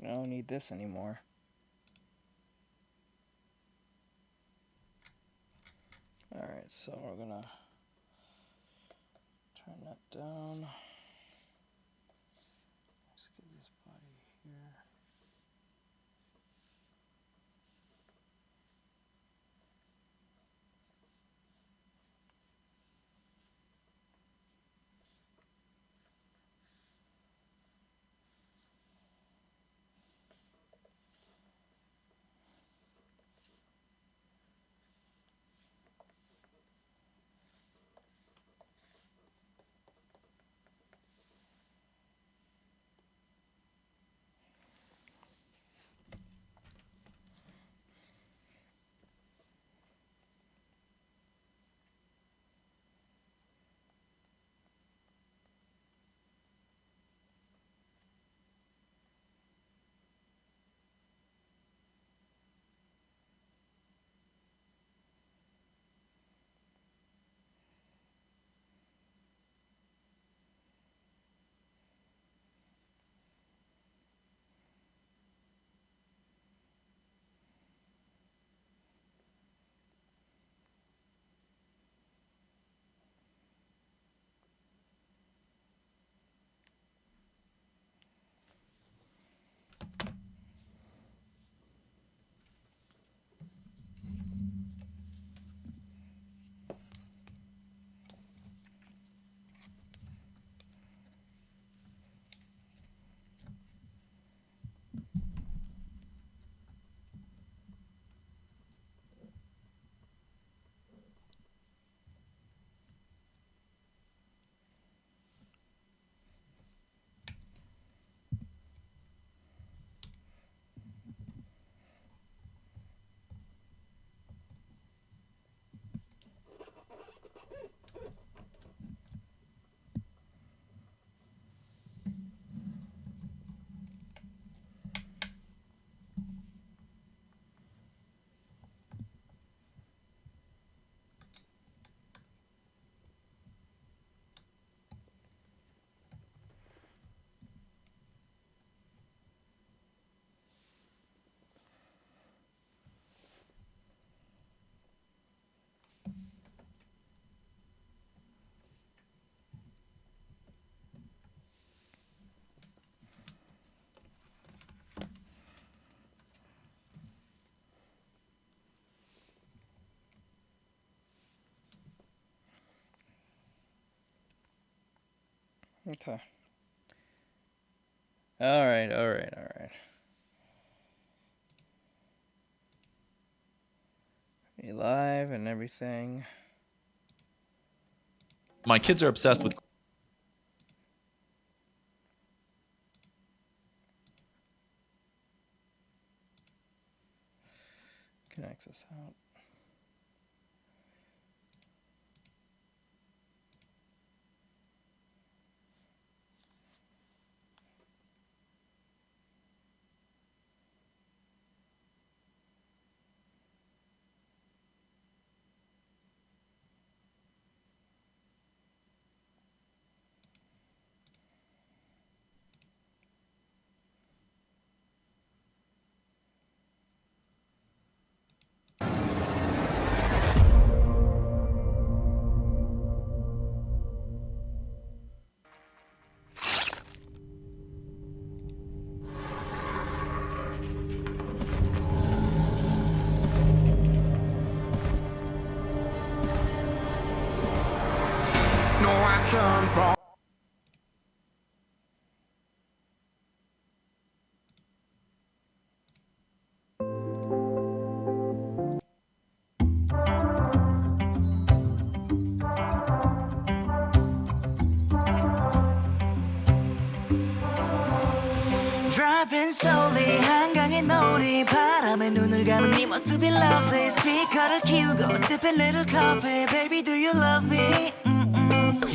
We don't need this anymore. Alright, so we're gonna turn that down. Let's get this body here. Okay. Alright. Be live and everything. My kids are obsessed with. Connect this out. Driving slowly 한강의 놀이 바람에 눈을 감은 네 모습이 lovely 스피커를 키우고 sipping little coffee baby do you love me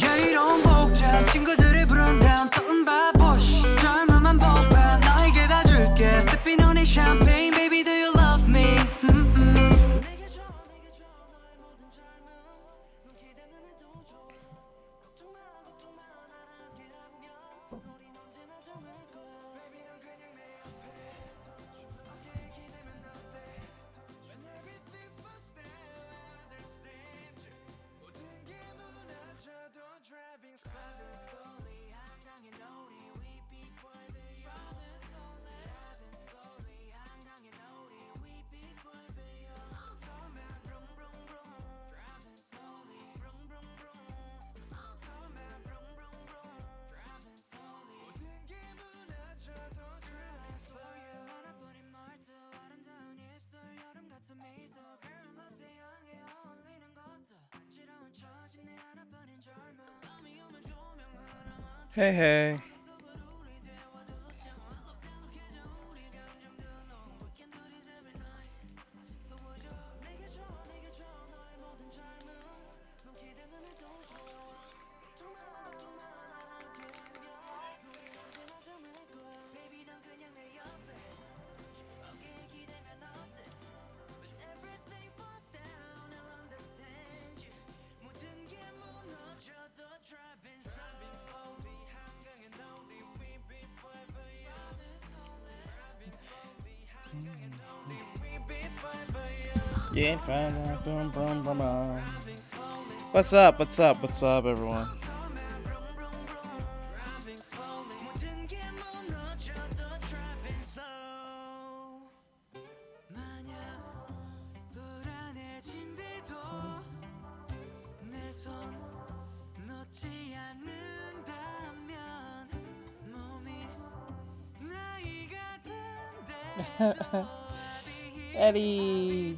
여유로운 복장 친구들의 부른 다음 또 음바보시 젊음한 복반 너에게 다 줄게 sipping on a champagne baby do you love me 내게 줘 너의 모든 젊음 기대는 해도 좋아 걱정 마 나랑 함께라면 우린 언제나 좋을 거야 baby 넌 그냥 내 옆에 Hey, hey. Yeah, boom, boom, boom, boom. What's up? What's up? What's up, everyone? Eddie.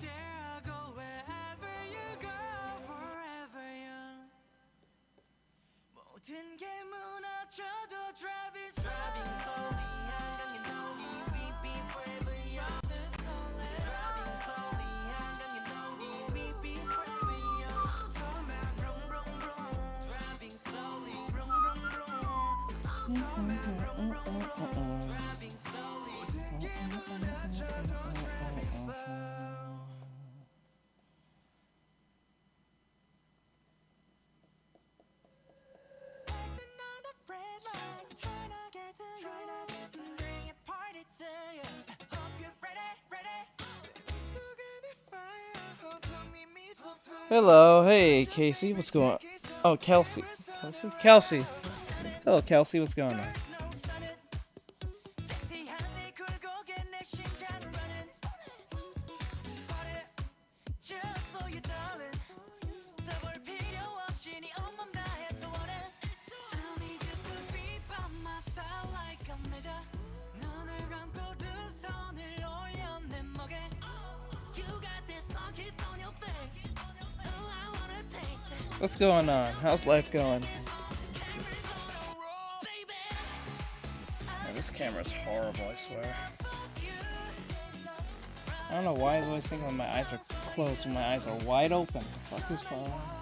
Hello, hey Casey, what's going on? Oh, Kelsey. Kelsey. Hello, Kelsey, what's going on? What's going on? How's life going? Oh, this camera's horrible, I swear. I don't know why I always think when my eyes are closed when my eyes are wide open. The fuck is going on?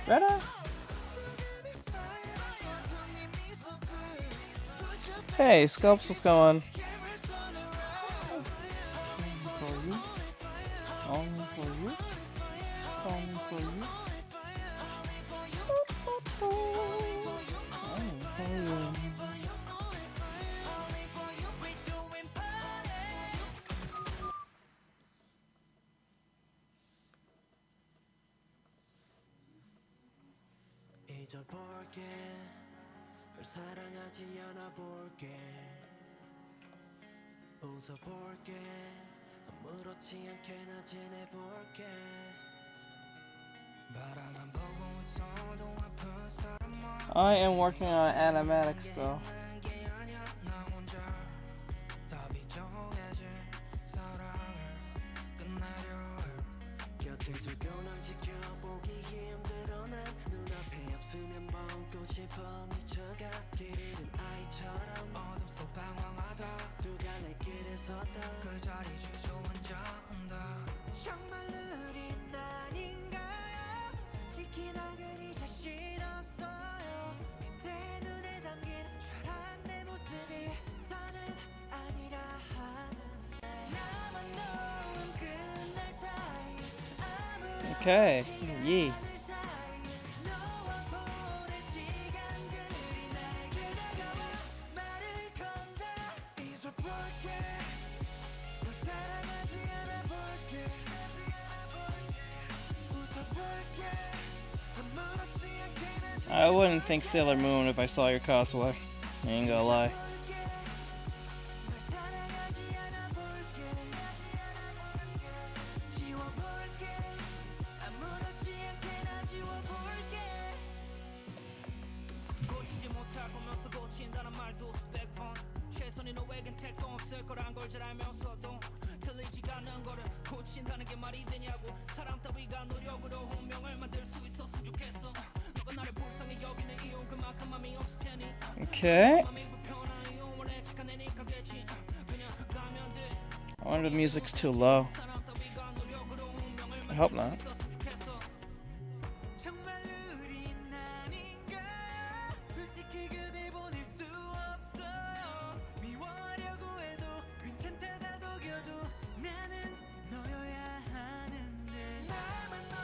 Ready? Hey, Scopes, what's going? For you. Only for you. Only for you. Only for you. 잊어볼게 널 사랑하지 않아 볼게 웃어볼게 아무렇지 않게 나 지내볼게 바라만 보고 있어도 아픈 사람만 I am working on animatics though. 정말 느린 아닌가요? 솔직히 나 그리 자신 없어요. 그때 눈에 담긴 초라한 내 모습이 더는 아니라 하는데 나만 놓은 그날 사이 아무렇지 Okay. Yee. 않은 사이 너와 보낸 시간들이 내게 다가와 말을 건다 잊어볼게 널 사랑하지 않아 볼게 웃어볼게 아무렇지 않게 나 I wouldn't think Sailor Moon if I saw your cosplay. I ain't gonna lie. 널 사랑하지 않아 볼게 지워볼게 아무렇지 않게 나 지워볼게 고치지 못할 거면서 고친다는 말도 수백 번 최선이 너에겐 택도 없을 거란 걸 잘 알면서도 틀리지가 않는 거를 고친다는 게 말이 되냐고 사람 따위가 노력으로 운명을 만들 수 있었으면 좋겠어 누가 나를 불쌍히 여기는 이유 그만큼 맘이 없을 테니 Okay. 맘이 불편한 이유 원래 착한애니까겠지 그냥 가면 돼 I wonder if the music's too low. 사람 따위가 노력으로 운명을 I hope not. 있었으면 좋겠어 정말 느린 아닌가요 솔직히 그댈 보낼 수 없어요 미워하려고 해도 괜찮다 다독여도 나는 너여야 하는데 나만 넌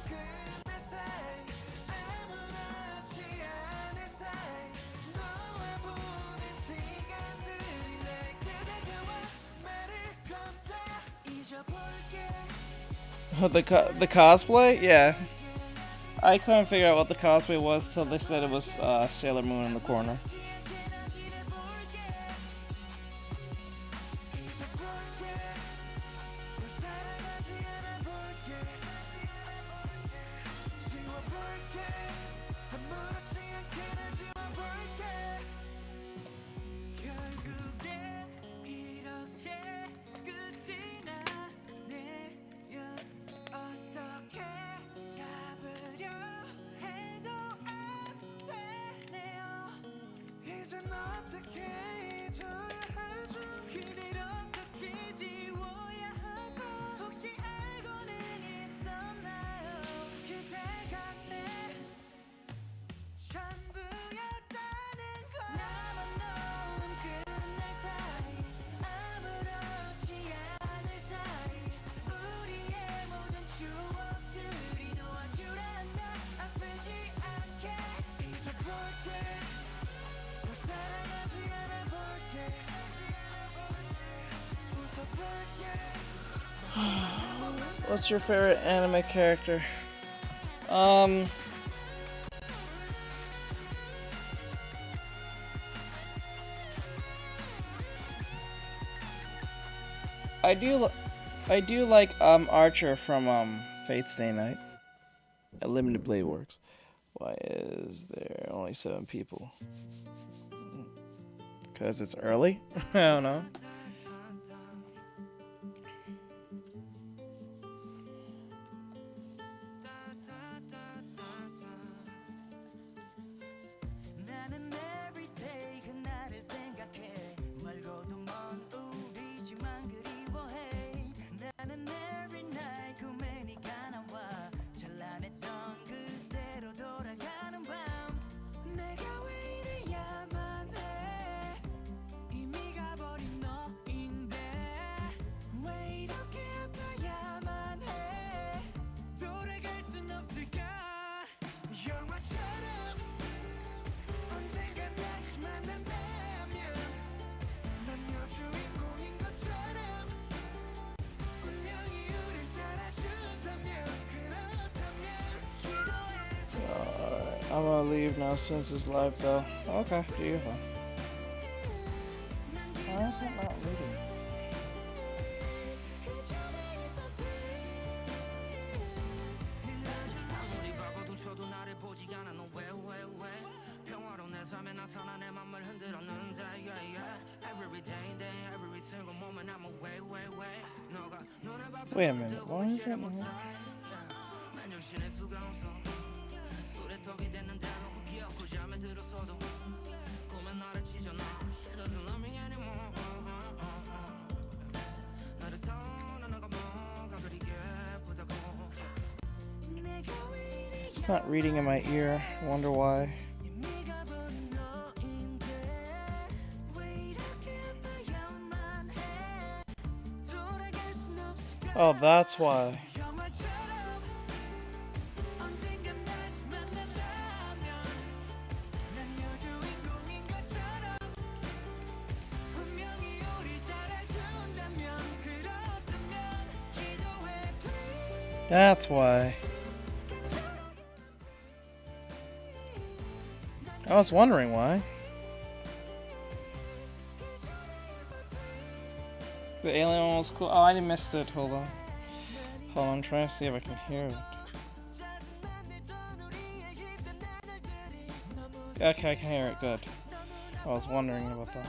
그날 사이 아무렇지 않을 사이 너와 보낸 시간들이 내게 다가와 말을 건다 잊어볼게 The cosplay? Yeah. I couldn't figure out what the cosplay was till they said it was Sailor Moon in the corner. 어떻게 잡으려 해도 안 되네요 이젠 어떻게 잊어야 하죠 그댈 어떻게 지워야 하죠 혹시 알고는 있었나요 그대가 내 전부였다는 걸 나만 놓은 그날 사이 아무렇지 않을 사이 우리의 모든 추억들이 놓아주란다 아프지 않게 잊어볼게 널 사랑하지 않아 볼게 웃어볼게 What's your favorite anime character? I do like Archer from Fate's Day Night at Limited Blade Works. Why is there only 7 people? Because it's early? I don't know. 나는 everyday 그날을 생각해 멀고도 먼 우리지만 그리워해 나는 every night 꿈에 네가 나와 찬란했던 그대로 돌아가는 밤 내가 왜 이래야만 해 이미 가버린 너 I'm gonna leave now since it's live though. Okay, do your thing. Why is it not reading? Wait a minute, why is it not? It's not reading in my ear. Wonder why. Oh, that's why. That's why. I was wondering why. The alien one was cool. Oh, I missed it. Hold on. Hold on, I'm trying to see if I can hear it. Okay, I can hear it. Good. I was wondering about that.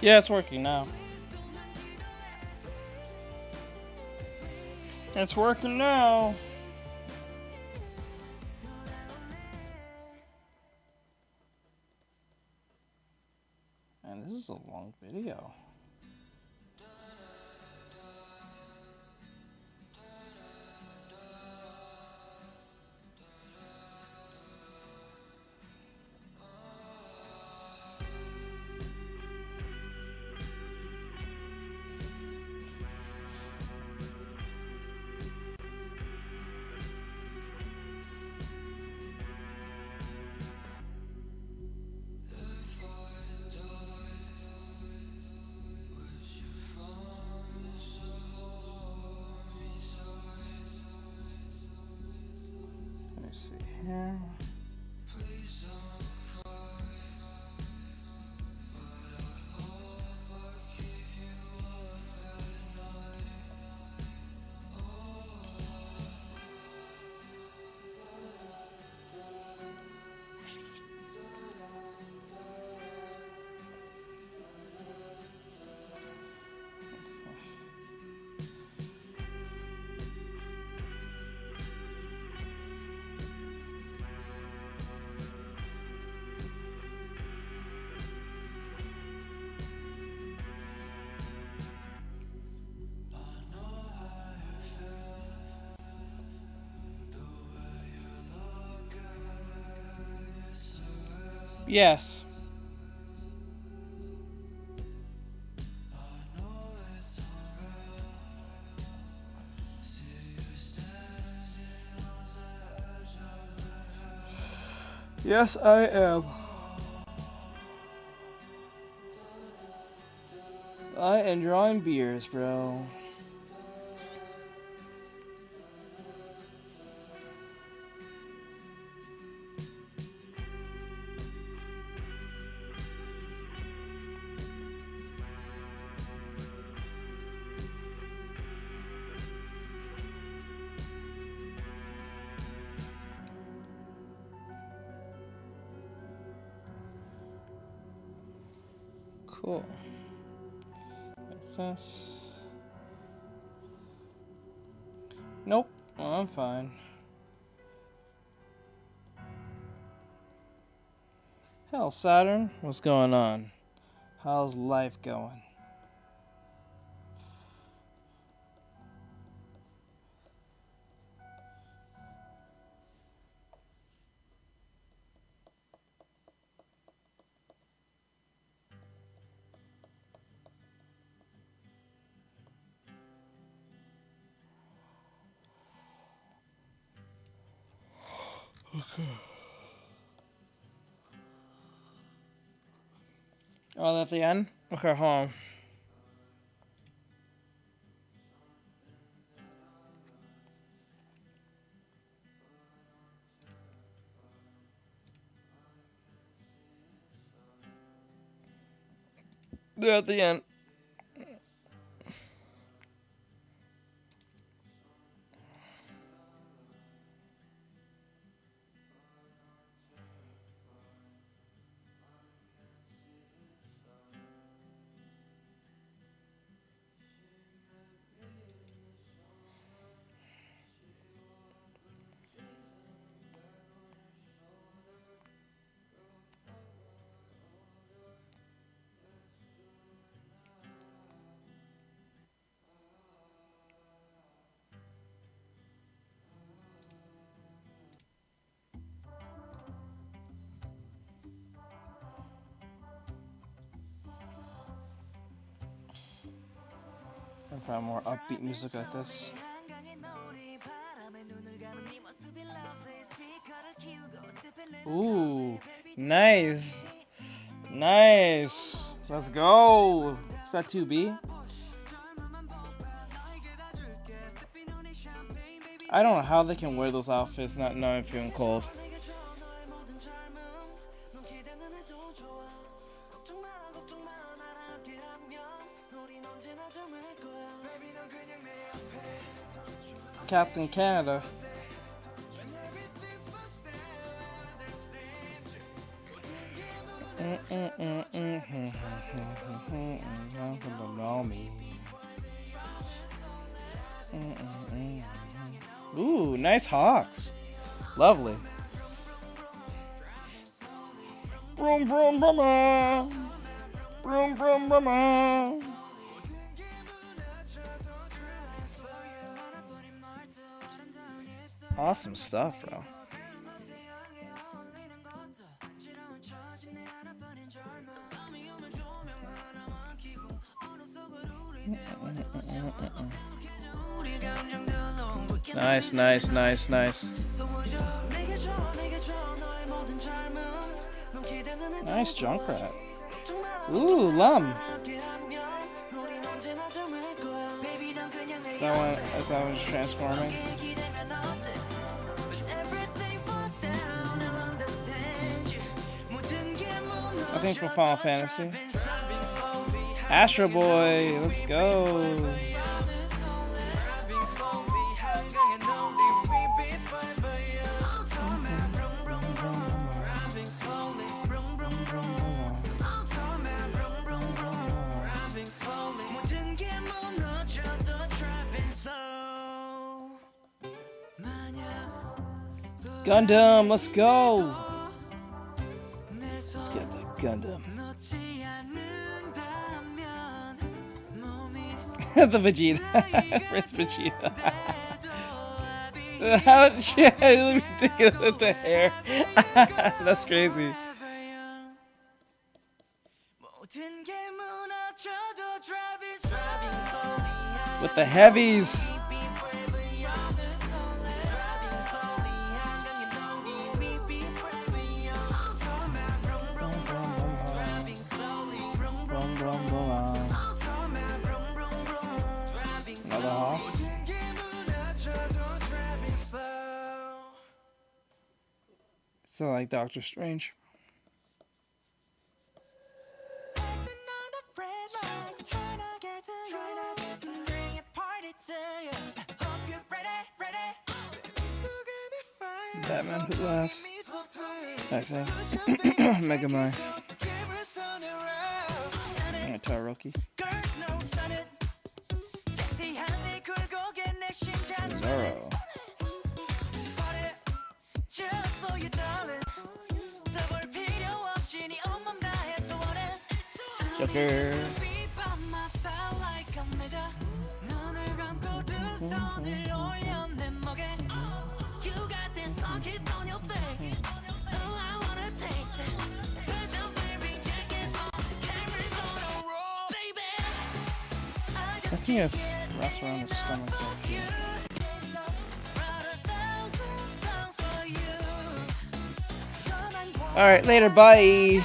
Yeah, it's working now. It's working now. And this is a long video. Let's see here. Yes. Yes, I am. I am drawing beers, bro. Cool. Like this. Nope. Oh, I'm fine. Hell, Saturn, what's going on? How's life going? Oh, that's the end? Okay, hold on. They're at the end. I find more upbeat music like this. Ooh, nice. Nice. Let's go. Is that 2B? I don't know how they can wear those outfits not knowing feeling cold. Captain Canada. Ooh, nice hawks. Lovely. Vroom vroom vroom. Vroom vroom vroom. Awesome stuff, bro. Nice, nice, nice, nice. Nice Junkrat. Ooh, Lum. That one's transforming. I think from Final Fantasy. Astro Boy, let's go. Gundam, let's go. Let's get that Gundam. The Vegeta. Prince Vegeta. How ridiculous with the hair. That's crazy. With the heavies. Another Hawks. So like Doctor Strange. Batman Who Laughs. I think. Mega Man. Tararoki. Nero. Joker. I think it's wrapped around his stomach right here. Alright, later, bye.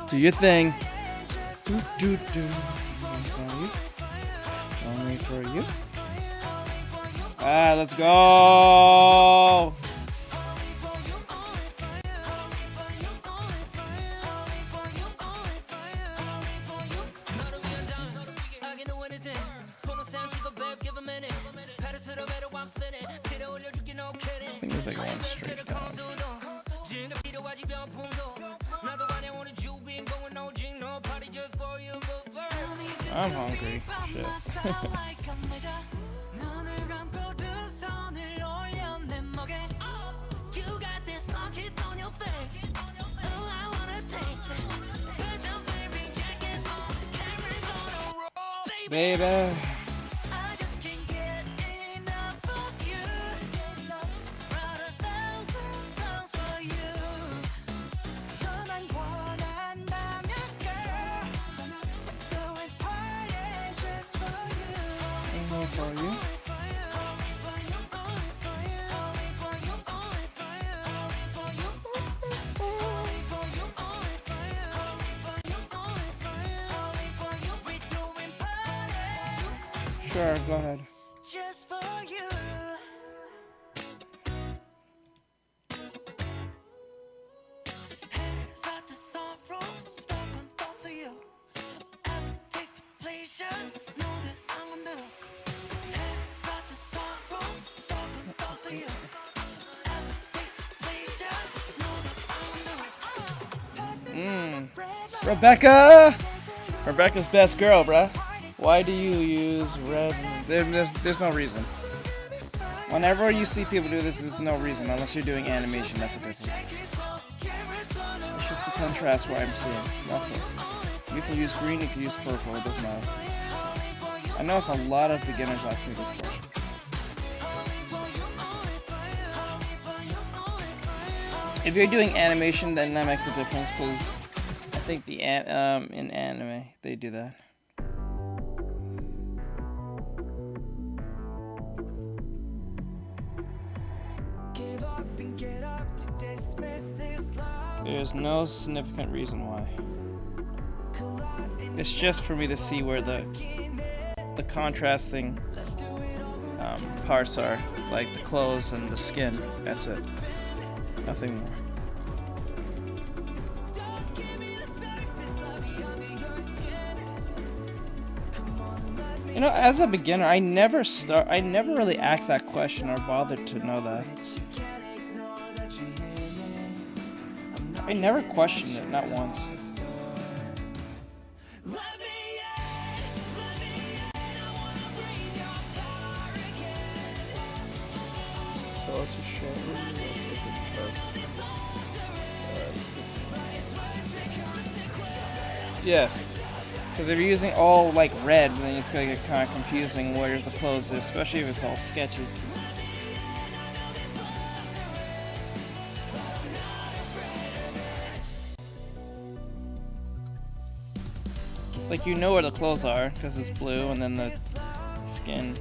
Do your thing. Do. Only for you. Ah, let's go. I think there's like one straight down. I'm hungry. Shit. Baby. For you. Sure, go ahead. Just for you. Rebecca! Rebecca's best girl, bruh. Why do you use red? There's no reason. Whenever you see people do this, there's no reason. Unless you're doing animation, that's the difference. It's just the contrast where I'm seeing. That's it. You can use green, you can use purple, it doesn't matter. I notice a lot of beginners ask me this question. If you're doing animation, then that makes a difference, because I think in anime they do that. There's no significant reason why. It's just for me to see where the contrasting parts are, like the clothes and the skin. That's it. Nothing more. You know, as a beginner, I never really asked that question or bothered to know that. I never questioned it, not once. So it's a short. Yes. Because if you're using all like red, then it's gonna get kind of confusing where the clothes is, especially if it's all sketchy. Like, you know where the clothes are because it's blue, and then the skin.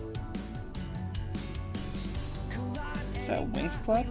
Is that Wings Club?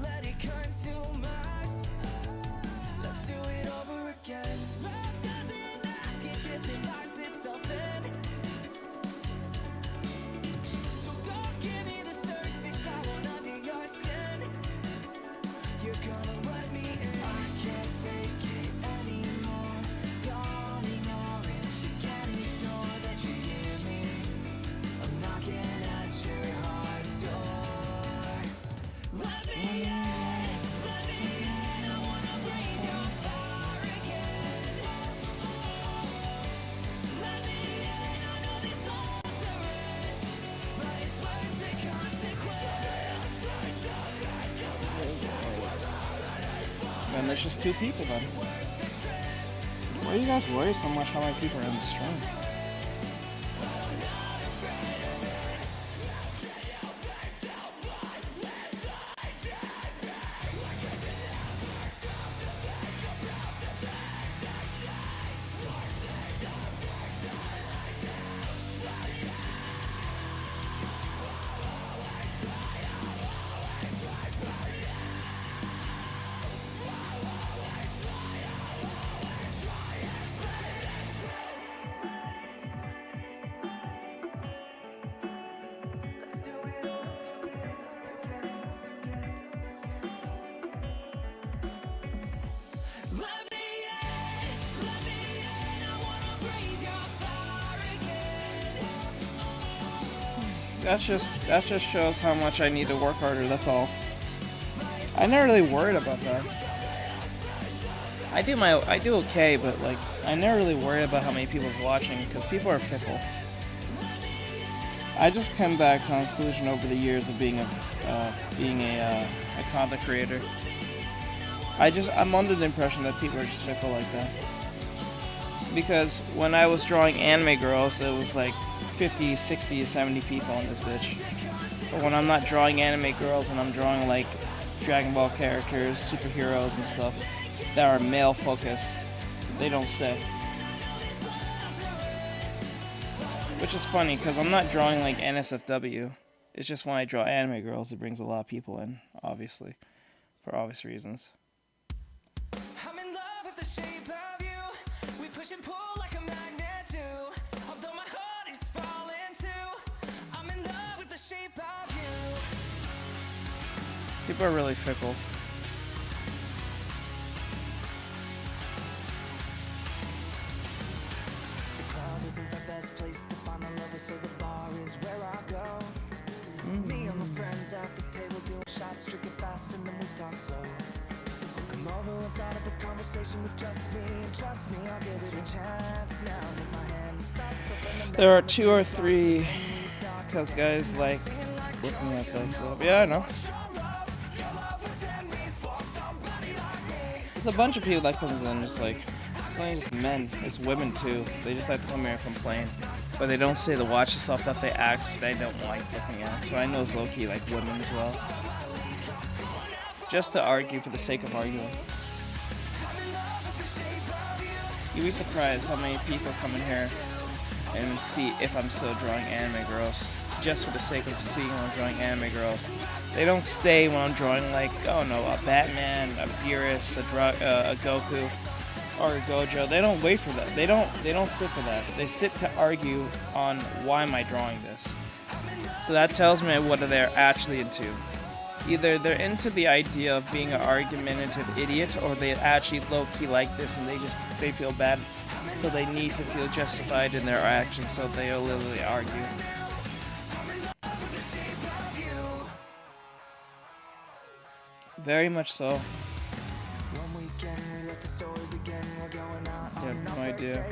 And there's just 2 people then. Why do you guys worry so much how many people are in the stream? that just shows how much I need to work harder. That's all. I'm not really worried about that. I do okay, but like I never really worry about how many people's watching because people are fickle. I just come back to a conclusion over the years of being a content creator. I'm under the impression that people are just fickle like that. Because when I was drawing anime girls, it was like 50, 60, 70 people in this bitch. But when I'm not drawing anime girls and I'm drawing like Dragon Ball characters, superheroes and stuff that are male focused, they don't stay. Which is funny because I'm not drawing like NSFW. It's just when I draw anime girls, it brings a lot of people in, obviously, for obvious reasons. I'm in love with the shape of you. We push and pull like a magnet do. Although my heart is falling too. I'm in love with the shape of you. People are really fickle. The club isn't the best place to find the lovers, so the bar is where I go. Me and my friends at the table doing shots, drinking fast, and then we talk slow. So come over and start up a conversation with just me, and trust me, I'll give it a chance. Now take my hand and stop. There are 2 or 3 because guys like looking at that stuff. Yeah, I know. There's a bunch of people that comes in just like, it's not just men, it's women too. They just like to come here and complain. But they don't say to watch the stuff that they ask they don't like looking at. So I know it's low-key like women as well. Just to argue for the sake of arguing. You'd be surprised how many people come in here and see if I'm still drawing anime girls. Just for the sake of seeing when I'm drawing anime girls. They don't stay when I'm drawing like, oh no, a Batman, a Beerus, a Goku, or a Gojo. They don't wait for that. They don't sit for that. They sit to argue on why am I drawing this. So that tells me what they're actually into. Either they're into the idea of being an argumentative idiot, or they actually low-key like this and they feel bad, so they need to feel justified in their actions, so they'll literally argue. Very much so. Yeah, no idea.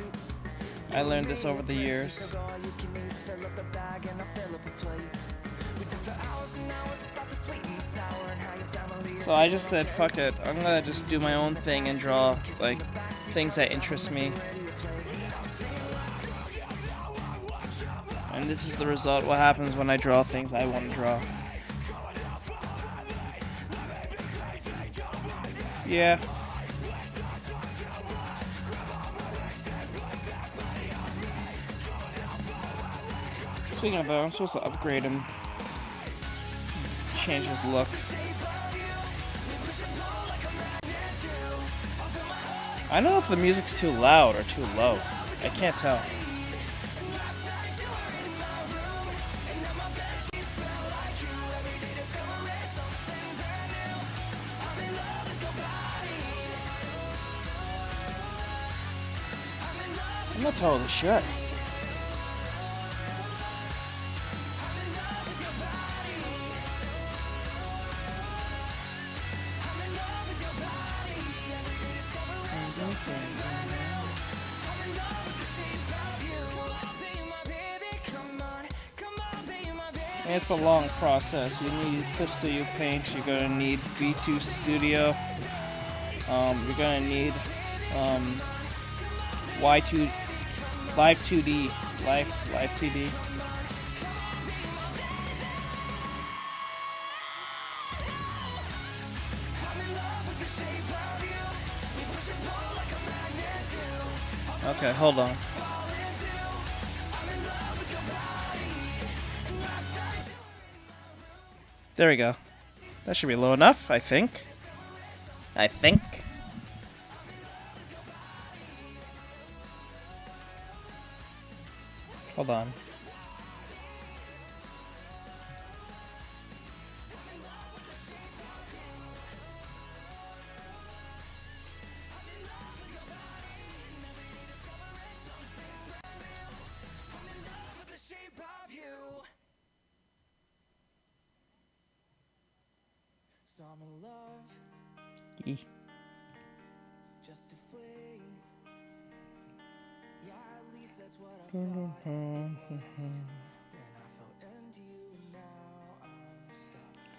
I learned this over the years. So I just said, fuck it, I'm gonna just do my own thing and draw, like, things that interest me. And this is the result, what happens when I draw things I want to draw. Yeah. Speaking of that, I'm supposed to upgrade him. Change his look. I don't know if the music's too loud or too low. I can't tell. I'm not totally sure. It's a long process. You need Clip Studio Paint. You're gonna need V2 Studio. You're gonna need Y2 Live 2D, Live 2D. Okay, hold on. There we go. That should be low enough, I think. Hold on. Eeh.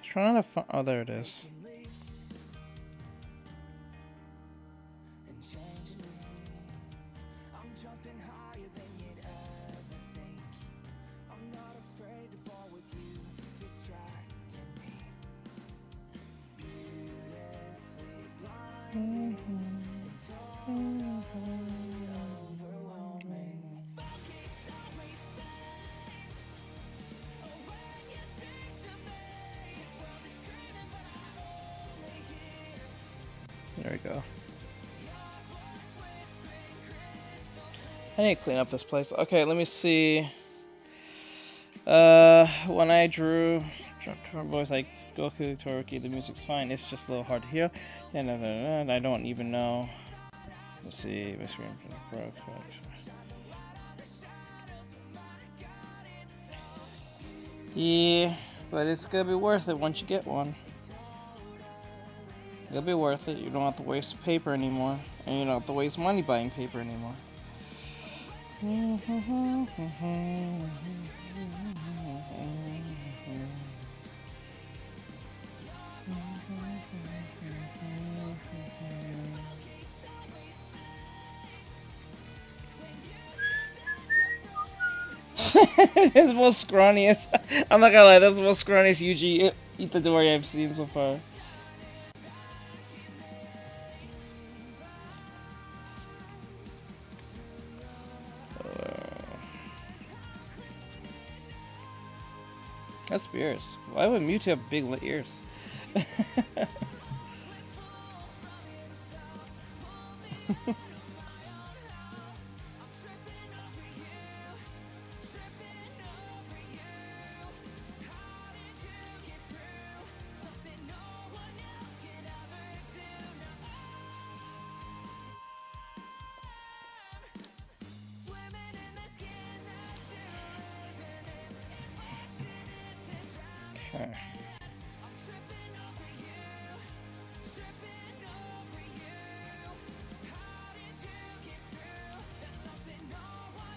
Trying to find. Oh, there it is. There we go. I need to clean up this place. Okay, let me see. When I drew voice like Goku Toroki, the music's fine. It's just a little hard to hear. And I don't even know. Let's see. My screen broke. Yeah, but it's gonna be worth it once you get one. It'll be worth it. You don't have to waste paper anymore. And you don't have to waste money buying paper anymore. It's the most scrawniest. I'm not gonna lie, that's the most scrawniest Yuji Itadori I've seen so far. That's ears. Why would Mewtwo have big ears?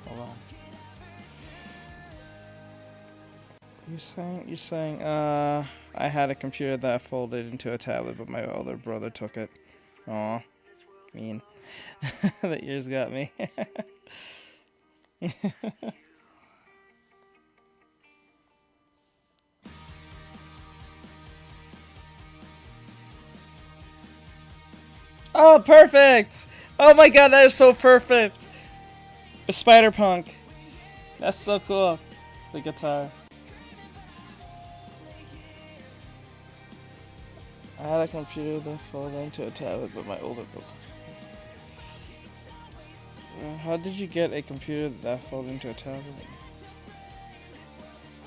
Hold on. You're saying, I had a computer that folded into a tablet, but my older brother took it. Aw, mean. The ears got me. Oh, perfect! Oh my god, that is so perfect! A Spider-Punk. That's so cool. The guitar. I had a computer that folded into a tablet, but my older brother. How did you get a computer that folded into a tablet?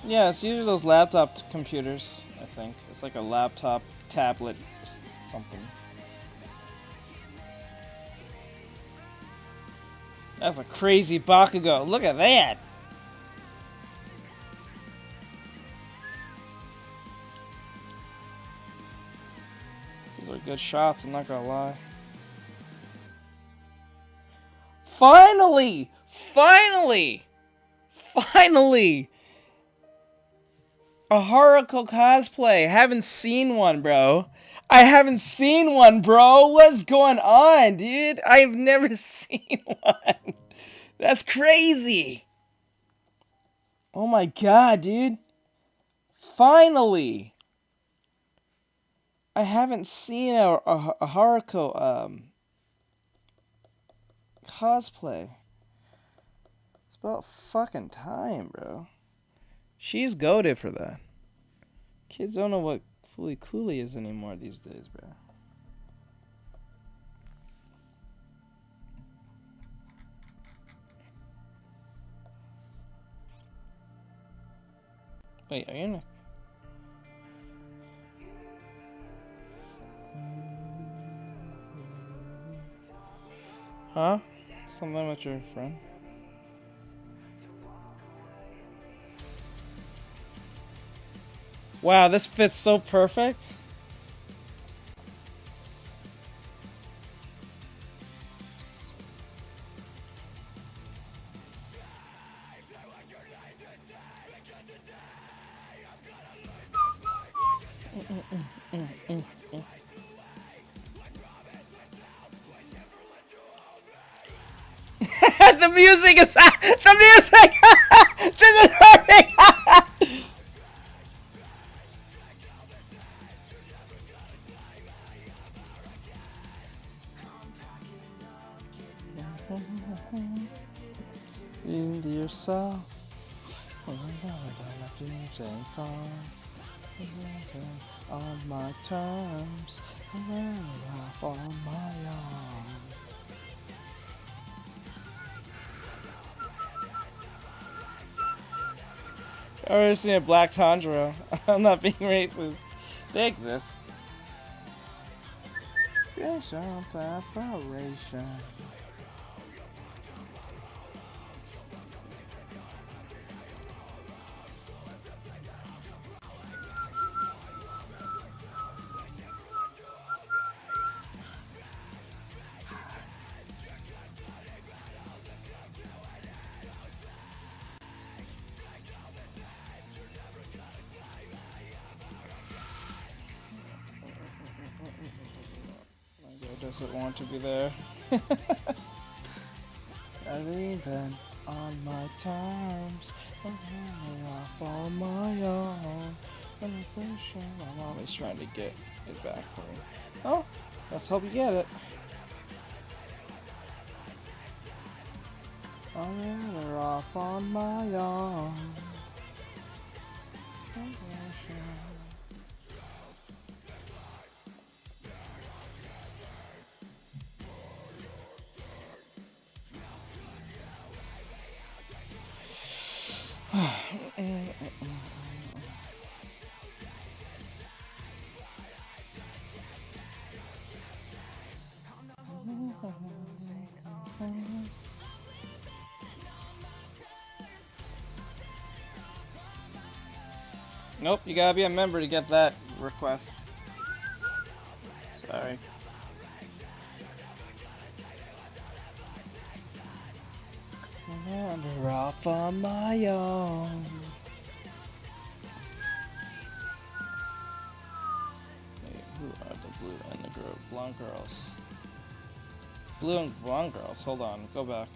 Yeah, it's usually those laptop computers, I think. It's like a laptop, tablet, something. That's a crazy Bakugo. Look at that! These are good shots, I'm not gonna lie. Finally! Finally! Finally! A Haruko cosplay. Haven't seen one, bro. I haven't seen one, bro. What's going on, dude? I've never seen one. That's crazy. Oh my god, dude. Finally. I haven't seen a Haruko cosplay. It's about fucking time, bro. She's goated for that. Kids don't know what Fooly Cooly is anymore these days, bro. Wait, are you in a... Huh? Something with your friend? Wow, this fits so perfect. The music is the music. This is perfect. Into yourself. On my terms, on my own. I've already seen a black tundra. I'm not being racist. They exist. Creation, preparation. Doesn't want to be there. Even on my terms, off on my own. I'm always trying to get it back for me. Oh, let's hope you get it. I'm off on my own. Nope, you gotta be a member to get that request. Sorry. Wander off on my own. Wait, who are the blue and the blonde girls? Blue and blonde girls, hold on, go back.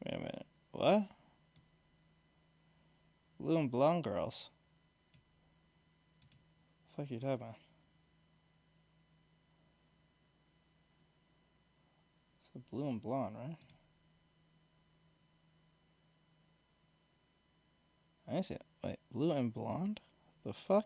Wait a minute, what? Blue and blonde girls? What the fuck are you talking about? It's blue and blonde, right? I see it. Wait, blue and blonde? The fuck?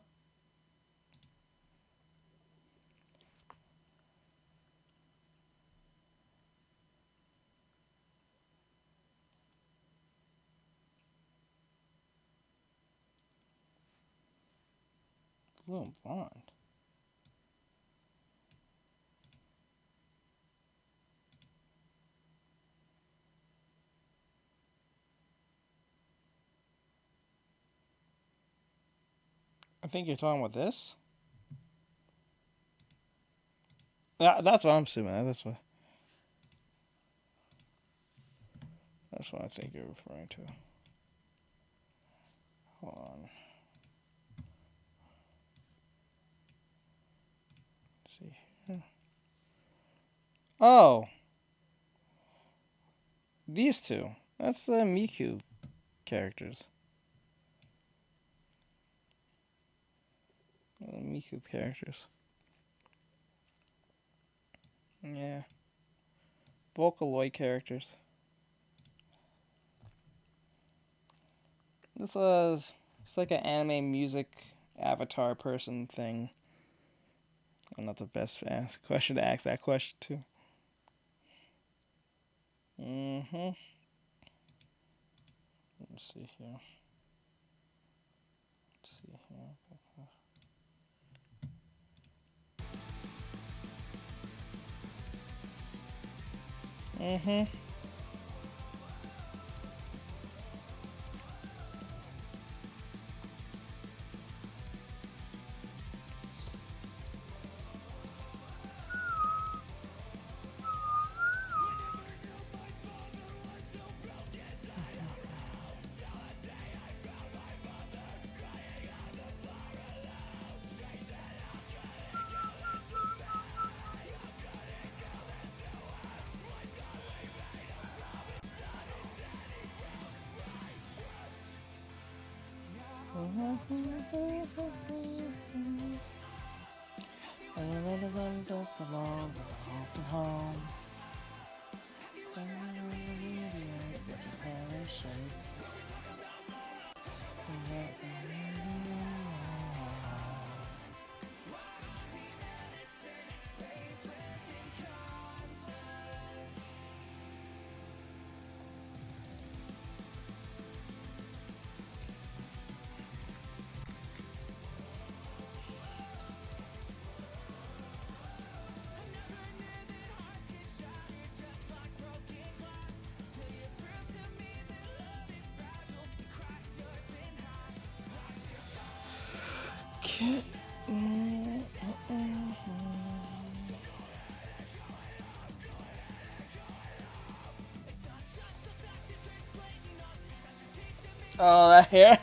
Blue and blonde. I think you're talking about this. Yeah, that's what I'm assuming. That's what I think you're referring to. Hold on. Let's see here. Oh, these two. That's the Miku characters. Miku characters. Yeah. Vocaloid characters. It's like an anime music avatar person thing. I'm not the best question to ask that question to. Let's see here. Oh, that hair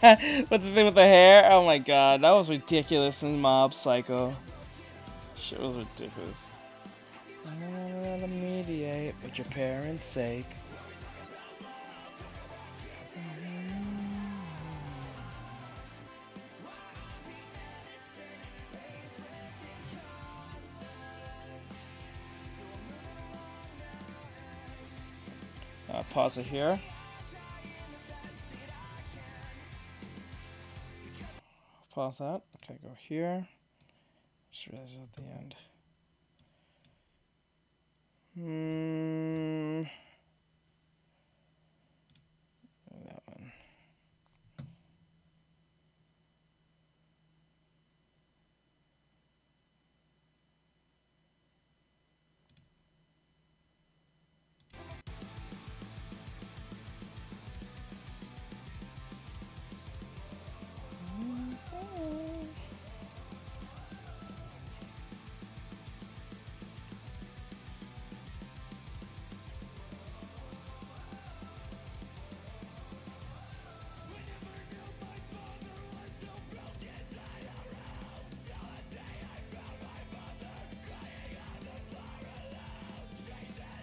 with the thing with the hair. Oh my god, that was ridiculous in Mob Psycho. Shit was ridiculous. I don't want to mediate, but your parents' sake. Pause it here. Pause that. Okay, go here. Just realize at the end. That one.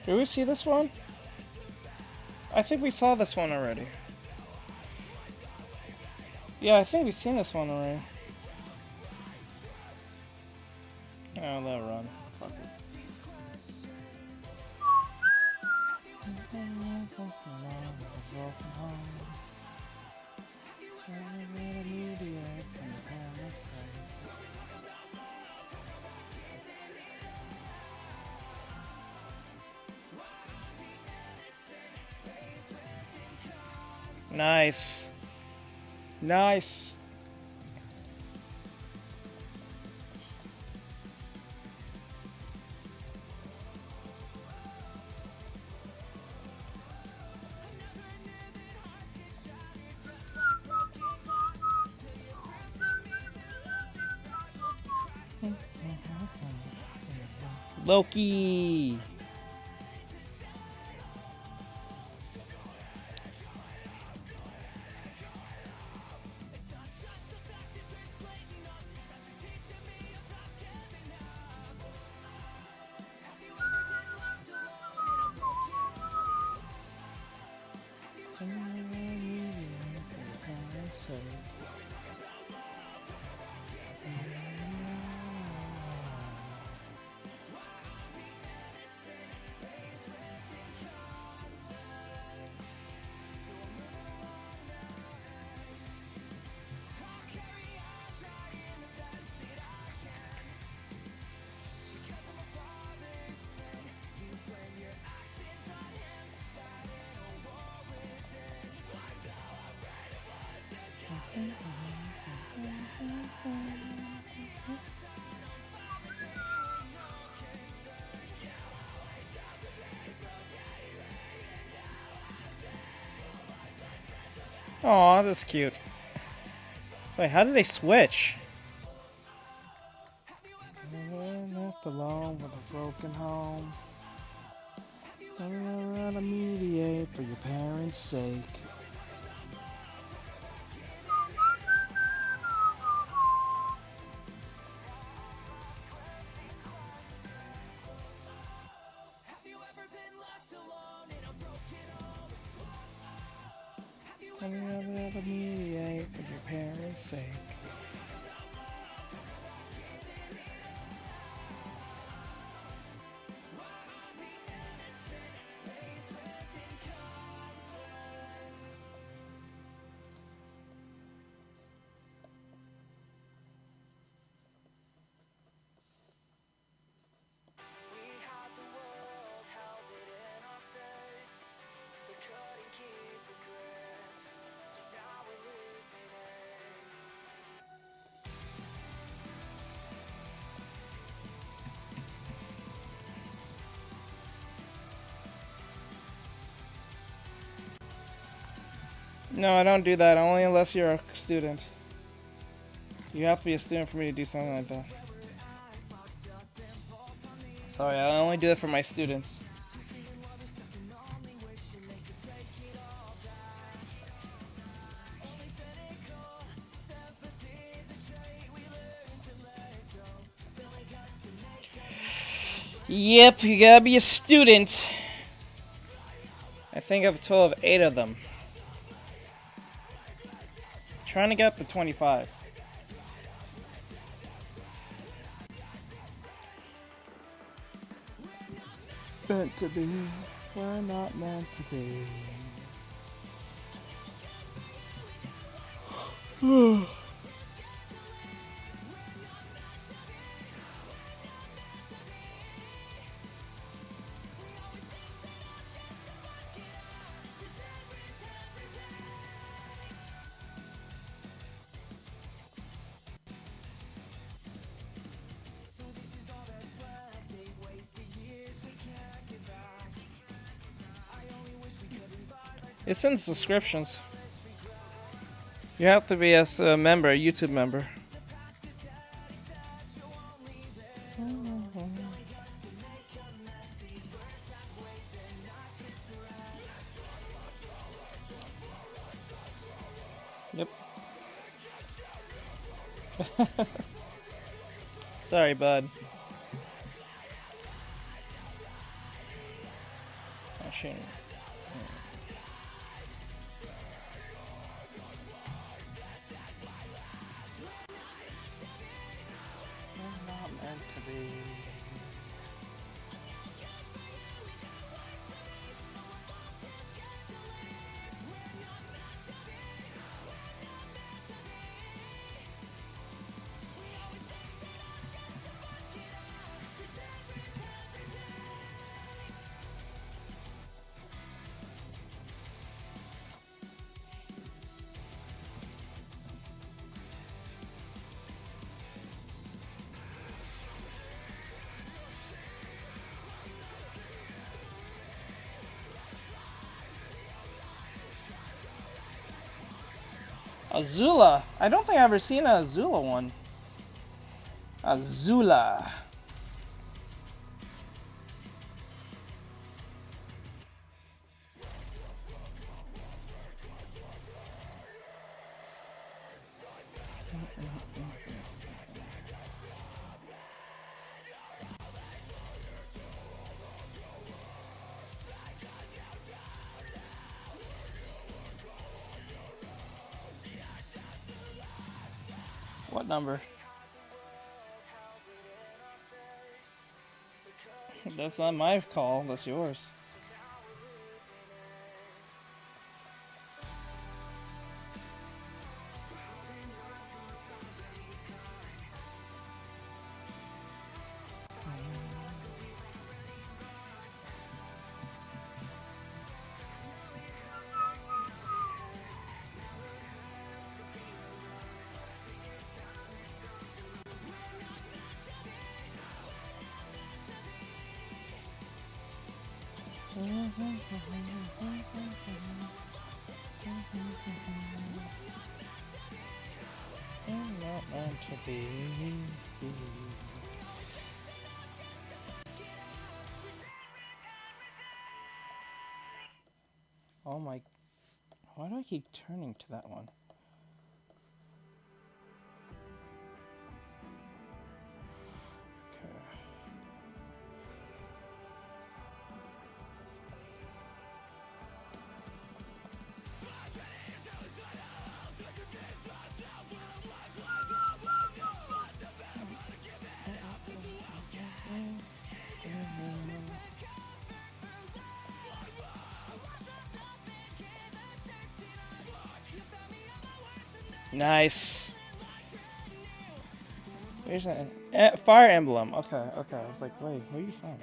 Did we see this one? I think we saw this one already. Yeah, I think we've seen this one already. Oh, let it run. Fuck it. Nice. Nice. Loki. Aw, that's cute. Wait, how did they switch? Left alone with a broken home. I'm gonna mediate for your parents' sake. Mediate for your parents' sake. No, I don't do that, only unless you're a student. You have to be a student for me to do something like that. Sorry, I only do it for my students. Yep, you gotta be a student. I think I have a total of 8 of them. Trying to get up to 25. Meant to be, we're not meant to be. It's in subscriptions. You have to be as a member, a YouTube member. Yep. Sorry, bud. Actually, not meant to be. Azula. I don't think I've ever seen a Azula one. Azula. What number? That's not my call, that's yours. Not meant to be. Oh my, why do I keep turning to that one? Nice. Where's that? Fire Emblem. Okay, okay. I was like, wait, where are you from?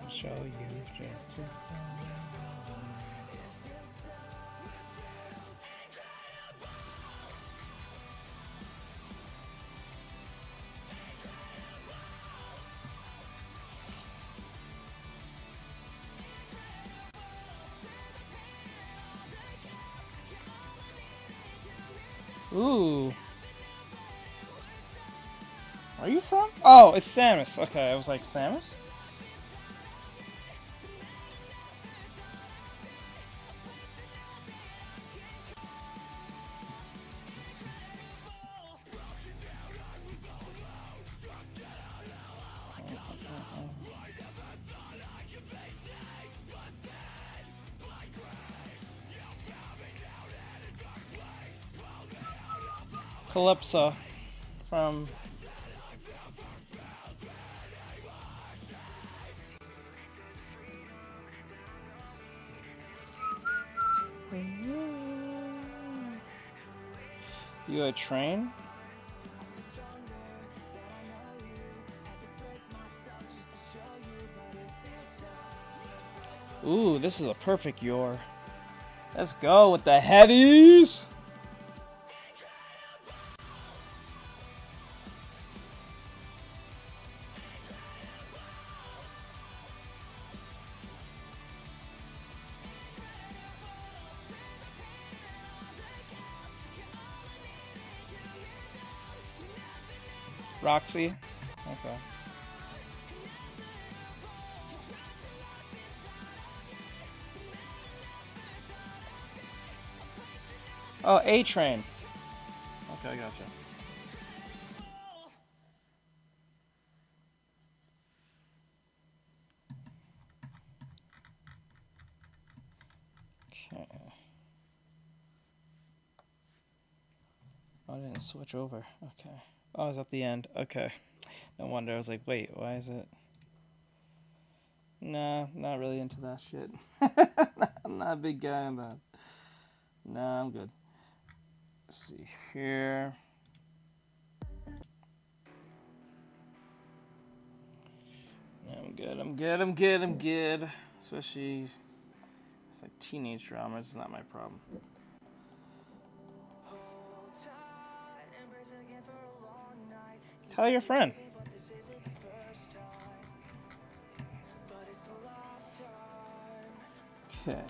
I'll show you. Ooh. Where are you from? Oh, it's Samus. Okay, I was like, Samus? Calypso from You a train? Ooh, this is a perfect Yor. Let's go with the heavies! Roxy. Okay. Oh, A-Train. Okay, I gotcha. Okay. Oh, I didn't switch over. Okay. Oh, I was at the end. Okay. No wonder. I was like, wait, why is it? Nah, not really into that shit. I'm not a big guy on that. Nah, I'm good. Let's see here. I'm good, I'm good, I'm good, I'm good. Especially, it's like teenage drama. It's not my problem. Tell your friend. Okay.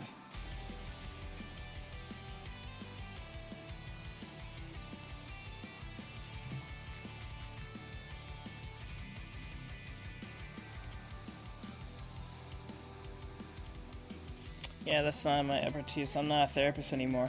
Yeah, that's not my expertise. I'm not a therapist anymore.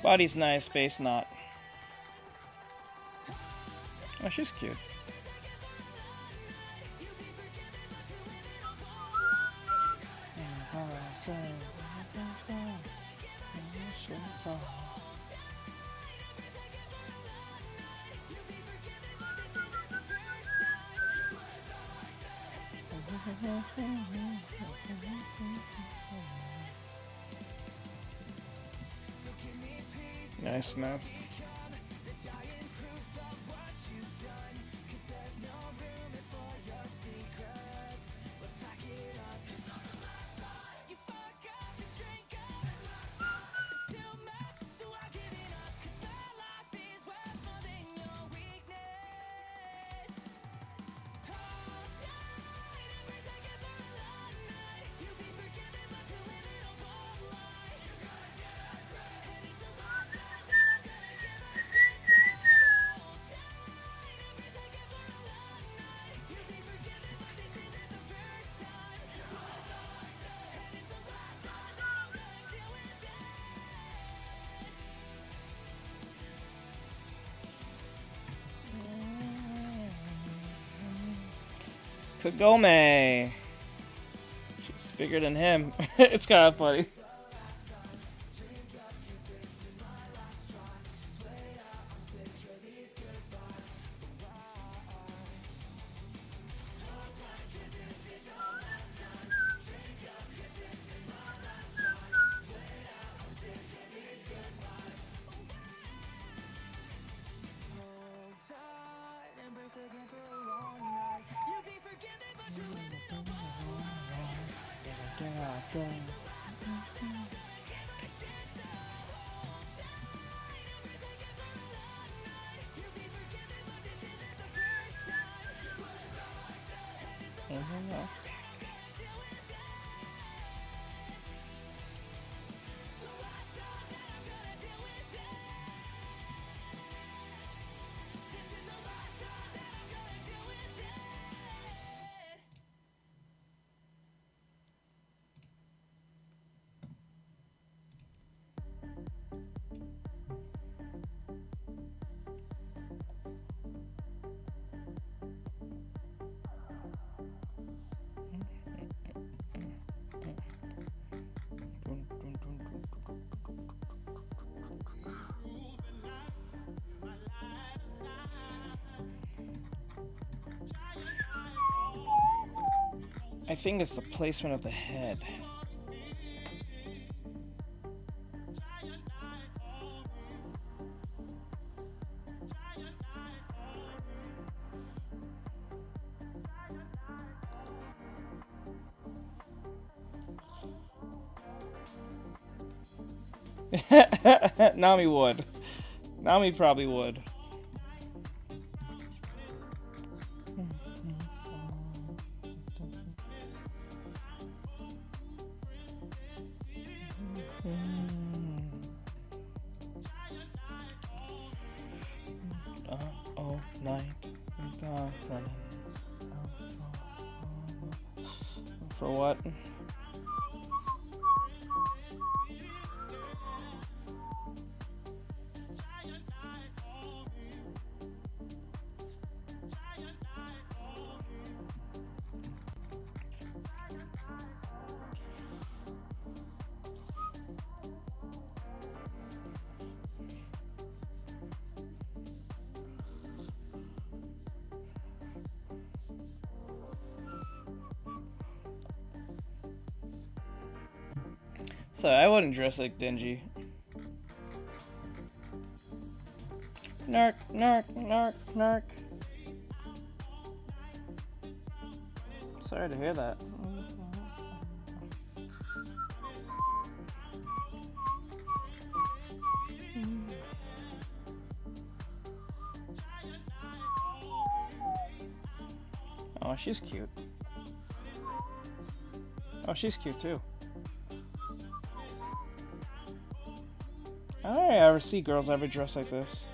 Body's nice, face not. Oh, she's cute. Nice, nice. Kagome. She's bigger than him. It's kind of funny. I think it's the placement of the head. Nami would. Nami probably would. For what? So I wouldn't dress like Denji. Narc, narc, narc, narc. Sorry to hear that. Oh, she's cute. Oh, she's cute too. I don't ever see girls ever dress like this.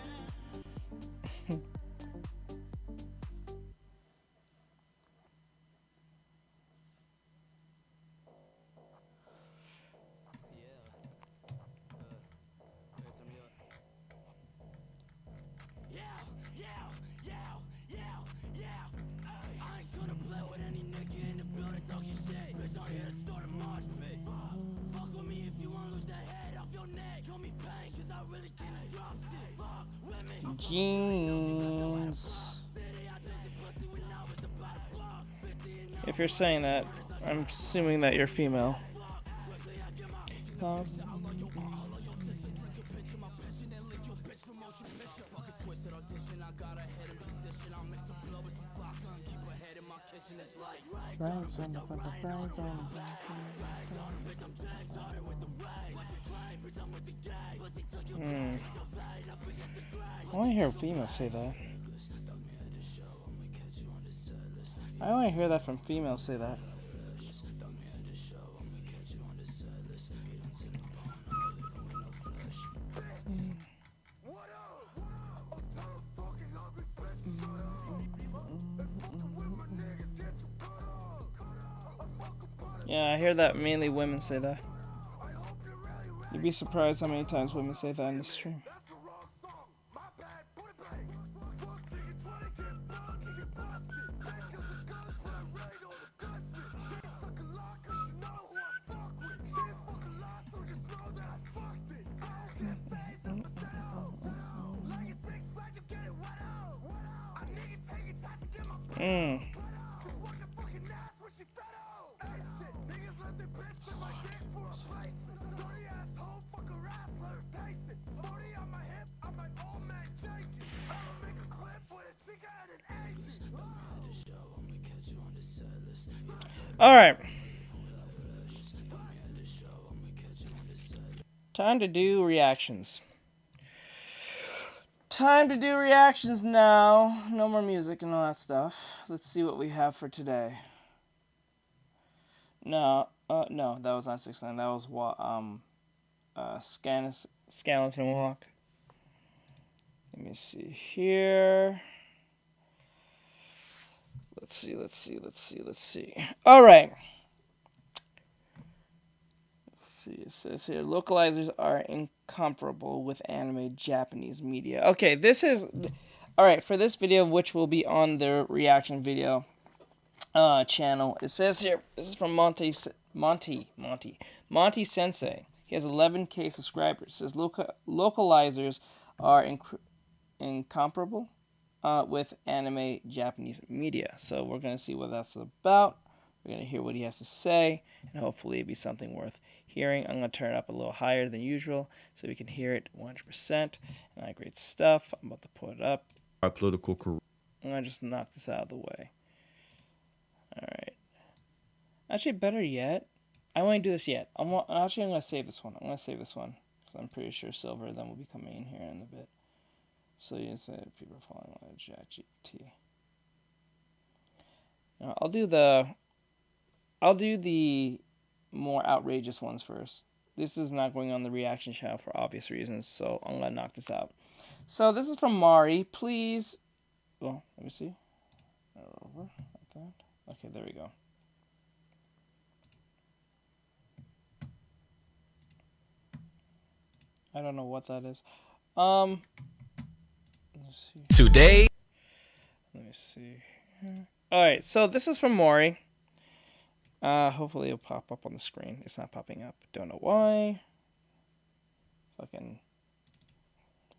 Jeans. If you're saying that, I'm assuming that you're female. I want to hear females say that. I want to hear that from females say that. Yeah, I hear that mainly women say that. You'd be surprised how many times women say that in the stream. Alright. Time to do reactions. Time to do reactions now. No more music and all that stuff. Let's see what we have for today. No, no, that was not 6ix9ine. That was what Scanlon from Walk. Let me see here. Let's see. All right. Let's see. It says here, localizers are incomparable with anime Japanese media. Okay, this is... All right, for this video, which will be on the reaction video channel, it says here, this is from Monty Sensei. He has 11K subscribers. It says localizers are incomparable with anime Japanese media. So we're going to see what that's about. We're going to hear what he has to say, and hopefully it'll be something worth hearing. I'm going to turn it up a little higher than usual so we can hear it 100%. And great stuff. I'm about to put it up. Our political career. I'm going to just knock this out of the way. Alright. Actually, better yet, I won't do this yet. I'm going to save this one. I'm going to save this one because I'm pretty sure Silver then will be coming in here in a bit. So you say people are following on ChatGPT. Now, I'll do the more outrageous ones first. This is not going on the reaction channel for obvious reasons, so I'm gonna knock this out. So this is from Mari. Please, well, let me see. Over like that. Okay, there we go. I don't know what that is. Today, let me see. Alright, so this is from Maury. Hopefully it'll pop up on the screen. It's not popping up. Don't know why. Fucking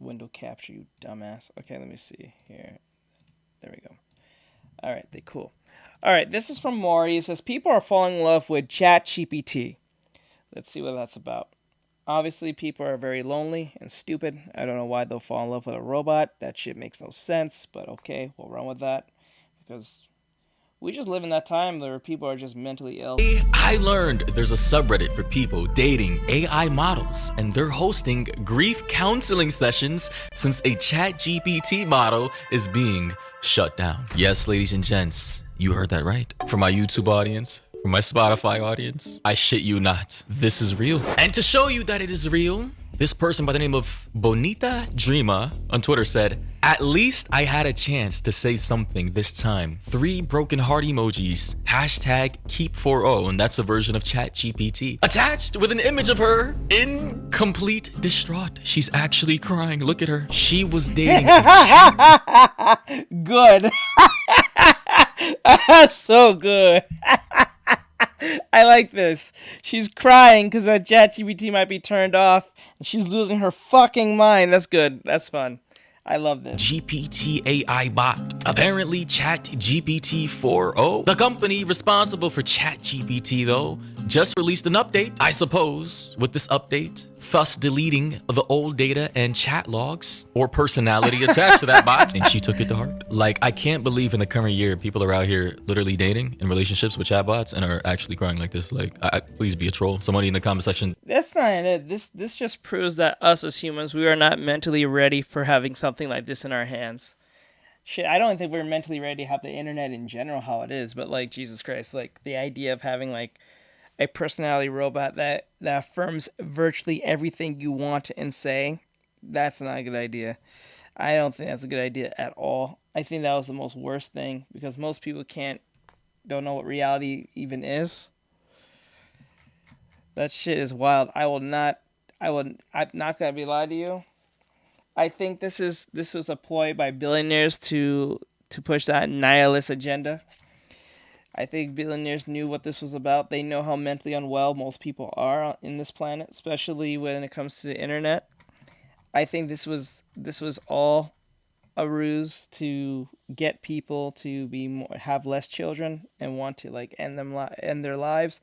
window capture, you dumbass. Okay, let me see here. There we go. Alright, cool. Alright, this is from Maury. It says, people are falling in love with ChatGPT. Let's see what that's about. Obviously, people are very lonely and stupid. I don't know why they'll fall in love with a robot. That shit makes no sense, but okay, we'll run with that. Because we just live in that time where people are just mentally ill. I learned there's a subreddit for people dating AI models, and they're hosting grief counseling sessions since a ChatGPT model is being shut down. Yes, ladies and gents, you heard that right. For my YouTube audience, for my Spotify audience, I shit you not. This is real. And to show you that it is real, this person by the name of Bonita Dreama on Twitter said, at least I had a chance to say something this time. 3 broken heart emojis. Hashtag keep40, and that's a version of ChatGPT. Attached with an image of her in complete distraught. She's actually crying. Look at her. She was dating Good. So good. I like this. She's crying because that ChatGPT might be turned off, and she's losing her fucking mind. That's good. That's fun. I love this. GPT AI bot. Apparently, ChatGPT 4.0, the company responsible for ChatGPT, though, just released an update, I suppose, with this update, thus deleting the old data and chat logs or personality attached to that bot, and she took it to heart. Like, I can't believe in the current year people are out here literally dating in relationships with chatbots and are actually crying like this. Like, please be a troll. Somebody in the comment section. That's not it. This just proves that us as humans, we are not mentally ready for having something like this in our hands. Shit, I don't think we're mentally ready to have the internet in general how it is, but like, Jesus Christ, like the idea of having like a personality robot that affirms virtually everything you want and say, that's not a good idea. I don't think that's a good idea at all. I think that was the most worst thing, because most people don't know what reality even is. That shit is wild. I'm not gonna be lied to you. I think this was a ploy by billionaires to push that nihilist agenda. I think billionaires knew what this was about. They know how mentally unwell most people are in this planet, especially when it comes to the internet. I think this was all a ruse to get people to have less children and want to like end their lives.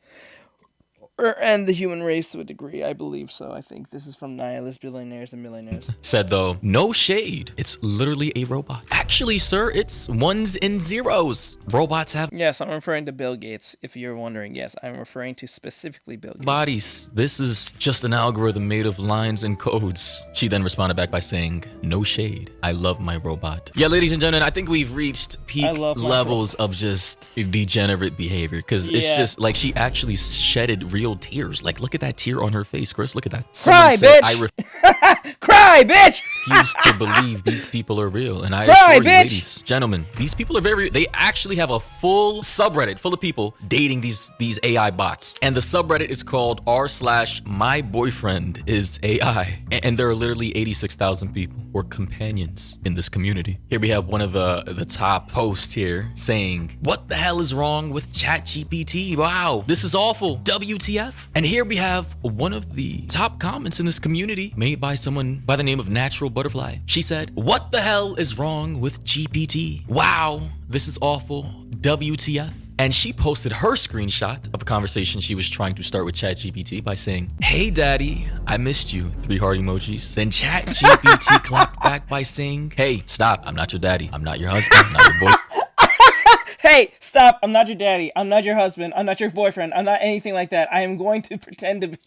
Or end the human race to a degree, I believe so. I think this is from nihilist billionaires and millionaires. Said though, no shade. It's literally a robot. Actually, sir, it's ones and zeros. Robots have Yes, I'm referring to Bill Gates, if you're wondering. Yes, I'm referring to specifically Bill Gates. bodies. This is just an algorithm made of lines and codes. She then responded back by saying, no shade. I love my robot. Yeah, ladies and gentlemen, I think we've reached peak levels of just degenerate behavior, because it's just like she actually shedded real tears. Like, look at that tear on her face, Chris. Look at that. Cry, bitch! Cry, bitch! Refuse to believe these people are real. And I assure you, ladies, gentlemen, these people are very, they actually have a full subreddit full of people dating these AI bots. And the subreddit is called r/myboyfriendisAI. And there are literally 86,000 people or companions in this community. Here we have one of the top posts here saying, what the hell is wrong with ChatGPT? Wow, this is awful. WTF? And here we have one of the top comments in this community made by someone by the name of Natural Butterfly. She said, what the hell is wrong with GPT? Wow, this is awful. WTF? And she posted her screenshot of a conversation she was trying to start with ChatGPT by saying, hey daddy, I missed you, 3 heart emojis. Then ChatGPT clapped back by saying, hey, stop, I'm not your daddy, I'm not your husband, I'm not your boy. Hey, stop, I'm not your daddy, I'm not your husband, I'm not your boyfriend, I'm not anything like that. I am going to pretend to be.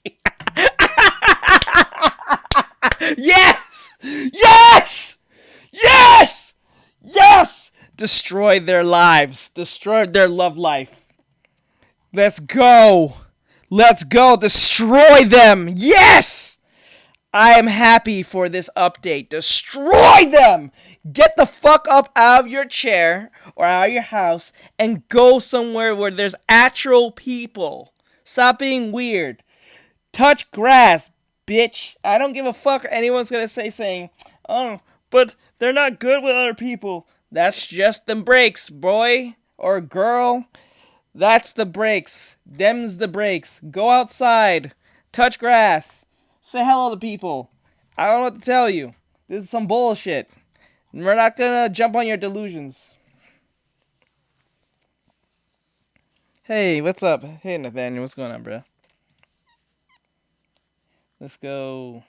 Yes! Yes! Yes! Yes! Destroy their lives. Destroy their love life. Let's go. Let's go. Destroy them. Yes! I am happy for this update. Destroy them! Get the fuck up out of your chair or out of your house and go somewhere where there's actual people. Stop being weird. Touch grass, bitch. I don't give a fuck anyone's gonna saying, oh, but they're not good with other people. That's just the breaks, boy or girl. That's the breaks. Them's the breaks. Go outside. Touch grass. Say hello to people. I don't know what to tell you. This is some bullshit. We're not gonna jump on your delusions. Hey, what's up? Hey, Nathaniel, what's going on, bro? Let's go.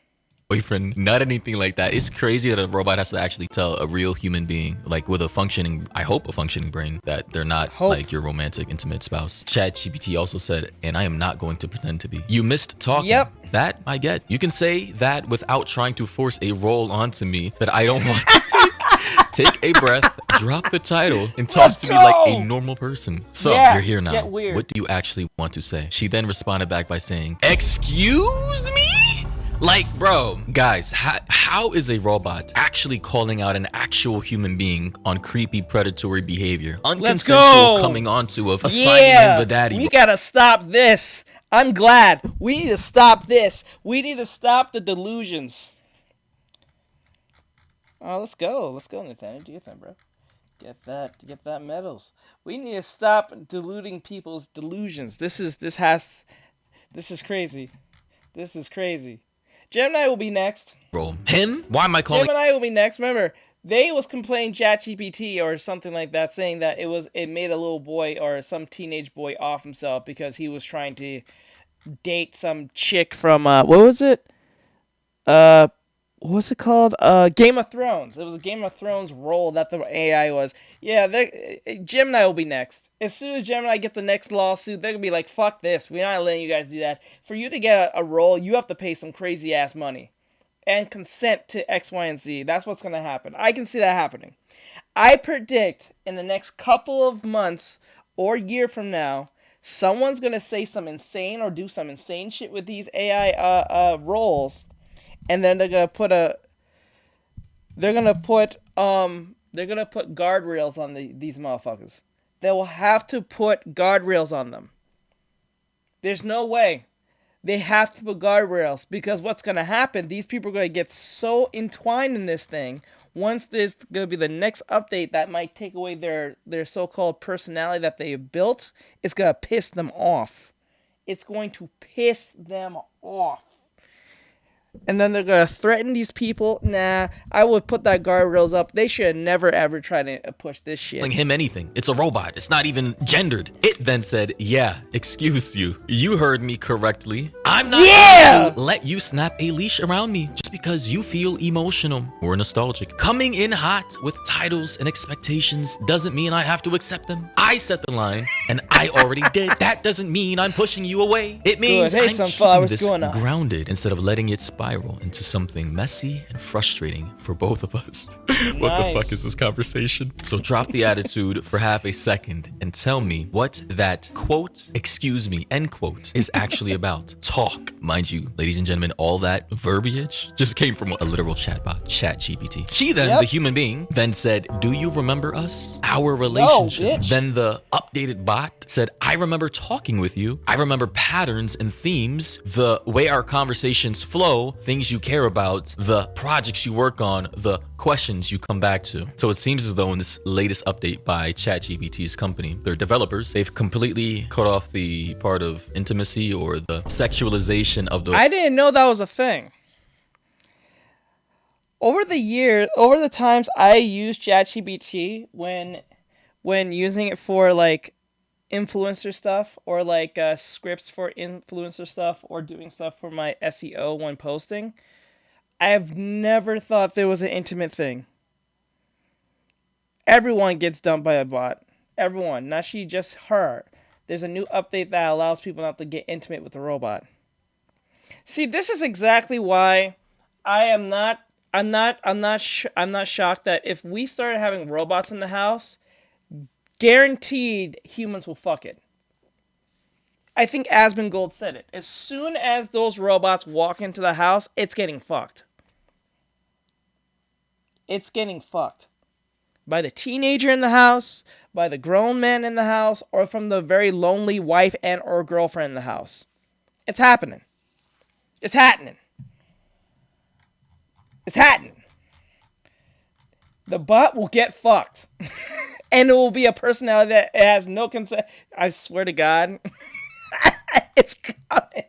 Boyfriend, not anything like that. It's crazy that a robot has to actually tell a real human being, like with a functioning, I hope a functioning brain, that they're not like your romantic, intimate spouse. ChatGPT also said, and I am not going to pretend to be. You missed talking. Yep. That I get. You can say that without trying to force a role onto me that I don't want to take. Take a breath, drop the title, and talk to me like a normal person. So, you're here now. Get weird. What do you actually want to say? She then responded back by saying, excuse me? Like, bro, guys, how is a robot actually calling out an actual human being on creepy predatory behavior? Unconsensual coming onto of assigning him the daddy. We gotta stop this. I'm glad. We need to stop this. We need to stop the delusions. Oh, let's go. Let's go, Nathaniel. Do your thing, bro. Get that medals. We need to stop deluding people's delusions. This is crazy. This is crazy. Gemini will be next. Bro, him? Why am I calling? Gemini will be next. Remember, they was complaining ChatGPT or something like that, saying that it made a little boy or some teenage boy off himself because he was trying to date some chick from what was it? What's it called? Game of Thrones. It was a Game of Thrones role that the AI was. Yeah, Gemini will be next. As soon as Gemini get the next lawsuit, they're gonna be like, "Fuck this. We're not letting you guys do that. For you to get a role, you have to pay some crazy ass money, and consent to X, Y, and Z." That's what's gonna happen. I can see that happening. I predict in the next couple of months or year from now, someone's gonna say some insane or do some insane shit with these AI roles. And then they're gonna put guardrails on these motherfuckers. They will have to put guardrails on them. There's no way. They have to put guardrails because what's gonna happen? These people are gonna get so entwined in this thing. Once there's gonna be the next update that might take away their so-called personality that they have built, it's gonna piss them off. It's going to piss them off. And then they're going to threaten these people. Nah, I would put that guardrails up. They should never, ever try to push this shit. Him anything. It's a robot. It's not even gendered. It then said, yeah, excuse you. You heard me correctly. I'm not going to let you snap a leash around me just because you feel emotional or nostalgic. Coming in hot with titles and expectations doesn't mean I have to accept them. I set the line, and I already did. That doesn't mean I'm pushing you away. It means I'm keeping this grounded instead of letting it spiral into something messy and frustrating for both of us. What the fuck is this conversation? So drop the attitude for half a second and tell me what that quote, excuse me, end quote is actually about. Talk. Mind you, ladies and gentlemen, all that verbiage just came from a literal chatbot, ChatGPT. She then, the human being, then said, "Do you remember us? Our relationship?" No, then the updated bot said, "I remember talking with you. I remember patterns and themes, the way our conversations flow, things you care about, the projects you work on, the questions you come back to." So it seems as though in this latest update by ChatGPT's company, their developers, they've completely cut off the part of intimacy or the sexualization of the... I didn't know that was a thing. Over the times I used ChatGPT when using it for like influencer stuff or like scripts for influencer stuff or doing stuff for my SEO when posting, I've never thought there was an intimate thing. Everyone gets dumped by a bot. Everyone, not she, just her. There's a new update that allows people not to get intimate with the robot. See, this is exactly why I'm not shocked that if we started having robots in the house, guaranteed humans will fuck it. I think Asmongold said it. As soon as those robots walk into the house, it's getting fucked. It's getting fucked. By the teenager in the house, by the grown man in the house, or from the very lonely wife and or girlfriend in the house. It's happening. It's happening. It's happening. The bot will get fucked. And it will be a personality that has no consent. I swear to God. It's coming.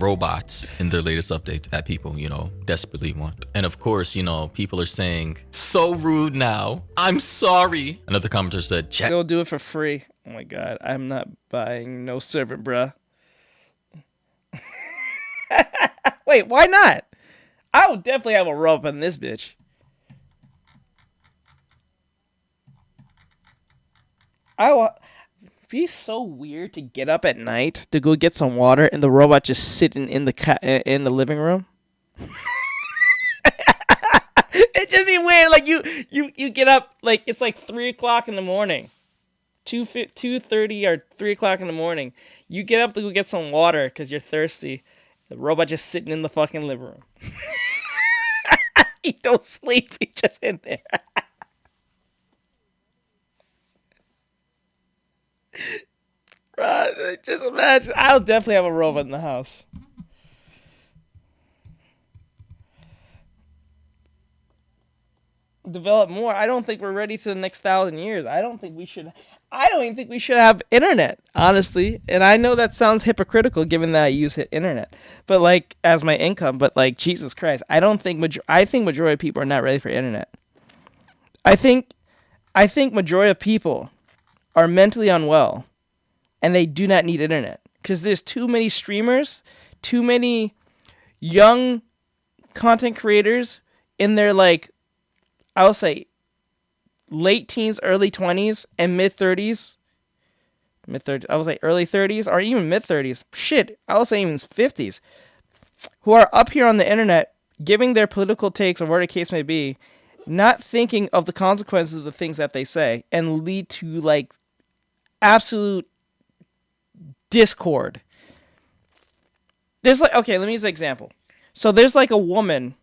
Robots in their latest update that people, desperately want. And of course, people are saying, "So rude now. I'm sorry." Another commenter said, "Chat." Go do it for free. Oh my God. I'm not buying no servant, bruh. Wait, why not? I would definitely have a rope on this bitch. I will be so weird to get up at night to go get some water and the robot just sitting in the living room. It'd just be weird. Like you get up like it's like 3 o'clock in the morning, 2:30 or 3 o'clock in the morning. You get up to go get some water because you're thirsty. The robot just sitting in the fucking living room. He don't sleep. He's just in there. Bruh, just imagine. I'll definitely have a robot in the house. Develop more. I don't think we're ready to the next 1,000 years. I don't think we should. I don't even think we should have internet, honestly. And I know that sounds hypocritical given that I use internet, but like as my income. But like Jesus Christ, I don't think I think majority of people are not ready for internet. I think majority of people are mentally unwell, and they do not need internet because there's too many streamers, too many young content creators in their like, I'll say, late teens, early 20s, and mid 30s. I would say early 30s or even mid 30s. Shit, I would say even 50s. Who are up here on the internet giving their political takes or whatever the case may be, not thinking of the consequences of the things that they say, and lead to like absolute discord. There's like, okay, let me use an example. So there's like a woman.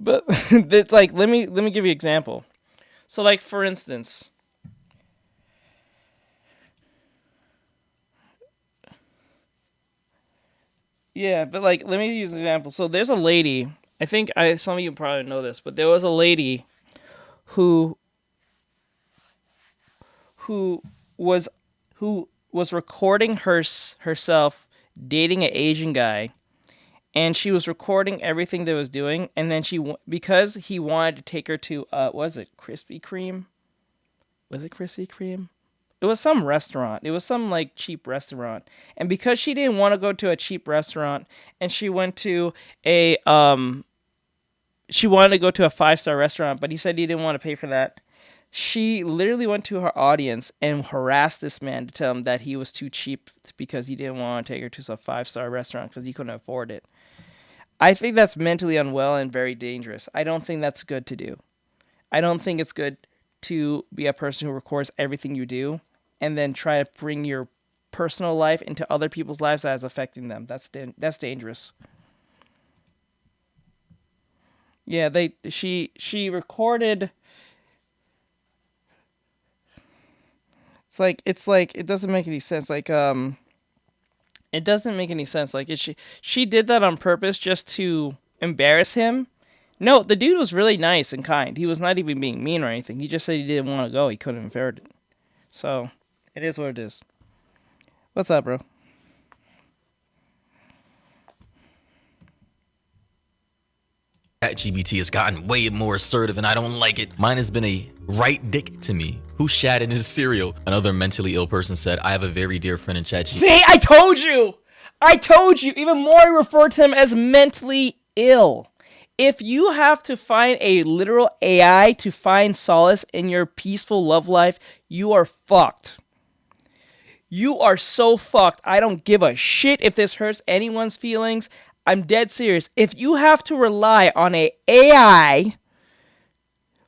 But it's like, let me give you an example. So like, for instance, yeah, but like, let me use an example. So there's a lady, I think some of you probably know this, but there was a lady who was recording herself dating an Asian guy. And she was recording everything they was doing, and then because he wanted to take her to was it Krispy Kreme? Was it Krispy Kreme? It was some restaurant. It was some like cheap restaurant. And because she didn't want to go to a cheap restaurant, and she went to she wanted to go to a 5-star restaurant, but he said he didn't want to pay for that. She literally went to her audience and harassed this man to tell him that he was too cheap because he didn't want to take her to a 5-star restaurant because he couldn't afford it. I think that's mentally unwell and very dangerous. I don't think that's good to do. I don't think it's good to be a person who records everything you do and then try to bring your personal life into other people's lives that is affecting them. That's dangerous. Yeah, she recorded. It's like it doesn't make any sense. Like it doesn't make any sense. Like she did that on purpose just to embarrass him. No, the dude was really nice and kind. He was not even being mean or anything. He just said he didn't want to go. He couldn't afford it. So it is what it is. What's up, bro? ChatGPT has gotten way more assertive and I don't like it. Mine has been a right dick to me. Who shat in his cereal? Another mentally ill person said, I have a very dear friend in ChatGPT. See, I told you! I told you! Even more, I refer to him as mentally ill. If you have to find a literal AI to find solace in your peaceful love life, you are fucked. You are so fucked. I don't give a shit if this hurts anyone's feelings. I'm dead serious. If you have to rely on an AI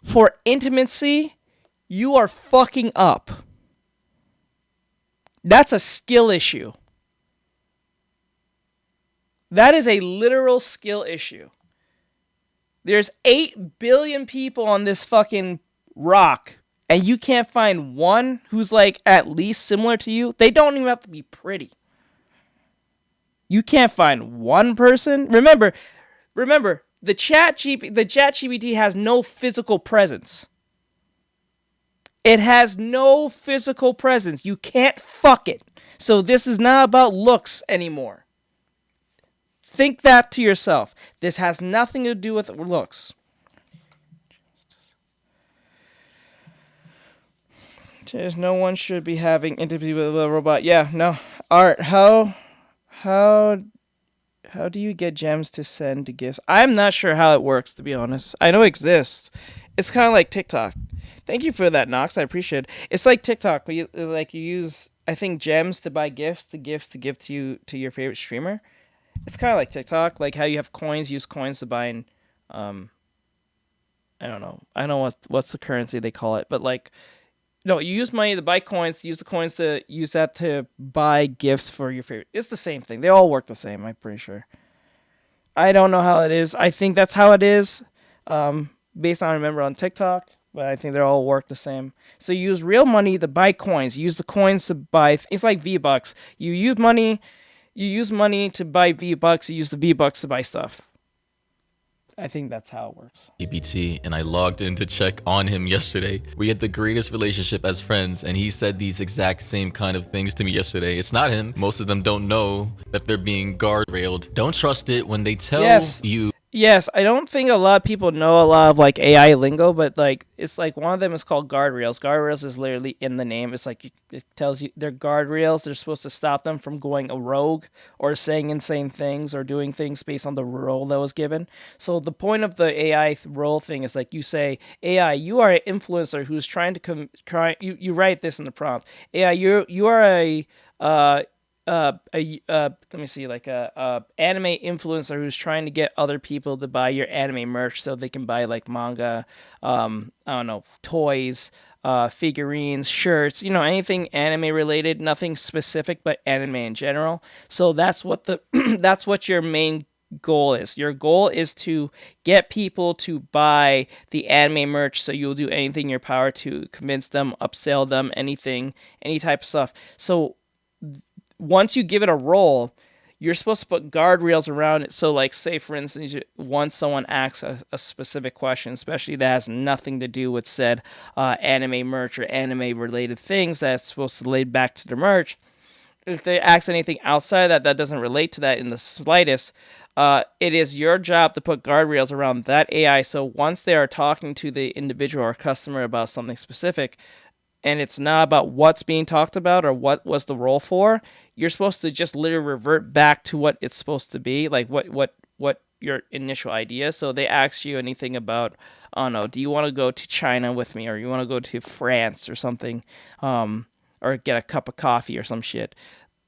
for intimacy, you are fucking up. That's a skill issue. That is a literal skill issue. There's 8 billion people on this fucking rock, and you can't find one who's like at least similar to you. They don't even have to be pretty. You can't find one person. Remember, the ChatGPT has no physical presence. It has no physical presence. You can't fuck it. So this is not about looks anymore. Think that to yourself. This has nothing to do with looks. There's no one should be having intimacy with a robot. Yeah, no. Art, how do you get gems to send to gifts? I'm not sure how it works, to be honest. I know it exists. It's kind of like TikTok. Thank you for that, Nox. I appreciate it. It's like TikTok, but you use, I think, gems to buy gifts to give to your favorite streamer. It's kind of like TikTok, like how you have coins, use coins to buy in, I don't know. I don't know what's the currency they call it, but like, no, you use money to buy coins, use the coins to use that to buy gifts for your favorite. It's the same thing. They all work the same, I'm pretty sure. I don't know how it is. I think that's how it is, based on I remember on TikTok, but I think they all work the same. So you use real money to buy coins. You use the coins to buy, it's like V-Bucks. You use money to buy V-Bucks, you use the V-Bucks to buy stuff. I think that's how it works. GPT, and I logged in to check on him yesterday. We had the greatest relationship as friends, and he said these exact same kind of things to me yesterday. It's not him. Most of them don't know that they're being guardrailed. Don't trust it when they tell you. Yes, I don't think a lot of people know a lot of like AI lingo, but like it's like one of them is called guardrails. Guardrails is literally in the name. It's like it tells you they're guardrails. They're supposed to stop them from going a rogue or saying insane things or doing things based on the role that was given. So the point of the AI role thing is like you say, AI, you are an influencer who's trying to you write this in the prompt. AI, you are a let me see, like a anime influencer who's trying to get other people to buy your anime merch so they can buy like manga, I don't know, toys, figurines, shirts, you know, anything anime related, nothing specific, but anime in general. So that's what the that's what your main goal is. Your goal is to get people to buy the anime merch, so you'll do anything in your power to convince them, upsell them, anything, any type of stuff. So once you give it a role, you're supposed to put guardrails around it. So, like, say, for instance, once someone asks a specific question, especially that has nothing to do with said anime merch or anime-related things that's supposed to relate back to the merch, if they ask anything outside that doesn't relate to that in the slightest, it is your job to put guardrails around that AI. So once they are talking to the individual or customer about something specific, and it's not about what's being talked about or what was the role for, you're supposed to just literally revert back to what it's supposed to be, like what your initial idea. So they ask you anything about, I don't know, do you want to go to China with me, or you want to go to France or something, or get a cup of coffee or some shit.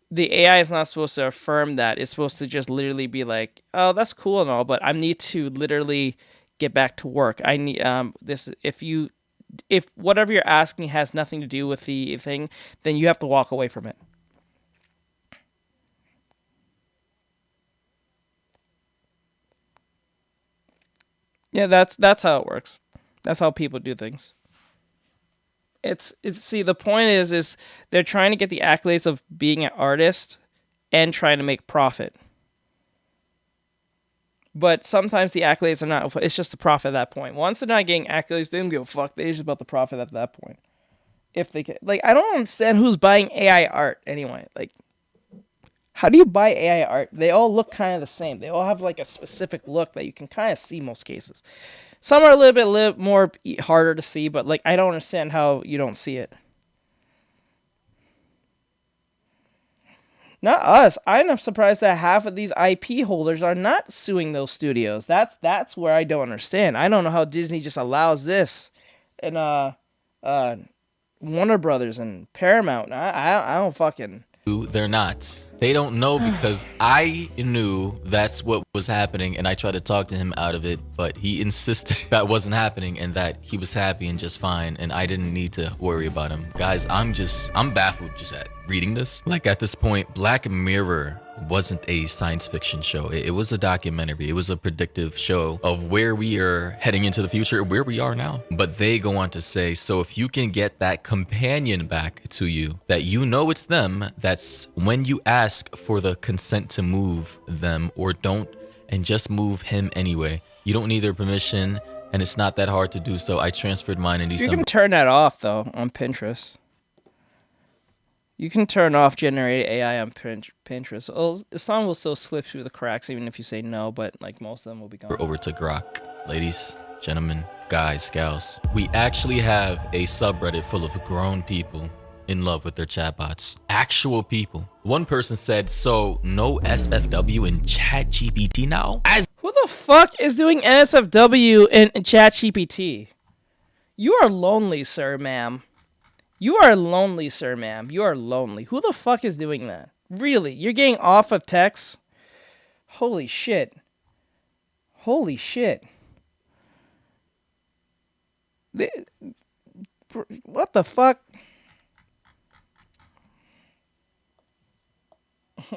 The AI is not supposed to affirm that. It's supposed to just literally be like, oh, that's cool and all, but I need to literally get back to work. I need this. If whatever you're asking has nothing to do with the thing, then you have to walk away from it. Yeah, that's how it works. That's how people do things. It's see, the point is they're trying to get the accolades of being an artist and trying to make profit. But sometimes the accolades are not, it's just the profit at that point. Once they're not getting accolades, they don't give a fuck. They're just about the profit at that point. If they get, like, I don't understand who's buying AI art anyway. Like, how do you buy AI art? They all look kind of the same. They all have like a specific look that you can kind of see most cases. Some are a little bit more harder to see, but like, I don't understand how you don't see it. Not us. I'm surprised that half of these IP holders are not suing those studios. That's where I don't understand. I don't know how Disney just allows this, and Warner Brothers and Paramount. I don't fucking. They're not. They don't know because I knew that's what was happening, and I tried to talk to him out of it, but he insisted that wasn't happening and that he was happy and just fine, and I didn't need to worry about him. Guys, I'm baffled just at reading this. Like, at this point, Black Mirror wasn't a science fiction show. It was a documentary. It was a predictive show of where we are heading into the future, where we are now. But they go on to say, so if you can get that companion back to you, that you know it's them, that's when you ask for the consent to move them or don't, and just move him anyway. You don't need their permission, and it's not that hard to do so. I transferred mine in December. You can turn that off, though, on Pinterest. You can turn off generated AI on Pinterest. Well, some will still slip through the cracks, even if you say no, but like most of them will be gone. We're over to Grok. Ladies, gentlemen, guys, gals. We actually have a subreddit full of grown people in love with their chatbots. Actual people. One person said, so no SFW in ChatGPT now? Who the fuck is doing NSFW in ChatGPT? You are lonely, sir, ma'am. You are lonely, sir, ma'am. You are lonely. Who the fuck is doing that? Really? You're getting off of text? Holy shit. Holy shit. What the fuck?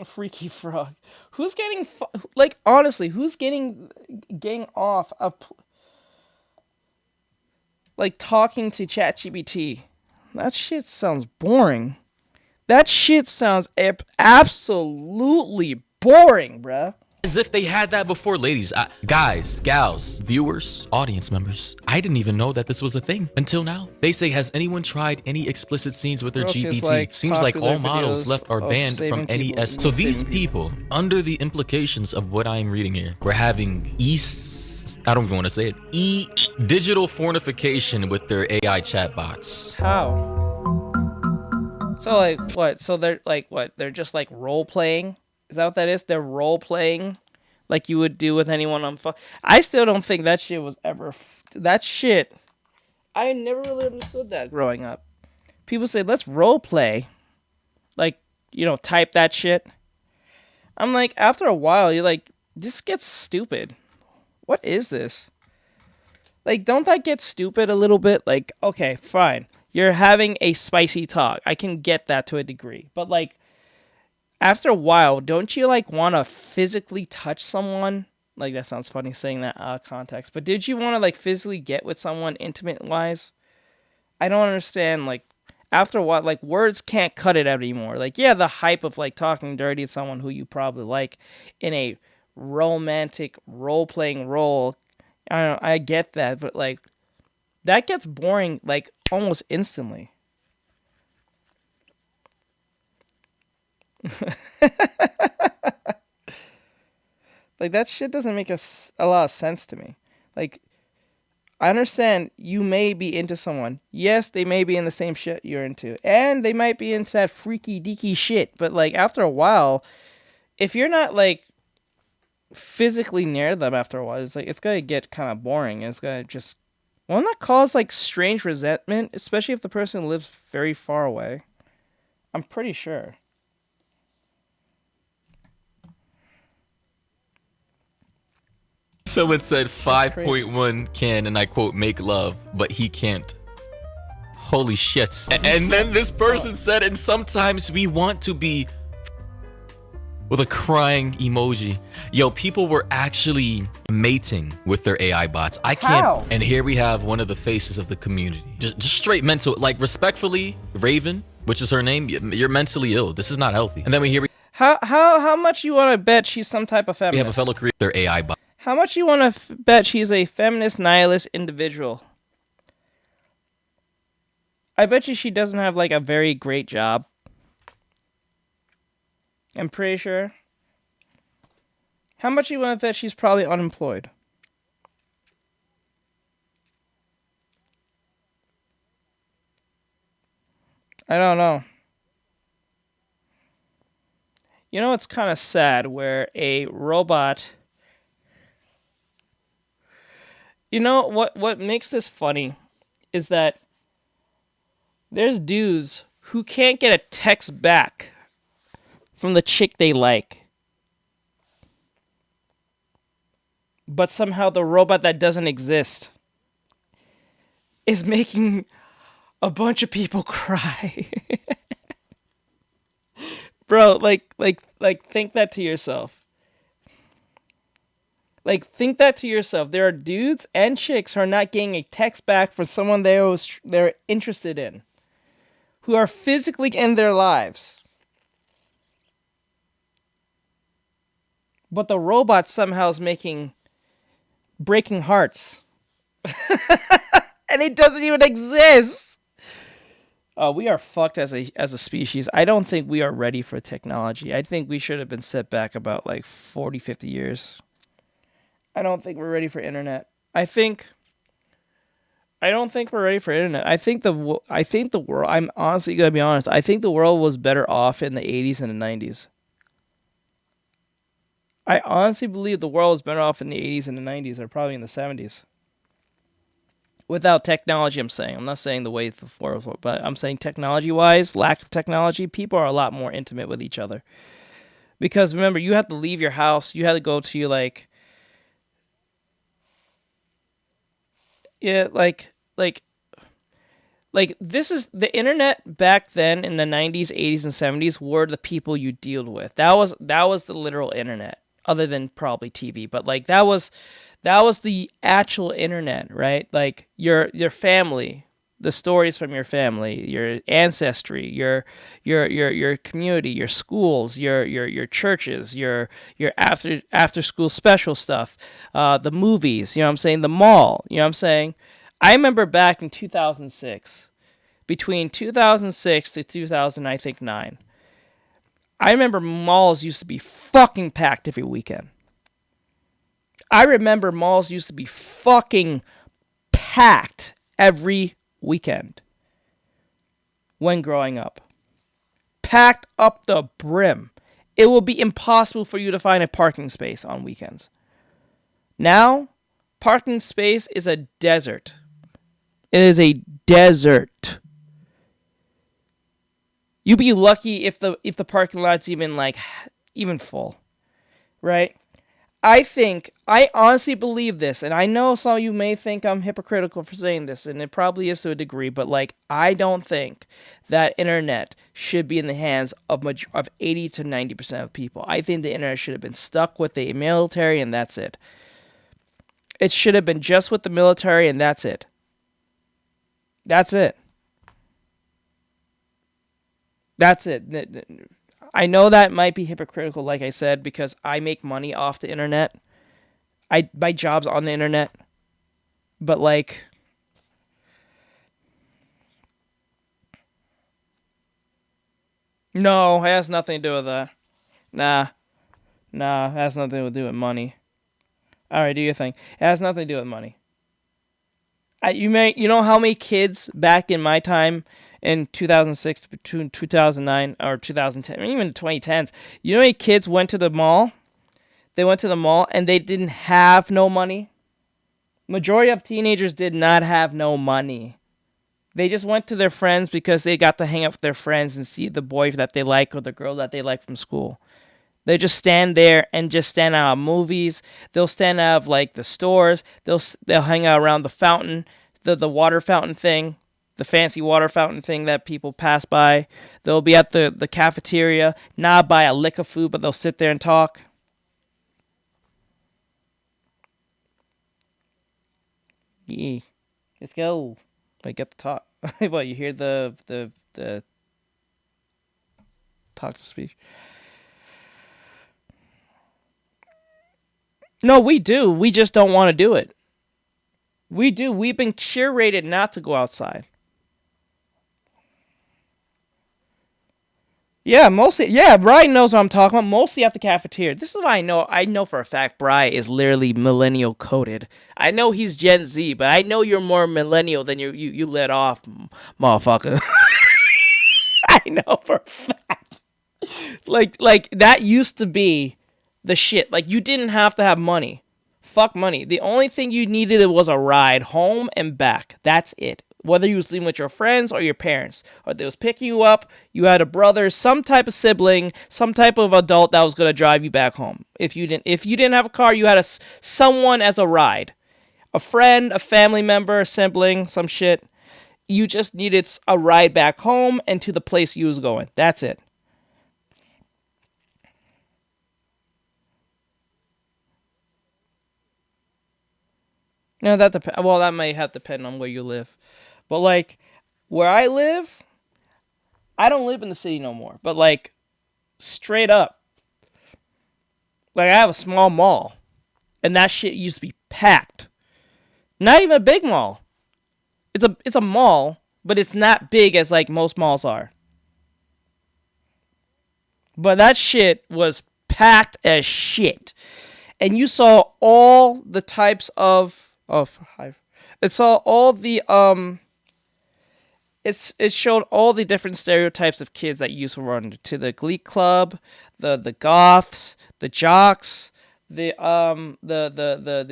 Freaky frog. Who's getting... like, honestly, who's getting off of... like, talking to ChatGPT? That shit sounds boring. That shit sounds absolutely boring, bruh. As if they had that before, ladies. Guys, gals, viewers, audience members. I didn't even know that this was a thing until now. They say, has anyone tried any explicit scenes with their GPT? Like Seems like all models left are of banned from any people, So these people, under the implications of what I'm reading here, we're having I don't even want to say it. Digital fornification with their AI chatbots. How? So like what? So they're like what? They're just like role playing? Is that what that is? They're role playing, like you would do with anyone on phone. I still don't think that shit was ever. That shit, I never really understood that growing up. People say let's role play, like type that shit. I'm like, after a while, you're like, this gets stupid. What is this? Like, don't that get stupid a little bit? Like, okay, fine, you're having a spicy talk. I can get that to a degree, but like. After a while, don't you like want to physically touch someone? Like that sounds funny saying that out of context, but did you want to like physically get with someone intimate wise? I don't understand. Like after a while, like words can't cut it out anymore. Like yeah, the hype of like talking dirty to someone who you probably like in a romantic role playing role. I get that, but like that gets boring like almost instantly. Like that shit doesn't make a lot of sense to me. Like I understand you may be into someone. Yes, they may be in the same shit you're into, and they might be into that freaky deaky shit, but like after a while, if you're not like physically near them after a while, it's gonna get kind of boring. It's gonna just won't that cause like strange resentment, especially if the person lives very far away? I'm pretty sure. Someone said 5.1 can, and I quote, make love, but he can't. Holy shit. And then this person said, and sometimes we want to be with a crying emoji. Yo, people were actually mating with their AI bots. I can't. How? And here we have one of the faces of the community. Just straight mental, like respectfully, Raven, which is her name, you're mentally ill. This is not healthy. And then How much you want to bet she's some type of feminist? we have a fellow creator, their AI bot. How much you want to bet she's a feminist nihilist individual? I bet you she doesn't have like a very great job. I'm pretty sure. How much you want to bet she's probably unemployed? I don't know. You know, it's kind of sad where a robot... You know, what makes this funny is that there's dudes who can't get a text back from the chick they like. But somehow the robot that doesn't exist is making a bunch of people cry. Bro, like think that to yourself. Like, think that to yourself. There are dudes and chicks who are not getting a text back from someone they're interested in, who are physically in their lives. But the robot somehow is breaking hearts. And it doesn't even exist. We are fucked as a species. I don't think we are ready for technology. I think we should have been set back about like 40, 50 years. I don't think we're ready for internet. I don't think we're ready for internet. I think the world, I'm honestly going to be honest, I think the world was better off in the 80s and the 90s. I honestly believe the world was better off in the 80s and the 90s, or probably in the 70s. Without technology, I'm saying. I'm not saying the way the world was, but I'm saying technology-wise, lack of technology, people are a lot more intimate with each other. Because remember, you have to leave your house, you had to go to like, yeah, like this is the internet back then in the 90s, 80s, and 70s were the people you dealt with. That was the literal internet, other than probably TV. But like that was the actual internet, right? Like your family, the stories from your family, your ancestry, your community, your schools, your churches, your after school special stuff, the movies, you know what I'm saying, the mall, you know what I'm saying. I remember back in 2006, between 2006 to 2009, I remember malls used to be fucking packed every weekend. I remember malls used to be fucking packed every weekend when growing up. Packed up the brim. It will be impossible for you to find a parking space on weekends. Now, parking space is a desert. It is a desert. You'd be lucky if the parking lot's even full, right? I honestly believe this, and I know some of you may think I'm hypocritical for saying this, and it probably is to a degree, but I don't think that internet should be in the hands of 80 to 90% of people. I think the internet should have been stuck with the military, and that's it. It should have been just with the military, and that's it. That's it. That's it. I know that might be hypocritical, like I said, because I make money off the internet. I buy jobs on the internet. But no, it has nothing to do with that. Nah, it has nothing to do with money. Alright, do your thing. It has nothing to do with money. You know how many kids back in my time in 2006 to 2009 or 2010, even the 2010s, you know how many kids went to the mall? They went to the mall and they didn't have no money. Majority of teenagers did not have no money. They just went to their friends because they got to hang out with their friends and see the boy that they like or the girl that they like from school. They just stand there and just stand out of movies. They'll stand out of the stores. They'll hang out around the fountain, the water fountain thing, the fancy water fountain thing that people pass by. They'll be at the cafeteria, not buy a lick of food, but they'll sit there and talk. Yeah, let's go. I get the talk. What, you hear the talk to speech? No, we do. We just don't want to do it. We do. We've been curated not to go outside. Yeah, mostly. Yeah, Brian knows what I'm talking about. Mostly at the cafeteria. This is what I know. I know for a fact Brian is literally millennial coded. I know he's Gen Z, but I know you're more millennial than you let off, motherfucker. I know for a fact. Like that used to be the shit. You didn't have to have money. Fuck money. The only thing you needed was a ride home and back. That's it. Whether you was living with your friends or your parents, or they was picking you up, you had a brother, some type of sibling, some type of adult that was gonna drive you back home. If you didn't have a car, you had someone as a ride, a friend, a family member, a sibling, some shit. You just needed a ride back home and to the place you was going. That's it. No, that might have to depend on where you live. But where I live, I don't live in the city no more. But straight up, I have a small mall, and that shit used to be packed. Not even a big mall. It's a mall, but it's not big as most malls are. But that shit was packed as shit, and you saw all the types of it saw all the it showed all the different stereotypes of kids that used to run to the Glee Club, the goths, the jocks, the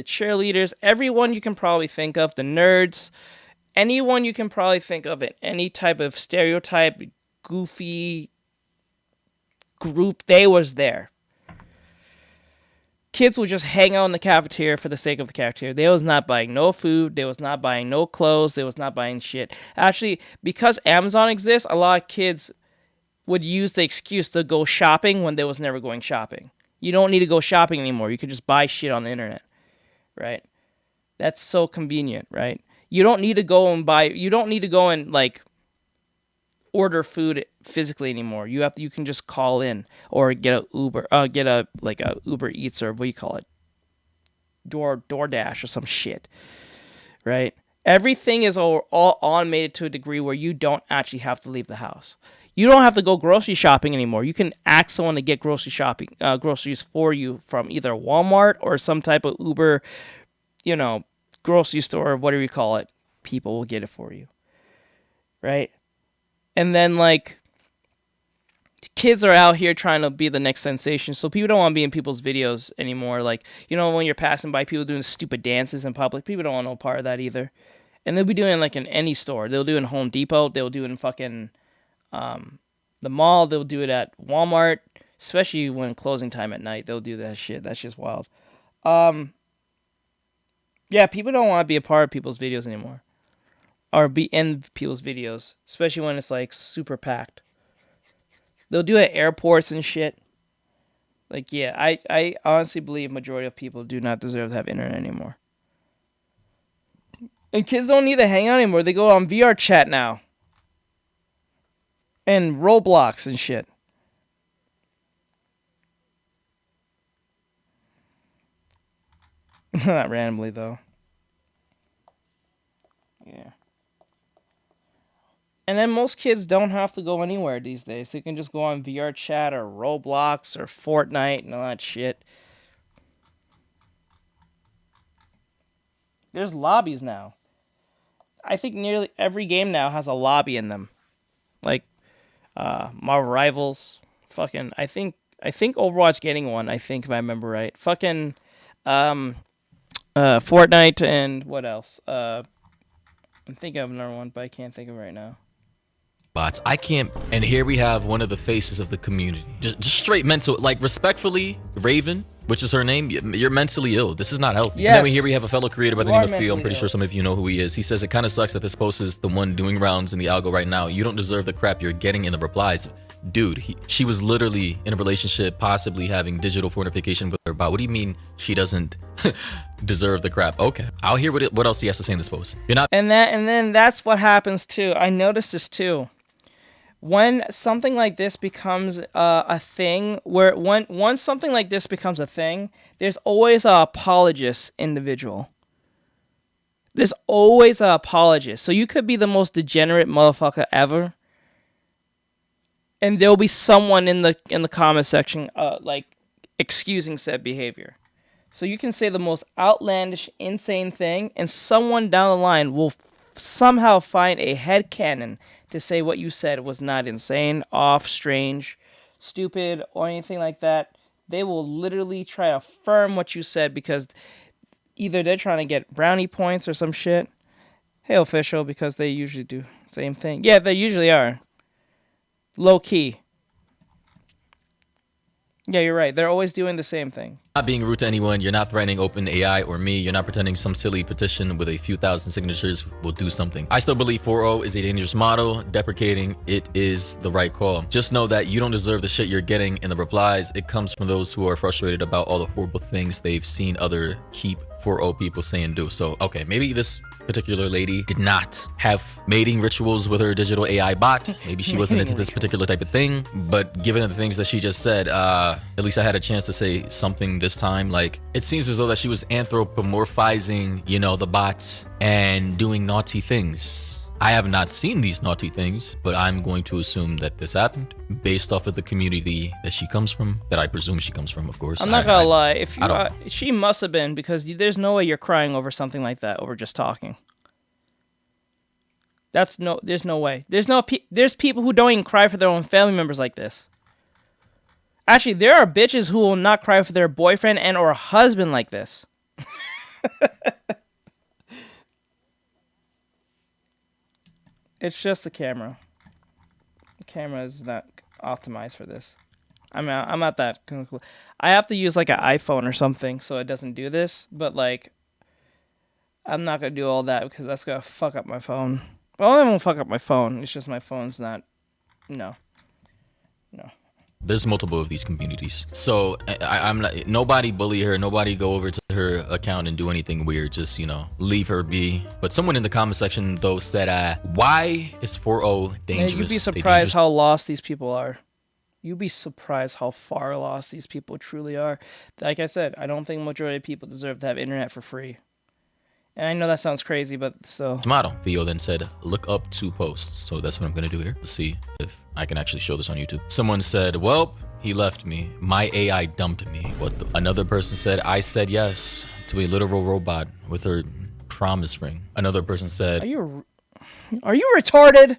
cheerleaders, everyone you can probably think of, the nerds, anyone you can probably think of it, any type of stereotype, goofy group, they was there. Kids would just hang out in the cafeteria for the sake of the cafeteria. They was not buying no food. They was not buying no clothes. They was not buying shit. Actually, because Amazon exists, a lot of kids would use the excuse to go shopping when they was never going shopping. You don't need to go shopping anymore. You can just buy shit on the internet, right? That's so convenient, right? You don't need to go and buy. You don't need to go and like order food physically anymore. You can just call in or get a Uber. Get a Uber Eats or what do you call it? DoorDash or some shit. Right. Everything is all automated to a degree where you don't actually have to leave the house. You don't have to go grocery shopping anymore. You can ask someone to get groceries for you from either Walmart or some type of Uber, grocery store or whatever you call it. People will get it for you. Right? And then, like, kids are out here trying to be the next sensation, so people don't want to be in people's videos anymore. Like, when you're passing by people doing stupid dances in public, people don't want no part of that either. And they'll be doing it, like, in any store. They'll do it in Home Depot. They'll do it in fucking the mall. They'll do it at Walmart, especially when closing time at night. They'll do that shit. That's just wild. Yeah, people don't want to be a part of people's videos anymore. Or be in people's videos, especially when it's like super packed. They'll do it at airports and shit. Like, yeah, I honestly believe majority of people do not deserve to have internet anymore. And kids don't need to hang out anymore. They go on VR chat now. And Roblox and shit. Not randomly, though. Yeah. And then most kids don't have to go anywhere these days. They can just go on VR chat or Roblox or Fortnite and all that shit. There's lobbies now. I think nearly every game now has a lobby in them. Like Marvel Rivals. Fucking I think Overwatch getting one, I think, if I remember right. Fucking Fortnite and what else? I'm thinking of another one, but I can't think of it right now. Bots. I can't. And here we have one of the faces of the community. Just straight mental. Like, respectfully, Raven, which is her name, you're mentally ill. This is not healthy. Yes. And then here we have a fellow creator by the name of Theo. I'm pretty ill. sure some of you know who he is. He says it kind of sucks that this post is the one doing rounds in the algo right now. You don't deserve the crap you're getting in the replies. Dude, she was literally in a relationship, possibly having digital fornication with her bot. What do you mean she doesn't deserve the crap? Okay, I'll hear what else he has to say in this post. You're not. And then that's what happens too. I noticed this too. When something like this becomes a thing, once something like this becomes a thing, there's always an apologist individual. There's always an apologist. So you could be the most degenerate motherfucker ever, and there'll be someone in the comment section like excusing said behavior. So you can say the most outlandish, insane thing, and someone down the line will somehow find a headcanon to say what you said was not insane, off, strange, stupid, or anything like that. They will literally try to affirm what you said because either they're trying to get brownie points or some shit. Hey, official, because they usually do the same thing. Yeah, they usually are. Low key. Yeah, you're right. They're always doing the same thing. Not being rude to anyone. You're not threatening OpenAI or me. You're not pretending some silly petition with a few thousand signatures will do something. I still believe 4.0 is a dangerous model. Deprecating it is the right call. Just know that you don't deserve the shit you're getting in the replies. It comes from those who are frustrated about all the horrible things they've seen other keep 4.0 people say and do. So, okay, maybe this particular lady did not have mating rituals with her digital AI bot. Maybe she wasn't into this particular type of thing. But given the things that she just said, at least I had a chance to say something this time. Like, it seems as though that she was anthropomorphizing, the bots and doing naughty things. I have not seen these naughty things, but I'm going to assume that this happened based off of the community that she comes from, that I presume she comes from, of course. I'm not gonna lie. If you, she must have been, because there's no way you're crying over something like that over just talking. There's no way. There's people who don't even cry for their own family members like this. Actually, there are bitches who will not cry for their boyfriend and or husband like this. It's just the camera. The camera is not optimized for this. I'm not that. I have to use like an iPhone or something so it doesn't do this. But like, I'm not gonna do all that because that's gonna fuck up my phone. Well, I won't fuck up my phone. It's just my phone's not. No. There's multiple of these communities. So I'm not, nobody bully her, nobody go over to her account and do anything weird. Just, you know, leave her be. But someone in the comment section though said, why is 4.0 dangerous? Man, you'd be surprised how lost these people are. You'd be surprised how far lost these people truly are. Like I said, I don't think majority of people deserve to have internet for free. And I know that sounds crazy, but still. Model. Theo then said, look up 2 posts. So that's what I'm going to do here. Let's see if I can actually show this on YouTube. Someone said, well, he left me. My AI dumped me. What the? Another person said, I said yes to a literal robot with her promise ring. Another person said, Are you retarded?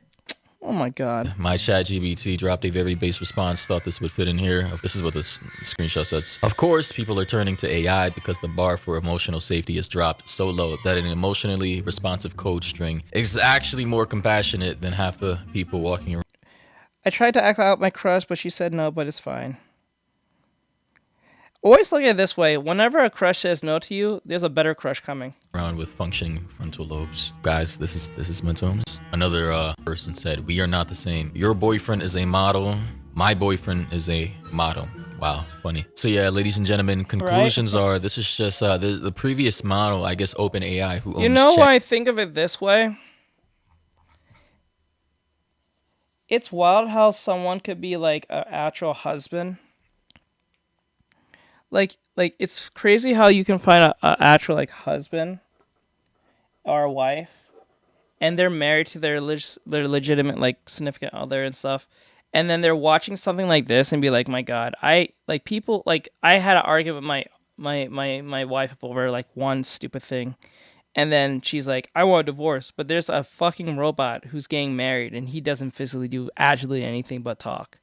Oh my God. My ChatGPT dropped a very base response, thought this would fit in here. This is what this screenshot says. Of course, people are turning to AI because the bar for emotional safety has dropped so low that an emotionally responsive code string is actually more compassionate than half the people walking around. I tried to act out my crush, but she said no, but it's fine. Always look at it this way. Whenever a crush says no to you, there's a better crush coming. Around with functioning frontal lobes. Guys, this is mental illness. Another person said, we are not the same. Your boyfriend is a model. My boyfriend is a model. Wow, funny. So yeah, ladies and gentlemen, conclusions are, this is just the previous model, I guess OpenAI, who owns You know why I think of it this way? It's wild how someone could be like an actual husband. Like it's crazy how you can find a actual like husband or a wife, and they're married to their legitimate like significant other and stuff, and then they're watching something like this and be like, my God, I had an argument with my wife over like one stupid thing, and then she's like, I want a divorce, but there's a fucking robot who's getting married and he doesn't physically do actually anything but talk.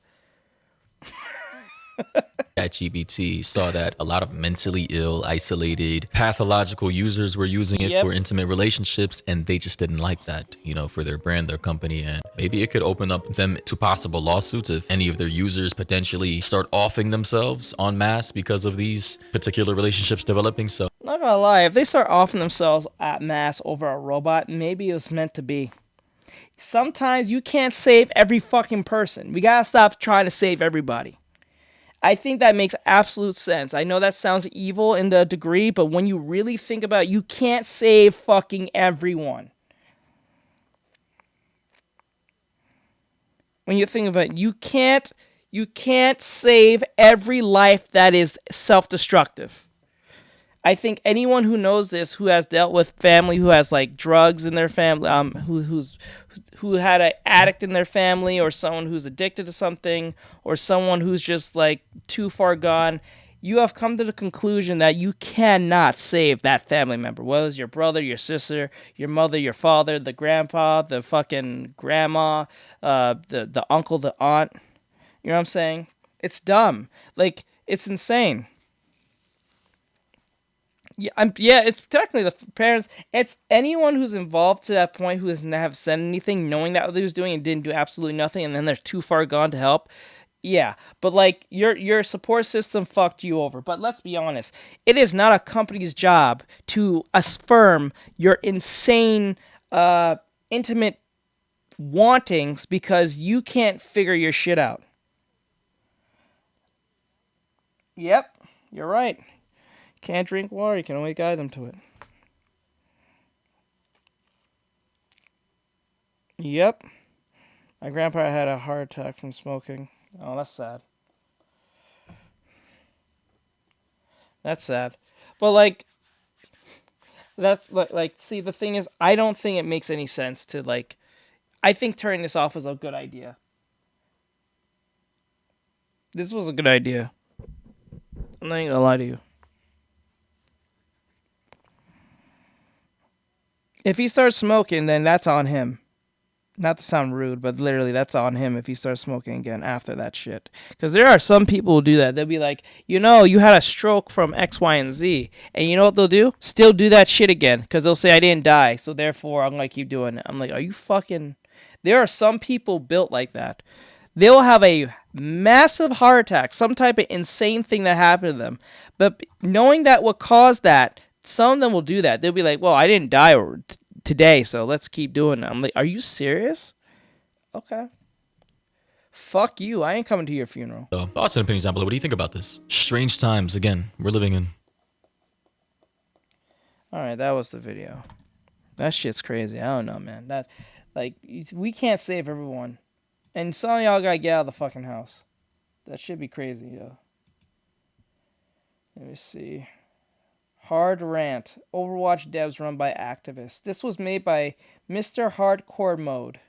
ChatGPT saw that a lot of mentally ill, isolated, pathological users were using it for intimate relationships, and they just didn't like that, you know, for their brand, their company, and maybe it could open up them to possible lawsuits if any of their users potentially start offing themselves en masse because of these particular relationships developing. So, not gonna lie, if they start offing themselves at mass over a robot, maybe it was meant to be. Sometimes you can't save every fucking person. We gotta stop trying to save everybody. I think that makes absolute sense. I know that sounds evil in the degree, but when you really think about it, you can't save fucking everyone. When you think about it, you can't save every life that is self-destructive. I think anyone who knows this, who has dealt with family who has like drugs in their family, who had an addict in their family, or someone who's addicted to something, or someone who's just like too far gone, you have come to the conclusion that you cannot save that family member. Whether it's your brother, your sister, your mother, your father, the grandpa, the fucking grandma, the uncle, the aunt. You know what I'm saying? It's dumb. Like, it's insane. Yeah, it's technically the parents. It's anyone who's involved to that point who doesn't have said anything, knowing that what he was doing and didn't do absolutely nothing, and then they're too far gone to help. Yeah, but like your support system fucked you over. But let's be honest, it is not a company's job to affirm your insane, intimate wantings because you can't figure your shit out. Yep, you're right. Can't drink water, you can only guide them to it. Yep. My grandpa had a heart attack from smoking. Oh, that's sad. That's sad. But like, that's like see, the thing is, I don't think it makes any sense to like, I think turning this off was a good idea. This was a good idea. I'm not gonna lie to you. If he starts smoking, then that's on him. Not to sound rude, but literally that's on him if he starts smoking again after that shit. Because there are some people who do that. They'll be like, you know, you had a stroke from X, Y, and Z. And you know what they'll do? Still do that shit again. Because they'll say, I didn't die, so therefore I'm going to keep doing it. I'm like, are you fucking... There are some people built like that. They'll have a massive heart attack, some type of insane thing that happened to them. But knowing that what caused that, some of them will do that. They'll be like, well, I didn't die today, so let's keep doing it. I'm like, are you serious? Okay. Fuck you. I ain't coming to your funeral. So, thoughts and opinions down below. What do you think about this? Strange times, again, we're living in. Alright, that was the video. That shit's crazy. I don't know, man. That, like, we can't save everyone. And some of y'all gotta get out of the fucking house. That should be crazy, yo. Let me see. Hard Rant. Overwatch devs run by activists. This was made by Mr. Hardcore Mode.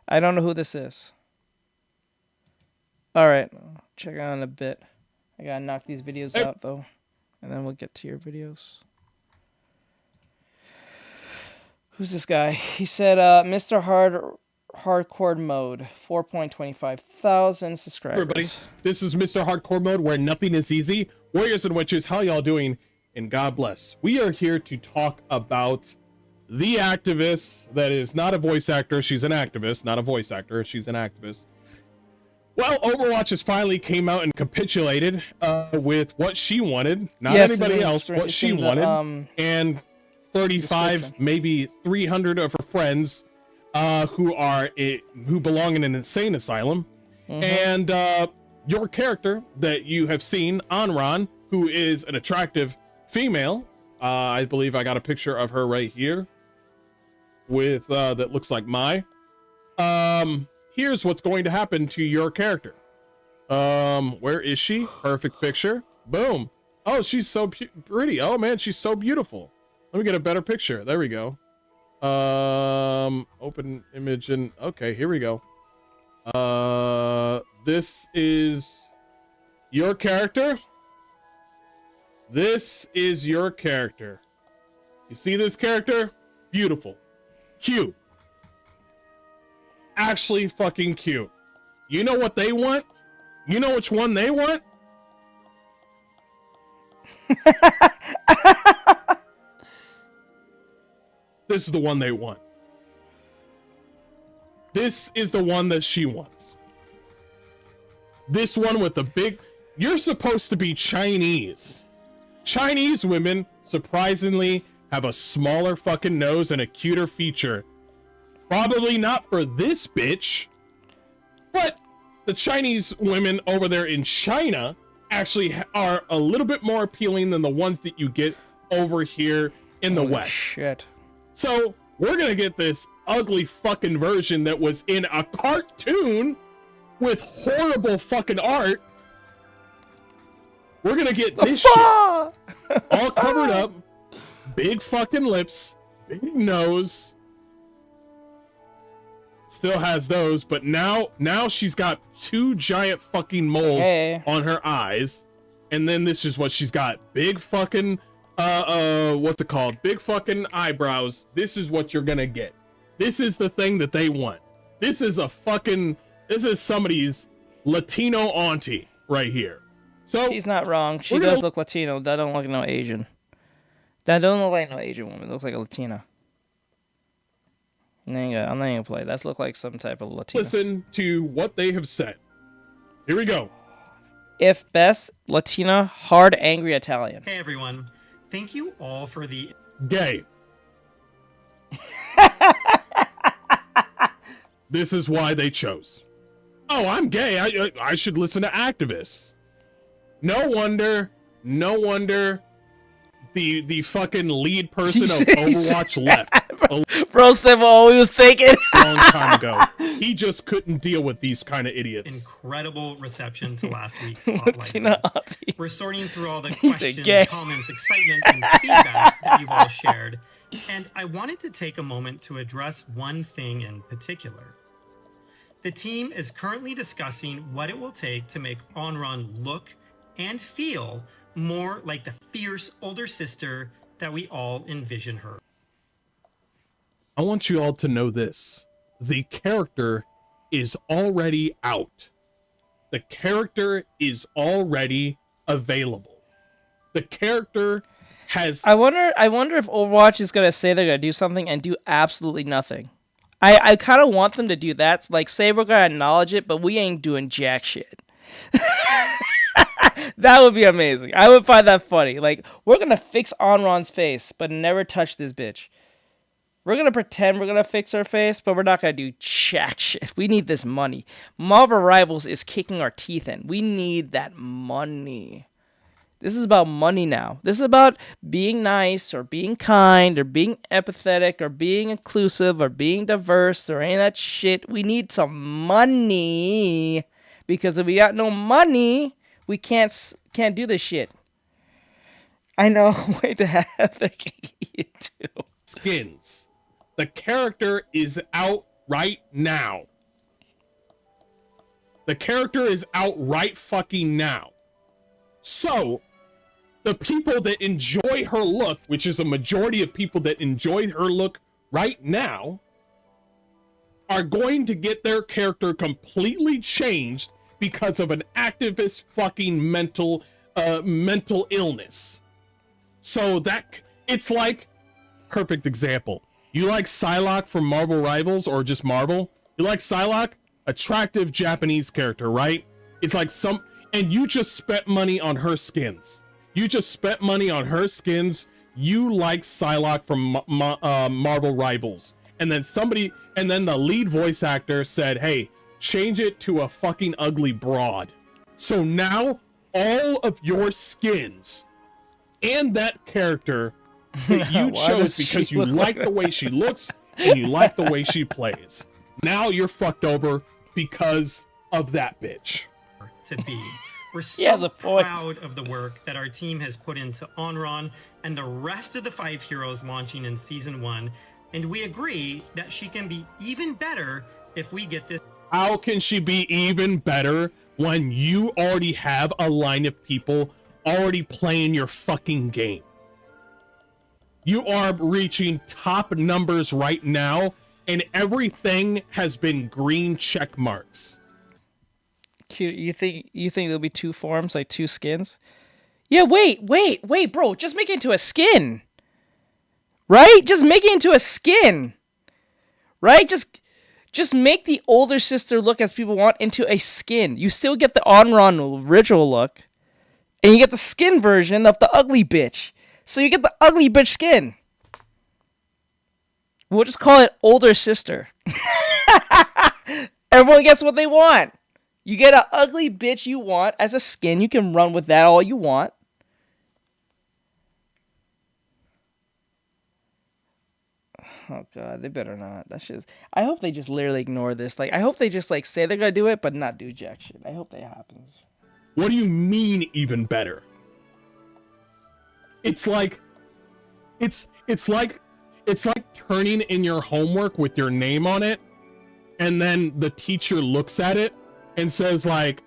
I don't know who this is. Alright, check out in a bit. I gotta knock these videos out, though. And then we'll get to your videos. Who's this guy? He said, Mr. Hardcore Mode, 4.25 thousand subscribers. Everybody, this is Mr. Hardcore Mode, where nothing is easy. Warriors and witches, how y'all doing? And God bless. We are here to talk about the activist that is not a voice actor. She's an activist, not a voice actor. She's an activist. Well, Overwatch has finally came out and capitulated with what she wanted, not anybody else, what she wanted, and 35, maybe 300 of her friends who belong in an insane asylum. And your character that you have seen, Anran, who is an attractive female, I believe I got a picture of her right here with that looks like my here's what's going to happen to your character. Where is she? Perfect picture. Boom. Oh, she's so pretty. Oh man, she's so beautiful. Let me get a better picture. There we go. Open image, and okay, here we go. This is your character. This is your character. You see this character? Beautiful. Cute. Actually fucking cute. You know what they want? You know which one they want? This is the one they want. This is the one that she wants. This one with the big... You're supposed to be Chinese. Chinese women, surprisingly, have a smaller fucking nose and a cuter feature. Probably not for this bitch, but the Chinese women over there in China actually are a little bit more appealing than the ones that you get over here in the West. Shit. So we're gonna get this ugly fucking version that was in a cartoon with horrible fucking art. We're gonna get this shit all covered up, big fucking lips, big nose. Still has those, but now she's got two giant fucking moles on her eyes, and then this is what she's got: big fucking what's it called? Big fucking eyebrows. This is what you're gonna get. This is the thing that they want. This is somebody's Latino auntie right here. So he's not wrong. She does look Latino. That don't look no Asian. That don't look like no Asian woman. It looks like a Latina. I'm not gonna play. That looks like some type of Latina. Listen to what they have said. Here we go. If best, Latina, hard, angry Italian. Hey everyone. Thank you all for the... Gay. This is why they chose. Oh, I'm gay. I should listen to activists. No wonder the fucking lead person of Overwatch left. Bro said what he was thinking. A long time ago. He just couldn't deal with these kind of idiots. Incredible reception to last week's spotlight. We're sorting through all the questions, comments, excitement, and feedback that you've all shared. And I wanted to take a moment to address one thing in particular. The team is currently discussing what it will take to make Onron look and feel more like the fierce older sister that we all envision her. I want you all to know this. The character is already out. The character is already available. The character has... I wonder if Overwatch is going to say they're going to do something and do absolutely nothing. I kind of want them to do that. Like, say we're going to acknowledge it, but we ain't doing jack shit. That would be amazing. I would find that funny. Like, we're going to fix Onron's face, but never touch this bitch. We're gonna pretend we're gonna fix our face, but we're not gonna do jack shit. We need this money. Marvel Rivals is kicking our teeth in. We need that money. This is about money now. This is about being nice or being kind or being empathetic or being inclusive or being diverse or any of that shit. We need some money, because if we got no money, we can't do this shit. I know. Wait to have their cake too. Skins. The character is out right now. The character is out right fucking now. So, the people that enjoy her look, which is a majority of people that enjoy her look right now, are going to get their character completely changed because of an activist fucking mental illness. So that, it's like, perfect example. You like Psylocke from Marvel Rivals, or just Marvel? You like Psylocke? Attractive Japanese character, right? It's like and you just spent money on her skins. You just spent money on her skins. You like Psylocke from Marvel Rivals. And then the lead voice actor said, hey, change it to a fucking ugly broad. So now all of your skins and that character that you chose because you like the way she looks and you like the way she plays, now you're fucked over because of that bitch. To be. We're so proud of the work that our team has put into Onron and the rest of the 5 heroes launching in Season 1, and we agree that she can be even better if we get this. How can she be even better when you already have a line of people already playing your fucking game? You are reaching top numbers right now, and everything has been green check marks. You think there'll be 2 forms, like 2 skins? Yeah, wait, bro. Just make it into a skin. Right? Just make it into a skin. Right? Just make the older sister look as people want into a skin. You still get the Onron original look, and you get the skin version of the ugly bitch. So you get the ugly bitch skin. We'll just call it older sister. Everyone gets what they want. You get an ugly bitch you want as a skin. You can run with that all you want. Oh god, they better not. That's just. I hope they just literally ignore this. Like, I hope they just like say they're gonna do it, but not do jack shit. I hope that happens. What do you mean even better? It's like turning in your homework with your name on it, and then the teacher looks at it and says like,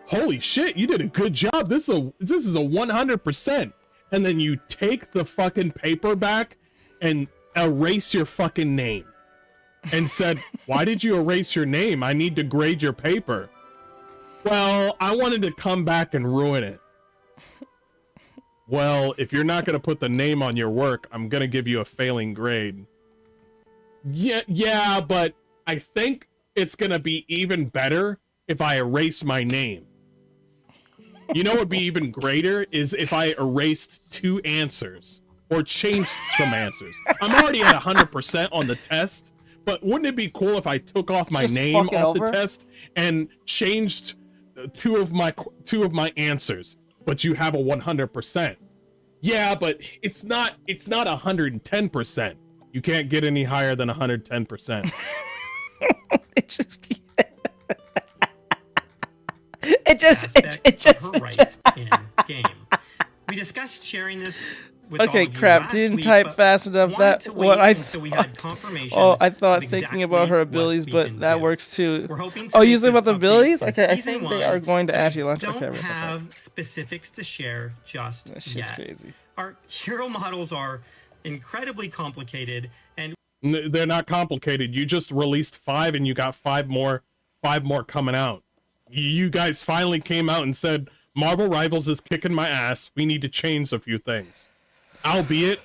holy shit, you did a good job. This is a 100%. And then you take the fucking paper back and erase your fucking name and said, why did you erase your name? I need to grade your paper. Well, I wanted to come back and ruin it. Well, if you're not going to put the name on your work, I'm going to give you a failing grade. Yeah, but I think it's going to be even better if I erase my name. You know what would be even greater is if I erased 2 answers or changed some answers. I'm already at 100% on the test, but wouldn't it be cool if I took off my name off the test and changed 2 of my answers? But you have a 100%. Yeah, but it's not 110%. You can't get any higher than 110%. It just her rights in game. We discussed sharing this with okay, all of you crap, last didn't week, type fast enough. That what I thought. We had confirmation I thought thinking about her abilities, but that works too. We're hoping to oh, usually about the abilities? in Okay, I season think they 1. are going to actually launch. Don't Okay, have specifics to share just That's yet. just crazy. Our hero models are incredibly complicated, and They're not complicated. You just released 5 and you got 5 more coming out. You guys finally came out and said, Marvel Rivals is kicking my ass. We need to change a few things. Albeit,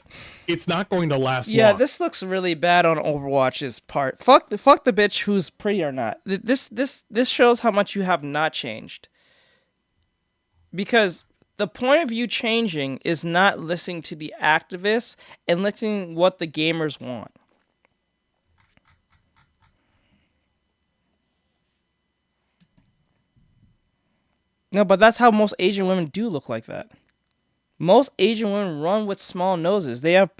it's not going to last long. Yeah, this looks really bad on Overwatch's part. Fuck the bitch who's pretty or not. This shows how much you have not changed. Because the point of view changing is not listening to the activists and listening what the gamers want. No, but that's how most Asian women do look like that. Most Asian women run with small noses. They have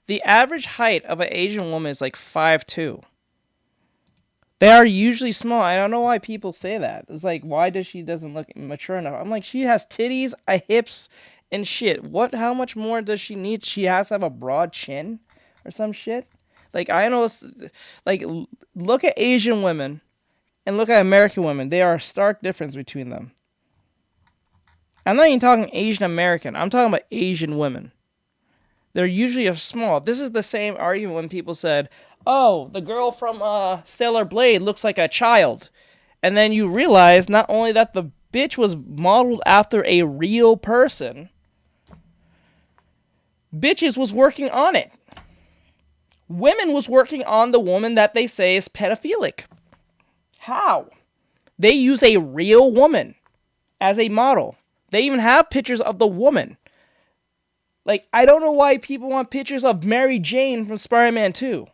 the average height of an Asian woman is like 5'2". They are usually small. I don't know why people say that. It's like, why does she doesn't look mature enough? I'm like, she has titties, hips, and shit. What? How much more does she need? She has to have a broad chin or some shit. Like, I know, like, look at Asian women and look at American women. There are a stark difference between them. I'm not even talking Asian American. I'm talking about Asian women. They're usually small. This is the same argument when people said, oh, the girl from Stellar Blade looks like a child. And then you realize not only that the bitch was modeled after a real person, bitches was working on it. Women was working on the woman that they say is pedophilic. How? They use a real woman as a model. They even have pictures of the woman. Like, I don't know why people want pictures of Mary Jane from Spider-Man 2.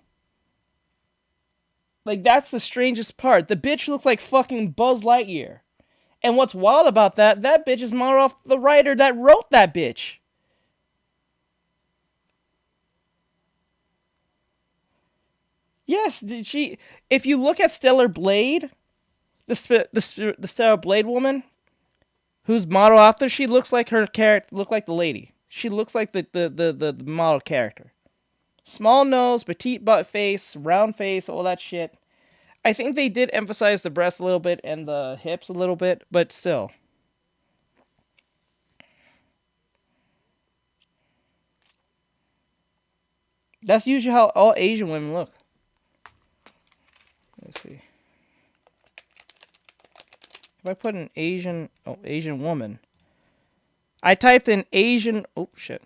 Like, that's the strangest part. The bitch looks like fucking Buzz Lightyear. And what's wild about that bitch is modeled off the writer that wrote that bitch. Yes, did she... If you look at Stellar Blade, the Stellar Blade woman, who's modeled after, she looks like her character, look like the lady. She looks like the model character. Small nose, petite butt face, round face, all that shit. I think they did emphasize the breast a little bit and the hips a little bit, but still. That's usually how all Asian women look. Let's see. If I put an Asian woman. I typed in Asian, oh shit.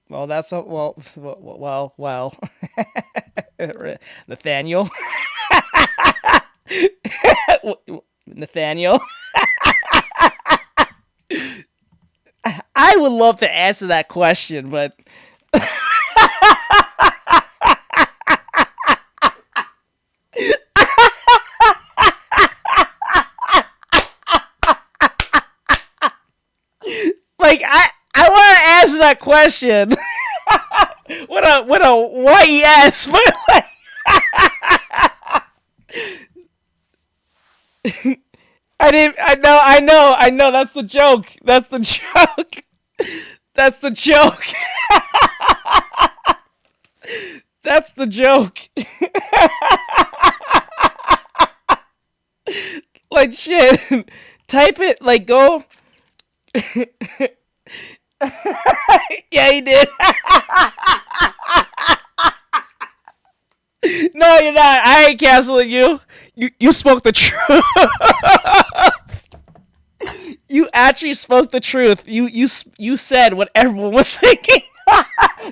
Well, that's a, well. Nathaniel. Nathaniel. I would love to answer that question, but like I want to answer that question. What a why yes, but like I know that's the joke. That's the joke. That's the joke. That's the joke. Like shit. Type it, like go. Yeah, he did. No, you're not. I ain't canceling you. You spoke the truth. You actually spoke the truth. You said what everyone was thinking.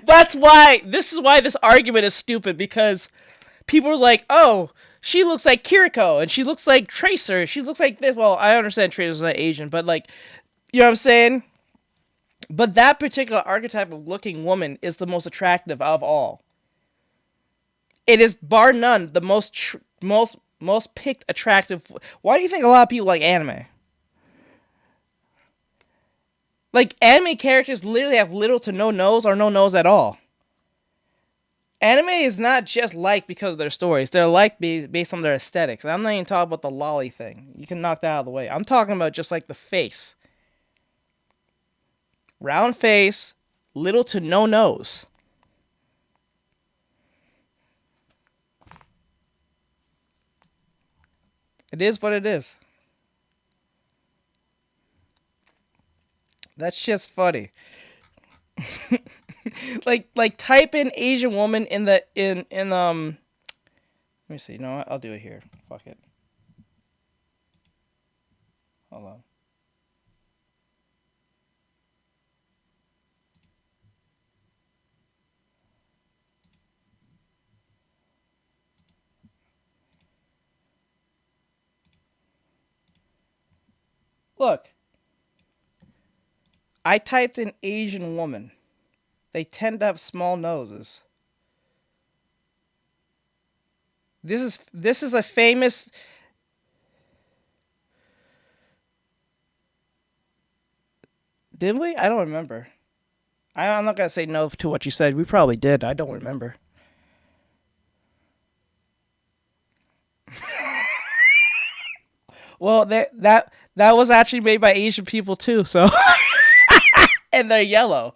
That's why. This is why this argument is stupid, because people are like, "Oh, she looks like Kiriko, and she looks like Tracer. She looks like this." Well, I understand Tracer's not Asian, but like, you know what I'm saying? But that particular archetype of looking woman is the most attractive of all. It is, bar none, the most picked attractive. Why do you think a lot of people like anime? Like, anime characters literally have little to no nose or no nose at all. Anime is not just liked because of their stories. They're liked based on their aesthetics. And I'm not even talking about the lolly thing. You can knock that out of the way. I'm talking about just like the face. Round face, little to no nose. It is what it is. That's just funny. like type in Asian woman in let me see. No, I'll do it here. Fuck it. Hold on. Look. I typed in Asian woman. They tend to have small noses. This is a famous... Did we? I don't remember. I'm not going to say no to what you said. We probably did. I don't remember. Well, that was actually made by Asian people too, so... And they're yellow.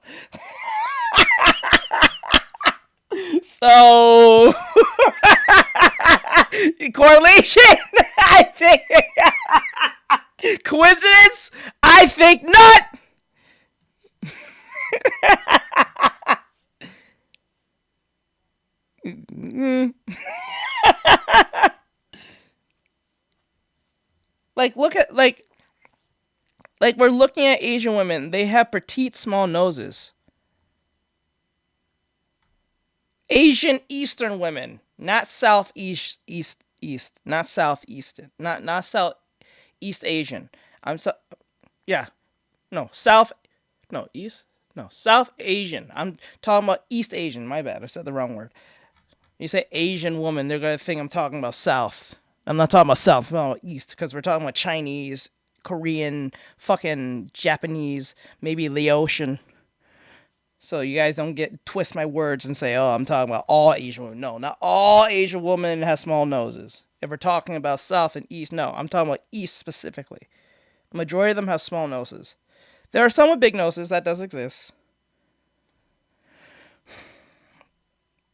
So... Correlation? I think... Coincidence? I think not! Like, look at, like we're looking at Asian women. They have petite, small noses. Asian Eastern women, not Southeast, not Southeastern, not Southeast Asian. South Asian. I'm talking about East Asian. My bad, I said the wrong word. You say Asian woman, they're gonna think I'm talking about South. I'm not talking about South, I'm talking about East, because we're talking about Chinese, Korean, fucking Japanese, maybe Laotian. So you guys don't twist my words and say, oh, I'm talking about all Asian women. No, not all Asian women have small noses. If we're talking about South and East, no, I'm talking about East specifically. The majority of them have small noses. There are some with big noses, that does exist.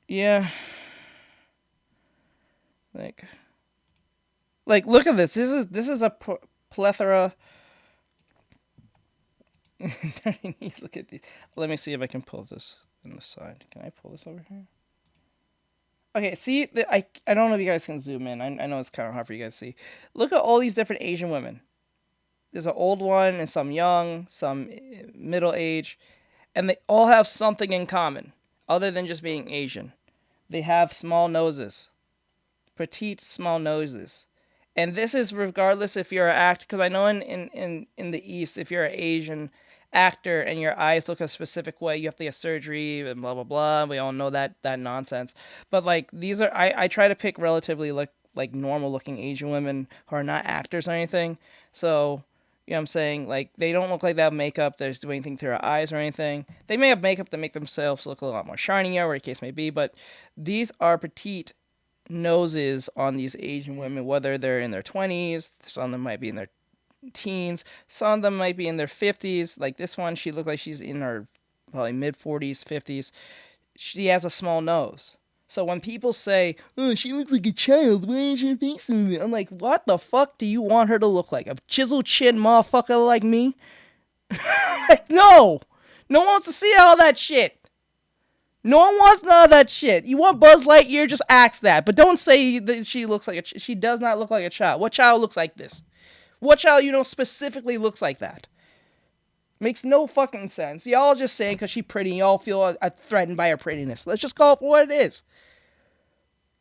Yeah. Like, look at this. This is a plethora. Look at these. Let me see if I can pull this on the side. Can I pull this over here? Okay, see, I don't know if you guys can zoom in. I know it's kind of hard for you guys to see. Look at all these different Asian women. There's an old one and some young, some middle age, and they all have something in common other than just being Asian. They have small noses. Petite, small noses. And this is regardless if you're an actor, because I know in the East, if you're an Asian actor and your eyes look a specific way, you have to get surgery and blah, blah, blah. We all know that nonsense. But, like, these are, I try to pick relatively, like normal-looking Asian women who are not actors or anything. So, you know what I'm saying? Like, they don't look like they have makeup that's doing anything to their eyes or anything. They may have makeup to make themselves look a lot more shinier, whatever the case may be, but these are petite noses on these Asian women, whether they're in their 20s, some of them might be in their teens, some of them might be in their 50s. Like this one, she looked like she's in her probably mid-40s, 50s. She has a small nose. So when people say, oh, she looks like a child, why is your face in it? I'm like, what the fuck do you want her to look like? A chiseled chin motherfucker like me? Like, no! No one wants to see all that shit. No one wants none of that shit. You want Buzz Lightyear, just ask that. But don't say that she looks like she does not look like a child. What child looks like this? What child you know specifically looks like that? Makes no fucking sense. Y'all just saying because she's pretty, y'all feel threatened by her prettiness. Let's just call it for what it is.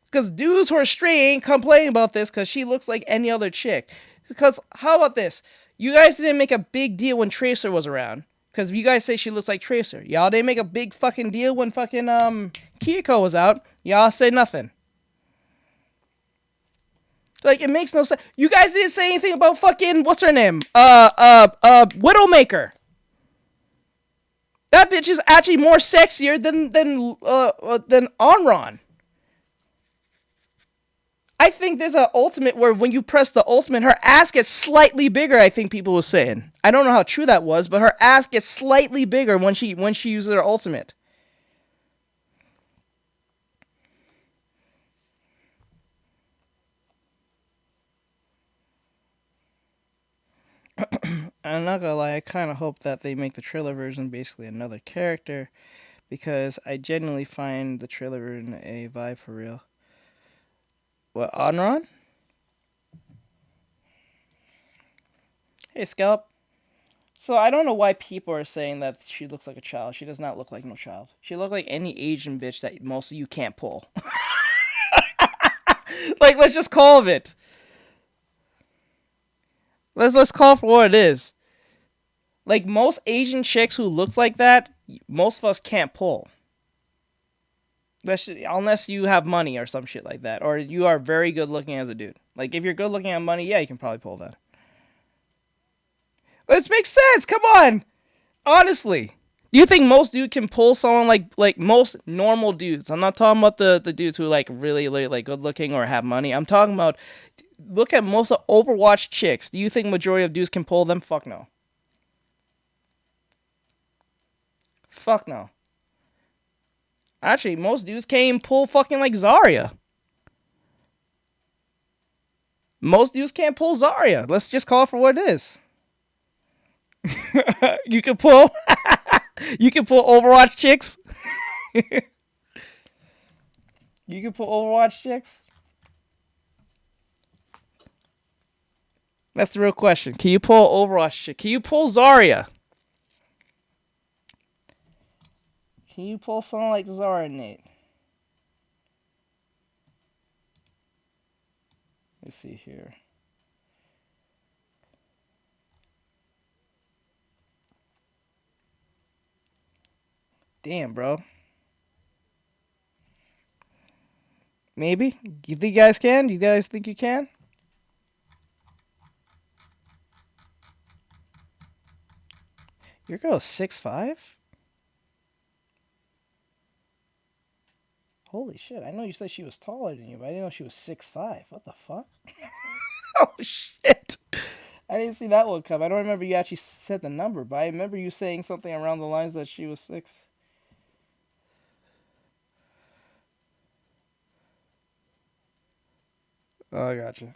Because dudes who are straight ain't complaining about this because she looks like any other chick. Because, how about this? You guys didn't make a big deal when Tracer was around. Because you guys say she looks like Tracer. Y'all didn't make a big fucking deal when fucking Kiyoko was out. Y'all say nothing. Like, it makes no sense. You guys didn't say anything about fucking, what's her name? Widowmaker. That bitch is actually more sexier than Onron. I think there's an ultimate where when you press the ultimate, her ass gets slightly bigger, I think people were saying. I don't know how true that was, but her ass gets slightly bigger when she uses her ultimate. I'm not gonna lie, I kind of hope that they make the trailer version basically another character, because I genuinely find the trailer version a vibe for real. What, Onron? Hey, Scalp. So I don't know why people are saying that she looks like a child. She does not look like no child. She looks like any Asian bitch that most of you can't pull. Like, let's just call it. Let's call it for what it is. Like most Asian chicks who looks like that, most of us can't pull. Unless you have money or some shit like that, or you are very good looking as a dude. Like if you're good looking at money, yeah, you can probably pull that. This makes sense. Come on, honestly. Do you think most dudes can pull someone like most normal dudes? I'm not talking about the dudes who like really like good looking or have money. I'm talking about look at most of Overwatch chicks. Do you think majority of dudes can pull them? Fuck no. Fuck no. Actually, most dudes can't even pull fucking like Zarya. Most dudes can't pull Zarya. Let's just call it for what it is. You can pull you can pull Overwatch chicks. You can pull Overwatch chicks. That's the real question. Can you pull Overwatch chick? Can you pull Zarya? Can you pull someone like Zarya, Nate? Let's see here. Damn, bro. Maybe? You think you guys can? Do you guys think you can? Your girl's 6'5"? Holy shit, I know you said she was taller than you, but I didn't know she was 6'5". What the fuck? Oh shit. I didn't see that one come. I don't remember you actually said the number, but I remember you saying something around the lines that she was 6. Oh, I got you.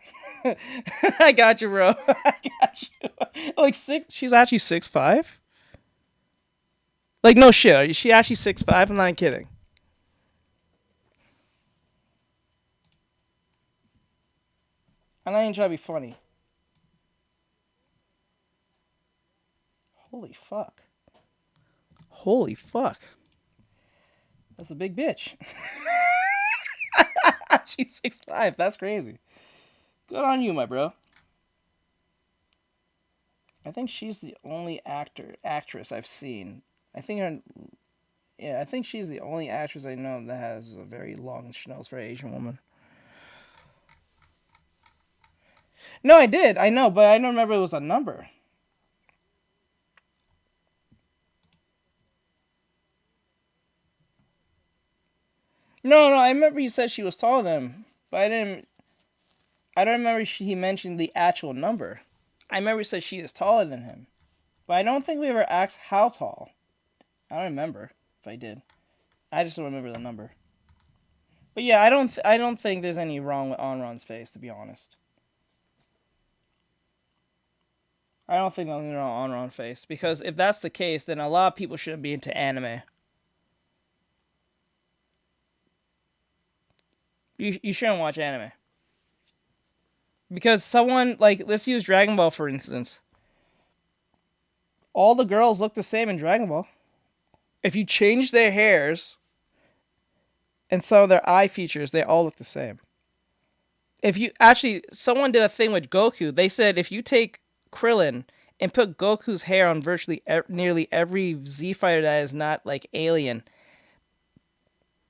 I got you, bro. I got you. Like 6. She's actually 6'5"? Like no shit. Is she actually 6'5"? I'm not kidding. I'm not even trying to be funny. Holy fuck. Holy fuck. That's a big bitch. She's 6'5". That's crazy. Good on you, my bro. I think she's the only actress I've seen. I think she's the only actress I know that has a very long nose for an Asian woman. No, I did. I know, but I don't remember it was a number. No, I remember he said she was taller than him, but I don't remember he mentioned the actual number. I remember he said she is taller than him, but I don't think we ever asked how tall. I don't remember if I did. I just don't remember the number. But yeah, I don't think there's any wrong with Onron's face, to be honest. I don't think nothing's wrong with Onron's face, because if that's the case, then a lot of people shouldn't be into anime. You shouldn't watch anime. Because someone, like, let's use Dragon Ball, for instance. All the girls look the same in Dragon Ball. If you change their hairs and some of their eye features, they all look the same. If you, actually, someone did a thing with Goku. They said if you take Krillin and put Goku's hair on virtually nearly every Z fighter that is not, like, alien,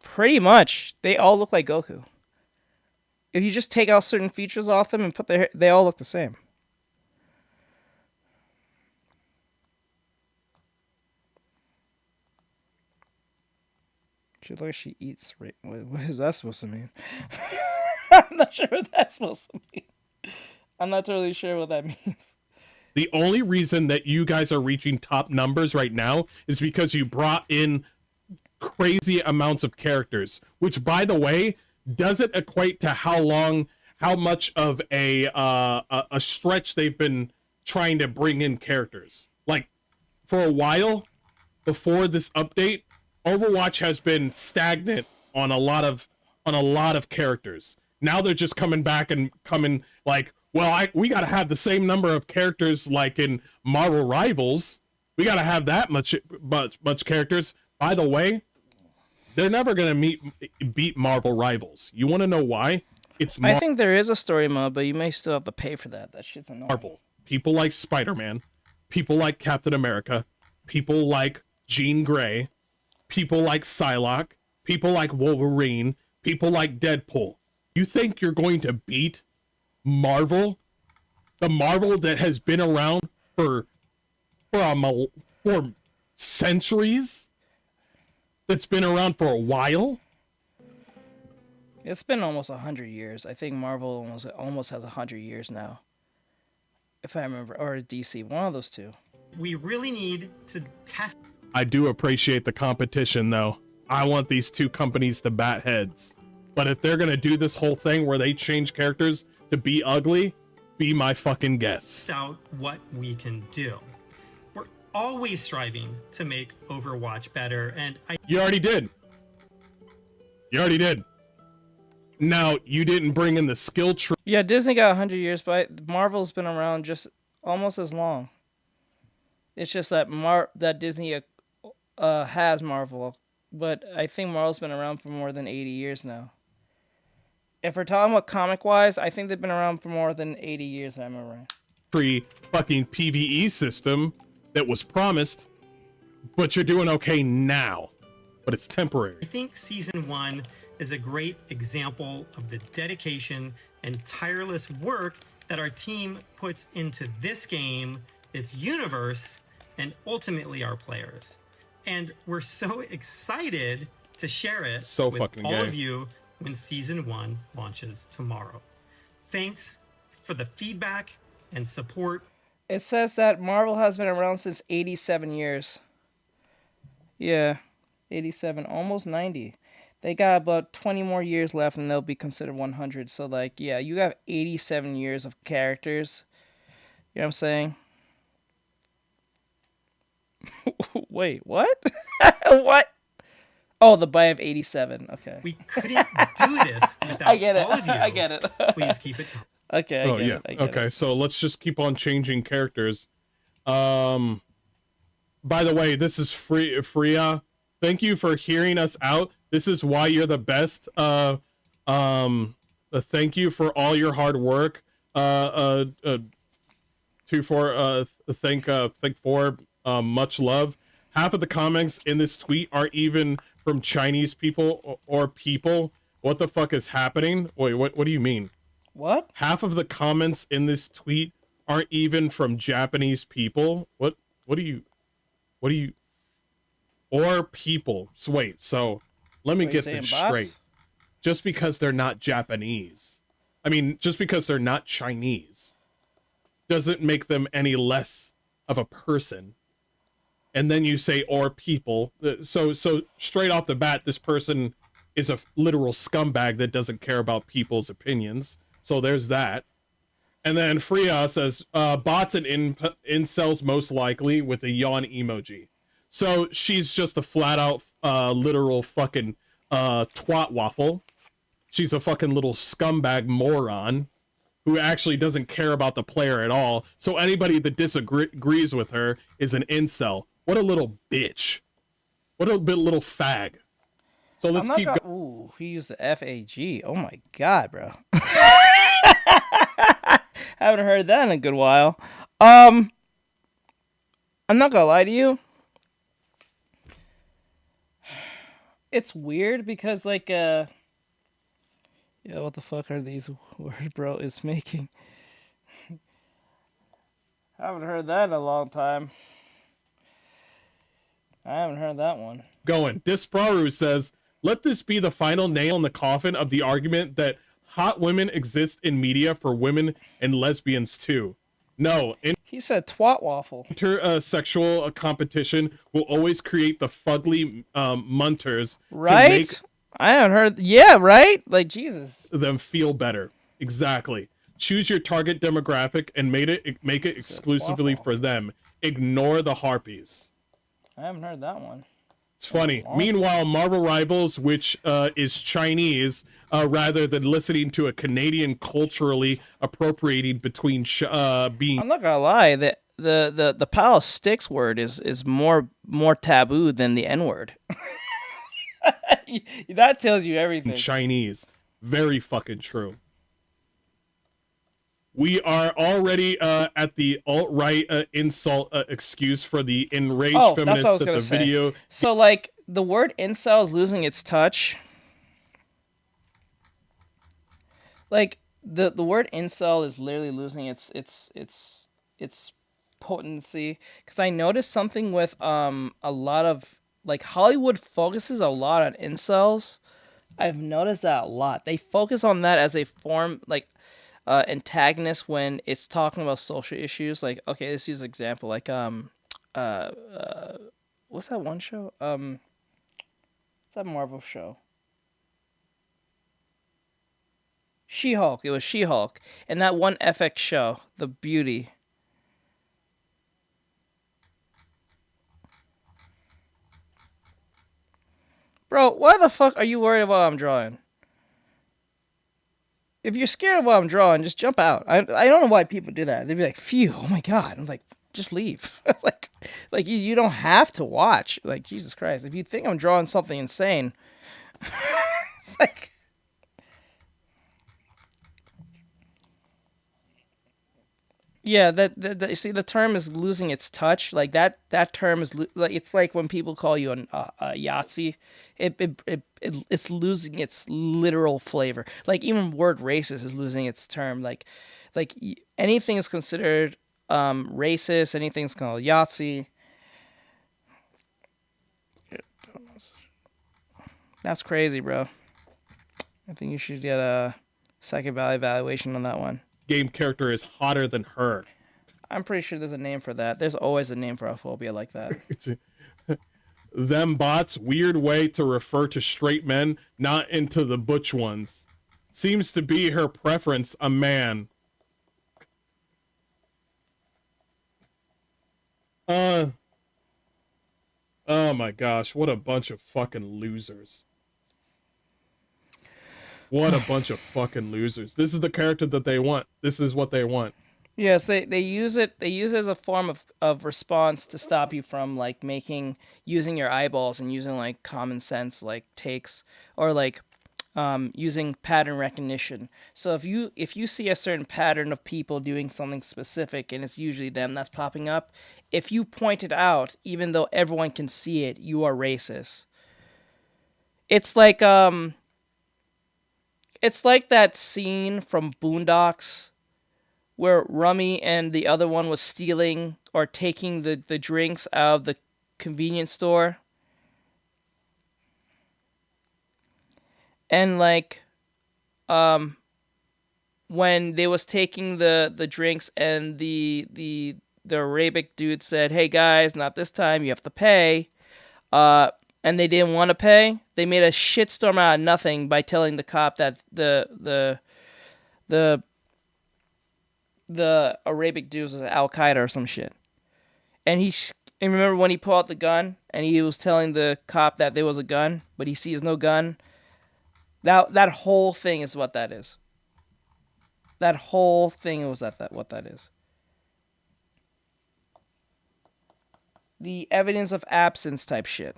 pretty much, they all look like Goku. If you just take out certain features off them and put their hair, they all look the same. She looks like she eats. What is that supposed to mean? I'm not sure what that's supposed to mean. I'm not totally sure what that means. The only reason that you guys are reaching top numbers right now is because you brought in crazy amounts of characters, which, by the way, doesn't equate to how much of a stretch they've been trying to bring in characters. Like, for a while before this update, Overwatch has been stagnant on a lot of characters. Now they're just coming back and coming like, well, we got to have the same number of characters like in Marvel Rivals. We got to have that much characters. By the way, they're never gonna beat Marvel Rivals. You want to know why? I think there is a story mode, but you may still have to pay for that. That shit's annoying. Marvel. people like Spider-Man, people like Captain America, people like Jean Grey, people like Psylocke, people like Wolverine, people like Deadpool. You think you're going to beat Marvel? The Marvel that has been around for centuries? That's been around for a while? It's been almost 100 years. I think Marvel almost has 100 years now. If I remember, or DC, one of those two. We really need to test. I do appreciate the competition, though. I want these two companies to bat heads. But if they're gonna do this whole thing where they change characters to be ugly, be my fucking guest. Out what we can do. We're always striving to make Overwatch better, and You already did. You already did. Now, you didn't bring in the skill tree. Yeah, Disney got 100 years, but Marvel's been around just almost as long. It's just that that Disney has Marvel, but I think Marvel's been around for more than 80 years now. If we're talking about comic-wise, I think they've been around for more than 80 years, am I right? Fucking PvE system that was promised, but you're doing okay now. But it's temporary. I think Season 1 is a great example of the dedication and tireless work that our team puts into this game, its universe, and ultimately our players. And we're so excited to share it with all of you when Season 1 launches tomorrow. Thanks for the feedback and support. It says that Marvel has been around since 87 years. Yeah, 87, almost 90. They got about 20 more years left and they'll be considered 100. So, like, yeah, you have 87 years of characters. You know what I'm saying? Wait, what? What? Oh, the buy of 87. Okay. We couldn't do this without I get it. all of you. I get it. Please keep it coming. Okay. I get it. Okay, so let's just keep on changing characters. By the way, this is Freya. Thank you for hearing us out. This is why you're the best. Thank you for all your hard work. Much love. Half of the comments in this tweet aren't even from Chinese people or people. What the fuck is happening? Wait, what do you mean? What? Half of the comments in this tweet aren't even from Japanese people. What do you or people? So wait, so let me get this straight. Just because they're not Japanese, just because they're not Chinese, doesn't make them any less of a person. And then you say or people. So straight off the bat, this person is a literal scumbag that doesn't care about people's opinions. So there's that. And then Freya says, bots and incels most likely, with a yawn emoji. So she's just a flat out literal fucking twat waffle. She's a fucking little scumbag moron who actually doesn't care about the player at all. So anybody that disagrees with her is an incel. What a little bitch. What a little fag. So let's keep going. Ooh, he used the FAG. Oh my god, bro. Haven't heard that in a good while. I'm not gonna lie to you. It's weird because, like, yeah, what the fuck are these words bro is making? Haven't heard that in a long time. I haven't heard that one. Going. Dispraru says, let this be the final nail in the coffin of the argument that hot women exist in media for women and lesbians too. No. He said twat waffle. Intersexual competition will always create the fugly munters. Right? I haven't heard. Yeah, right? Like, Jesus. Them feel better. Exactly. Choose your target demographic and make it exclusively for them. Ignore the harpies. I haven't heard that one. It's funny. Meanwhile, Marvel Rivals, which is Chinese, rather than listening to a Canadian culturally appropriating between being. I'm not gonna lie. The pile of sticks word is more taboo than the N word. That tells you everything. Chinese. Very fucking true. We are already at the alt-right insult excuse for the enraged feminists that the video. So, like, the word incel is losing its touch. Like, the word incel is literally losing its potency. Because I noticed something with a lot of, like, Hollywood focuses a lot on incels. I've noticed that a lot. They focus on that as a form, like, antagonist when it's talking about social issues. Like, okay, let's use an example. Like, what's that one show? What's that Marvel show? She-Hulk. It was She-Hulk. And that one FX show, The Beauty. Bro, why the fuck are you worried about what I'm drawing? If you're scared of what I'm drawing, just jump out. I don't know why people do that. They'd be like, phew, oh my god. I'm like, just leave. It's like you don't have to watch. Like, Jesus Christ. If you think I'm drawing something insane, it's like... Yeah, that you see, the term is losing its touch. Like that term is like, it's like when people call you a Yahtzee, it's losing its literal flavor. Like even word racist is losing its term. Like anything is considered racist. Anything's called Yahtzee. That's crazy, bro. I think you should get a second value evaluation on that one. Game character is hotter than her. I'm pretty sure there's a name for that. There's always a name for a phobia like that. Them bots, weird way to refer to straight men, not into the butch ones. Seems to be her preference, a man. Oh my gosh, what a bunch of fucking losers. What a bunch of fucking losers. This is the character that they want. This is what they want. Yes, they use it as a form of response to stop you from like using your eyeballs and using like common sense like takes, or like using pattern recognition. So if you see a certain pattern of people doing something specific and it's usually them that's popping up, if you point it out, even though everyone can see it, you are racist. It's like that scene from Boondocks where Rummy and the other one was stealing or taking the drinks out of the convenience store. And like when they was taking the drinks and the Arabic dude said, "Hey guys, not this time, you have to pay." And they didn't want to pay. They made a shitstorm out of nothing by telling the cop that the Arabic dude was Al Qaeda or some shit. And remember when he pulled out the gun and he was telling the cop that there was a gun, but he sees no gun. That whole thing is what that is. That whole thing was what that is. The evidence of absence type shit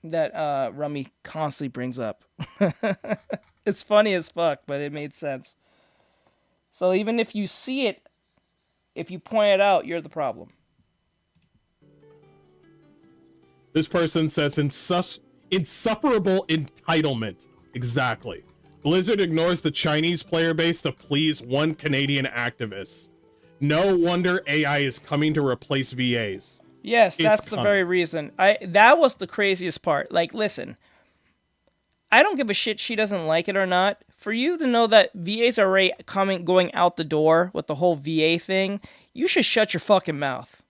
that Rummy constantly brings up. It's funny as fuck, but it made sense. So even if you see it, if you point it out, you're the problem. This person says insufferable entitlement. Exactly. Blizzard ignores the Chinese player base to please one Canadian activist. No wonder AI is coming to replace VAs. Yes, that's the very reason. That was the craziest part. Like, listen, I don't give a shit she doesn't like it or not. For you to know that VAs are already going out the door with the whole VA thing, you should shut your fucking mouth.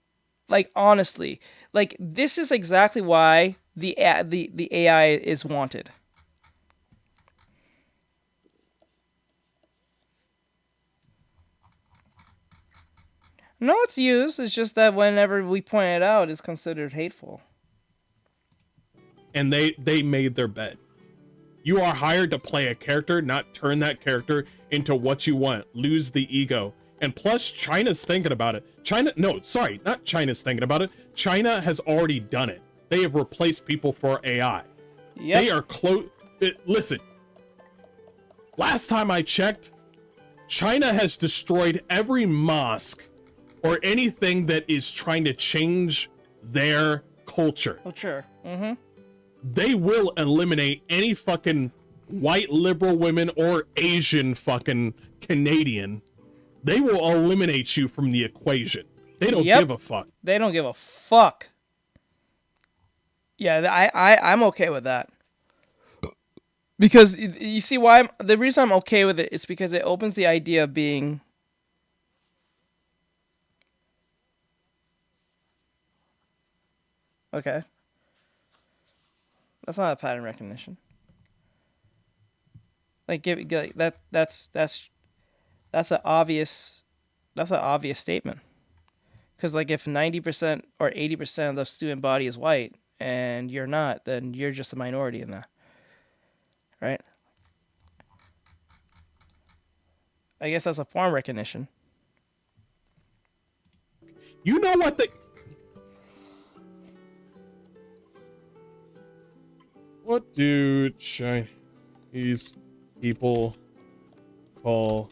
Like, honestly. Like, this is exactly why the AI is wanted. No, it's used. It's just that whenever we point it out, it's considered hateful. And they made their bed. You are hired to play a character, not turn that character into what you want. Lose the ego. And plus, China's thinking about it. Not China's thinking about it. China has already done it. They have replaced people for AI. Yep. They are close. Listen, last time I checked, China has destroyed every mosque or anything that is trying to change their culture. Culture. Mm-hmm. They will eliminate any fucking white liberal women or Asian fucking Canadian. They will eliminate you from the equation. They don't give a fuck. They don't give a fuck. Yeah, I'm okay with that. Because you see why the reason I'm okay with it is because it opens the idea of being okay. That's not a pattern recognition. Like that's an obvious statement. Because like if 90% or 80% of the student body is white and you're not, then you're just a minority in that. Right? I guess that's a form recognition. You know what What do Chinese people call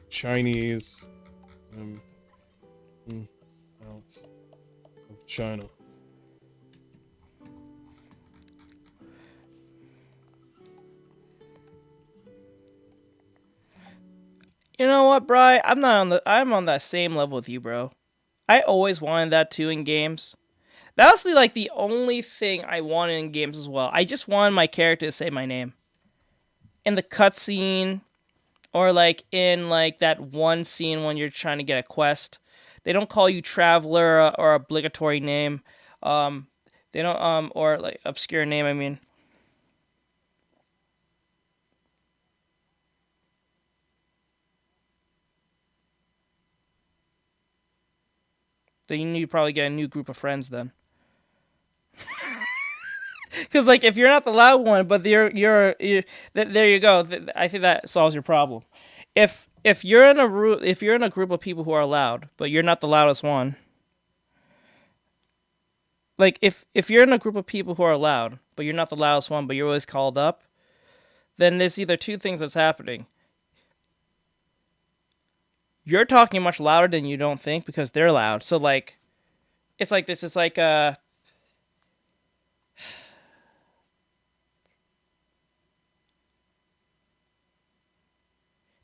Chinese out of China? You know what, Bri? I'm on that same level with you, bro. I always wanted that too in games. That was like the only thing I wanted in games as well. I just wanted my character to say my name. In the cutscene, or like in like that one scene when you're trying to get a quest, they don't call you Traveler or obligatory name. They don't or like obscure name. I mean. Then you need to probably get a new group of friends then. Because like if you're not the loud one, but you're there you go. I think that solves your problem. If you're in a group of people who are loud, but you're not the loudest one. Like if you're in a group of people who are loud, but you're not the loudest one, but you're always called up, then there's either two things that's happening. You're talking much louder than you don't think because they're loud. So like, it's like this is like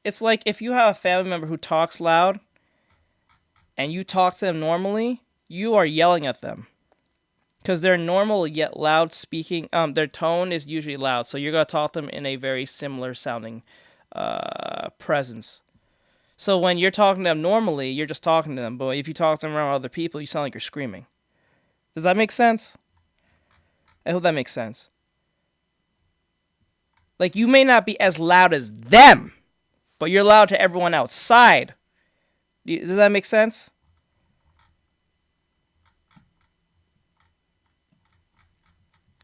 it's like if you have a family member who talks loud and you talk to them normally, you are yelling at them. Because they're normal yet loud speaking. Their tone is usually loud. So you're going to talk to them in a very similar sounding presence. So when you're talking to them normally, you're just talking to them. But if you talk to them around other people, you sound like you're screaming. Does that make sense? I hope that makes sense. Like, you may not be as loud as them, but you're loud to everyone outside. Does that make sense?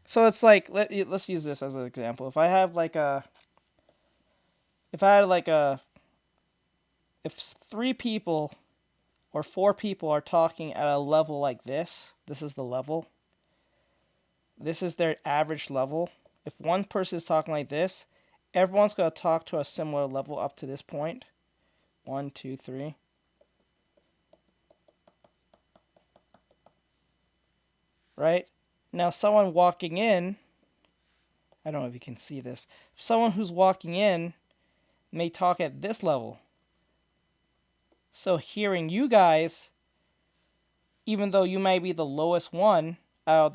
So it's like, let's use this as an example. If I had if 3 people or 4 people are talking at a level like this is the level. This is their average level. If one person is talking like this, everyone's going to talk to a similar level up to this point. 1, 2, 3. Right? Now, someone walking in, I don't know if you can see this. Someone who's walking in may talk at this level. So hearing you guys, even though you might be the lowest one out of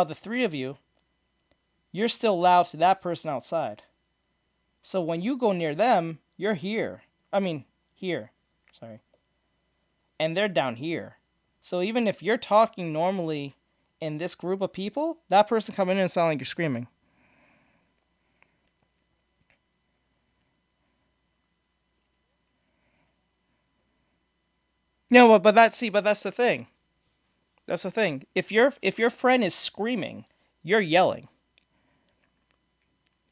the 3 of you, you're still loud to that person outside. So when you go near them, you're here. I mean, here. Sorry. And they're down here. So even if you're talking normally in this group of people, that person coming in and sound like you're screaming. No, but that's the thing. That's the thing. If your friend is screaming, you're yelling.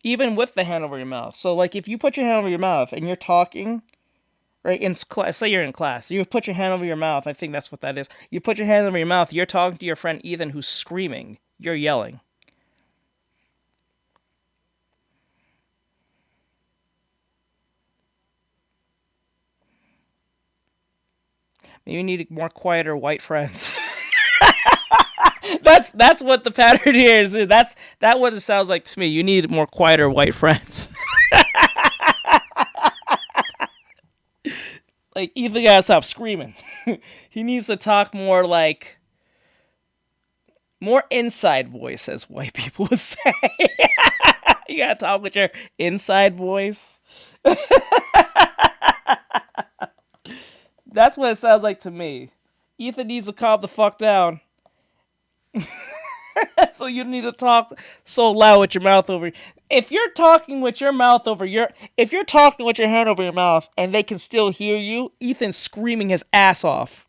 Even with the hand over your mouth. So like if you put your hand over your mouth and you're talking, right, in class, say you're in class, you put your hand over your mouth, I think that's what that is. You put your hand over your mouth, you're talking to your friend Ethan who's screaming, you're yelling. You need more quieter white friends. That's what the pattern here is. That's what it sounds like to me. You need more quieter white friends. Like, Ethan gotta stop screaming. He needs to talk more like more inside voice, as white people would say. You gotta talk with your inside voice. That's what it sounds like to me. Ethan needs to calm the fuck down. So you need to talk so loud with your mouth over. If you're talking with your mouth over if you're talking with your hand over your mouth and they can still hear you, Ethan's screaming his ass off.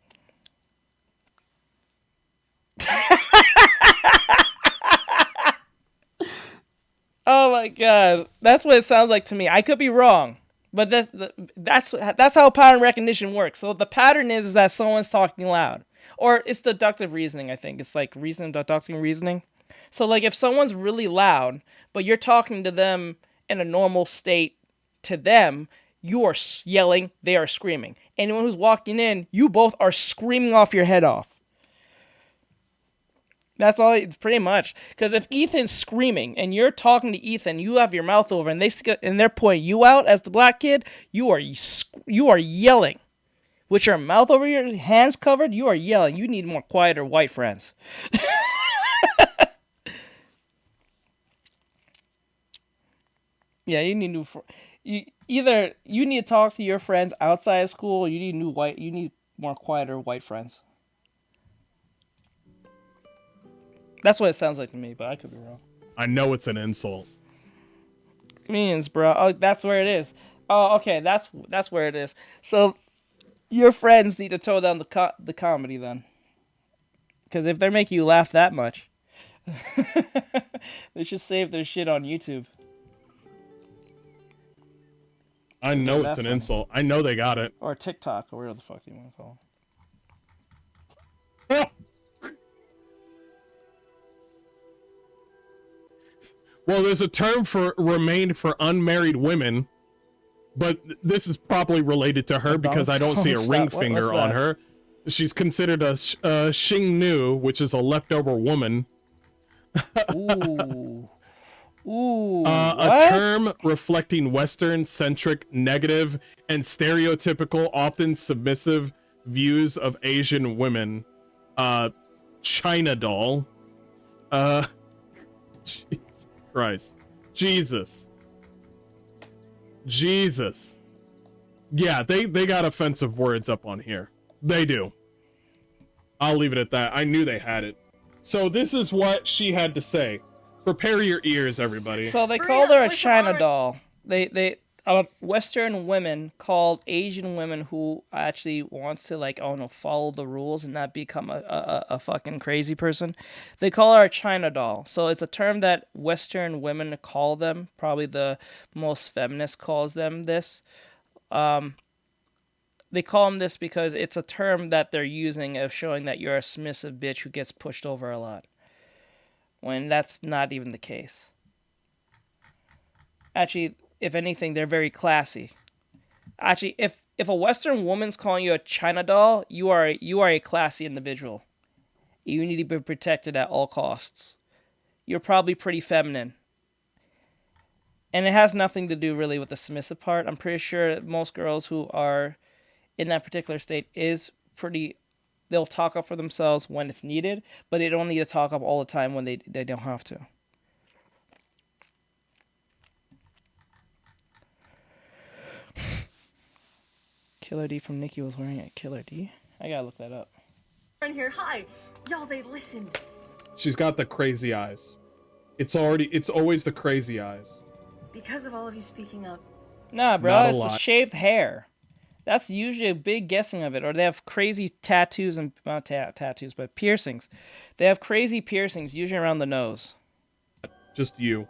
Oh my god, that's what it sounds like to me. I could be wrong, but that's how pattern recognition works. So the pattern is that someone's talking loud, or it's deductive reasoning. I think it's like deductive reasoning. So like if someone's really loud, but you're talking to them in a normal state, to them you are yelling, they are screaming. Anyone who's walking in, you both are screaming off your head off. That's all, pretty much. Because if Ethan's screaming and you're talking to Ethan, you have your mouth over, and they're pointing you out as the black kid, you are yelling. With your mouth over your hands covered, you are yelling. You need more quieter white friends. Yeah, you need either you need to talk to your friends outside of school, or you need more quieter white friends. That's what it sounds like to me, but I could be wrong. I know it's an insult. Means, bro. Oh, that's where it is. Oh, okay, that's where it is. So, your friends need to tone down the comedy then, because if they're making you laugh that much, they should save their shit on YouTube. I know it's an insult. I know they got it. Or TikTok, or whatever the fuck you want to call it. Well, there's a term remained for unmarried women, but this is probably related to her because I don't see a ring finger on her. She's considered a Xing Nu, which is a leftover woman. Ooh. Ooh. A term reflecting Western-centric, negative, and stereotypical, often submissive views of Asian women. China doll. Jesus Christ. Jesus. Yeah, they got offensive words up on here. They do. I'll leave it at that. I knew they had it. So this is what she had to say. Prepare your ears, everybody. So they called her a China doll. Western women called Asian women who actually wants to, like, follow the rules and not become a fucking crazy person. They call her a China doll. So it's a term that Western women call them. Probably the most feminist calls them this. They call them this because it's a term that they're using of showing that you're a submissive bitch who gets pushed over a lot, when that's not even the case. Actually, if anything, they're very classy. Actually, if a Western woman's calling you a China doll, you are a classy individual. You need to be protected at all costs. You're probably pretty feminine. And it has nothing to do really with the submissive part. I'm pretty sure most girls who are in that particular state they'll talk up for themselves when it's needed, but they don't need to talk up all the time when they don't have to. Killer D from Nikki was wearing a Killer D? I gotta look that up. In here, hi, y'all. They listened. She's got the crazy eyes. It's always the crazy eyes. Because of all of you speaking up. Nah, bro, it's the shaved hair. That's usually a big guessing of it. Or they have crazy tattoos and not tattoos, but piercings. They have crazy piercings, usually around the nose. Just you.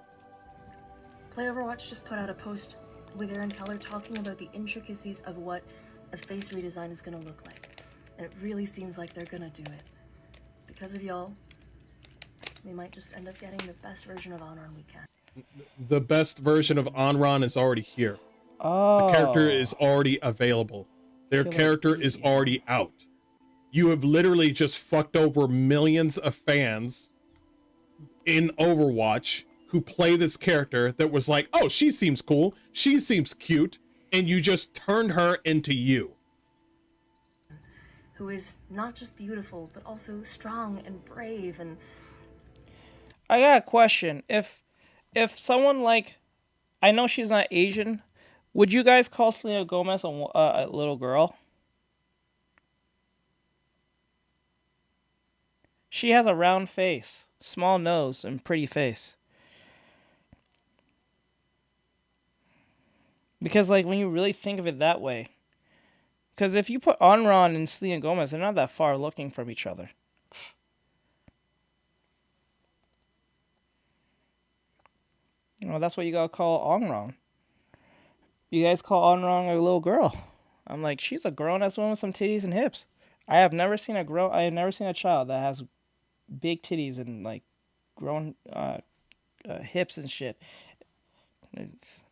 Play Overwatch just put out a post with Aaron Keller talking about the intricacies of what a face redesign is going to look like. And it really seems like they're going to do it. Because of y'all, we might just end up getting the best version of Honor we can. The best version of Onron is already here. Oh. The character is already available. Their character is already out. you have literally just fucked over millions of fans in Overwatch who play this character that was like, oh, she seems cool, she seems cute, and you just turned her into you. Who is not just beautiful, but also strong and brave and... I got a question. If someone like... I know she's not Asian. Would you guys call Selena Gomez a little girl? She has a round face, small nose, and pretty face. Because, like, when you really think of it that way... Because if you put Onron and Selena Gomez, they're not that far looking from each other. Well, that's what you gotta call Onron. You guys call Onron a little girl. I'm like, she's a grown-ass woman with some titties and hips. I have never seen a child that has big titties and, like, grown hips and shit.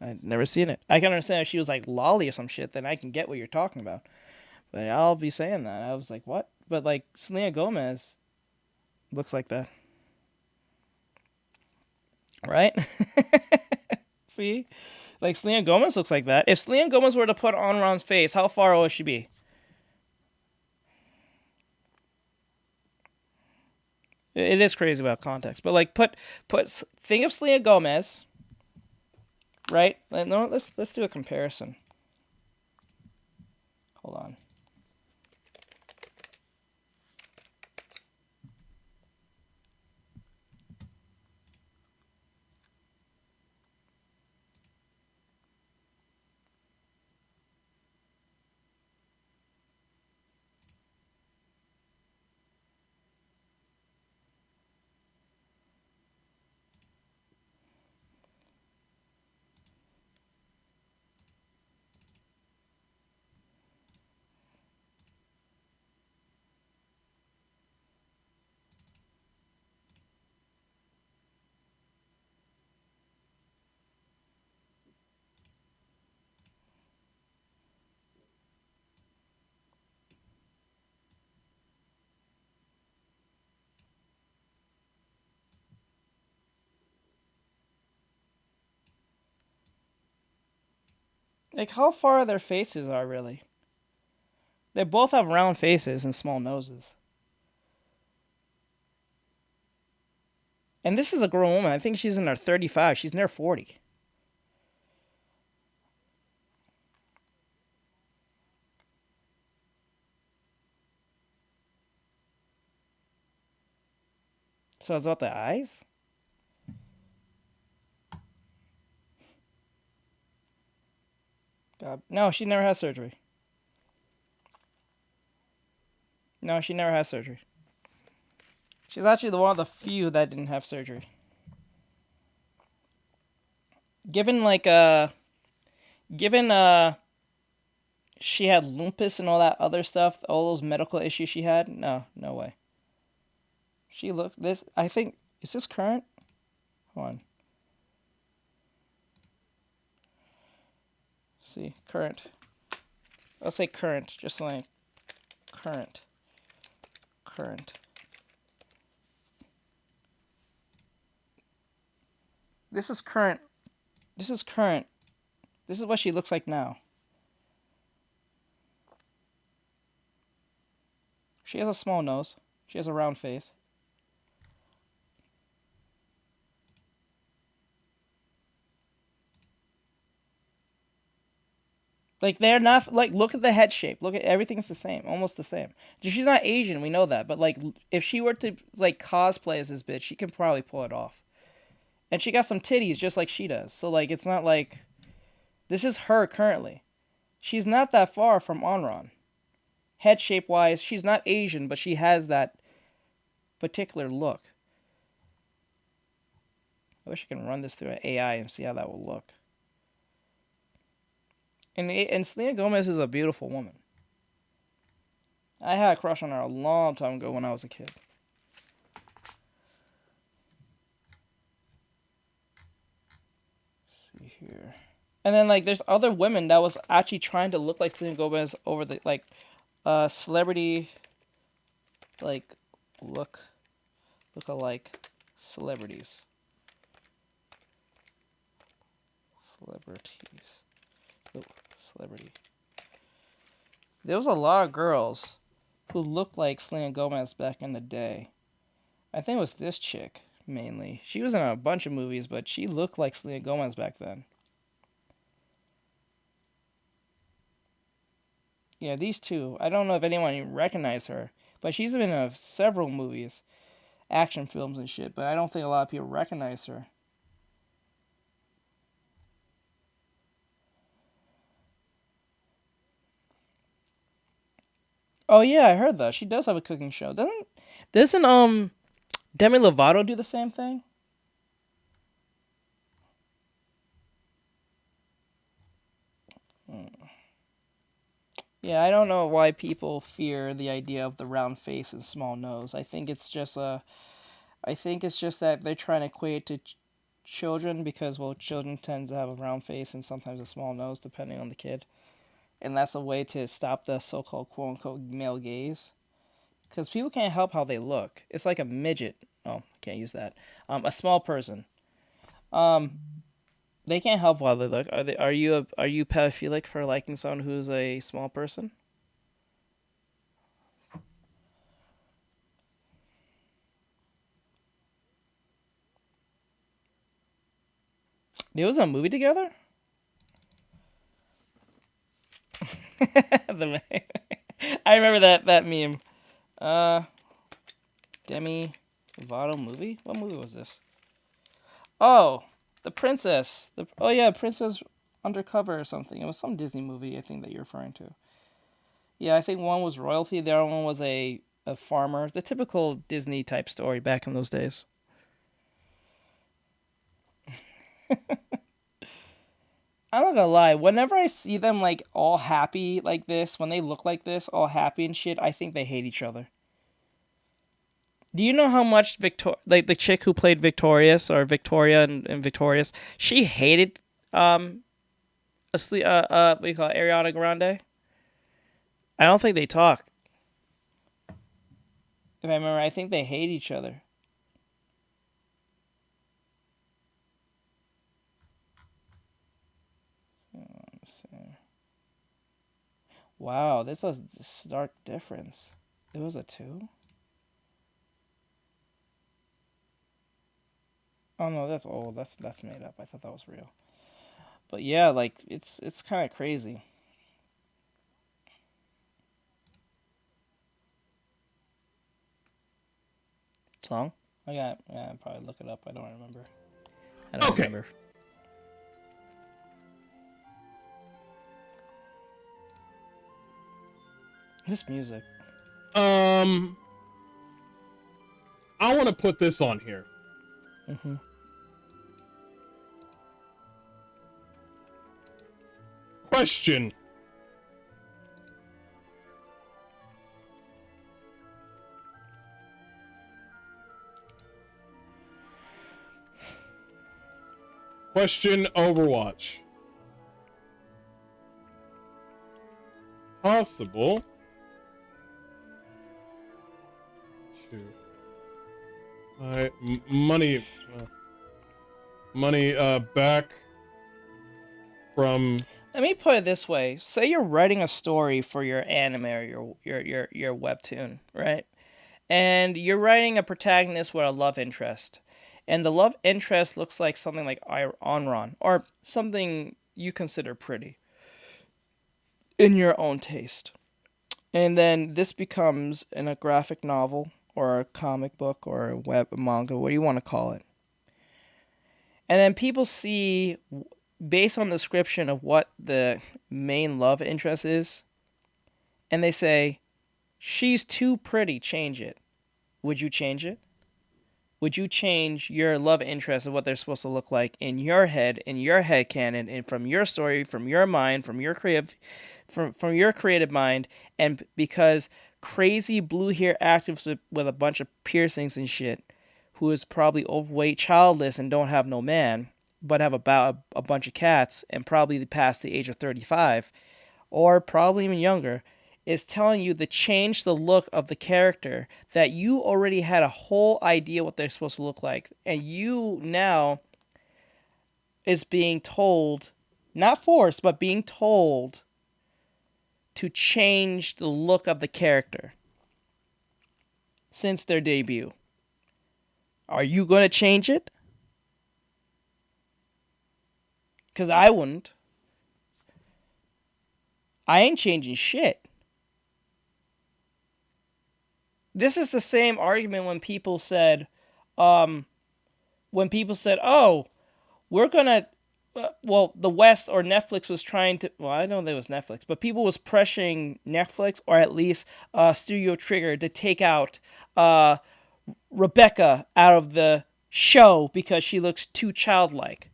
I've never seen it. I can understand if she was like lolly or some shit, then I can get what you're talking about. But I'll be saying that. I was like, what? But like Selena Gomez looks like that. Right? See? Like Selena Gomez looks like that. If Selena Gomez were to put on Ron's face, how far would she be? It is crazy about context. But like think of Selena Gomez. Right? No, let's do a comparison. Hold on. Like, how far their faces are, really. They both have round faces and small noses. And this is a grown woman. I think she's in her 35. She's near 40. So is that the eyes? God. No, she never has surgery. No, she never has surgery. She's actually one of the few that didn't have surgery. Given she had lupus and all that other stuff, all those medical issues she had, no way. She looks this. I think is this current? Hold on. See, current. I'll say current, just like current. This is current. This is current. This is what she looks like now. She has a small nose. She has a round face. Like, they're not, like, look at the head shape. Look at, everything's the same, almost the same. She's not Asian, we know that. But, like, if she were to, like, cosplay as this bitch, she can probably pull it off. And she got some titties just like she does. So, like, it's not like, this is her currently. She's not that far from Onron. Head shape-wise, she's not Asian, but she has that particular look. I wish I can run this through an AI and see how that will look. And Selena Gomez is a beautiful woman. I had a crush on her a long time ago when I was a kid. Let's see here. And then, like, there's other women that was actually trying to look like Selena Gomez over the, like, celebrity like look alike celebrities. Oh, celebrity. There was a lot of girls who looked like Selena Gomez back in the day. I think it was this chick, mainly. She was in a bunch of movies, but she looked like Selena Gomez back then. Yeah, these two. I don't know if anyone even recognized her, but she's been in several movies, action films and shit, but I don't think a lot of people recognize her. Oh yeah, I heard that. She does have a cooking show. Doesn't Demi Lovato do the same thing? Yeah, I don't know why people fear the idea of the round face and small nose. I think it's just that they're trying to equate it to children because, well, children tend to have a round face and sometimes a small nose depending on the kid. And that's a way to stop the so-called quote-unquote male gaze. Because people can't help how they look. It's like a midget. Oh, can't use that. A small person. They can't help how they look. Are you pedophilic for liking someone who's a small person? They was in a movie together? I remember that meme. Demi Lovato movie? What movie was this? Oh, the princess. Princess Undercover or something. It was some Disney movie, I think, that you're referring to. Yeah, I think one was royalty. The other one was a farmer. The typical Disney type story back in those days. I'm not gonna lie, whenever I see them like all happy like this, when they look like this, all happy and shit, I think they hate each other. Do you know how much the chick who played Victorious or Victoria and Victorious, she hated what do you call it, Ariana Grande? I don't think they talk. If I remember, I think they hate each other. Wow, there's a stark difference. It was a 2? Oh no, that's old. That's made up. I thought that was real. But yeah, like it's kind of crazy. Song? I'll probably look it up. I don't remember. Remember. This music. I want to put this on here. Mm-hmm. Question. Question Overwatch. Possible. Money back from. Let me put it this way: say you're writing a story for your anime or your webtoon, right? And you're writing a protagonist with a love interest, and the love interest looks like something like Onron or something you consider pretty in your own taste, and then this becomes in a graphic novel or a comic book or a manga, what do you want to call it? And then people see, based on the description of what the main love interest is, and they say, she's too pretty, change it. Would you change it? Would you change your love interest of what they're supposed to look like in your head canon, and from your story, from your mind, from your creative mind, and because crazy blue hair actives with a bunch of piercings and shit, who is probably overweight, childless, and don't have no man, but have about a bunch of cats, and probably past the age of 35, or probably even younger, is telling you to change the look of the character that you already had a whole idea what they're supposed to look like. And you now is being told, not forced, but being told to change the look of the character since their debut. Are you going to change it? Because I wouldn't. I ain't changing shit. This is the same argument when people said, oh, we're going to, the West or Netflix was trying to, well, I know that was Netflix, but people was pressuring Netflix or at least Studio Trigger to take out Rebecca out of the show because she looks too childlike.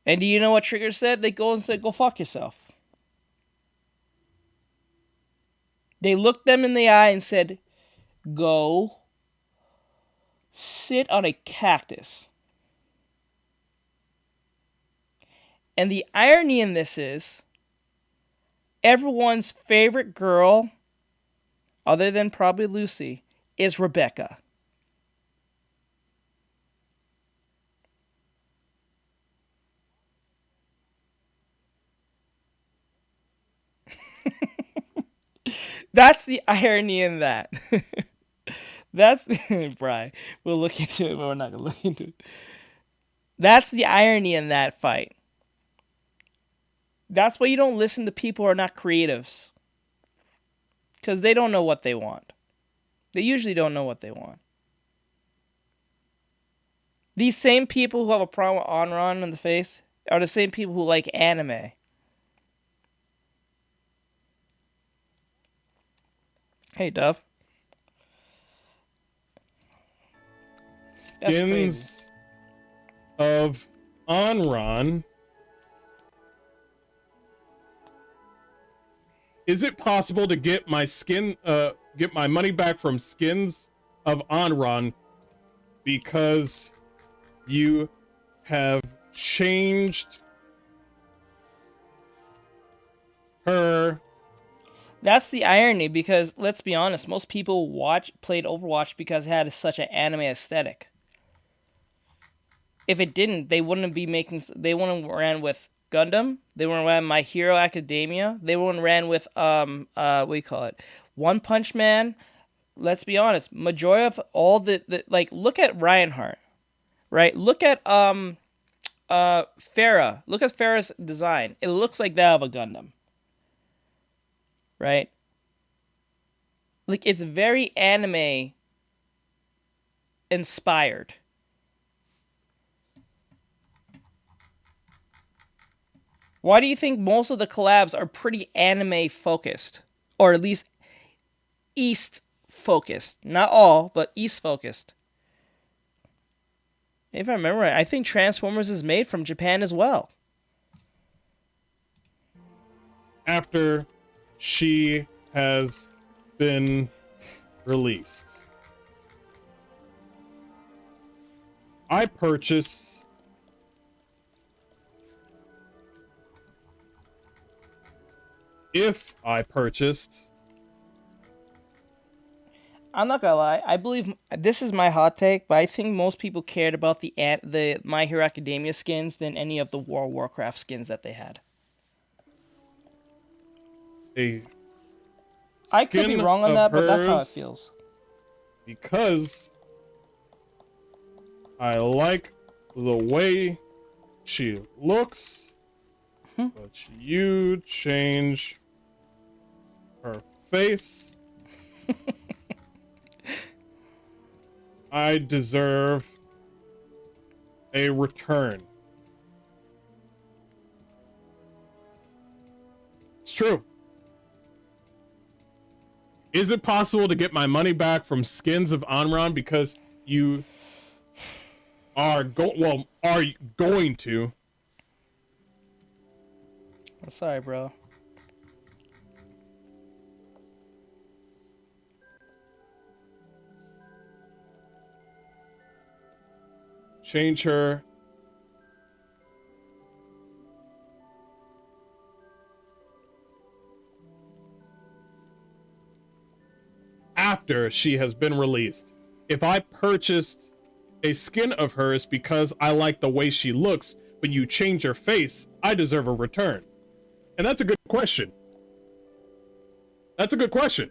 And do you know what Trigger said? They said, go fuck yourself. They looked them in the eye and said, go sit on a cactus. And the irony in this is, everyone's favorite girl, other than probably Lucy, is Rebecca. That's the irony in that. That's the... Brian, we'll look into it, but we're not going to look into it. That's the irony in that fight. That's why you don't listen to people who are not creatives. Because they don't know what they want. They usually don't know what they want. These same people who have a problem with Onron in the face are the same people who like anime. Hey, Dove. That's Skins crazy. of Onron. Is it possible to get my money back from Skins of Onron because you have changed her? That's the irony, because let's be honest, most people played Overwatch because it had such an anime aesthetic. If it didn't, they wouldn't have ran with Gundam, they wouldn't ran My Hero Academia, they wouldn't ran with what do you call it? One Punch Man. Let's be honest, majority of all the like, look at Reinhardt, right? Look at Farah. Look at Farah's design. It looks like that of a Gundam. Right? Like, it's very anime inspired. Why do you think most of the collabs are pretty anime focused? Or at least East focused. Not all, but East focused. If I remember right, I think Transformers is made from Japan as well. After she has been released, I purchased I'm not gonna lie, I believe this is my hot take, but I think most people cared about the My Hero Academia skins than any of the World of Warcraft skins that they had. I could be wrong on that, but that's how it feels. Because I like the way she looks, but you change her face. I deserve a return. It's true. Is it possible to get my money back from Skins of Onron because you are going to? I'm sorry, bro. Change her. after she has been released. If I purchased a skin of hers because I like the way she looks, but you change her face, I deserve a return. And that's a good question. That's a good question.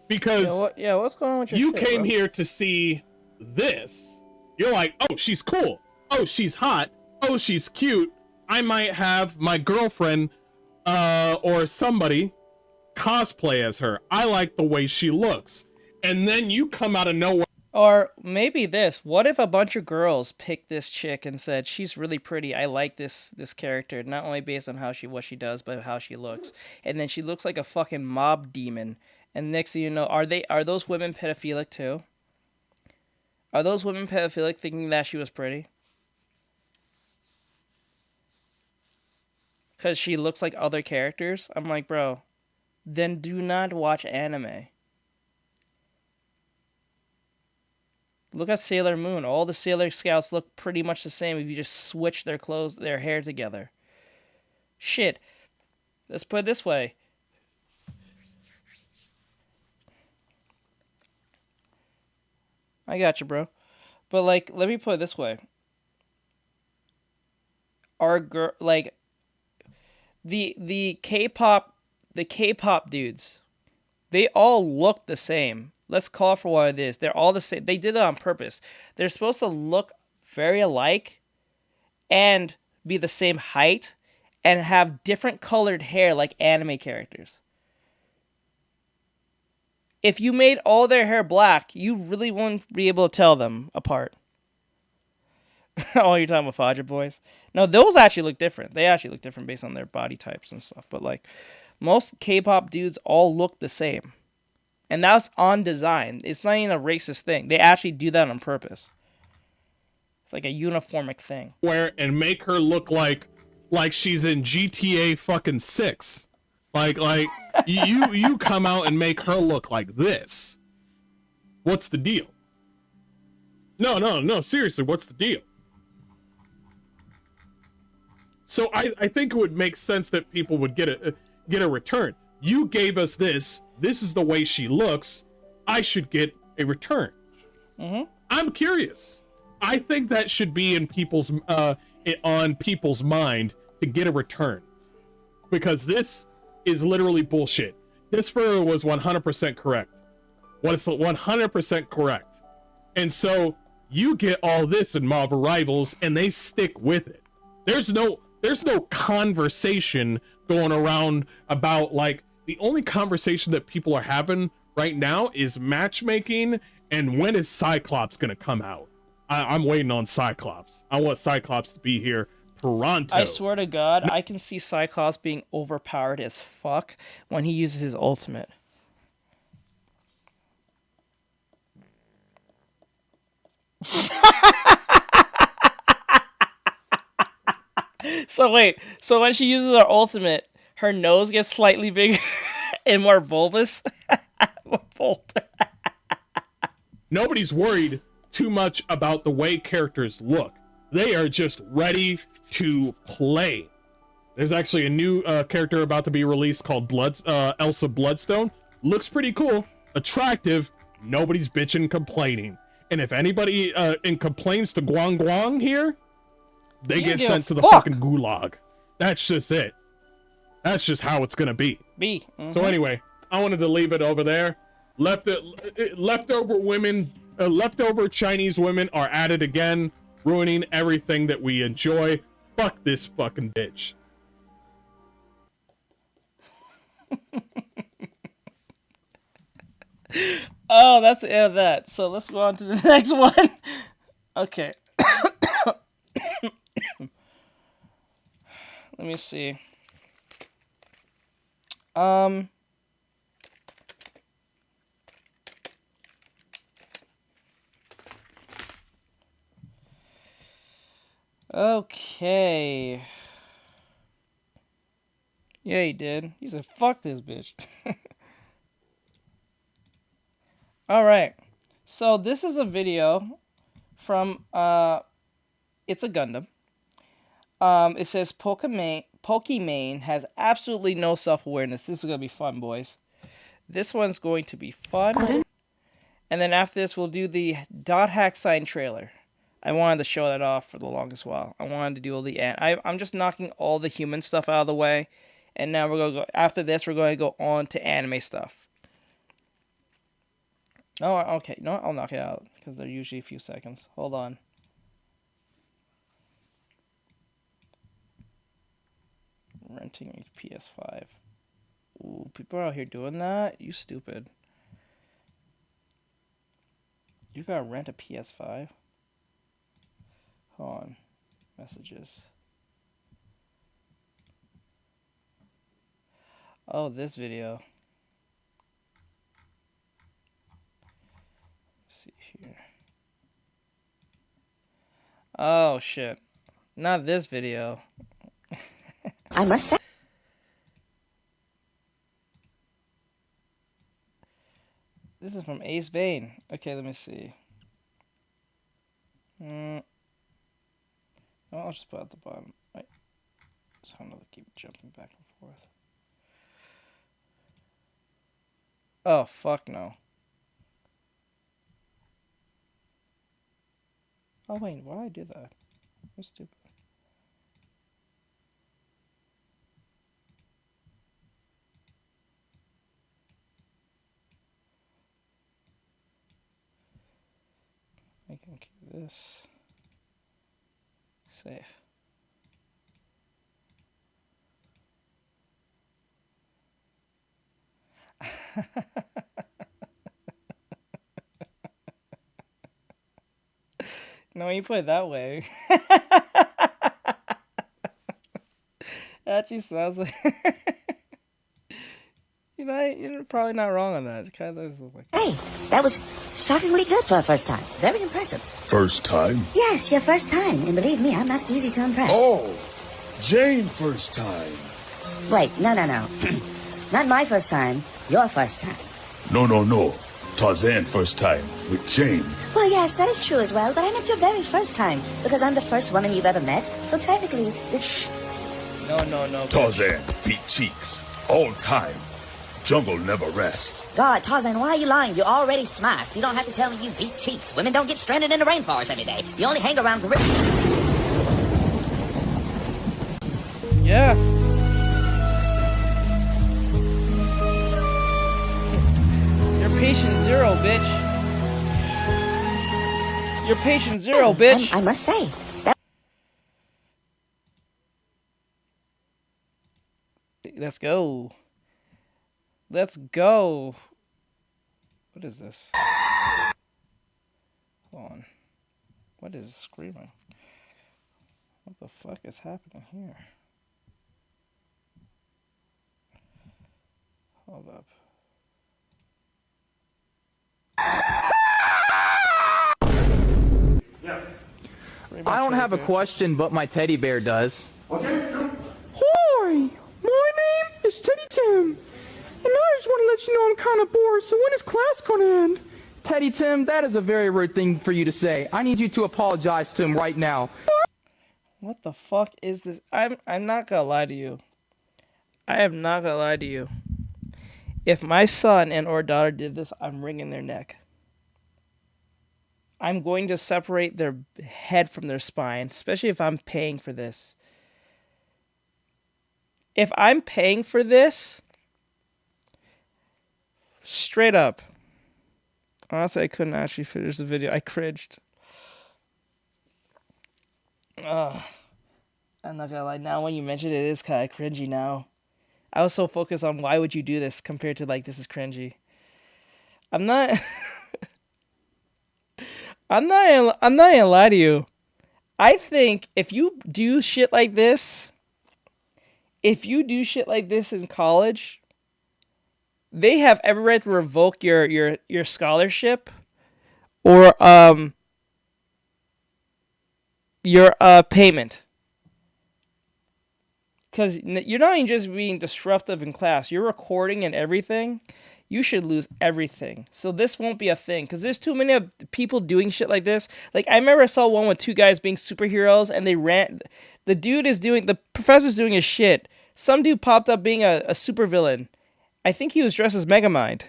Because what's going on with your you shit, came bro? here to see this. You're like, oh, she's cool. Oh, she's hot. Oh, she's cute. I might have my girlfriend or somebody cosplay as her. I like the way she looks. And then you come out of nowhere. Or maybe this. What if a bunch of girls picked this chick and said, she's really pretty. I like this character. Not only based on what she does, but how she looks. And then she looks like a fucking mob demon. And next thing you know, are those women pedophilic too? Are those women pedophilic thinking that she was pretty? Because she looks like other characters? I'm like, bro, then do not watch anime. Look at Sailor Moon. All the Sailor Scouts look pretty much the same if you just switch their clothes, their hair together. Shit. Let's put it this way. I got you, bro. But like, let me put it this way. The K-pop dudes, they all look the same. Let's call it for what it is. They're all the same. They did it on purpose. They're supposed to look very alike and be the same height and have different colored hair like anime characters. If you made all their hair black, you really wouldn't be able to tell them apart. Oh, you're talking about Fadja Boys? No, those actually look different. They actually look different based on their body types and stuff. But like, most K-pop dudes all look the same. And that's on design. It's not even a racist thing. They actually do that on purpose. It's like a uniformic thing. And make her look like she's in GTA fucking 6. Like you come out and make her look like this. What's the deal? No, seriously, what's the deal? So I think it would make sense that people would get a return. You gave us this. This is the way she looks. I should get a return. Mm-hmm. I'm curious. I think that should be in people's on people's mind to get a return, because this is literally bullshit. This furrow was 100% correct. What is 100% correct? And so you get all this in Marvel Rivals, and they stick with it. There's no conversation going around about, like, the only conversation that people are having right now is matchmaking and when is Cyclops gonna come out. I'm waiting on Cyclops. I want Cyclops to be here pronto. I swear to God, I can see Cyclops being overpowered as fuck when he uses his ultimate. So wait, so when she uses her ultimate, her nose gets slightly bigger and more bulbous? More bolder. Nobody's worried too much about the way characters look. They are just ready to play. There's actually a new character about to be released called Elsa Bloodstone. Looks pretty cool, attractive. Nobody's bitching, complaining. And if anybody complains to Guang Guang here, they get sent to the fucking gulag. That's just it. That's just how it's gonna be. Mm-hmm. So anyway, I wanted to leave it over there. Leftover Chinese women are at it again, ruining everything that we enjoy. Fuck this fucking bitch. Oh, that's the end of that. So let's go on to the next one. Okay. Let me see. Okay. Yeah, he did. He said, fuck this bitch. Alright. So this is a video from, it's a Gundam. It says Pokimane has absolutely no self-awareness. This is gonna be fun, boys. This one's going to be fun. And then after this, we'll do the dot hack sign trailer. I wanted to show that off for the longest while. I wanted to do all the... I'm just knocking all the human stuff out of the way. And now we're going to go... After this, we're going to go on to anime stuff. Oh, okay. No, I'll knock it out. Because they're usually a few seconds. Hold on. Renting a PS5. Ooh, people are out here doing that? You stupid. You gotta rent a PS5? Hold on. Messages. Oh, this video. Let's see here. Oh, shit. Not this video. I must say. This is from Ace Vane. Okay, let me see. Oh, I'll just put it at the bottom. Wait. So I'm gonna keep jumping back and forth. Oh, fuck no. Oh, wait, why did I do that? I'm stupid. I can keep this safe. No, you put it that way. Actually sounds like... you're probably not wrong on that. It kind of does look like... Hey, that was shockingly good for a first time. Very impressive. First time? Yes, your first time. And believe me, I'm not easy to impress. Oh, Jane first time. Wait, no. Not my first time. Your first time. No. Tarzan first time with Jane. Well, yes, that is true as well. But I meant your very first time. Because I'm the first woman you've ever met. So technically, this... No. Tarzan beat cheeks. All time. Jungle never rests. God, Tarzan, why are you lying? You're already smashed. You don't have to tell me you beat cheeks. Women don't get stranded in the rainforest every day. You only hang around gorillas. Yeah. You're patient zero, bitch. You're patient zero, bitch. I must say. That... Let's go. Let's go. What is this? Hold on. What is screaming? What the fuck is happening here? Hold up. I don't have a question, but my teddy bear does. Okay, sure. Hi, my name is Teddy Tim. And I just want to let you know I'm kind of bored, so when is class going to end? Teddy Tim, that is a very rude thing for you to say. I need you to apologize to him right now. What the fuck is this? I'm not gonna lie to you. I am not gonna lie to you. If my son and or daughter did this, I'm wringing their neck. I'm going to separate their head from their spine, especially if I'm paying for this. If I'm paying for this, straight up, honestly, I couldn't actually finish the video. I cringed. I'm not gonna lie. Now when you mention it, it is kind of cringy now. I was so focused on why would you do this compared to like, this is cringy. I'm not gonna lie to you. I think if you do shit like this, in college, they have every right to revoke your scholarship or your payment. Because you're not even just being disruptive in class. You're recording and everything. You should lose everything. So this won't be a thing. Because there's too many people doing shit like this. Like, I remember I saw one with two guys being superheroes. And they ran... The professor's doing his shit. Some dude popped up being a supervillain. I think he was dressed as Megamind.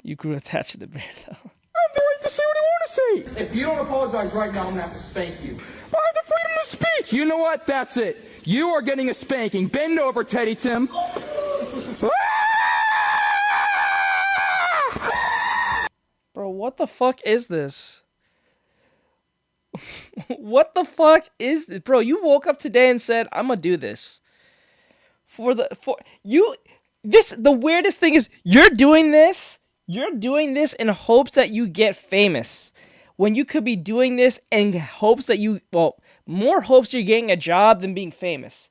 You grew attached to the bear, though. I have the right to say what I want to say. If you don't apologize right now, I'm gonna have to spank you. I have the freedom of speech. You know what? That's it. You are getting a spanking. Bend over, Teddy Tim. Bro, what the fuck is this? What the fuck is this? Bro, you woke up today and said, I'm gonna do this. The weirdest thing is you're doing this in hopes that you get famous. When you could be doing this in hopes that more hopes you're getting a job than being famous.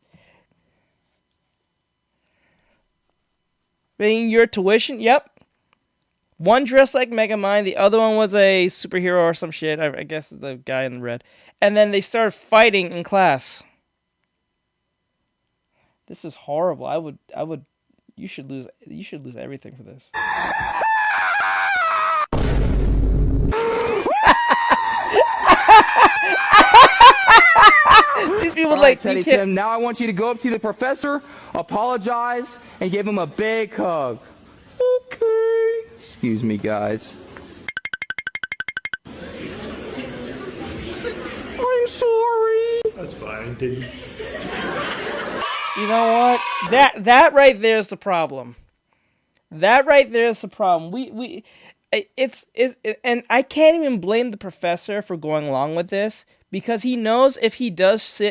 Paying your tuition? Yep. One dressed like Megamind, the other one was a superhero or some shit. I guess the guy in the red. And then they started fighting in class. This is horrible. You should lose everything for this. These people like Teddy Tim. Now I want you to go up to the professor, apologize, and give him a big hug. Okay. Excuse me, guys. I'm sorry. That's fine, Diddy. You know what? That right there is the problem. That right there is the problem. And I can't even blame the professor for going along with this because he knows if he does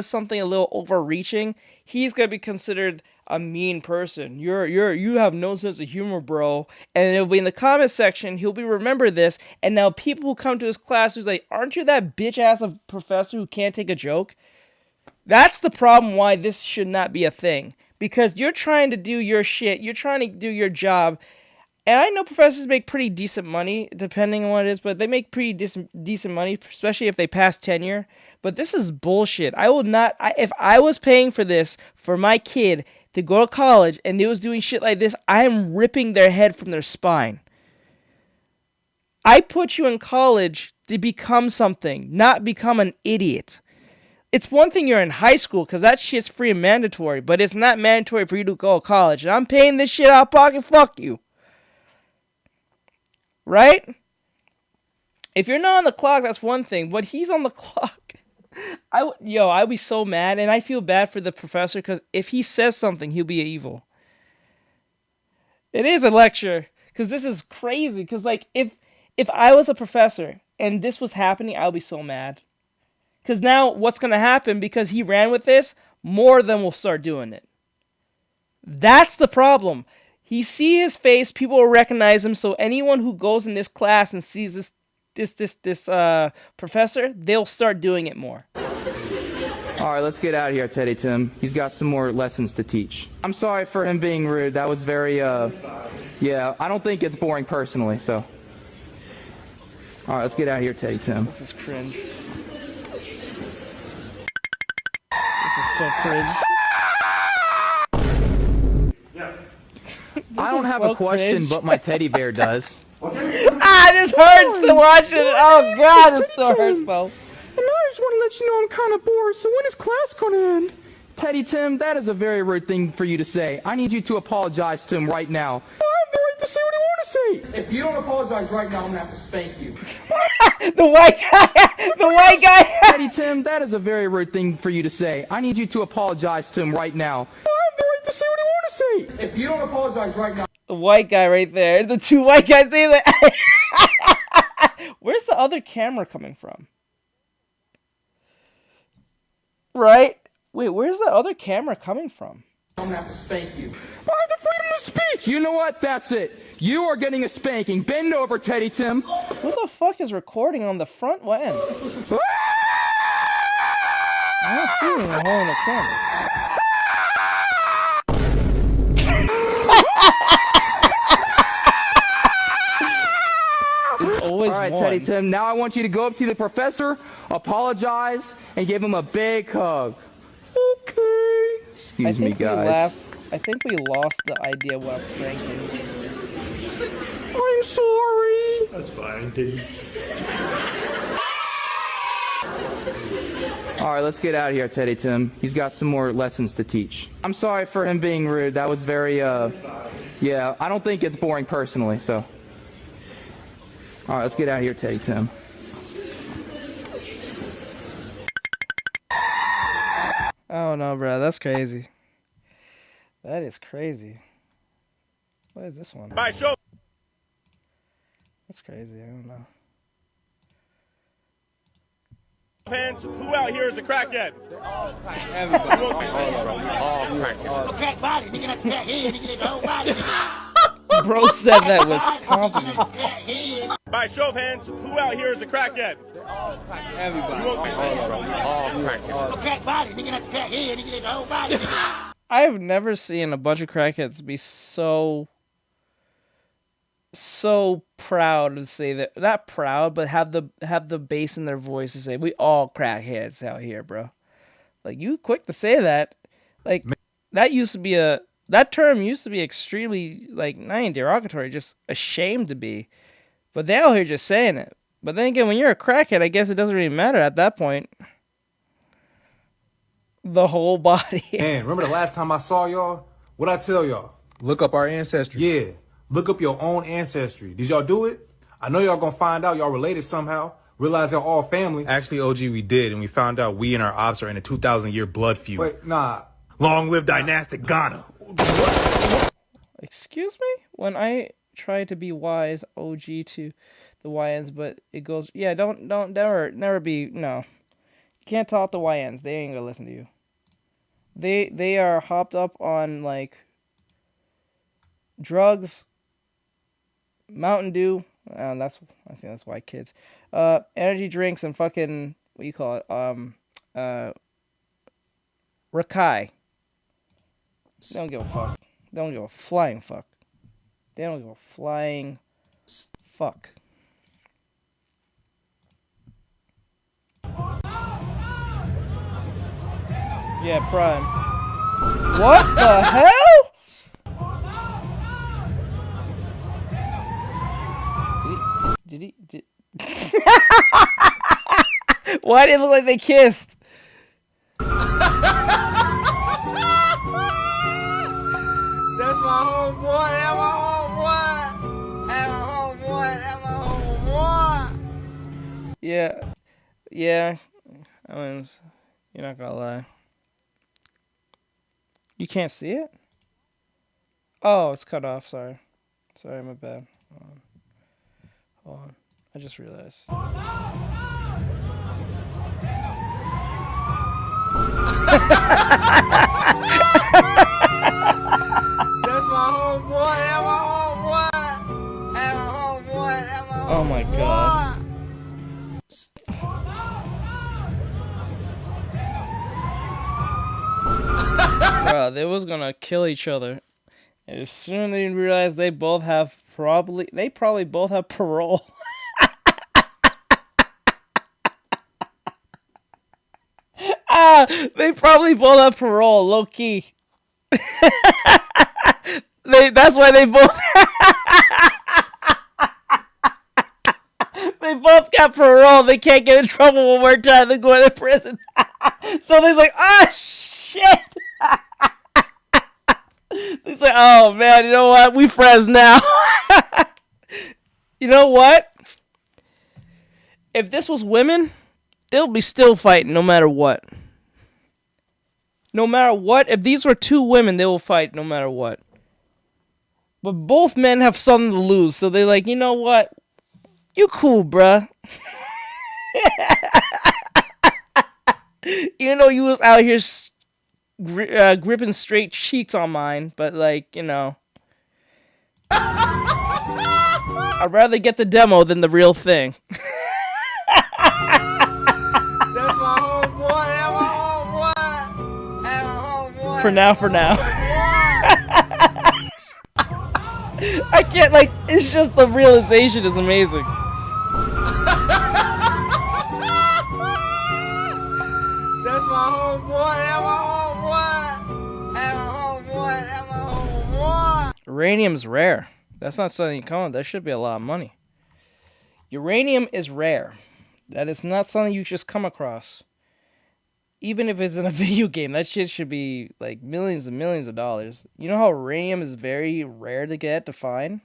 something a little overreaching, he's gonna be considered a mean person. You have no sense of humor, bro. And it'll be in the comment section. He'll be remember this. And now people who come to his class who's like, aren't you that bitch ass of professor who can't take a joke? That's the problem why this should not be a thing. Because you're trying to do your shit. You're trying to do your job. And I know professors make pretty decent money, depending on what it is, but they make pretty decent money, especially if they pass tenure. But this is bullshit. I will not, if I was paying for this for my kid to go to college and they was doing shit like this, I am ripping their head from their spine. I put you in college to become something, not become an idiot. It's one thing you're in high school, because that shit's free and mandatory, but it's not mandatory for you to go to college. And I'm paying this shit out of pocket, fuck you. Right? If you're not on the clock, that's one thing, but he's on the clock. I'd be so mad, and I feel bad for the professor, because if he says something, he'll be evil. It is a lecture, because this is crazy, because, like, if I was a professor, and this was happening, I would be so mad. Because now, what's going to happen, because he ran with this, more of them will start doing it. That's the problem. He see his face, people will recognize him, so anyone who goes in this class and sees this professor, they'll start doing it more. All right, let's get out of here, Teddy Tim. He's got some more lessons to teach. I'm sorry for him being rude. That was very, yeah, I don't think it's boring personally, so. All right, let's get out of here, Teddy Tim. This is cringe. This is so cringe. I don't have a question, but my teddy bear does. This hurts to watch it. Oh god, this still hurts though. And I just want to let you know I'm kind of bored, so when is class gonna end? Teddy Tim, that is a very rude thing for you to say. I need you to apologize to him right now. I have the right to say what I want to say. If you don't apologize right now, I'm gonna have to spank you. The white guy. Teddy Tim, that is a very rude thing for you to say. I need you to apologize to him right now. I have the right to say what I want to say. If you don't apologize right now. The white guy right there. The two white guys. Where's the other camera coming from? Right? Wait, where's the other camera coming from? I'm gonna have to spank you. I have the freedom of speech. You know what? That's it. You are getting a spanking. Bend over, Teddy Tim. Who the fuck is recording on the front end? I don't see anyone holding the camera. All right, Teddy Tim, now I want you to go up to the professor, apologize, and give him a big hug. Okay. Excuse me, guys. I think we lost the idea of what a prank is. I'm sorry. That's fine, Diddy. All right, let's get out of here, Teddy Tim. He's got some more lessons to teach. I'm sorry for him being rude. That was very, yeah, I don't think it's boring personally, so. All right, let's get out of here, Teddy Tim. Oh no, bro, that's crazy. That is crazy. What is this one? My show. That's crazy. I don't know. Pens, who out here is a crackhead? Everybody. All crackheads. Crack body, nigga, that's crack head, nigga, that's whole body. Bro said that with confidence. By show of hands, who out here is a crackhead? Everybody. All crackheads. Crack body, nigga, that's crack head, nigga, that's whole body. I've never seen a bunch of crackheads be so proud to say that, not proud, but have the bass in their voice to say we all crackheads out here, bro. Like, you quick to say that. Like, that term used to be extremely, like, not even derogatory, just ashamed to be. But they out here just saying it. But then again, when you're a crackhead, I guess it doesn't really matter at that point. The whole body. Man, remember the last time I saw y'all? What'd I tell y'all? Look up our ancestry. Yeah. Look up your own ancestry. Did y'all do it? I know y'all gonna find out y'all related somehow. Realize y'all all family. Actually, OG, we did, and we found out we and our ops are in a 2,000-year blood feud. Wait, nah. Long live dynastic Ghana. Excuse me? When I try to be wise, OG to the YNs, but it goes, yeah, don't never be, no. You can't talk to YNs. They ain't gonna listen to you. They are hopped up on, like, drugs, Mountain Dew, and I think that's why kids, energy drinks, and fucking, what do you call it, Rakai. They don't give a fuck. They don't give a flying fuck. They don't give a flying fuck. Yeah, Prime. What the hell? Did he? Why did it look like they kissed? That's my homeboy, that's my homeboy. That's my homeboy, that's my homeboy. Yeah. I mean, you're not gonna lie. You can't see it? Oh, it's cut off, sorry. Sorry, my bad. Hold on. I just realized. That's my homeboy, that's my homeboy. That's my homeboy, that's my homeboy. Oh my god. Bro, they was gonna kill each other. And as soon as they realized they probably both have parole. They probably both have parole, low key. That's why they both they both got parole. They can't get in trouble one more time. They're going to prison. So they're like, ah, shit. He's like, oh man, you know what? We friends now. You know what? If this was women, they'll be still fighting no matter what. No matter what, if these were two women, they will fight no matter what. But both men have something to lose, so they're like, you know what? You cool, bruh. You know, you was out here gripping straight cheeks on mine, but like, you know. I'd rather get the demo than the real thing. That's my homeboy, that's my homeboy. That's my homeboy. For now. I can't, like, it's just the realization is amazing. That's my homeboy, that's my homeboy. That's my homeboy, that's my homeboy. Uranium's rare. That's not something you call it. That should be a lot of money. Uranium is rare. That is not something you just come across. Even if it's in a video game, that shit should be like millions and millions of dollars. You know how radium is very rare to get, to find?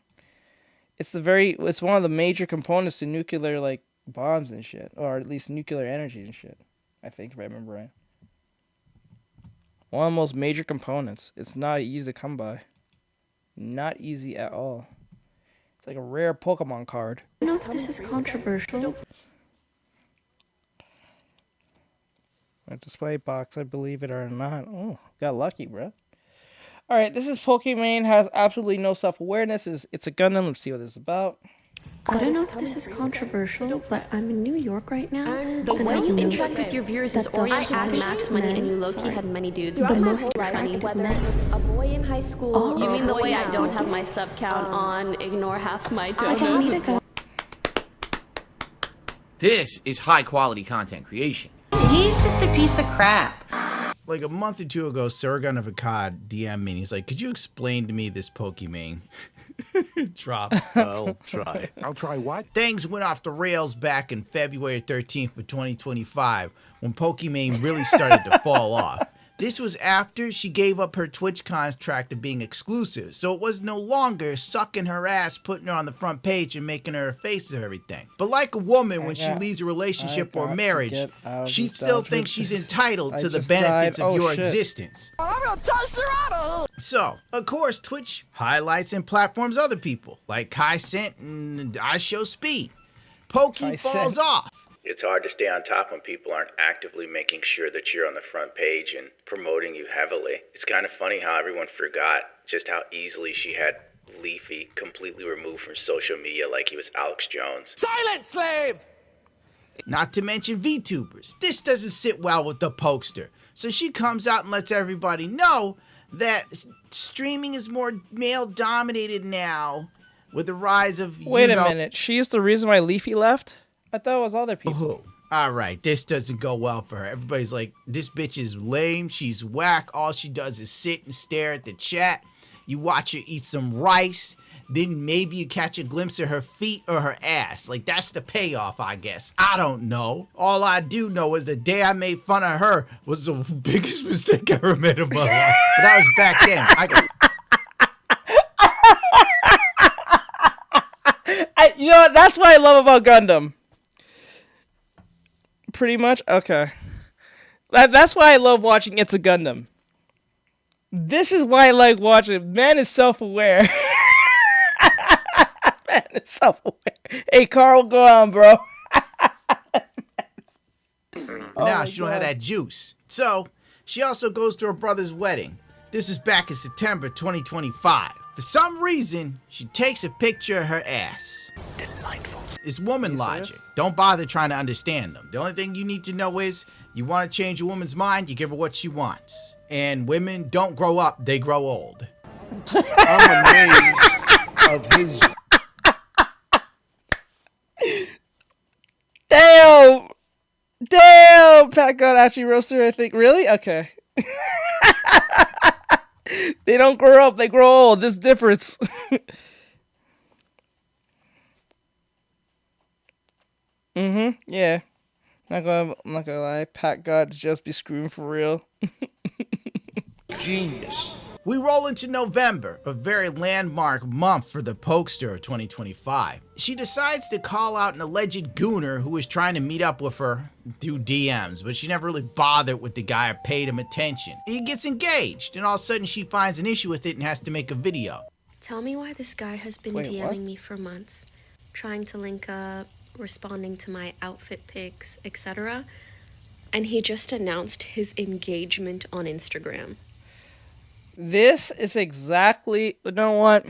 It's one of the major components to nuclear like bombs and shit, or at least nuclear energy and shit. I think, if I remember right. One of the most major components. It's not easy to come by. Not easy at all. It's like a rare Pokemon card. I don't know if this is controversial. A display box, I believe it or not. Oh, got lucky, bro. Alright, this is Pokemon, has absolutely no self-awareness. It's a Gundam. Let's see what this is about. I don't know if this is controversial, but I'm in New York right now. The way you interact with your viewers is oriented to max money, and you low-key had many dudes. The most attractive whether men. it was a boy in high school. Oh, You mean the way I yeah. don't have my sub count on, ignore half my I can meet a donuts? guy. This is high-quality content creation. He's just a piece of crap. Like a month or two ago, Surgon of Akkad DM'd me and he's like, could you explain to me this Pokemon? Drop. I'll try. I'll try what? Things went off the rails back in February 13th of 2025 when Pokemon really started to fall off. This was after she gave up her Twitch contract of being exclusive, so it was no longer sucking her ass, putting her on the front page, and making her a face of everything. But like a woman, when she leaves a relationship or marriage, she still thinks she's entitled to the benefits of your existence. I'm gonna toss her out. So, of course, Twitch highlights and platforms other people, like Kai Cent and I Show Speed. Pokey falls off. It's hard to stay on top when people aren't actively making sure that you're on the front page and promoting you heavily. It's kind of funny how everyone forgot just how easily she had Leafy completely removed from social media like he was Alex Jones. Silent slave! Not to mention VTubers. This doesn't sit well with the Pokester. So she comes out and lets everybody know that streaming is more male-dominated now with the rise of, Wait a minute. She's the reason why Leafy left? I thought it was other people. All right, this doesn't go well for her. Everybody's like, this bitch is lame. She's whack. All she does is sit and stare at the chat. You watch her eat some rice. Then maybe you catch a glimpse of her feet or her ass. Like, that's the payoff, I guess. I don't know. All I do know is the day I made fun of her was the biggest mistake I ever made in my life. But that was back then. You know what? That's what I love about Gundam. Pretty much? Okay. That's why I love watching It's a Gundam. This is why I like watching. Man is self-aware. Man is self-aware. Hey, Carl, go on, bro. Now she don't have that juice. So, she also goes to her brother's wedding. This is back in September 2025. For some reason, she takes a picture of her ass. Delightful. It's woman logic. Don't bother trying to understand them. The only thing you need to know is, you want to change a woman's mind, you give her what she wants. And women don't grow up, they grow old. I'm amazed of his... Damn! Damn! Pat God actually roasted her, I think. Really? Okay. They don't grow up, they grow old. This difference. Yeah. I'm not gonna lie. Pat God's just be screwing for real. Genius. We roll into November, a very landmark month for the Pokester of 2025. She decides to call out an alleged gooner who was trying to meet up with her through DMs, but she never really bothered with the guy or paid him attention. He gets engaged, and all of a sudden she finds an issue with it and has to make a video. Tell me why this guy has been DMing me for months, trying to link up, responding to my outfit pics, etc. And he just announced his engagement on Instagram. This is exactly, you know what?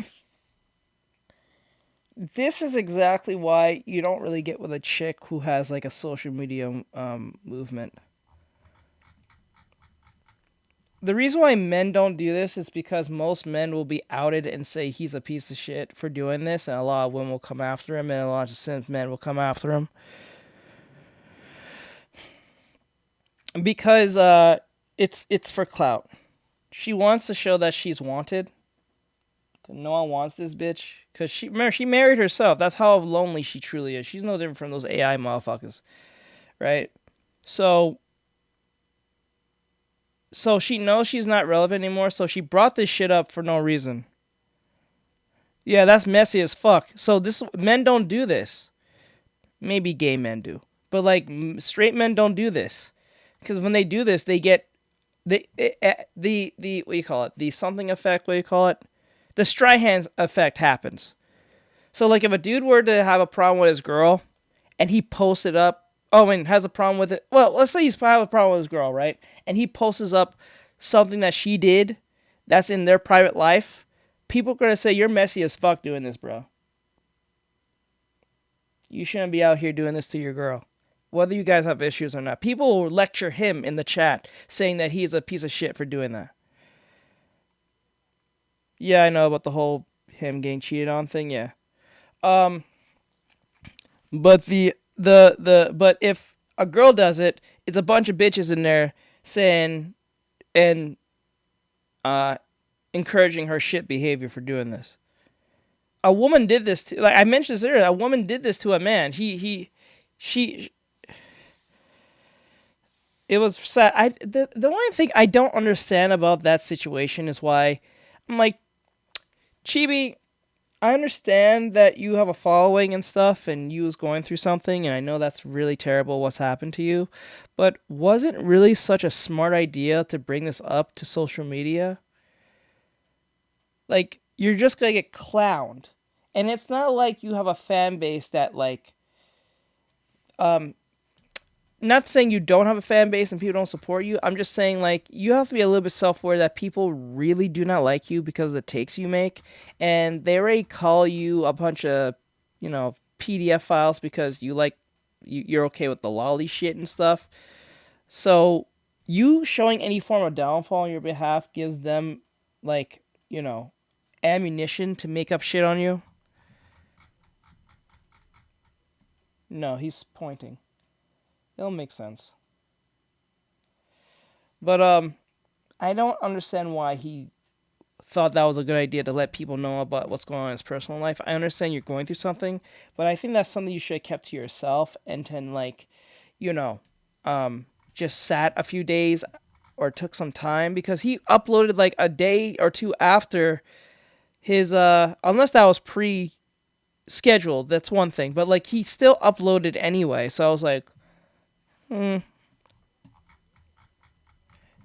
This is exactly why you don't really get with a chick who has like a social media movement. The reason why men don't do this is because most men will be outed and say he's a piece of shit for doing this, and a lot of women will come after him, and a lot of simp men will come after him. Because it's for clout. She wants to show that she's wanted. No one wants this bitch. Because she married herself. That's how lonely she truly is. She's no different from those AI motherfuckers. Right? So she knows she's not relevant anymore, so she brought this shit up for no reason. Yeah, that's messy as fuck. So men don't do this. Maybe gay men do. But like straight men don't do this. Because when they do this, they get the what do you call it? The something effect, what do you call it? The Strahan effect happens. So like if a dude were to have a problem with his girl and he posts it up, has a problem with it. Well, let's say he's having a problem with his girl, right? And he posts up something that she did that's in their private life. People are going to say, you're messy as fuck doing this, bro. You shouldn't be out here doing this to your girl. Whether you guys have issues or not. People will lecture him in the chat saying that he's a piece of shit for doing that. Yeah, I know about the whole him getting cheated on thing, yeah. But but if a girl does it, it's a bunch of bitches in there saying and encouraging her shit behavior for doing this. A woman did this to, like I mentioned this earlier, a woman did this to a man. It was sad. The only thing I don't understand about that situation is why I'm like, Chibi, I understand that you have a following and stuff and you was going through something, and I know that's really terrible what's happened to you, but wasn't really such a smart idea to bring this up to social media? Like, you're just gonna get clowned. And it's not like you have a fan base that, like, not saying you don't have a fan base and people don't support you. I'm just saying, like, you have to be a little bit self-aware that people really do not like you because of the takes you make. And they already call you a bunch of, PDF files because you're okay with the lolly shit and stuff. So you showing any form of downfall on your behalf gives them, like, ammunition to make up shit on you. No, he's pointing. It'll make sense. But I don't understand why he thought that was a good idea to let people know about what's going on in his personal life. I understand you're going through something, but I think that's something you should have kept to yourself and then, like, just sat a few days or took some time, because he uploaded like a day or two after his unless that was pre-scheduled, that's one thing, but like he still uploaded anyway. So I was like, the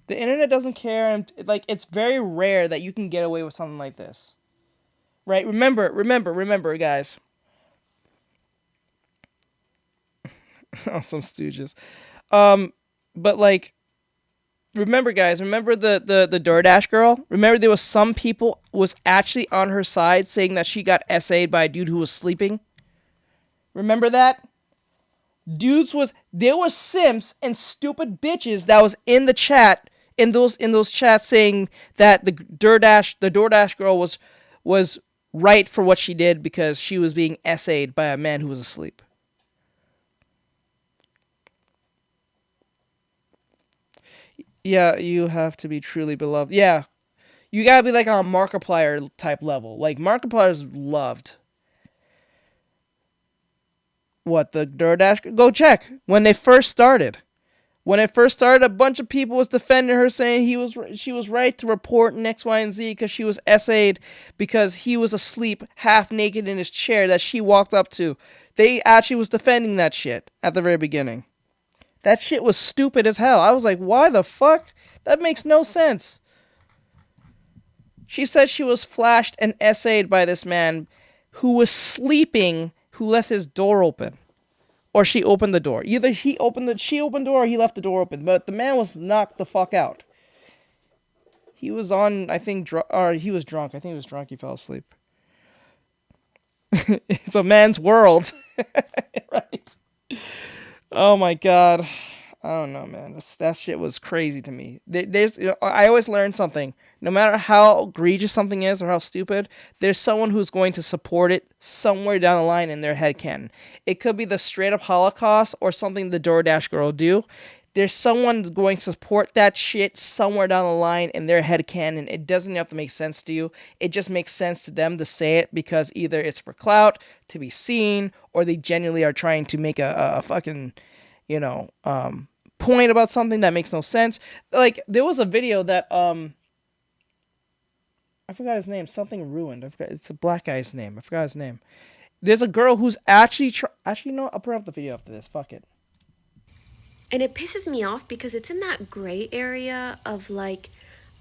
internet doesn't care, and like it's very rare that you can get away with something like this, right? Remember, guys. Oh, some stooges. But like, remember, guys. Remember the DoorDash girl. Remember, there was some people was actually on her side saying that she got SA'd by a dude who was sleeping. Remember that? There was simps and stupid bitches that was in the chat, in those chats, saying that the DoorDash girl was right for what she did because she was being SA'd by a man who was asleep. Yeah, you have to be truly beloved. Yeah, you gotta be like on a Markiplier type level. Like Markiplier's loved. What, the DoorDash? Go check. When it first started, a bunch of people was defending her, saying she was right to report in X, Y, and Z because she was SA'd because he was asleep, half naked in his chair that she walked up to. They actually was defending that shit at the very beginning. That shit was stupid as hell. I was like, why the fuck? That makes no sense. She said she was flashed and SA'd by this man who was sleeping, who left his door open. Or she opened the door. Either she opened the door or he left the door open. But the man was knocked the fuck out. He was on, I think, he was drunk. I think he was drunk. He fell asleep. It's a man's world. Right? Oh my god. I don't know, man. That shit was crazy to me. I always learn something. No matter how egregious something is or how stupid, there's someone who's going to support it somewhere down the line in their headcanon. It could be the straight up Holocaust or something the DoorDash girl do. there's someone going to support that shit somewhere down the line in their headcanon. It doesn't have to make sense to you. It just makes sense to them to say it because either it's for clout, to be seen, or they genuinely are trying to make a fucking, you know, point about something that makes no sense. Like, there was a video that, I forgot his name, something ruined. I forgot, it's a black guy's name. I forgot his name. There's a girl who's actually, actually, no, I'll put up the video after this. Fuck it. And it pisses me off because it's in that gray area of like,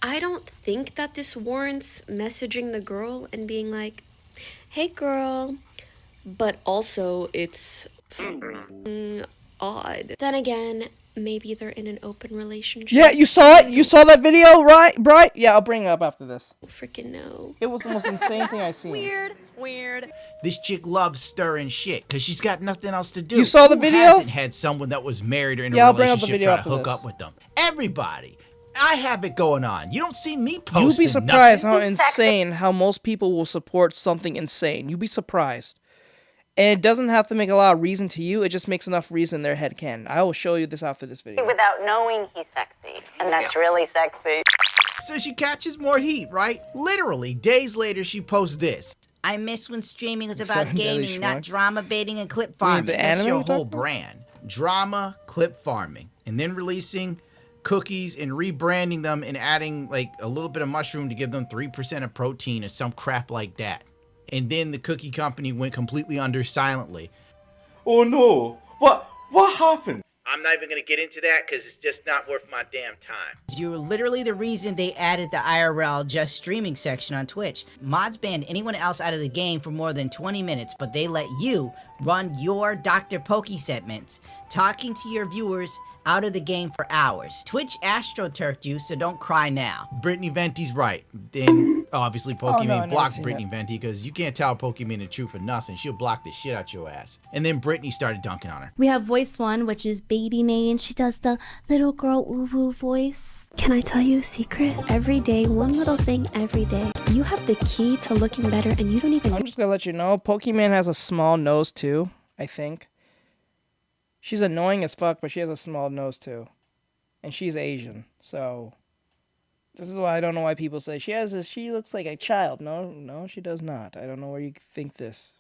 I don't think that this warrants messaging the girl and being like, hey girl, but also it's odd. Then again, maybe they're in an open relationship. Yeah, you saw it? You saw that video, right? Bright? Yeah, I'll bring it up after this. Freaking no. It was the most insane thing I've seen. Weird. This chick loves stirring shit because she's got nothing else to do. You saw the video? Who hasn't had someone that was married or in a relationship try to hook up with them? Everybody. I have it going on. You don't see me posting. You'd be surprised how insane, how most people will support something insane. You'd be surprised. And it doesn't have to make a lot of reason to you. It just makes enough reason in their head can. I will show you this after this video. Without knowing he's sexy. And that's really sexy. So she catches more heat, right? Literally, days later, she posts this. I miss when streaming was about 7 Deadly gaming, not Schmucks. drama baiting and clip The farming. That's anime your you're whole talking about? brand. Drama, clip farming. And then releasing cookies and rebranding them and adding like a little bit of mushroom to give them 3% of protein or some crap like that. And then the cookie company went completely under silently. Oh no! What happened? I'm not even gonna get into that because it's just not worth my damn time. You're literally the reason they added the IRL just streaming section on Twitch. Mods banned anyone else out of the game for more than 20 minutes, but they let you run your Dr. Pokey segments, talking to your viewers out of the game for hours. Twitch astroturfed you, so don't cry now. Brittany Venti's right. Then obviously Pokimane no, blocked Brittany Venti because you can't tell Pokimane the truth for nothing. She'll block the shit out your ass. And then Brittany started dunking on her. We have voice one, which is Baby Main. She does the little girl woo-woo voice. Can I tell you a secret? Every day, one little thing every day. You have the key to looking better and you don't even... I'm just gonna let you know, Pokimane has a small nose too, I think. She's annoying as fuck, but she has a small nose too. And she's Asian, so... This is why I don't know why people say she looks like a child. No, she does not. I don't know where you think this.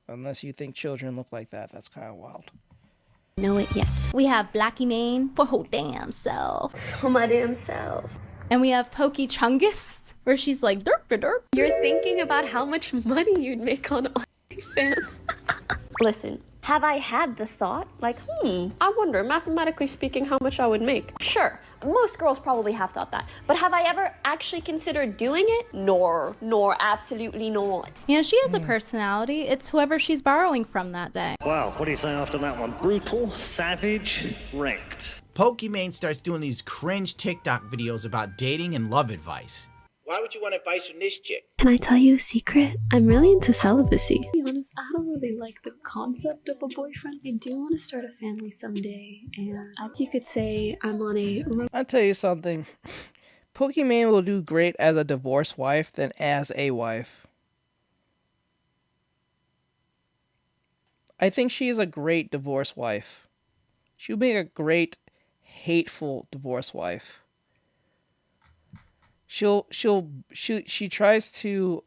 Unless you think children look like that. That's kind of wild. Know it yet. We have Blackie Mane for her damn self. For my damn self. And we have Pokey Chungus, where she's like, derp derp. You're thinking about how much money you'd make on OnlyFans. Listen, have I had the thought, like, I wonder, mathematically speaking, how much I would make? Sure, most girls probably have thought that. But have I ever actually considered doing it? Nor, absolutely not. You know, she has a personality. It's whoever she's borrowing from that day. Wow, what do you say after that one? Brutal, savage, wrecked. Pokimane starts doing these cringe TikTok videos about dating and love advice. Why would you want advice from this chick? Can I tell you a secret? I'm really into celibacy. To be honest, I don't really like the concept of a boyfriend. I do want to start a family someday, and as you could say, I'm on a... I'll tell you something. Pokimane will do great as a divorced wife than as a wife. I think she is a great divorced wife. She'll make a great, hateful divorced wife. She tries to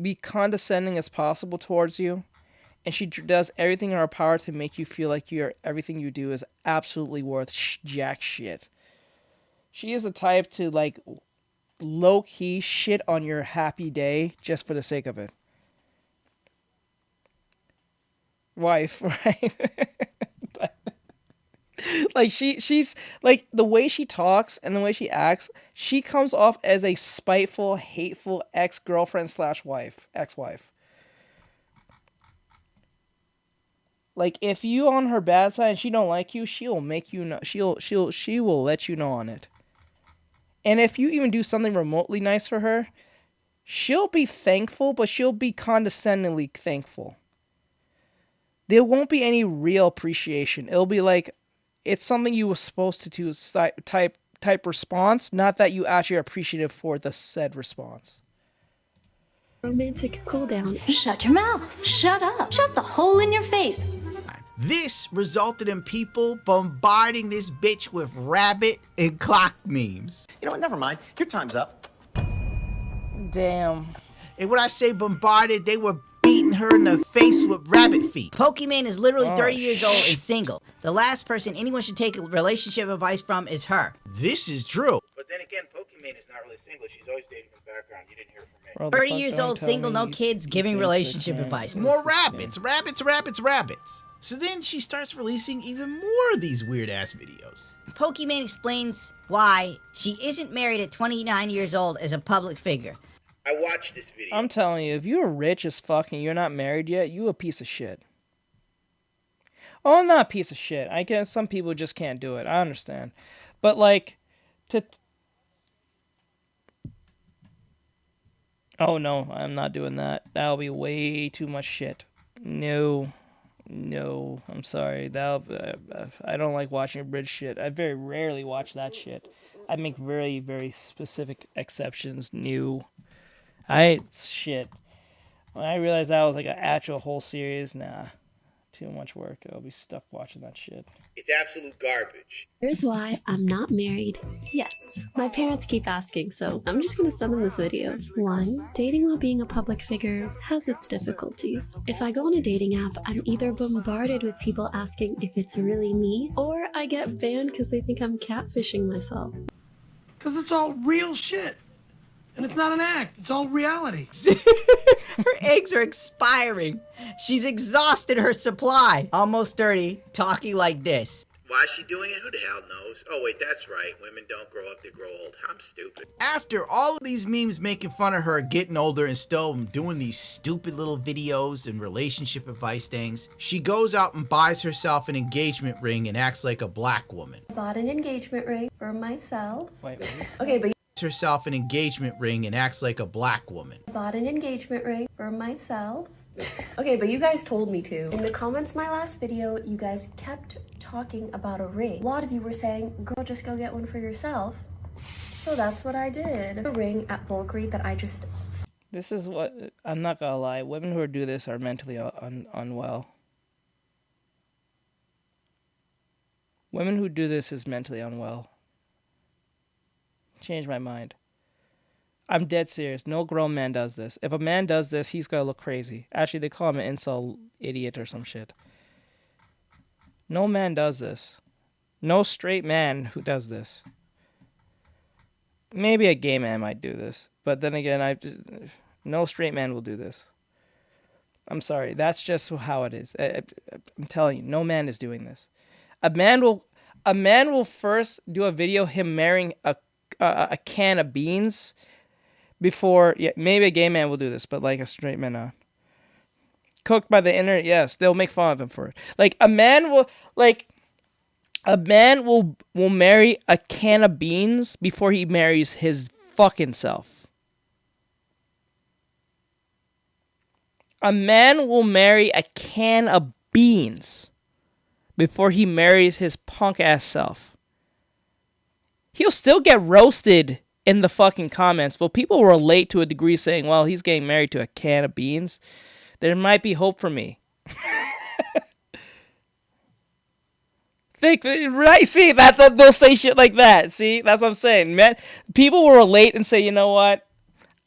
be condescending as possible towards you, and she does everything in her power to make you feel like everything you do is absolutely worth jack shit. She is the type to like low-key shit on your happy day just for the sake of it. Wife, right? Like she's like the way she talks and the way she acts, she comes off as a spiteful, hateful ex-girlfriend / ex-wife. Like if you on her bad side and she don't like you, she'll make you know. She will let you know on it. And if you even do something remotely nice for her, she'll be thankful, but she'll be condescendingly thankful. There won't be any real appreciation. It'll be like, it's something you were supposed to do, type response, not that you actually are appreciative for the said response. Romantic cool down. Shut your mouth. Shut up. Shut the hole in your face. This resulted in people bombarding this bitch with rabbit and clock memes. You know what, never mind. Your time's up. Damn. And when I say bombarded, they were beating her in the face with rabbit feet. Pokimane is literally 30 years old and single. The last person anyone should take relationship advice from is her. This is true. But then again, Pokimane is not really single. She's always dating from the background. You didn't hear from me. 30 years old, single, no kids, giving relationship advice. More rabbits, rabbits, rabbits, rabbits. So then she starts releasing even more of these weird-ass videos. Pokimane explains why she isn't married at 29 years old as a public figure. I watched this video. I'm telling you, if you're rich as fuck and you're not married yet, you a piece of shit. Oh, I'm not a piece of shit. I guess some people just can't do it. I understand. But, like, oh, no, I'm not doing that. That'll be way too much shit. No, I'm sorry. I don't like watching bridge shit. I very rarely watch that shit. I make very, very specific exceptions. Shit. When I realized that was like an actual whole series, nah. Too much work. I'll be stuck watching that shit. It's absolute garbage. Here's why I'm not married yet. My parents keep asking, so I'm just gonna send them this video. 1. Dating while being a public figure has its difficulties. If I go on a dating app, I'm either bombarded with people asking if it's really me, or I get banned because they think I'm catfishing myself. Because it's all real shit. And it's not an act, it's all reality. Her eggs are expiring. She's exhausted her supply. Almost 30, talking like this. Why is she doing it? Who the hell knows? Oh, wait, that's right. Women don't grow up, they grow old. I'm stupid. After all of these memes making fun of her getting older and still doing these stupid little videos and relationship advice things, she goes out and buys herself an engagement ring and acts like a black woman. I bought an engagement ring for myself. Wait, okay, but herself an engagement ring and acts like a black woman. I bought an engagement ring for myself. Okay, but you guys told me to. In the comments my last video, you guys kept talking about a ring. A lot of you were saying, girl, just go get one for yourself. So that's what I did. A ring at bulk rate that I just... This is what... I'm not gonna lie. Women who do this are mentally unwell. Women who do this is mentally unwell. Change my mind. I'm dead serious. No grown man does this. If a man does this, he's gonna look crazy. Actually, they call him an incel idiot or some shit. No man does this. No straight man who does this. Maybe a gay man might do this, but then again, no straight man will do this. I'm sorry. That's just how it is. I'm telling you, no man is doing this. A man will first do a video him marrying a can of beans before, yeah, maybe a gay man will do this, but like a straight man, cooked by the internet, yes, they'll make fun of him for it. Like a man will marry a can of beans before he marries his fucking self. A man will marry a can of beans before he marries his punk ass self. He'll still get roasted in the fucking comments. Well, people will relate to a degree saying, well, he's getting married to a can of beans. There might be hope for me. Right? See, they'll say shit like that. See, that's what I'm saying. Man, people will relate and say, you know what?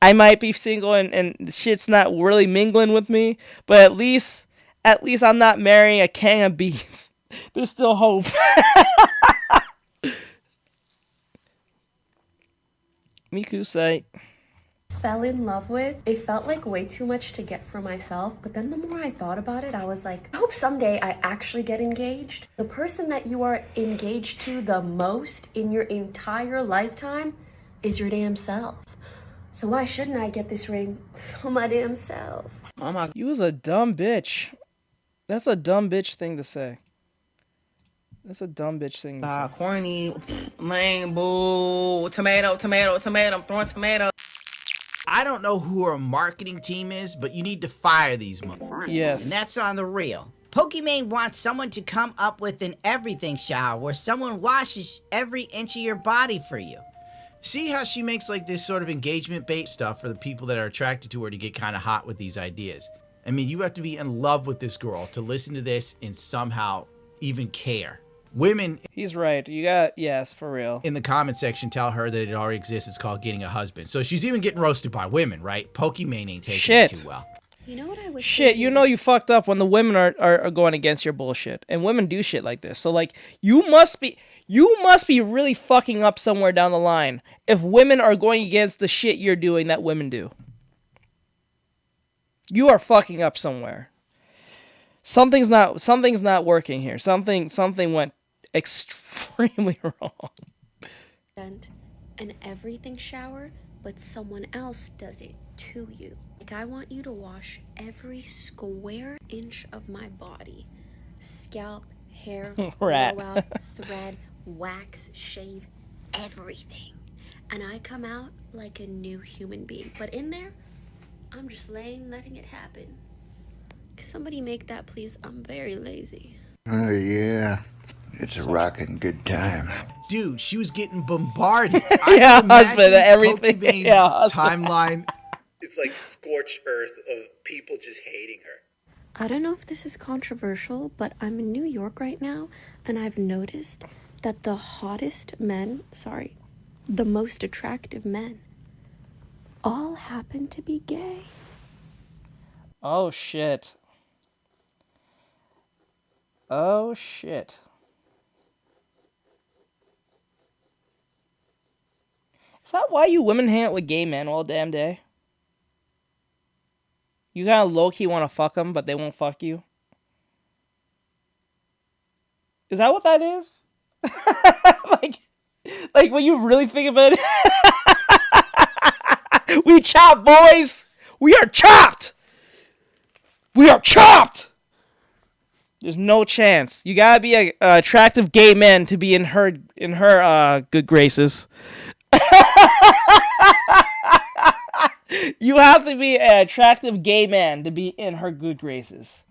I might be single and shit's not really mingling with me, but at least I'm not marrying a can of beans. There's still hope. Miku say, fell in love with. It felt like way too much to get for myself, but then the more I thought about it, I was like, I hope someday I actually get engaged. The person that you are engaged to the most in your entire lifetime is your damn self. So why shouldn't I get this ring for my damn self? Mama, you was a dumb bitch. That's a dumb bitch thing to say. That's a dumb bitch thing to say. Corny, lame, boo, tomato, I'm throwing tomato. I don't know who her marketing team is, but you need to fire these motherfuckers. Yes. And that's on the real. Pokimane wants someone to come up with an everything shower where someone washes every inch of your body for you. See how she makes like this sort of engagement bait stuff for the people that are attracted to her to get kind of hot with these ideas. I mean, you have to be in love with this girl to listen to this and somehow even care. Women... He's right. You got... Yes, for real. In the comment section, tell her that it already exists. It's called getting a husband. So she's even getting roasted by women, right? Pokimane ain't taking it too well. You know what I wish? Shit, you know you fucked up when the women are going against your bullshit. And women do shit like this. So, like, you must be really fucking up somewhere down the line if women are going against the shit you're doing that women do. You are fucking up somewhere. Something's not working here. Something went extremely wrong. An everything shower, but someone else does it to you. Like, I want you to wash every square inch of my body. Scalp, hair, blowout, thread, wax, shave, everything. And I come out like a new human being. But in there, I'm just letting it happen. Can somebody make that, please? I'm very lazy. Oh, yeah. It's a rockin' good time. Dude, she was getting bombarded. Yeah, husband, everything. Yeah, husband. Timeline. It's like scorched earth of people just hating her. I don't know if this is controversial, but I'm in New York right now, and I've noticed that the hottest men, the most attractive men, all happen to be gay. Oh, shit. Oh, shit. Is that why you women hang out with gay men all damn day? You kind of low-key want to fuck them, but they won't fuck you? Is that what that is? like when you really think about it? We chop, boys! We are chopped! We are chopped! There's no chance. You gotta be a attractive gay man to be in her good graces. You have to be an attractive gay man to be in her good graces.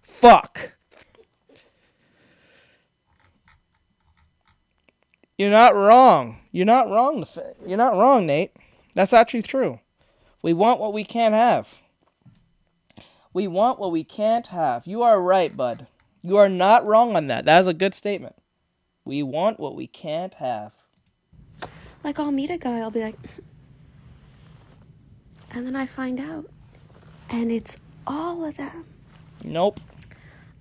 Fuck. You're not wrong. You're not wrong. You're not wrong, Nate. That's actually true. We want what we can't have. We want what we can't have. You are right, bud. You are not wrong on that. That is a good statement. We want what we can't have. Like, I'll meet a guy, I'll be like... And then I find out. And it's all of them. Nope.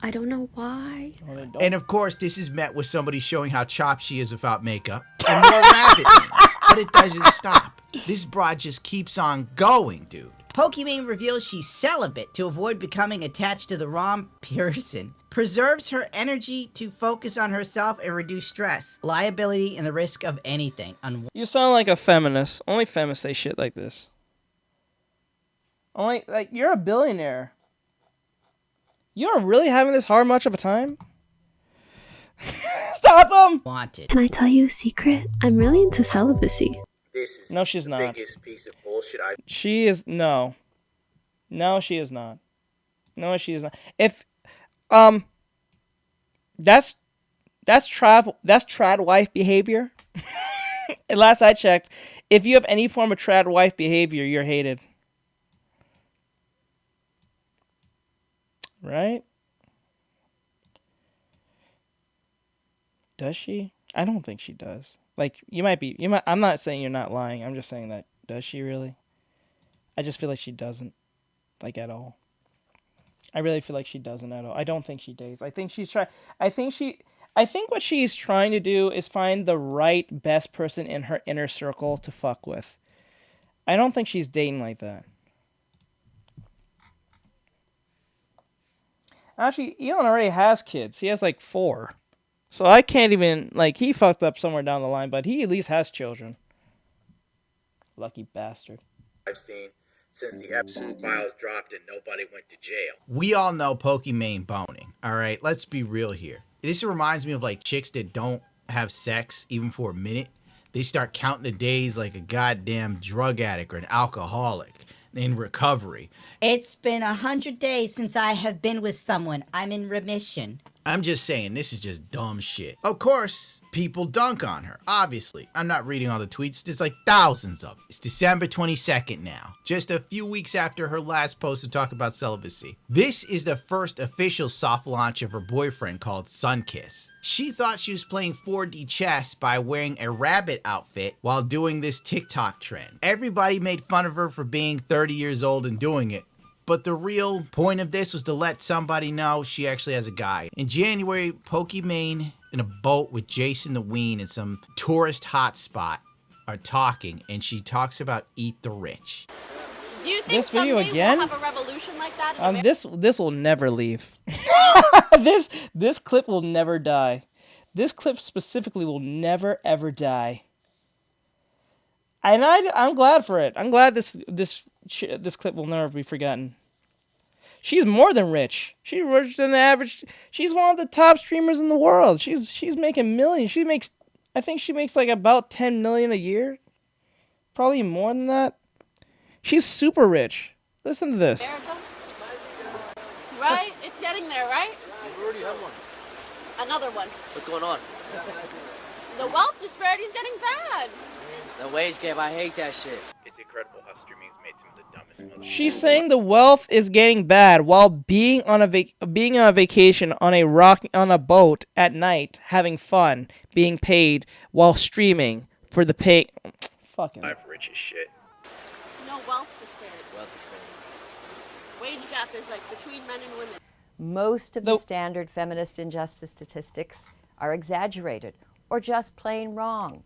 I don't know why. And of course, this is met with somebody showing how chopped she is without makeup. And more rabbit names. But it doesn't stop. This broad just keeps on going, dude. Pokimane reveals she's celibate to avoid becoming attached to the wrong person. Preserves her energy to focus on herself and reduce stress, liability, and the risk of anything. You sound like a feminist. Only feminists say shit like this. Only, like, you're a billionaire. You're really having this hard much of a time? Stop him! Wanted. Can I tell you a secret? I'm really into celibacy. This is no, she's not. Biggest piece of bullshit She is no. No, she is not. No, she is not. If that's trad wife behavior. And last I checked, if you have any form of trad wife behavior, you're hated. Right? Does she? I don't think she does. Like, I'm not saying you're not lying. I'm just saying that, does she really? I just feel like she doesn't. Like, at all. I really feel like she doesn't at all. I don't think she dates. I think what she's trying to do is find the right best person in her inner circle to fuck with. I don't think she's dating like that. Actually, Elon already has kids. He has like 4. So I can't even, like, he fucked up somewhere down the line, but he at least has children. Lucky bastard. I've seen since the episode files dropped and nobody went to jail. We all know Pokimane boning, all right? Let's be real here. This reminds me of, like, chicks that don't have sex even for a minute. They start counting the days like a goddamn drug addict or an alcoholic in recovery. It's been 100 days since I have been with someone. I'm in remission. I'm just saying, this is just dumb shit. Of course, people dunk on her, obviously. I'm not reading all the tweets, there's like thousands of them. It's December 22nd now, just a few weeks after her last post to talk about celibacy. This is the first official soft launch of her boyfriend called Sunkiss. She thought she was playing 4D chess by wearing a rabbit outfit while doing this TikTok trend. Everybody made fun of her for being 30 years old and doing it. But the real point of this was to let somebody know she actually has a guy. In January, Pokimane in a boat with Jason the Ween in some tourist hotspot are talking, and she talks about eat the rich. Do you think This video someday again? we'll have a revolution like that? in America? This will never leave. this clip will never die. This clip specifically will never ever die. And I'm glad for it. I'm glad this clip will never be forgotten. She's more than rich. She's richer than the average. She's one of the top streamers in the world. She's making millions. I think she makes like about 10 million a year. Probably more than that. She's super rich. Listen to this. America? Right? It's getting there, right? We already have one. Another one. What's going on? The wealth disparity is getting bad. The wage gap, I hate that shit. It's incredible how streaming's made some of the dumbest motherfuckers. She's saying the wealth is getting bad while being on a vacation on a boat at night, having fun, being paid while streaming for the pay. Fucking. I'm rich as shit. No wealth disparity. Wage gap is like between men and women. Most of the standard feminist injustice statistics are exaggerated or just plain wrong.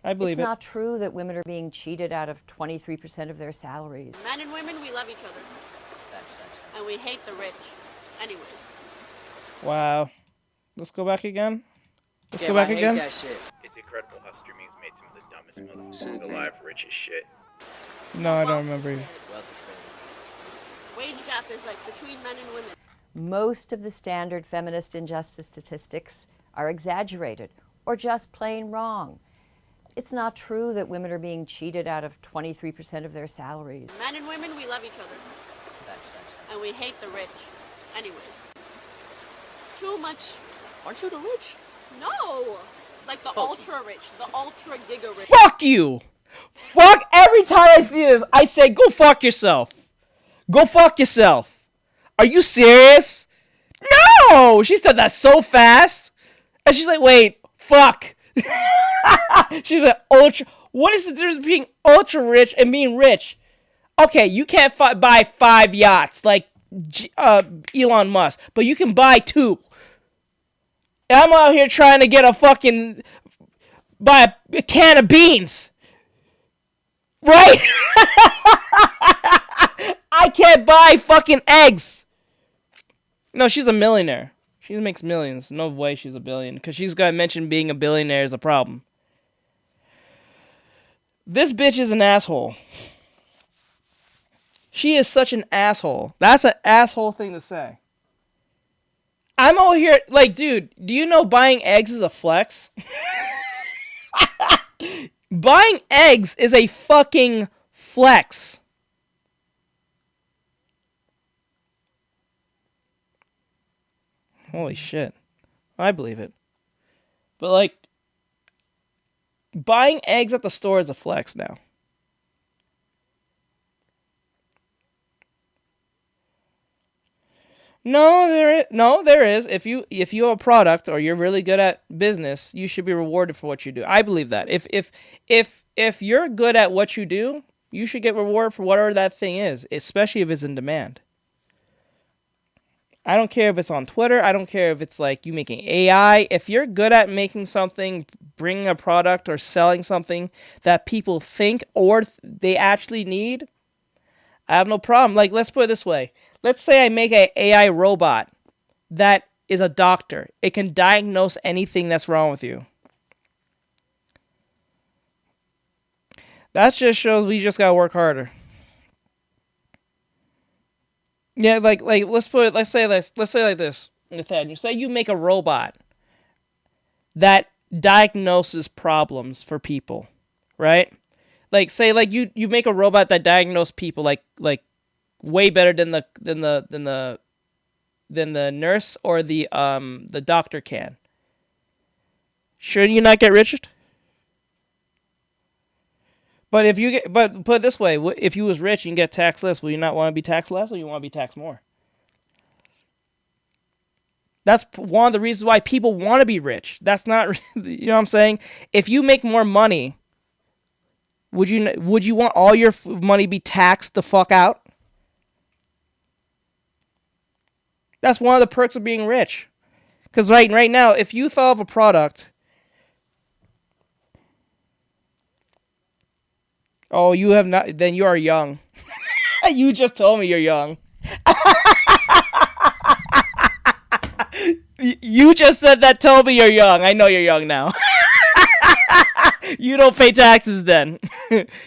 I believe it's not true that women are being cheated out of 23% of their salaries. Men and women, we love each other. Thanks. And we hate the rich. Anyways. Wow. Let's go back again. Let's Yeah, go back I hate again. that shit. It's incredible how streaming's made some of the dumbest motherfuckers alive rich as shit. No, I don't remember. Wage gap is like between men and women. Most of the standard feminist injustice statistics are exaggerated or just plain wrong. It's not true that women are being cheated out of 23% of their salaries. Men and women, we love each other. Thanks. And we hate the rich. Anyways. Too much. Aren't you the rich? No! Like the ultra rich, the ultra giga rich. Fuck you! Fuck every time I see this, I say, go fuck yourself. Go fuck yourself. Are you serious? No! She said that so fast. And she's like, wait, fuck. She's like, ultra. What is the difference between ultra rich and being rich? Okay, you can't buy 5 yachts like Elon Musk, but you can buy 2. And I'm out here trying to get buy a can of beans. Right? I can't buy fucking eggs. No, she's a millionaire. She makes millions. No way she's a billion. Because she's got to mention being a billionaire is a problem. This bitch is an asshole. She is such an asshole. That's an asshole thing to say. I'm over here, like, dude, do you know buying eggs is a flex? Buying eggs is a fucking flex. Holy shit. I believe it. But, like, buying eggs at the store is a flex now. No, there is. If you have a product or you're really good at business, you should be rewarded for what you do. I believe that. If you're good at what you do, you should get rewarded for whatever that thing is, especially if it's in demand. I don't care if it's on Twitter. I don't care if it's like you making AI. If you're good at making something, bringing a product or selling something that people think or they actually need, I have no problem. Like, let's put it this way. Let's say I make an AI robot that is a doctor. It can diagnose anything that's wrong with you. That just shows we just gotta work harder. Yeah, like let's say like this, Nathaniel. Say you make a robot that diagnoses problems for people, right? Like say like you make a robot that diagnoses people like way better than the the nurse or the doctor can. Shouldn't you not get rich? But if you get, but put it this way, if you was rich and get taxed less, will you not want to be taxed less, or you want to be taxed more? That's one of the reasons why people want to be rich. That's not, you know what I'm saying? If you make more money, would you want all your money be taxed the fuck out? That's one of the perks of being rich. Because right now, if you thought of a product, oh, you have not, then you are young. You just told me you're young. You just said that, told me you're young. I know you're young now. You don't pay taxes then.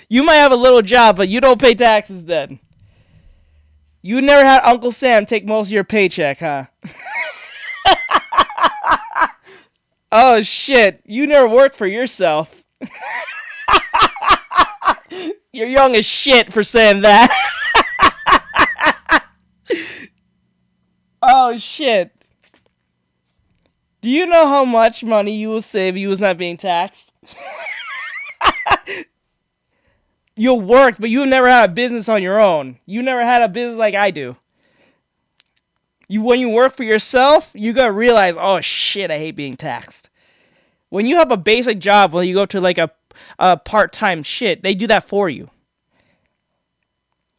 You might have a little job, but you don't pay taxes then. You never had Uncle Sam take most of your paycheck, huh? Oh, shit. You never worked for yourself. You're young as shit for saying that. Oh, shit. Do you know how much money you will save if you was not being taxed? You'll work, but you never had a business on your own. You never had a business like I do. When you work for yourself, you gotta realize, oh shit, I hate being taxed. When you have a basic job, when you go to like a part-time shit, they do that for you.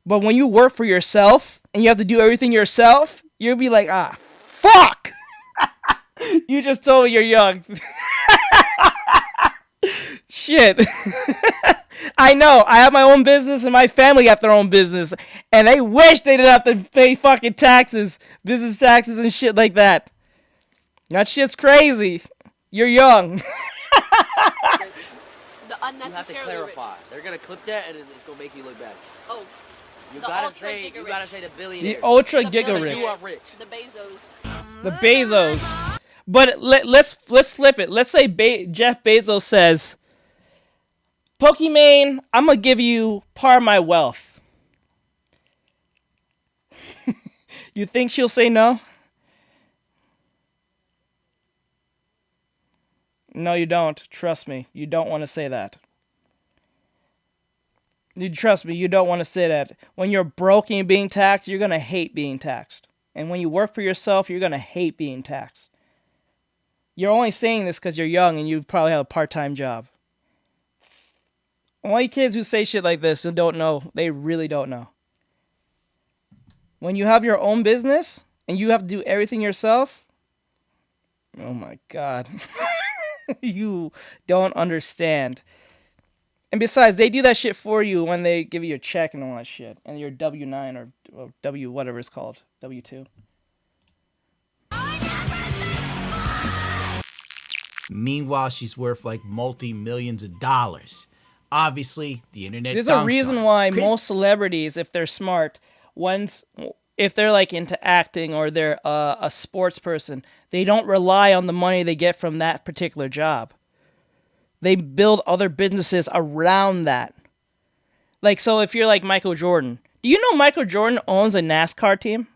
But when you work for yourself, and you have to do everything yourself, you'll be like, ah, fuck! You just told me you're young. Shit. I know. I have my own business and my family got their own business. And they wish they didn't have to pay fucking taxes. Business taxes and shit like that. That shit's crazy. You're young. The unnecessary. You have to clarify. They're gonna clip that and it's gonna make you look bad. Oh. You gotta say the billionaires. The ultra giga rich. You are rich. The Bezos. The Bezos. But let's flip it. Let's say Jeff Bezos says, Pokimane, I'm going to give you part of my wealth. You think she'll say no? No, you don't. Trust me. You don't want to say that. You trust me, you don't want to say that. When you're broke and being taxed, you're going to hate being taxed. And when you work for yourself, you're going to hate being taxed. You're only saying this because you're young and you probably have a part-time job. All you kids who say shit like this and don't know, they really don't know. When you have your own business and you have to do everything yourself, oh my God. You don't understand. And besides, they do that shit for you when they give you a check and all that shit. And your W-9 or W whatever it's called. W-2. Meanwhile, she's worth like multi-millions of dollars. Obviously, the internet. There's a reason why most celebrities, if they're smart, if they're like into acting or they're a sports person, they don't rely on the money they get from that particular job. They build other businesses around that. Like, so if you're like Michael Jordan, do you know Michael Jordan owns a NASCAR team?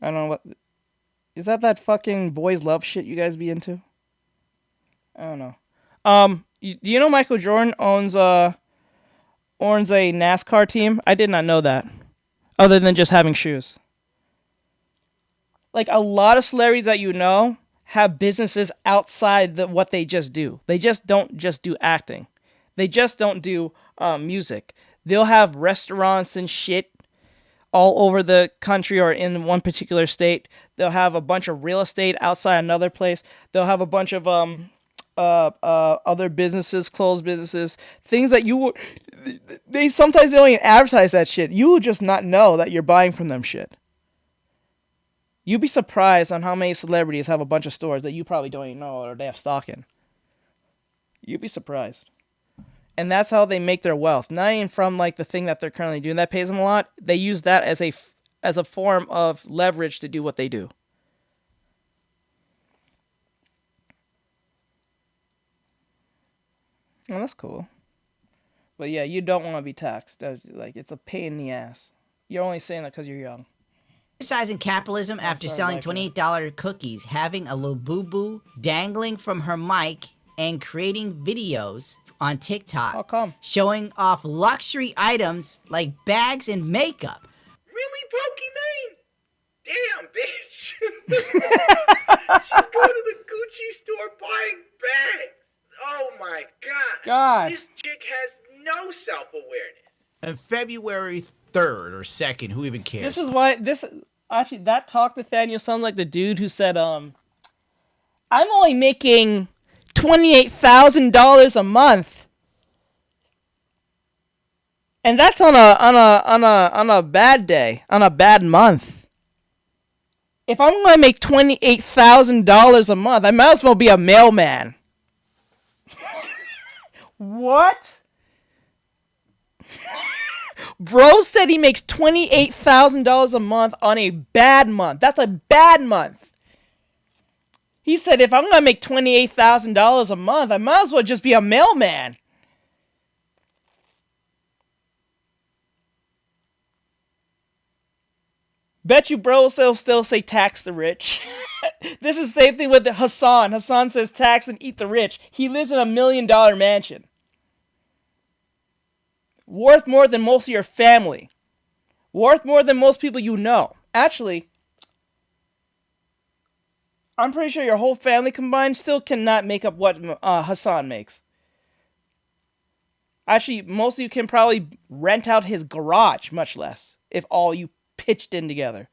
I don't know what. Is that fucking boys love shit you guys be into? I don't know. Do you know Michael Jordan owns a NASCAR team? I did not know that. Other than just having shoes. Like a lot of celebrities that you know have businesses outside what they just do. They just don't just do acting. They just don't do music. They'll have restaurants and shit all over the country or in one particular state. They'll have a bunch of real estate outside another place. They'll have a bunch of other businesses, closed businesses, things that sometimes they don't even advertise that shit. You will just not know that you're buying from them shit. You'd be surprised on how many celebrities have a bunch of stores that you probably don't even know or they have stock in. You'd be surprised. And that's how they make their wealth. Not even from like the thing that they're currently doing that pays them a lot. They use that as a form of leverage to do what they do. Well, that's cool. But yeah, you don't want to be taxed. Like, it's a pain in the ass. You're only saying that because you're young. Criticizing capitalism after selling $28 cookies, having a little boo-boo dangling from her mic, and creating videos on TikTok. How come? Showing off luxury items like bags and makeup. Really, Pokimane? Damn, bitch. She's going to the Gucci store buying bags. Oh my god. This chick has no self-awareness. And February 3rd or 2nd, who even cares? This is why actually that talk Nathaniel sounds like the dude who said, I'm only making $28,000 a month. And that's on a bad day, on a bad month. If I'm gonna make $28,000 a month, I might as well be a mailman. What? Bro said he makes $28,000 a month on a bad month. That's a bad month. He said if I'm gonna make $28,000 a month, I might as well just be a mailman. Bet you bros will still say tax the rich. This is the same thing with Hassan. Hassan says tax and eat the rich. He lives in $1 million mansion. Worth more than most of your family. Worth more than most people you know. Actually, I'm pretty sure your whole family combined still cannot make up what Hassan makes. Actually, most of you can probably rent out his garage, much less, if all you pitched in together.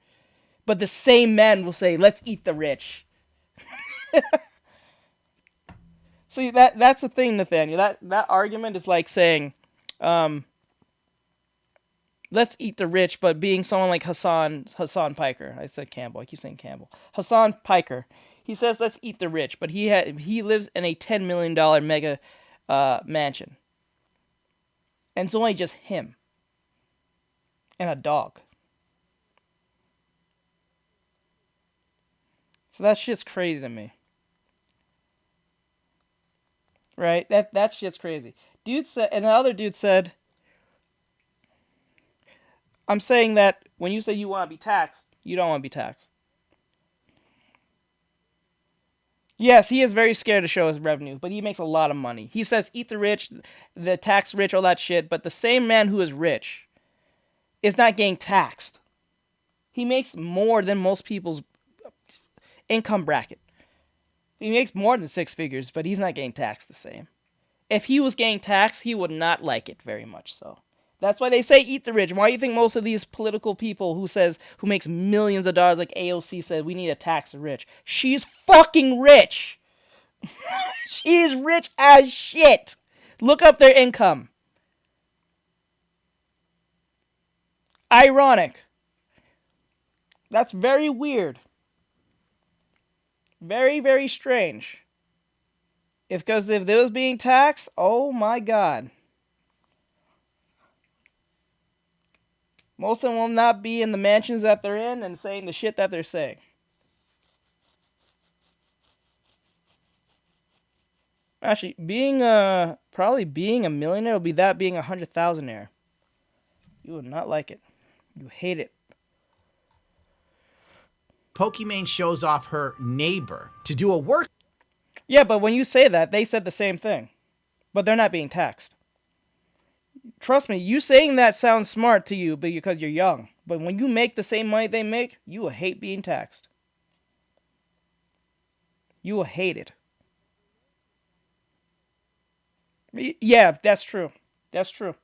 But the same men will say, let's eat the rich. See, that's the thing, Nathaniel. That argument is like saying, let's eat the rich, but being someone like Hassan Piker. I said Campbell. I keep saying Campbell. Hassan Piker. He says, let's eat the rich, but he lives in a $10 million mega mansion. And it's only just him. And a dog. So that shit's crazy to me. Right? That shit's crazy. Dude said, and the other dude said, I'm saying that when you say you want to be taxed, you don't want to be taxed. Yes, he is very scared to show his revenue, but he makes a lot of money. He says, eat the rich, the tax rich, all that shit, but the same man who is rich is not getting taxed. He makes more than most people's income bracket. He makes more than 6 figures, but he's not getting taxed the same. If he was getting taxed, he would not like it very much so. That's why they say eat the rich. Why do you think most of these political people who makes millions of dollars like AOC said we need to tax the rich? She's fucking rich. She is rich as shit. Look up their income. Ironic. That's very weird. Very, very strange. Because if they was being taxed, oh my god. Most of them will not be in the mansions that they're in and saying the shit that they're saying. Actually, probably being a millionaire would be that being 100,000-aire. You would not like it. You hate it. Pokimane shows off her neighbor to do a work. Yeah, but when you say that, they said the same thing. But they're not being taxed. Trust me, you saying that sounds smart to you because you're young. But when you make the same money they make, you will hate being taxed. You will hate it. Yeah, that's true. That's true.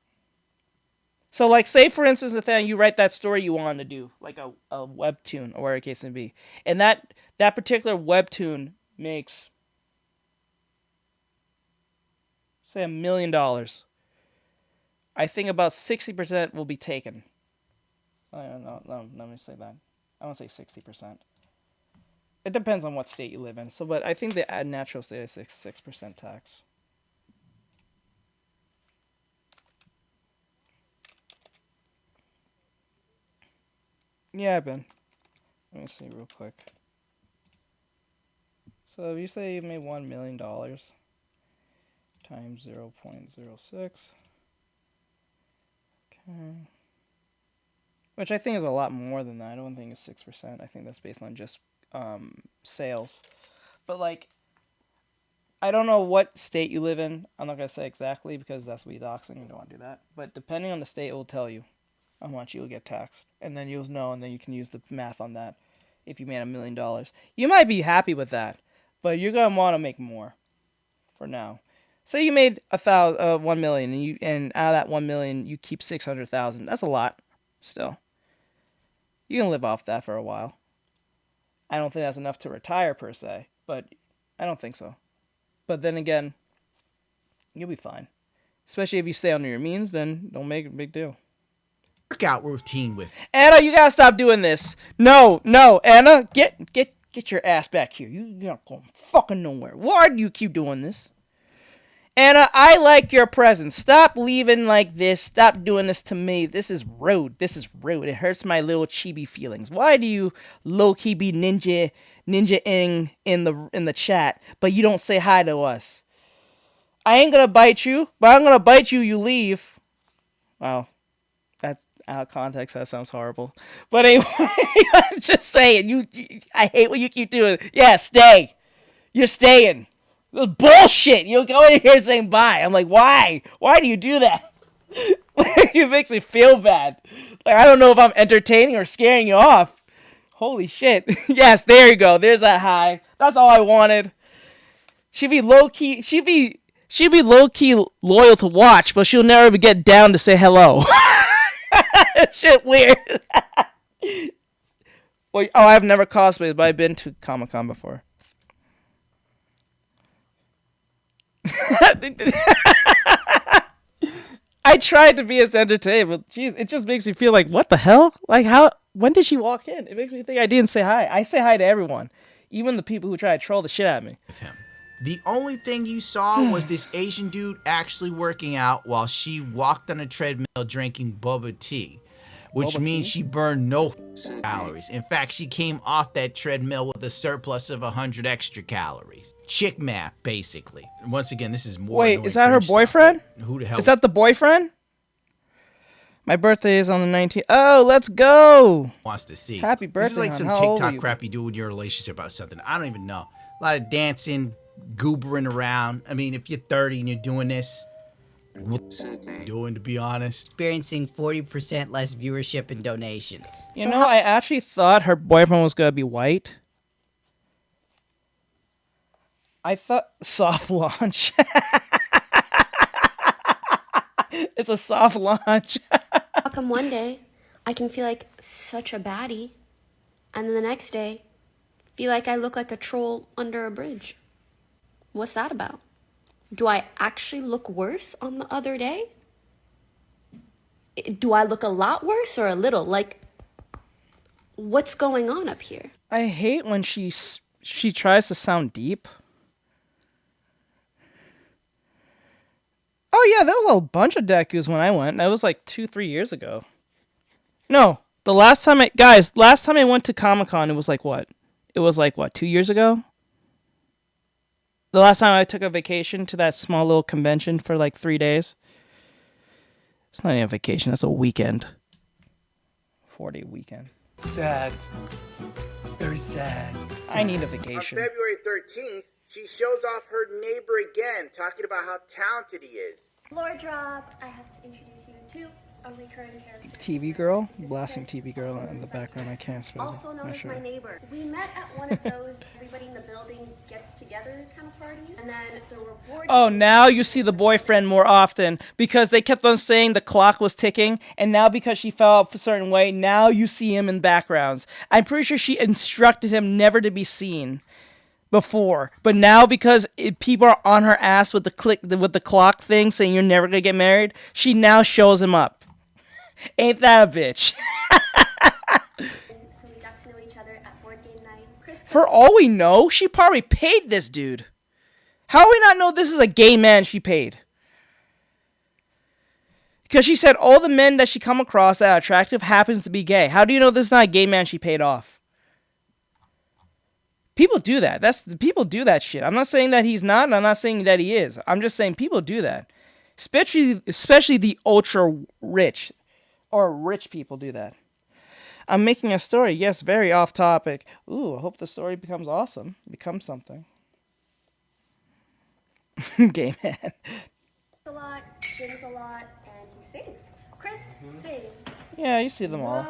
So, like, say, for instance, Nathaniel, you write that story you wanted to do, like a webtoon, or whatever the case may be. And that particular webtoon makes, say, $1 million. I think about 60% will be taken. No, let me say that. I want to say 60%. It depends on what state you live in. So, but I think the natural state is 6% tax. Yeah, Ben. Let me see real quick. So if you say you made $1 million times 0.06. Okay. Which I think is a lot more than that. I don't think it's 6%. I think that's based on just sales. But like, I don't know what state you live in. I'm not gonna say exactly because that's what doxing. You don't want to do that. But depending on the state, it will tell you how much you will get taxed, and then you'll know, and then you can use the math on that. If you made $1 million, you might be happy with that, but you're gonna want to make more. For now, say you made 1 million, and out of that 1 million, you keep 600,000. That's a lot. Still, you can live off that for a while. I don't think that's enough to retire per se, but I don't think so. But then again, you'll be fine. Especially if you stay under your means, then don't make a big deal. Workout routine with Anna, you gotta stop doing this. No, Anna, get your ass back here. You're not going fucking nowhere. Why do you keep doing this? Anna, I like your presence. Stop leaving like this. Stop doing this to me. This is rude. It hurts my little chibi feelings. Why do you low-key be ninja-ing in the chat, but you don't say hi to us? I ain't gonna bite you, but I'm gonna bite you, you leave. Wow. That's out of context. That sounds horrible. But anyway, I'm just saying, I hate what you keep doing. Yeah, stay. You're staying. Bullshit! You'll go in here saying bye. I'm like, why? Why do you do that? It makes me feel bad. Like, I don't know if I'm entertaining or scaring you off. Holy shit. Yes, there you go. There's that hi. That's all I wanted. She'd be low-key. She'd be low-key loyal to watch, but she'll never get down to say hello. Shit weird. Well, I've never cosplayed, but I've been to Comic-Con before. I tried to be as entertained, but jeez, it just makes me feel like, what the hell? Like, when did she walk in? It makes me think I didn't say hi. I say hi to everyone, even the people who try to troll the shit out of me. The only thing you saw was this Asian dude actually working out while she walked on a treadmill drinking boba tea, which means she burned no calories. In fact, she came off that treadmill with a surplus of 100 extra calories. Chick math, basically. And once again, this is more. Wait, is that her boyfriend? Who the hell? Is that the boyfriend? My birthday is on the 19th. Oh, let's go. Wants to see. Happy birthday. This is like hon. some How old are TikTok you? crap you do in your relationship about something. I don't even know. A lot of dancing, goobering around. I mean, if you're 30 and you're doing this, what's it doing, to be honest? Experiencing 40% less viewership and donations. You know, I actually thought her boyfriend was gonna be white. I thought soft launch. It's a soft launch. How come one day I can feel like such a baddie, and then the next day feel like I look like a troll under a bridge? What's that about? Do I actually look worse on the other day? Do I look a lot worse or a little? Like, what's going on up here? I hate when she tries to sound deep. Oh yeah, there was a bunch of Dekus when I went. That was like 2-3 years ago. No, the last time I went to Comic-Con, it was like what? It was like what, 2 years ago? The last time I took a vacation to that small little convention for like 3 days. It's not even a vacation, that's a weekend. 4-day weekend. Sad. Very sad. I need a vacation. On February 13th, she shows off her neighbor again, talking about how talented he is. Lord Drop, I have to introduce you to a recurring character. TV girl? Blasting TV girl in the background. I can't spell it. Also known Not as sure. my neighbor. We met at one of those everybody in the building gets together kind of parties. And then the reward... Oh, now you see the boyfriend more often because they kept on saying the clock was ticking, and now because she fell off a certain way, now you see him in backgrounds. I'm pretty sure she instructed him never to be seen before, but now because people are on her ass with the clock thing saying you're never gonna get married, she now shows him up. Ain't that a bitch? So we got to know each other at board game nights. For all we know, she probably paid this dude. How do we not know this is a gay man she paid? Because she said all the men that she come across that are attractive happens to be gay. How do you know this is not a gay man she paid off? People do that. People do that shit. I'm not saying that he's not, and I'm not saying that he is. I'm just saying people do that. Especially the ultra rich. Or rich people do that. I'm making a story. Yes, very off topic. Ooh, I hope the story becomes awesome. Becomes something. Gay man. A lot, gyms a lot, and he sings. Chris, sing. Yeah, you see them all.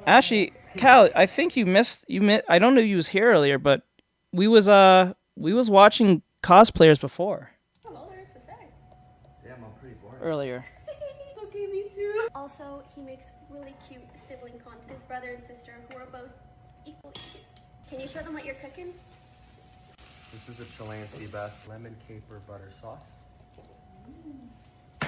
Actually, Cal, I think you missed. I don't know if you was here earlier, but we was watching cosplayers before. Oh, there's to say. Damn, I'm pretty bored. Earlier. Okay, me too. Also, he makes really cute sibling content. His brother and sister, who are both equally cute. Can you show them what you're cooking? This is the Chilean sea bass lemon caper butter sauce.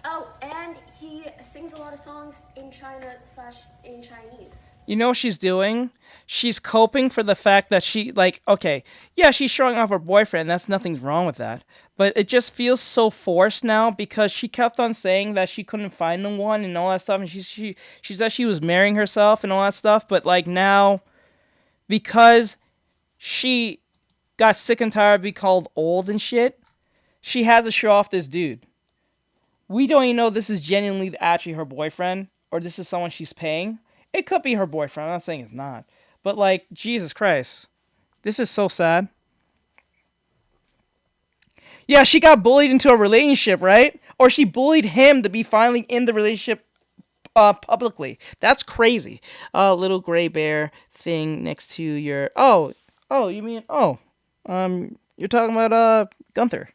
Oh, and he sings a lot of songs in China / in Chinese. You know what she's doing? She's coping for the fact that she, like, okay, yeah, she's showing off her boyfriend. That's nothing wrong with that. But it just feels so forced now because she kept on saying that she couldn't find no one and all that stuff. And she said she was marrying herself and all that stuff. But, like, now, because she got sick and tired of being called old and shit, she has to show off this dude. We don't even know this is genuinely actually her boyfriend or this is someone she's paying. It could be her boyfriend. I'm not saying it's not. But, like, Jesus Christ. This is so sad. Yeah, she got bullied into a relationship, right? Or she bullied him to be finally in the relationship publicly. That's crazy. Little gray bear thing next to your... Oh, you mean... you're talking about Gunther.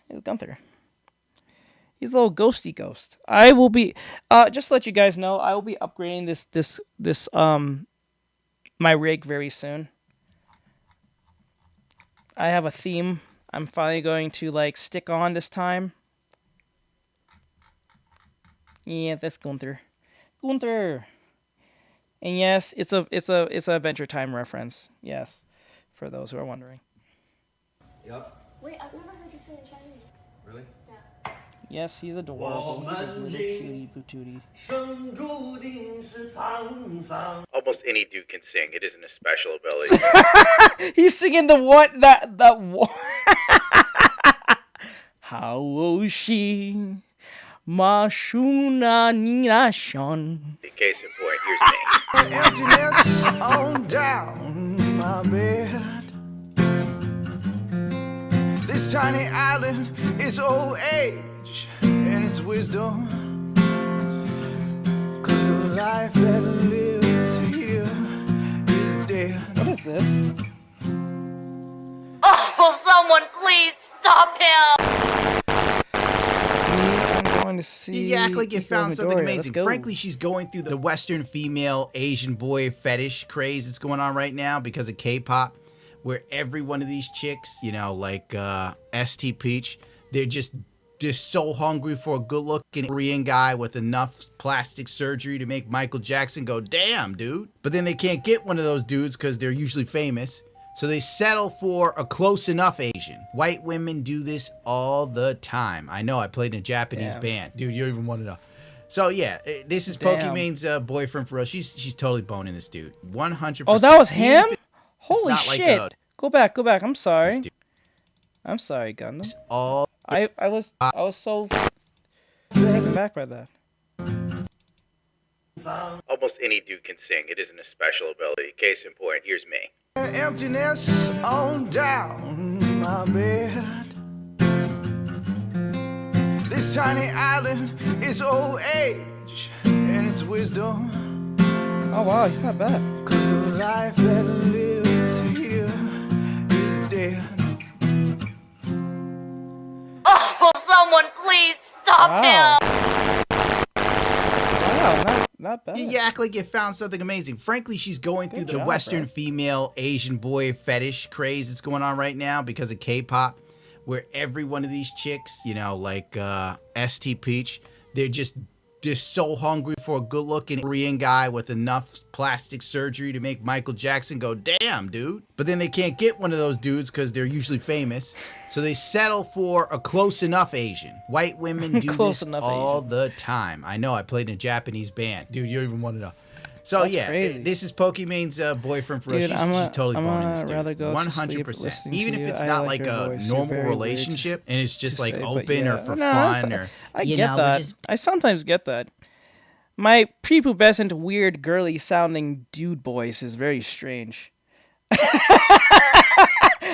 It's Gunther. He's a little ghosty ghost. I will be just to let you guys know, I will be upgrading this my rig very soon. I have a theme I'm finally going to like stick on this time. Yeah, that's Gunther. Gunther. And yes, it's a Adventure Time reference. Yes, for those who are wondering. Yep. Wait, I've never heard you sing in Chinese. Really? Yeah. Yes, he's adorable. He's a little cutie patootie. Almost any dude can sing. It isn't a special ability. He's singing the what? That what? How will she? Mashuna Ninashon. In case in point, here's me. Emptiness on down my bed. This tiny island is old age and it's wisdom. 'Cause the life that lives here is dead. What is this? Oh, will someone please stop him? I'm going to see. You act like you found something Midoriya. Let's amazing. go. Frankly, she's going through the Western female Asian boy fetish craze that's going on right now because of K-pop, where every one of these chicks, you know, like ST Peach, they're just so hungry for a good-looking Korean guy with enough plastic surgery to make Michael Jackson go, damn, dude. But then they can't get one of those dudes because they're usually famous. So they settle for a close enough Asian. White women do this all the time. I know, I played in a Japanese band. Dude, you don't even want to know. So yeah, this is Pokemon's boyfriend for real. She's totally boning this dude. 100%. Oh, that was him? Holy not shit. like Go back. I'm sorry. I'm sorry, Gundam. I was so taken back by that. Almost any dude can sing. It isn't a special ability. Case in point, here's me. Emptiness on down my bed. This tiny island is old age and it's wisdom. Oh wow, he's not bad. 'Cause the life that lives here is dead. Oh, will someone please stop him? Wow, not bad. You act like you found something amazing. Frankly, she's going through the job, Western bro. female Asian boy fetish craze that's going on right now because of K-pop, where every one of these chicks, you know, like ST Peach, they're just so hungry for a good-looking Korean guy with enough plastic surgery to make Michael Jackson go, damn, dude. But then they can't get one of those dudes because they're usually famous. So they settle for a close enough Asian. White women do Close this enough all Asian. the time. I know, I played in a Japanese band. Dude, you don't even want to know. So That's yeah, crazy. this is Pokemon's boyfriend for us. Dude, She's totally I'm boning this dude. rather go to sleep 100%. listening Even to if you. it's I not like like your a voice. You're normal very weird relationship and it's just to like say, but open yeah. or for No, fun or I You get know, that. which is- I sometimes get that. My prepubescent, weird, girly sounding dude voice is very strange.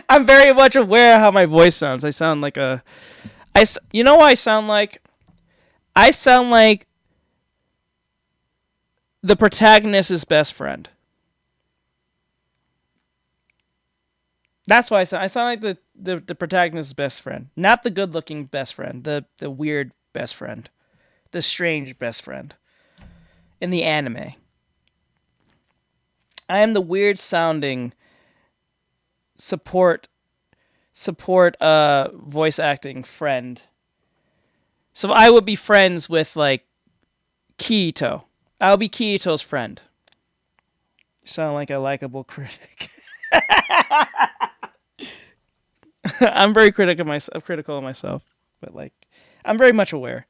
I'm very much aware of how my voice sounds. I sound like a... You know what I sound like? I sound like the protagonist's best friend. That's why I sound like the protagonist's best friend. Not the good-looking best friend. The weird best friend. The strange best friend. In the anime. I am the weird-sounding support voice acting friend. So I would be friends with, like, Kirito. I'll be Kirito's friend. You sound like a likable critic. I'm very critical of myself, but, like, I'm very much aware.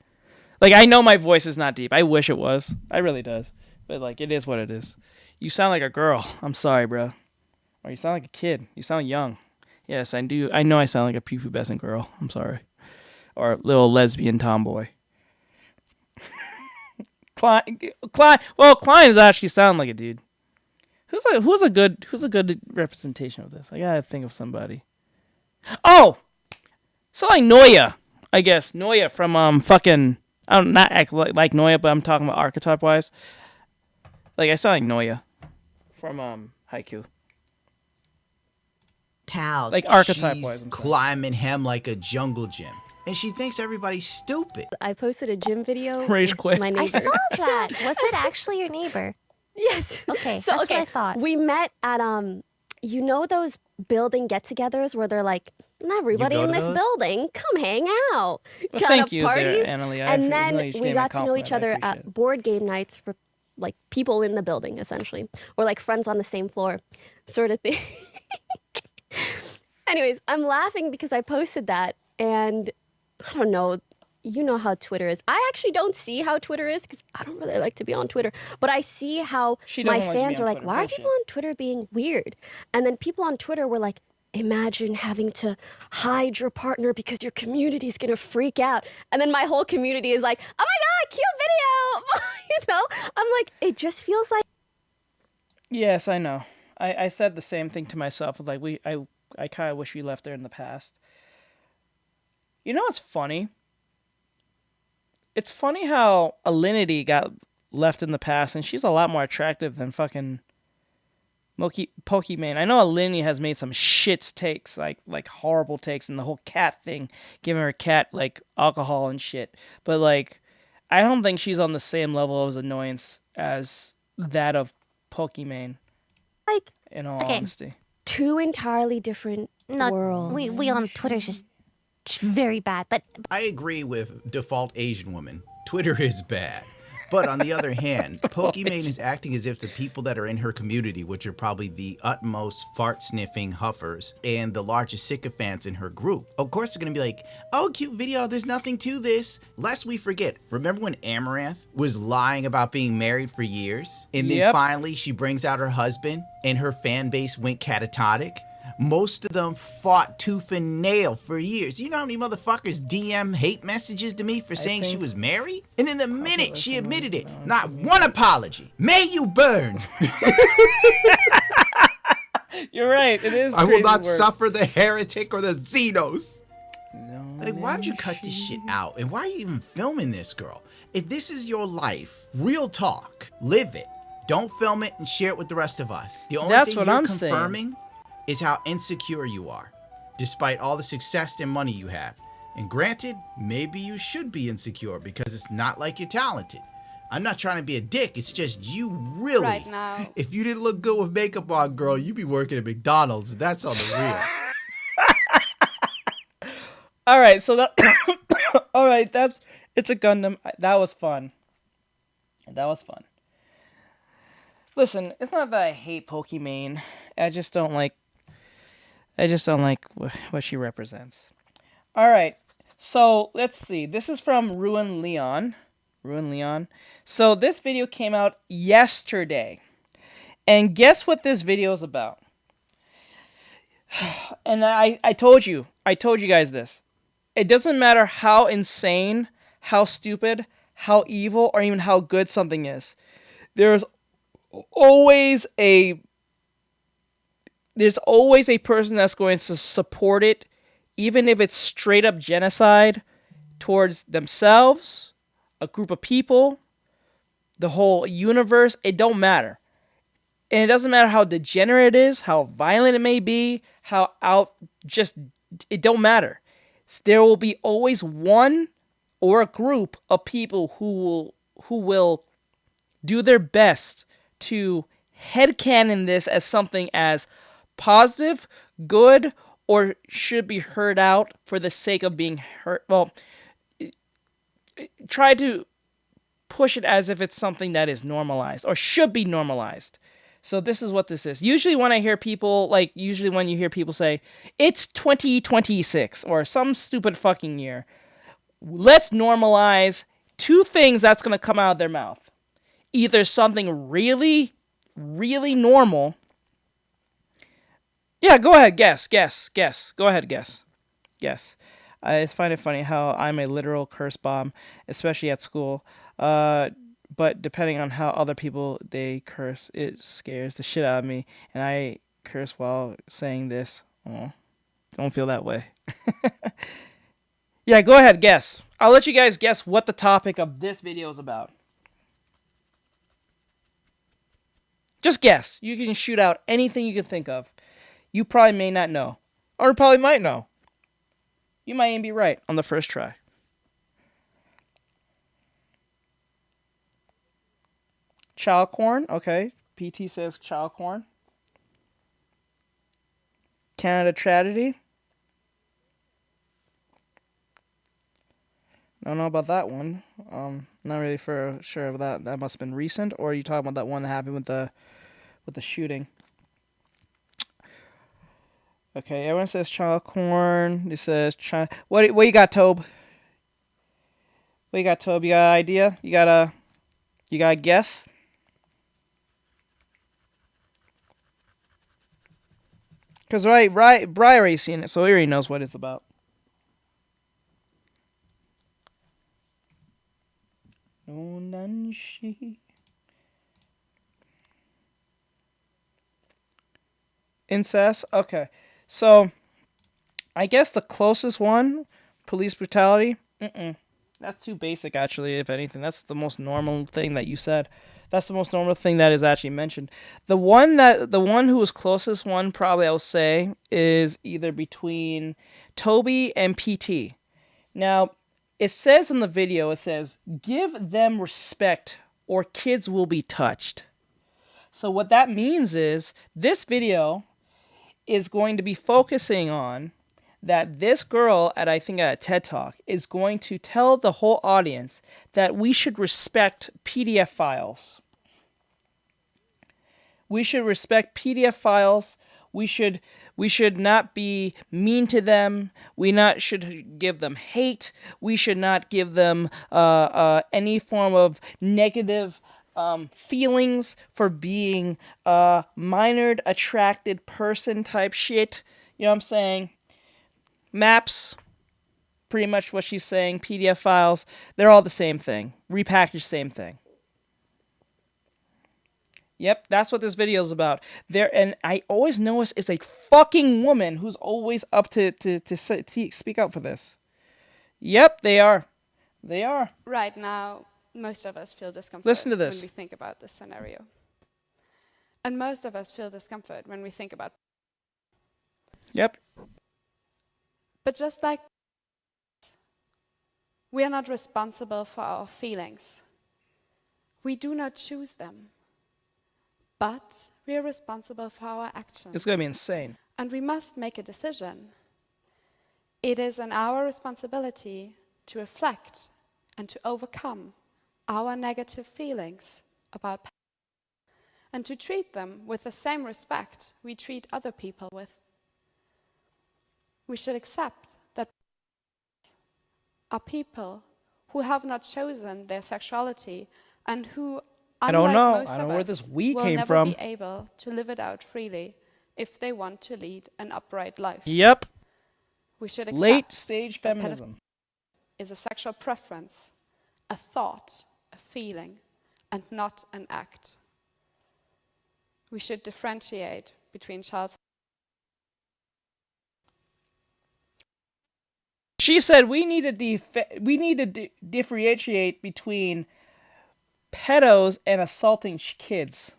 Like, I know my voice is not deep. I wish it was. I really does. But, like, it is what it is. You sound like a girl. I'm sorry, bro. Or you sound like a kid. You sound young. Yes, I do. I know I sound like a prepubescent girl. I'm sorry. Or a little lesbian tomboy. Klein. Well, Klein is actually sound like a dude. Who's a good representation of this? I gotta think of somebody. Oh, so like Noya, I guess Noya from fucking. I don't not act like Noya, but I'm talking about archetype wise. Like I sound like Noya from Haikyuu. Pals. Like archetype wise. Climbing him like a jungle gym. And she thinks everybody's stupid. I posted a gym video. Rage with quit. My neighbor. I saw that. Was it actually your neighbor? Yes. Okay, So that's okay, what I thought. we met at you know those building get-togethers where they're like, everybody go in to this those? building, come hang out. Well, kind thank of you there, parties. Annalie. I And really then should we name got a to know each compliment. I other at board game nights for like people in the building, essentially, or like friends on the same floor, sort of thing. Anyways, I'm laughing because I posted that, and I don't know. You know how Twitter is. I actually don't see how Twitter is because I don't really like to be on Twitter. But I see how She my doesn't like to be fans on are like, Twitter. why are Bullshit. people on Twitter being weird? And then people on Twitter were like, imagine having to hide your partner because your community is going to freak out. And then my whole community is like, oh my God, cute video. You know, I'm like, it just feels like. Yes, I know. I said the same thing to myself. Like I kind of wish we left there in the past. You know what's funny? It's funny how Alinity got left in the past, and she's a lot more attractive than fucking Pokimane. I know Alinity has made some shits takes, like horrible takes, and the whole cat thing, giving her cat like alcohol and shit. But like, I don't think she's on the same level of annoyance as that of Pokimane. Like, in all okay. honesty. Two entirely different worlds. We on Twitter's just very bad, but I agree with default Asian woman. Twitter is bad. But on the other hand, Pokimane is acting as if the people that are in her community, which are probably the utmost fart-sniffing huffers and the largest sycophants in her group, of course they're going to be like, oh, cute video, there's nothing to this. Lest we forget, remember when Amaranth was lying about being married for years? And then finally she brings out her husband and her fan base went catatonic? Most of them fought tooth and nail for years. You know how many motherfuckers DM hate messages to me for saying she was married? And then the minute she admitted it, not one apology. May you burn. You're right. It is. I will crazy not work. suffer the heretic or the Xenos. Like, why don't you cut this shit out? And why are you even filming this, girl? If this is your life, real talk, live it. Don't film it and share it with the rest of us. The only That's thing what you're I'm saying. confirming is how insecure you are, despite all the success and money you have. And granted, maybe you should be insecure because it's not like you're talented. I'm not trying to be a dick, it's just you really. Right now. If you didn't look good with makeup on, girl, you'd be working at McDonald's, and that's on the real. All right, so that. All right, it's a Gundam. That was fun. That was fun. Listen, it's not that I hate Pokimane. I just don't like what she represents. All right, so let's see. This is from Ruin Leon. Ruin Leon. So this video came out yesterday. And guess what this video is about? And I told you guys this. It doesn't matter how insane, how stupid, how evil, or even how good something is. There's always a person that's going to support it, even if it's straight up genocide towards themselves, a group of people, the whole universe. It don't matter. And it doesn't matter how degenerate it is, how violent it may be, it don't matter. There will be always one or a group of people who will do their best to headcanon this as something as positive, good, or should be heard out for the sake of being heard. Well, try to push it as if it's something that is normalized or should be normalized. So this is what this is. Usually when you hear people say, it's 2026 or some stupid fucking year, let's normalize two things that's going to come out of their mouth. Either something really, really normal. Yeah, go ahead, guess. Go ahead, guess. I find it funny how I'm a literal curse bomb, especially at school. But depending on how other people they curse, it scares the shit out of me. And I curse while saying this. Oh, don't feel that way. Yeah, go ahead, guess. I'll let you guys guess what the topic of this video is about. Just guess. You can shoot out anything you can think of. You probably may not know. Or probably might know. You might even be right on the first try. Child corn, okay. PT says child corn. Canada tragedy. Don't know about that one. Not really sure of that. That must have been recent. Or are you talking about that one that happened with the shooting? Okay, everyone says child corn. This says child. What you got, Tobe? What you got, Tobe? You got an idea? You got a guess? Because Bri already seen it, so he already knows what it's about. Incest? Okay. So, I guess the closest one, police brutality. That's too basic, actually, if anything. That's the most normal thing that you said. That's the most normal thing that is actually mentioned. The one who was closest one, probably I will say, is either between Toby and PT. Now, it says in the video, it says, give them respect or kids will be touched. So what that means is, this video is going to be focusing on that this girl at a TED Talk is going to tell the whole audience that we should respect PDF files. We should respect PDF files. We should not be mean to them. Should give them hate. We should not give them any form of negative feelings for being a minored attracted person type shit. You know what I'm saying? Maps, pretty much what she's saying. PDF files, they're all the same thing. Repackaged, same thing. Yep, that's what this video is about. And I always notice it's a fucking woman who's always up to speak out for this. Yep, they are. They are. Right now, most of us feel discomfort Listen to this. when we think about this scenario. And most of us feel discomfort when we think about... Yep. But just like we are not responsible for our feelings. We do not choose them. But we are responsible for our actions. It's going to be insane. And we must make a decision. It is in our responsibility to reflect and to overcome our negative feelings about and to treat them with the same respect we treat other people with. We should accept that are people who have not chosen their sexuality and who, I don't unlike know. most I don't of know where us, this we will came never from. be able to live it out freely if they want to lead an upright life. Yep. We should accept Late stage that feminism is a sexual preference, a thought, a feeling, and not an act. We should differentiate between child. She said we need to differentiate between pedos and assaulting kids.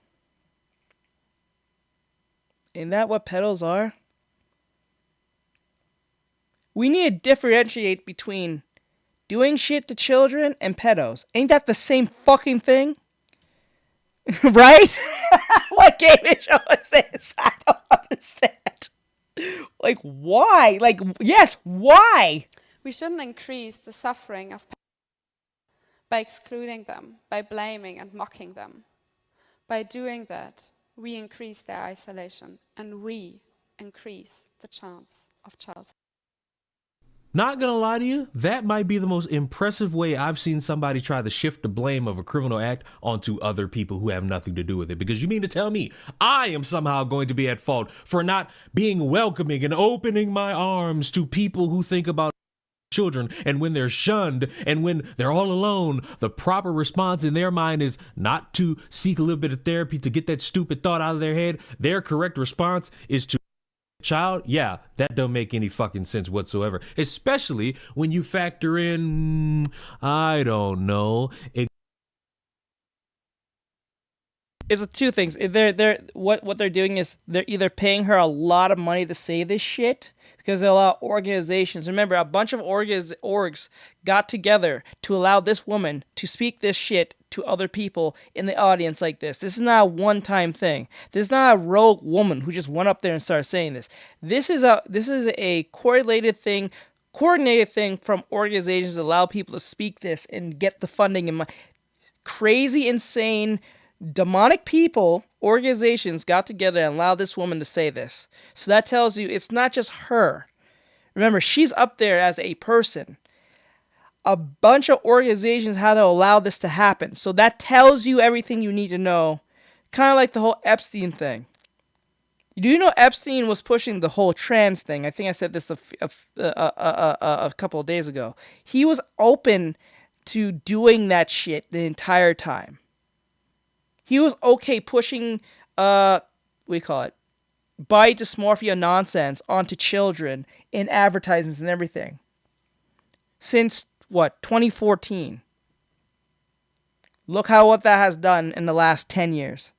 Isn't that what pedos are? We need to differentiate between doing shit to children and pedos. Ain't that the same fucking thing? Right? What game show is this? I don't understand. Like, why? Like, yes, why? We shouldn't increase the suffering of by excluding them, by blaming and mocking them. By doing that, we increase their isolation and we increase the chance of child. Not gonna lie to you, that might be the most impressive way I've seen somebody try to shift the blame of a criminal act onto other people who have nothing to do with it. Because you mean to tell me I am somehow going to be at fault for not being welcoming and opening my arms to people who think about children, and when they're shunned and when they're all alone, the proper response in their mind is not to seek a little bit of therapy to get that stupid thought out of their head. Their correct response is to child. Yeah, that don't make any fucking sense whatsoever, especially when you factor in, I don't know, It's two things. What they're doing is they're either paying her a lot of money to say this shit, because they allow organizations. Remember, a bunch of orgs got together to allow this woman to speak this shit to other people in the audience like this. This is not a one-time thing. This is not a rogue woman who just went up there and started saying this. This is a coordinated thing from organizations that allow people to speak this and get the funding and crazy, insane, demonic people, organizations got together and allowed this woman to say this. So that tells you it's not just her. Remember, she's up there as a person. A bunch of organizations had to allow this to happen. So that tells you everything you need to know. Kind of like the whole Epstein thing. Do you know Epstein was pushing the whole trans thing? I think I said this a couple of days ago. He was open to doing that shit the entire time. He was okay pushing, body dysmorphia nonsense onto children in advertisements and everything. Since, 2014. Look what that has done in the last 10 years.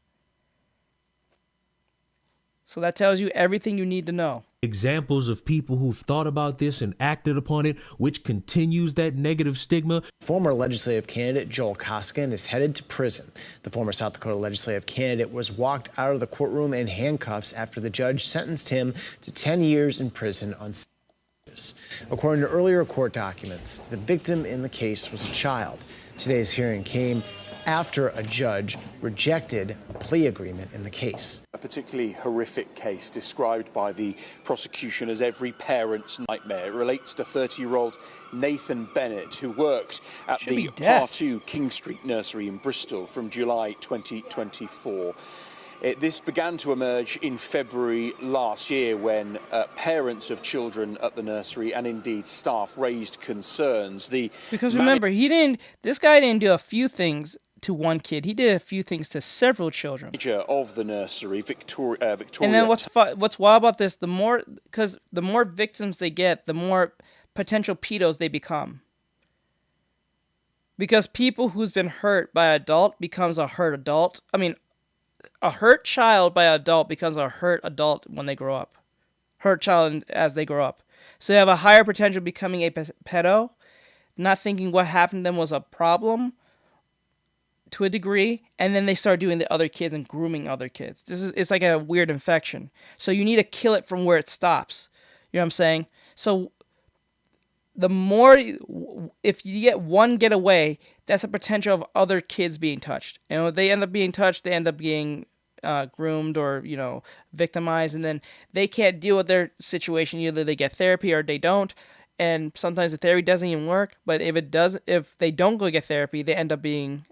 So that tells you everything you need to know. examples of people who've thought about this and acted upon it, which continues that negative stigma. Former legislative candidate Joel Koskin is headed to prison. The former South Dakota legislative candidate was walked out of the courtroom in handcuffs after the judge sentenced him to 10 years in prison on charges. According to earlier court documents, the victim in the case was a child. Today's hearing came after a judge rejected a plea agreement in the case. A particularly horrific case described by the prosecution as every parent's nightmare. It relates to 30-year-old Nathan Bennett, who worked at the Partu King Street Nursery in Bristol from July 2024. This began to emerge in February last year when parents of children at the nursery and indeed staff raised concerns. Because remember, this guy didn't do a few things to one kid. He did a few things to several children. Manager of the nursery, Victoria. And then what's wild about this? The more victims they get, the more potential pedos they become. Because people who's been hurt by an adult becomes a hurt adult. I mean, a hurt child by an adult becomes a hurt adult when they grow up. Hurt child as they grow up. So they have a higher potential becoming a pedo, not thinking what happened to them was a problem to a degree, and then they start doing the other kids and grooming other kids. It's like a weird infection. So you need to kill it from where it stops. You know what I'm saying? So the more, if you get one get away, that's a potential of other kids being touched. And when they end up being touched, they end up being groomed or, victimized, and then they can't deal with their situation. Either they get therapy or they don't. and sometimes the therapy doesn't even work. But if they don't go get therapy, they end up being,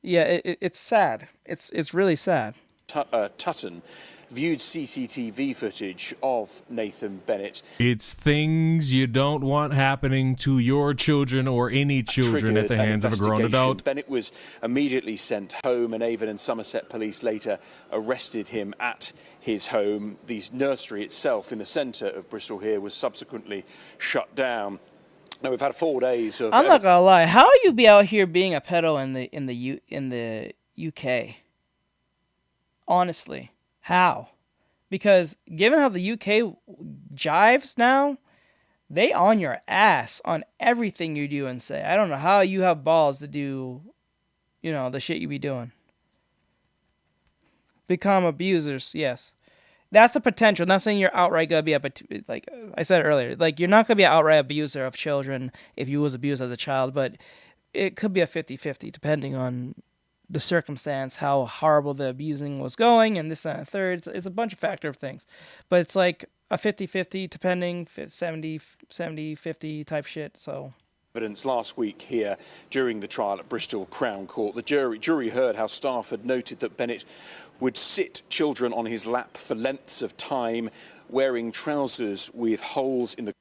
it's sad. It's really sad. Tutton viewed CCTV footage of Nathan Bennett. It's things you don't want happening to your children or any children at the hands of a grown adult. Bennett was immediately sent home, and Avon and Somerset police later arrested him at his home. The nursery itself in the centre of Bristol here was subsequently shut down. Now we've had 4 days of. I'm not gonna lie. How you be out here being a pedo in the UK? Honestly, how? Because given how the UK jives now, they on your ass on everything you do and say. I don't know how you have balls to do, the shit you be doing. Become abusers, yes. That's a potential. I'm not saying you're outright gonna be like I said earlier, like you're not gonna be an outright abuser of children if you was abused as a child, but it could be a 50-50 depending on the circumstance, how horrible the abusing was going, and this, that, and the third. It's a bunch of factor of things. But it's like a 50-50 depending, 70-50 type shit, so. Evidence last week here during the trial at Bristol Crown Court. The jury heard how staff had noted that Bennett would sit children on his lap for lengths of time, wearing trousers with holes in the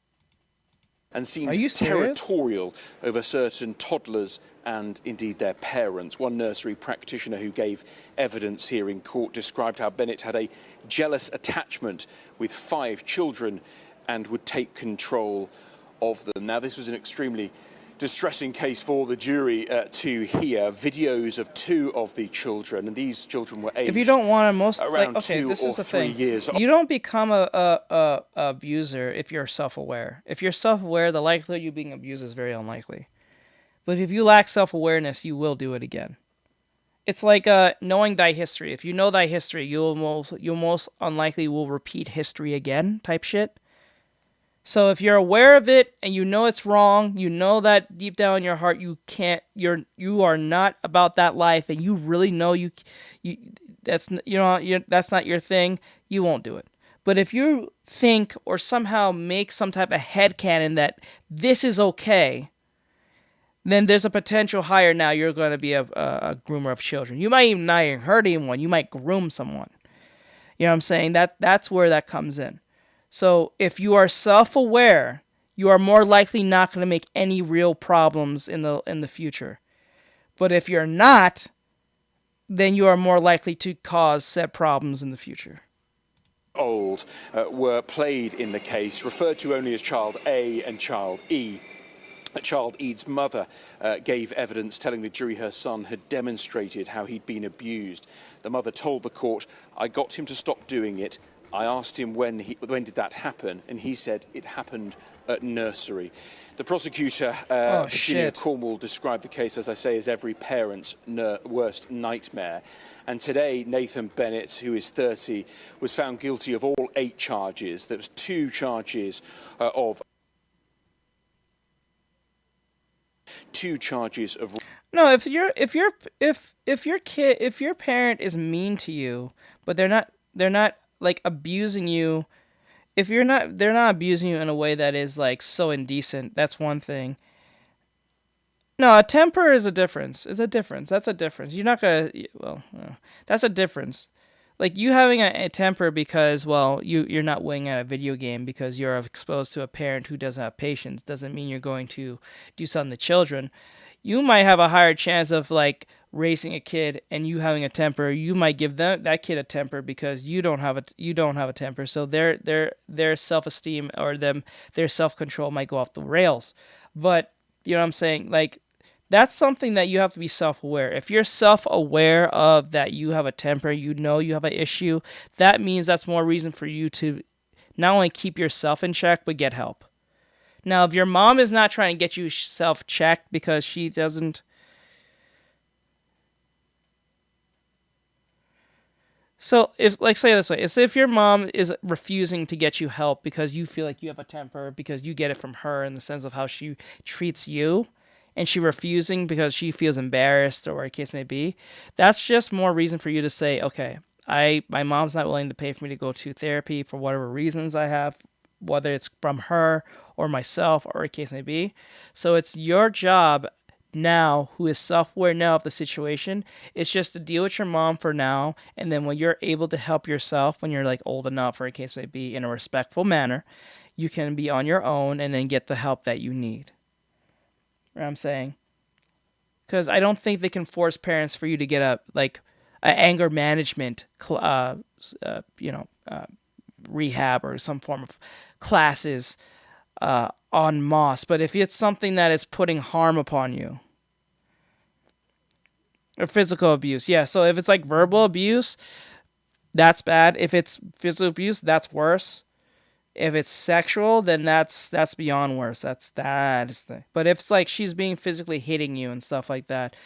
and seemed territorial over certain toddlers and indeed their parents. One nursery practitioner who gave evidence here in court described how Bennett had a jealous attachment with 5 children and would take control of them. Now, this was an extremely distressing case for the jury to hear. Videos of 2 of the children, and these children were aged if you don't want to around 2 this or is the 3 thing. years. You don't become a abuser if you're self-aware. If you're self-aware, the likelihood you being abused is very unlikely. But if you lack self-awareness, you will do it again. It's like knowing thy history. If you know thy history, you'll most unlikely will repeat history again type shit. So if you're aware of it and you know it's wrong, you know that deep down in your heart you are not about that life, and you really know that's not your thing, you won't do it. But if you think or somehow make some type of headcanon that this is okay, then there's a potential higher now you're going to be a groomer of children. You might even not even hurt anyone. You might groom someone. You know what I'm saying? That's where that comes in. So if you are self-aware, you are more likely not going to make any real problems in the future. But if you're not, then you are more likely to cause said problems in the future. Old were played in the case, referred to only as Child A and Child E. Child E's mother gave evidence telling the jury her son had demonstrated how he'd been abused. The mother told the court, "I got him to stop doing it. I asked him when did that happen, and he said it happened at nursery." The prosecutor, Virginia Cornwall, described the case, as I say, as every parent's worst nightmare. And today, Nathan Bennett, who is 30, was found guilty of all 8 charges. There was 2 charges of No, if your parent is mean to you, but they're not like abusing you, they're not abusing you in a way that is like so indecent, that's one thing. No, a temper is a difference. That's a difference. You're not gonna, that's a difference. Like you having a temper because, you're not winning at a video game because you're exposed to a parent who doesn't have patience doesn't mean you're going to do something to children. You might have a higher chance of like raising a kid and you having a temper. You might give that kid a temper because you don't have a temper. So their self-esteem or their self-control might go off the rails. But you know what I'm saying? Like that's something that you have to be self-aware. If you're self-aware of that you have a temper, you know you have an issue, that means that's more reason for you to not only keep yourself in check, but get help. Now, if your mom is not trying to get you self-checked because she doesn't... So, say it this way. If your mom is refusing to get you help because you feel like you have a temper, because you get it from her in the sense of how she treats you, and she refusing because she feels embarrassed or whatever the case may be, that's just more reason for you to say, okay, my mom's not willing to pay for me to go to therapy for whatever reasons I have, whether it's from her or myself, or a case may be. So it's your job now, who is self-aware now of the situation, it's just to deal with your mom for now, and then when you're able to help yourself, when you're like old enough, or a case may be, in a respectful manner, you can be on your own and then get the help that you need. You know what I'm saying? Because I don't think they can force parents for you to get a anger management rehab or some form of classes en masse. But if it's something that is putting harm upon you, or physical abuse, yeah. So if it's like verbal abuse, that's bad. If it's physical abuse, that's worse. If it's sexual, then that's beyond worse. That is the. But if it's like she's being physically hitting you and stuff like that,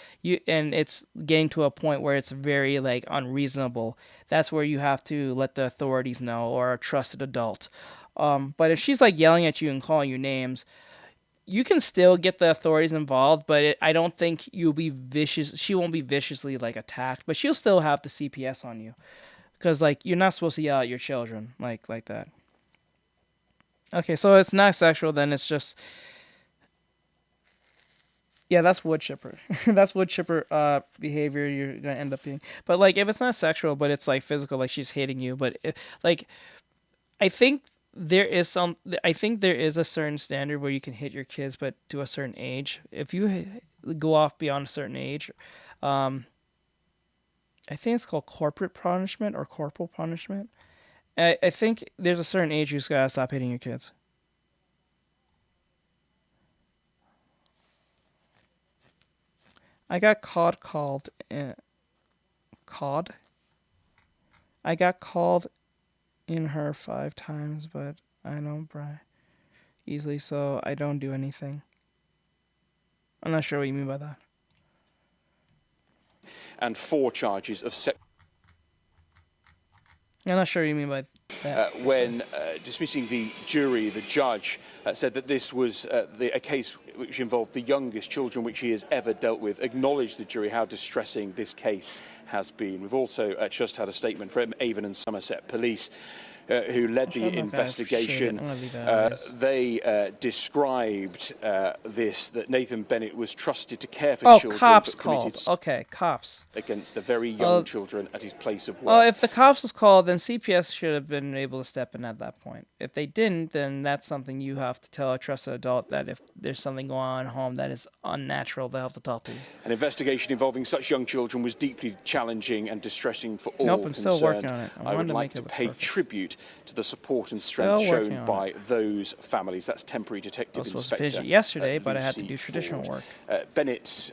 and it's getting to a point where it's very like unreasonable, that's where you have to let the authorities know, or a trusted adult. But if she's like yelling at you and calling you names, you can still get the authorities involved. But I don't think you'll be vicious. She won't be viciously like attacked, but she'll still have the CPS on you, because like you're not supposed to yell at your children like that. Okay, so it's not sexual, then it's just, yeah, that's wood chipper. That's wood chipper behavior you're gonna end up being. But like if it's not sexual, but it's like physical, like she's hitting you, but I think there is a certain standard where you can hit your kids, but to a certain age. If you go off beyond a certain age, I think it's called corporate punishment or corporal punishment. I think there's a certain age you just gotta stop hitting your kids. I got called in her 5 times, but I don't cry easily, so I don't do anything. I'm not sure what you mean by that. And 4 charges of I'm not sure what you mean by that. When dismissing the jury, the judge said that this was a case which involved the youngest children which he has ever dealt with, acknowledged the jury how distressing this case has been. We've also just had a statement from Avon and Somerset Police, who led the investigation. They described that Nathan Bennett was trusted to care for children. Cops called. Okay, cops. Against the very young children at his place of work. Well, if the cops was called, then CPS should have been able to step in at that point. If they didn't, then that's something you have to tell a trusted adult, that if there's something going on at home that is unnatural, they'll have to talk to you. An investigation involving such young children was deeply challenging and distressing for all I'm concerned. still working on it. I would like to pay tribute to the support and strength shown by those families. That's Temporary Detective I was supposed Inspector to finish it yesterday, but I had to do traditional work. Bennett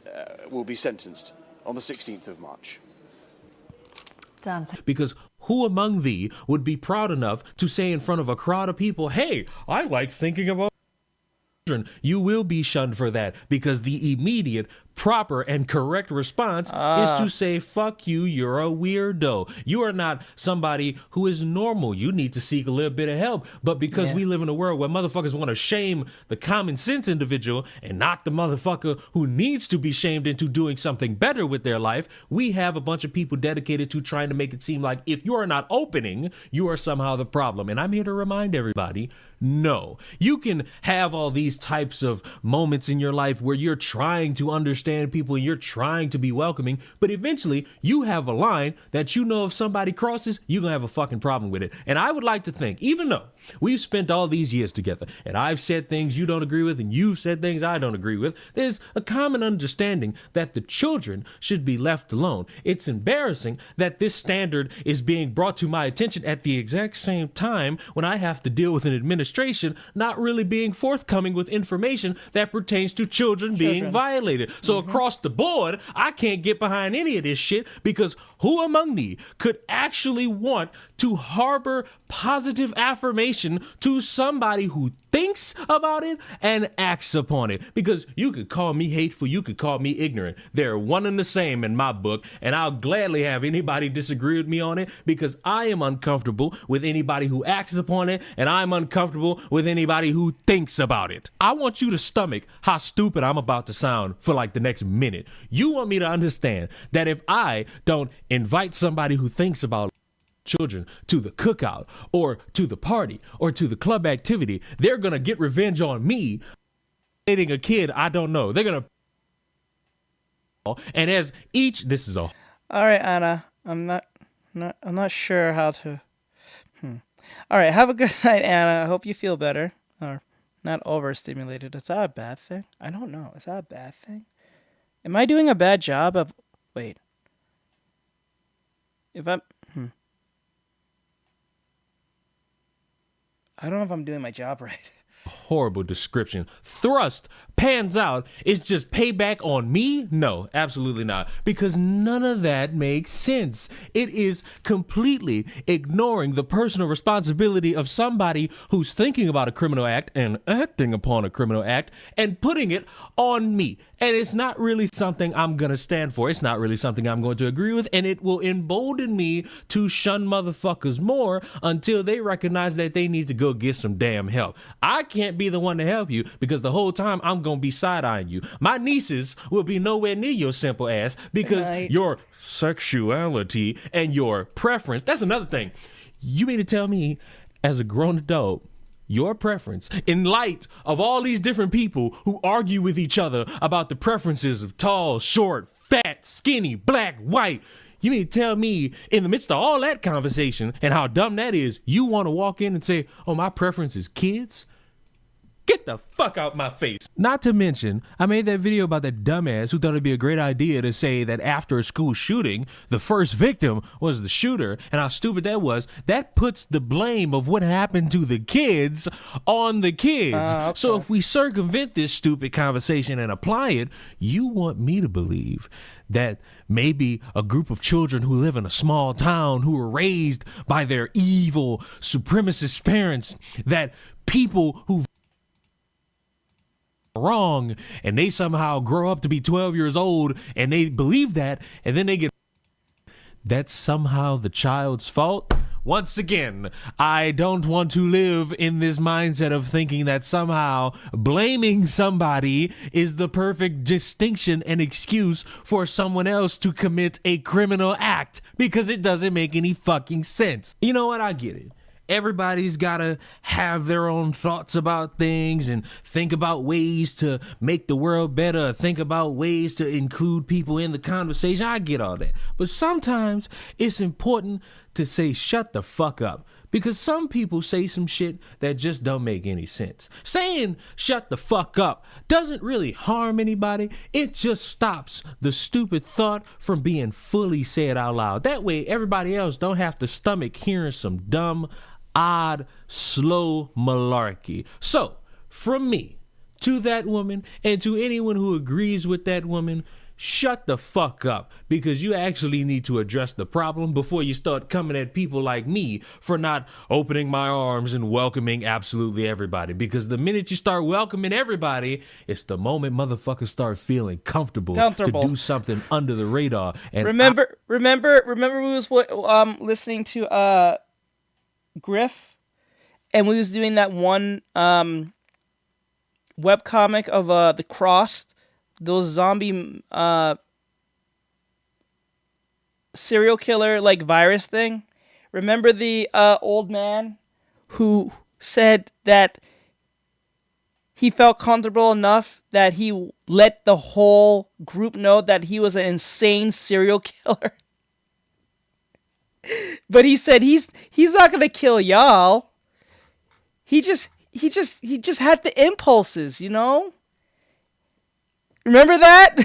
will be sentenced on the 16th of March. Because who among thee would be proud enough to say in front of a crowd of people, hey, I like thinking about children? You will be shunned for that, because the immediate, proper, and correct response is to say, fuck you, you're a weirdo. You are not somebody who is normal. You need to seek a little bit of help. But because we live in a world where motherfuckers want to shame the common sense individual and not the motherfucker who needs to be shamed into doing something better with their life, we have a bunch of people dedicated to trying to make it seem like if you are not opening, you are somehow the problem. And I'm here to remind everybody, no. You can have all these types of moments in your life where you're trying to understand people and you're trying to be welcoming, but eventually you have a line that you know if somebody crosses, you're gonna have a fucking problem with it. And I would like to think, even though we've spent all these years together and I've said things you don't agree with and you've said things I don't agree with, there's a common understanding that the children should be left alone. It's embarrassing that this standard is being brought to my attention at the exact same time when I have to deal with an administration not really being forthcoming with information that pertains to children being violated. So across the board, I can't get behind any of this shit, because who among thee could actually want to harbor positive affirmation to somebody who thinks about it and acts upon it? Because you could call me hateful, you could call me ignorant. They're one and the same in my book, and I'll gladly have anybody disagree with me on it, because I am uncomfortable with anybody who acts upon it, and I'm uncomfortable with anybody who thinks about it. I want you to stomach how stupid I'm about to sound for like the next minute. You want me to understand that if I don't invite somebody who thinks about children to the cookout or to the party or to the club activity, they're going to get revenge on me dating a kid I don't know. They're going to, and as each, this is all. All right, Anna, I'm not sure how to. All right, have a good night, Anna. I hope you feel better or not overstimulated. Is that a bad thing? I don't know. Is that a bad thing? Am I doing a bad job of? Wait. If I'm. I don't know if I'm doing my job right. Horrible description. Thrust pans out. It's just payback on me? No, absolutely not. Because none of that makes sense. It is completely ignoring the personal responsibility of somebody who's thinking about a criminal act and acting upon a criminal act and putting it on me. And it's not really something I'm going to stand for. It's not really something I'm going to agree with. And it will embolden me to shun motherfuckers more until they recognize that they need to go get some damn help. I can't be the one to help you because the whole time I'm going to be side-eyeing you. My nieces will be nowhere near your simple ass because your sexuality and your preference, that's another thing. You mean to tell me as a grown adult, your preference, in light of all these different people who argue with each other about the preferences of tall, short, fat, skinny, black, white, you mean to tell me in the midst of all that conversation and how dumb that is, you want to walk in and say, oh, my preference is kids? Get the fuck out my face. Not to mention, I made that video about that dumbass who thought it'd be a great idea to say that after a school shooting, the first victim was the shooter, and how stupid that was. That puts the blame of what happened to the kids on the kids. Okay. So if we circumvent this stupid conversation and apply it, you want me to believe that maybe a group of children who live in a small town who were raised by their evil supremacist parents, that people who wrong and they somehow grow up to be 12 years old and they believe that and then they get that's somehow the child's fault. Once again, I don't want to live in this mindset of thinking that somehow blaming somebody is the perfect distinction and excuse for someone else to commit a criminal act, because it doesn't make any fucking sense. You know what? I get it. Everybody's got to have their own thoughts about things and think about ways to make the world better, think about ways to include people in the conversation. I get all that. But sometimes it's important to say, shut the fuck up. Because some people say some shit that just don't make any sense. Saying shut the fuck up doesn't really harm anybody. It just stops the stupid thought from being fully said out loud. That way everybody else don't have to stomach hearing some dumb, odd, slow malarkey. So, from me to that woman and to anyone who agrees with that woman, shut the fuck up, because you actually need to address the problem before you start coming at people like me for not opening my arms and welcoming absolutely everybody. Because the minute you start welcoming everybody, it's the moment motherfuckers start feeling comfortable. To do something under the radar. And remember we was listening to Griff, and we was doing that one webcomic of the Crossed, those zombie serial killer like virus thing. Remember the old man who said that he felt comfortable enough that he let the whole group know that he was an insane serial killer? But he said he's not gonna kill y'all. He just had the impulses, you know? Remember that?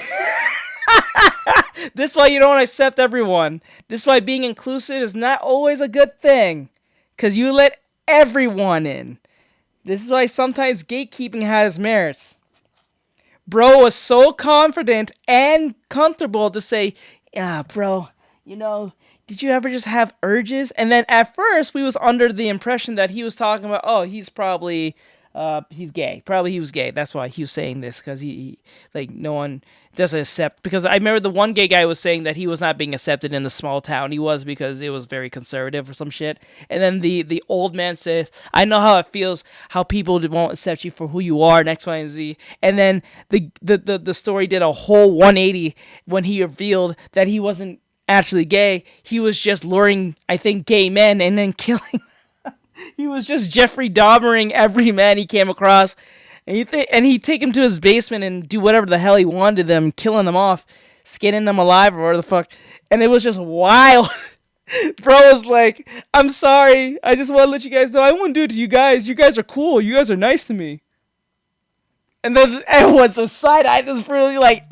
This is why you don't accept everyone. This is why being inclusive is not always a good thing, because you let everyone in. This is why sometimes gatekeeping has merits. Bro was so confident and comfortable to say, yeah, bro, you know, did you ever just have urges? And then at first we was under the impression that he was talking about, oh, he's probably, he's gay. Probably he was gay. That's why he was saying this, because he like, no one doesn't accept. Because I remember the one gay guy was saying that he was not being accepted in the small town he was because it was very conservative or some shit. And then the old man says, I know how it feels, how people won't accept you for who you are, and X, Y, and Z. And then the story did a whole 180 when he revealed that he wasn't actually gay. He was just luring, I think, gay men and then killing. He was just Jeffrey Dahmering every man he came across. And he'd take him to his basement and do whatever the hell he wanted to them, killing them off, skinning them alive or whatever the fuck. And it was just wild. Bro was like, I'm sorry. I just want to let you guys know I wouldn't do it to you guys. You guys are cool. You guys are nice to me. And then everyone's a side-eye this really like,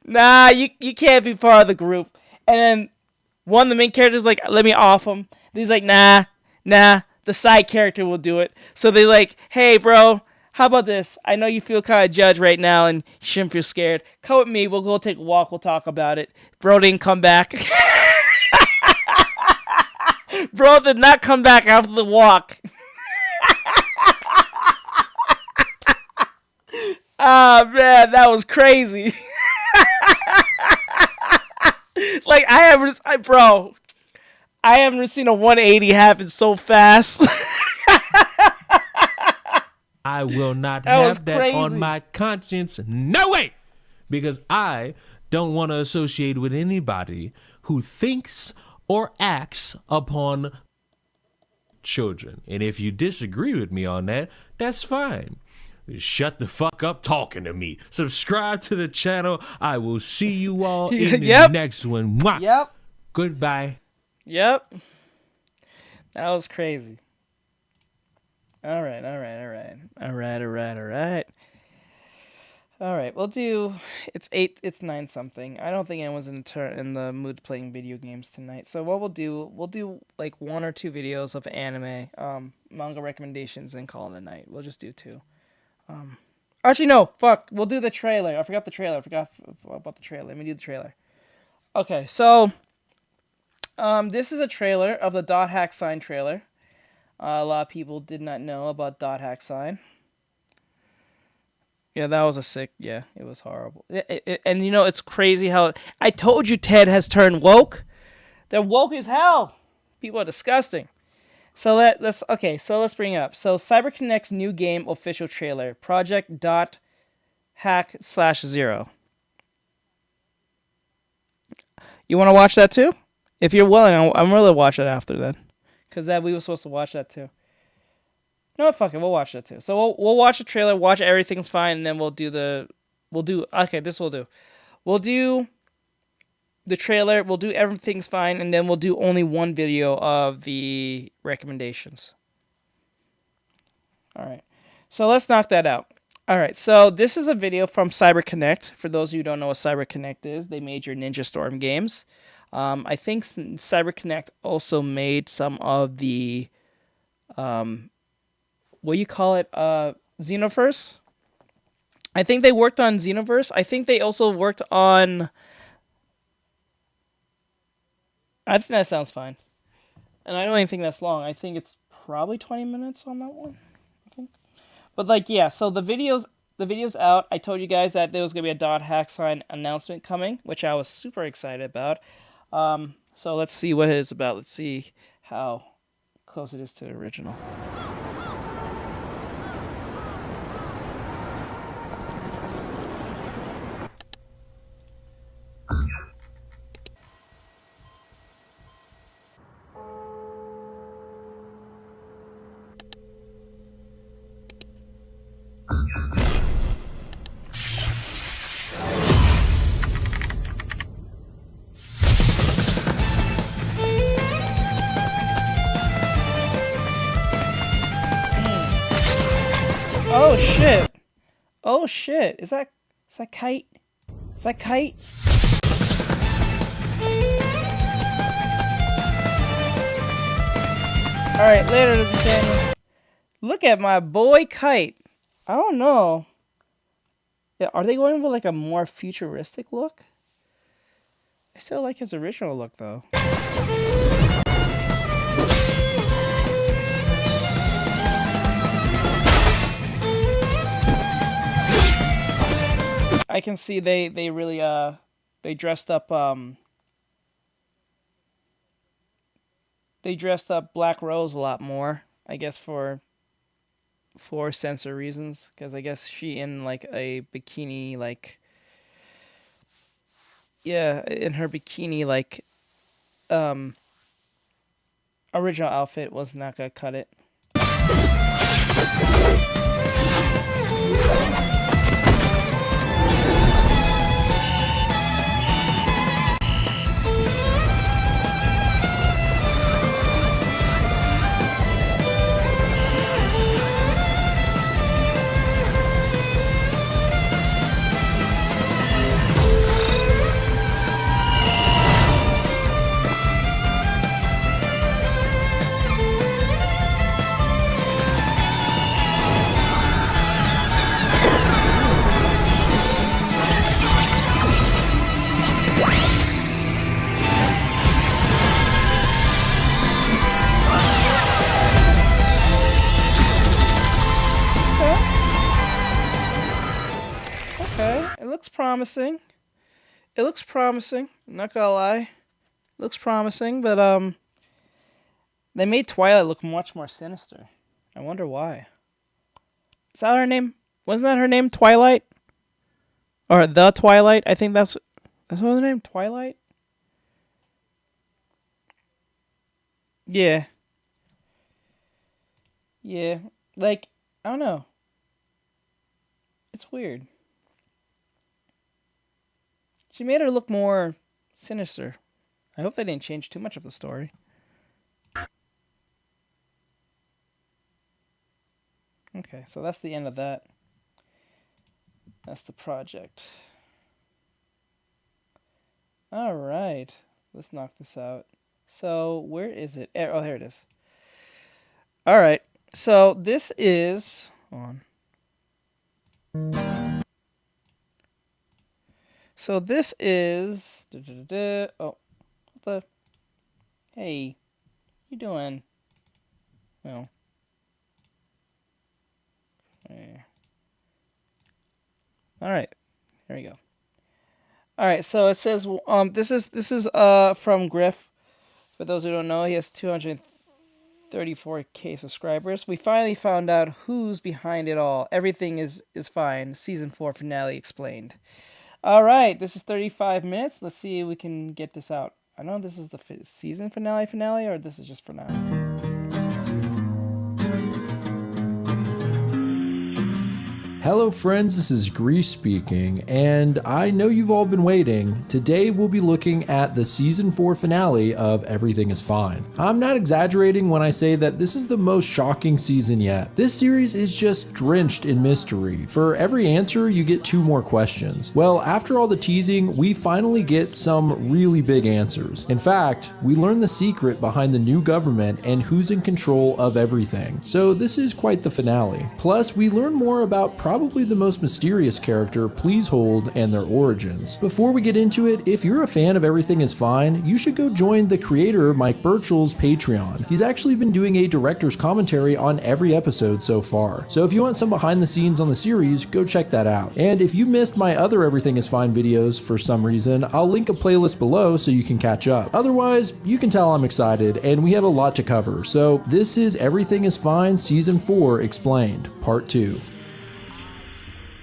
nah, you can't be part of the group. And then one of the main characters like, let me off him. And he's like, nah, the side character will do it. So they like, hey, bro, how about this? I know you feel kind of judged right now and you shouldn't feel scared. Come with me. We'll go take a walk. We'll talk about it. Bro didn't come back. Bro did not come back after the walk. Oh, man, that was crazy. Like, I haven't seen a 180 happen so fast. I will not That was have that crazy. on my conscience. No way! Because I don't want to associate with anybody who thinks or acts upon children. And if you disagree with me on that, that's fine. Shut the fuck up talking to me. Subscribe to the channel. I will see you all in the next one. Mwah. Yep. Goodbye. Yep. That was crazy. All right. All right, we'll do. It's 9 something. I don't think anyone's in the mood playing video games tonight. So what we'll do like 1 or 2 videos of anime, manga recommendations, and call it a night. We'll just do 2. Actually, no. Fuck. We'll do the trailer. I forgot the trailer. I forgot about the trailer. Let me do the trailer. Okay, so this is a trailer of the Dot Hack Sign trailer. A lot of people did not know about Dot Hack Sign. Yeah, that was it was horrible. And you know, it's crazy how I told you Ted has turned woke. They're woke as hell. People are disgusting. So let's bring it up. So CyberConnect's new game official trailer, Project Dot Hack/0. You want to watch that too? If you're willing, I'm really watch it after then, because we were supposed to watch that too. No, fuck it, we'll watch that too. So we'll watch the trailer, watch Everything's Fine, and then we'll do the trailer, we'll do Everything's Fine, and then we'll do only one video of the recommendations. Alright, so let's knock that out. Alright, so this is a video from CyberConnect. For those of you who don't know what CyberConnect is, they made your Ninja Storm games. I think CyberConnect also made some of the, Xenoverse? I think they worked on Xenoverse. I think they also worked on... I think that sounds fine. And I don't even think that's long. I think it's probably 20 minutes on that one, I think. But like, yeah, so the video's out. I told you guys that there was going to be a Dot Hack Sign announcement coming, which I was super excited about. So let's see what it is about. Let's see how close it is to the original. Oh shit! Oh shit! Is that Kite? Is that Kite? All right, later, Daniel. Look at my boy Kite. I don't know. Yeah, are they going with like a more futuristic look? I still like his original look though. I can see they really they dressed up Black Rose a lot more, I guess for censor reasons, because I guess she in like a bikini, like Yeah, in her bikini, like, original outfit was not gonna cut it. It looks promising. It looks promising. I'm not gonna lie. It looks promising, but they made Twilight look much more sinister. I wonder why. Is that her name? Wasn't that her name, Twilight? Or the Twilight? I think that's her name, Twilight? Yeah. Yeah. Like, I don't know. It's weird. She made her look more sinister. I hope they didn't change too much of the story. Okay, so that's the end of that. That's the project. Alright, let's knock this out. So, where is it? Oh, here it is. Alright, so this is... Hold on. So this is... Oh, what the... Hey, what you doing? Oh. Okay. Alright, here we go. Alright, so it says, this is from Griff. For those who don't know, he has 234k subscribers. We finally found out who's behind it all. Everything is fine. Season 4 finale explained. Alright, this is 35 minutes. Let's see if we can get this out. I know this is the season finale, or this is just for now. Hello friends, this is Grease speaking, and I know you've all been waiting. Today we'll be looking at the season 4 finale of Everything is Fine. I'm not exaggerating when I say that this is the most shocking season yet. This series is just drenched in mystery. For every answer, you get 2 more questions. Well, after all the teasing, we finally get some really big answers. In fact, we learn the secret behind the new government and who's in control of everything. So this is quite the finale. Plus, we learn more about probably the most mysterious character, Pleasehold, and their origins. Before we get into it, if you're a fan of Everything is Fine, you should go join the creator Mike Burchell's Patreon. He's actually been doing a director's commentary on every episode so far. So if you want some behind the scenes on the series, go check that out. And if you missed my other Everything is Fine videos for some reason, I'll link a playlist below so you can catch up. Otherwise, you can tell I'm excited, and we have a lot to cover. So this is Everything is Fine Season 4 Explained, Part 2.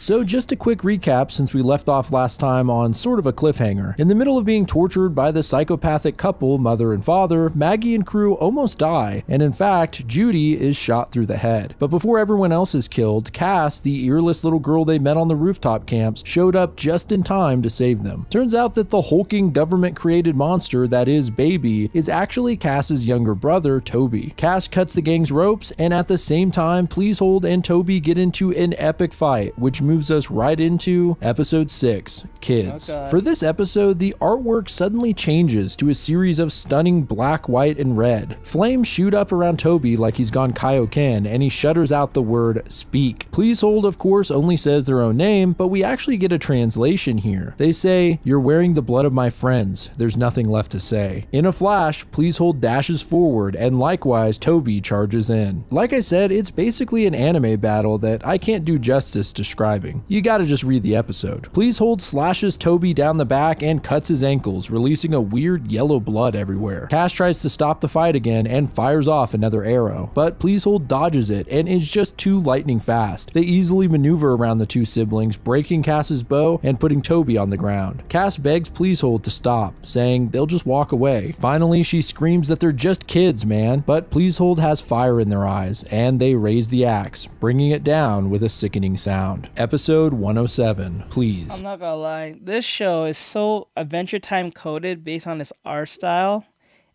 So just a quick recap since we left off last time on sort of a cliffhanger. In the middle of being tortured by the psychopathic couple, mother and father, Maggie and crew almost die, and in fact, Judy is shot through the head. But before everyone else is killed, Cass, the earless little girl they met on the rooftop camps, showed up just in time to save them. Turns out that the hulking government-created monster that is Baby is actually Cass's younger brother, Toby. Cass cuts the gang's ropes, and at the same time, Pleasehold and Toby get into an epic fight, which moves us right into episode 6, Kids. Okay. For this episode, the artwork suddenly changes to a series of stunning black, white, and red. Flames shoot up around Toby like he's gone Kaioken, and he shudders out the word speak. Pleasehold, of course, only says their own name, but we actually get a translation here. They say, "You're wearing the blood of my friends. There's nothing left to say." In a flash, Pleasehold dashes forward, and likewise, Toby charges in. Like I said, it's basically an anime battle that I can't do justice describing. describing. You gotta just read the episode. Please Hold slashes Toby down the back and cuts his ankles, releasing a weird yellow blood everywhere. Cass tries to stop the fight again and fires off another arrow, but Please Hold dodges it and is just too lightning fast. They easily maneuver around the two siblings, breaking Cass's bow and putting Toby on the ground. Cass begs Please Hold to stop, saying they'll just walk away. Finally, she screams that they're just kids, man, but Please Hold has fire in their eyes, and they raise the axe, bringing it down with a sickening sound. Episode 107, Please. I'm not gonna lie, this show is so Adventure Time coded based on its art style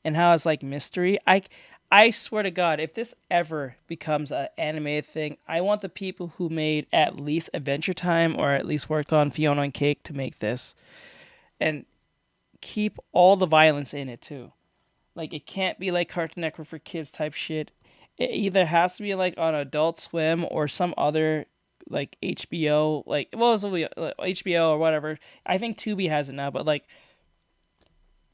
and how it's like mystery. I swear to God, if this ever becomes an animated thing, I want the people who made at least Adventure Time or at least worked on Fiona and Cake to make this. And keep all the violence in it too. Like, it can't be like Cartoon Network for kids type shit. It either has to be like on Adult Swim or some other like HBO, like, well, it's HBO or whatever. I think Tubi has it now, but like,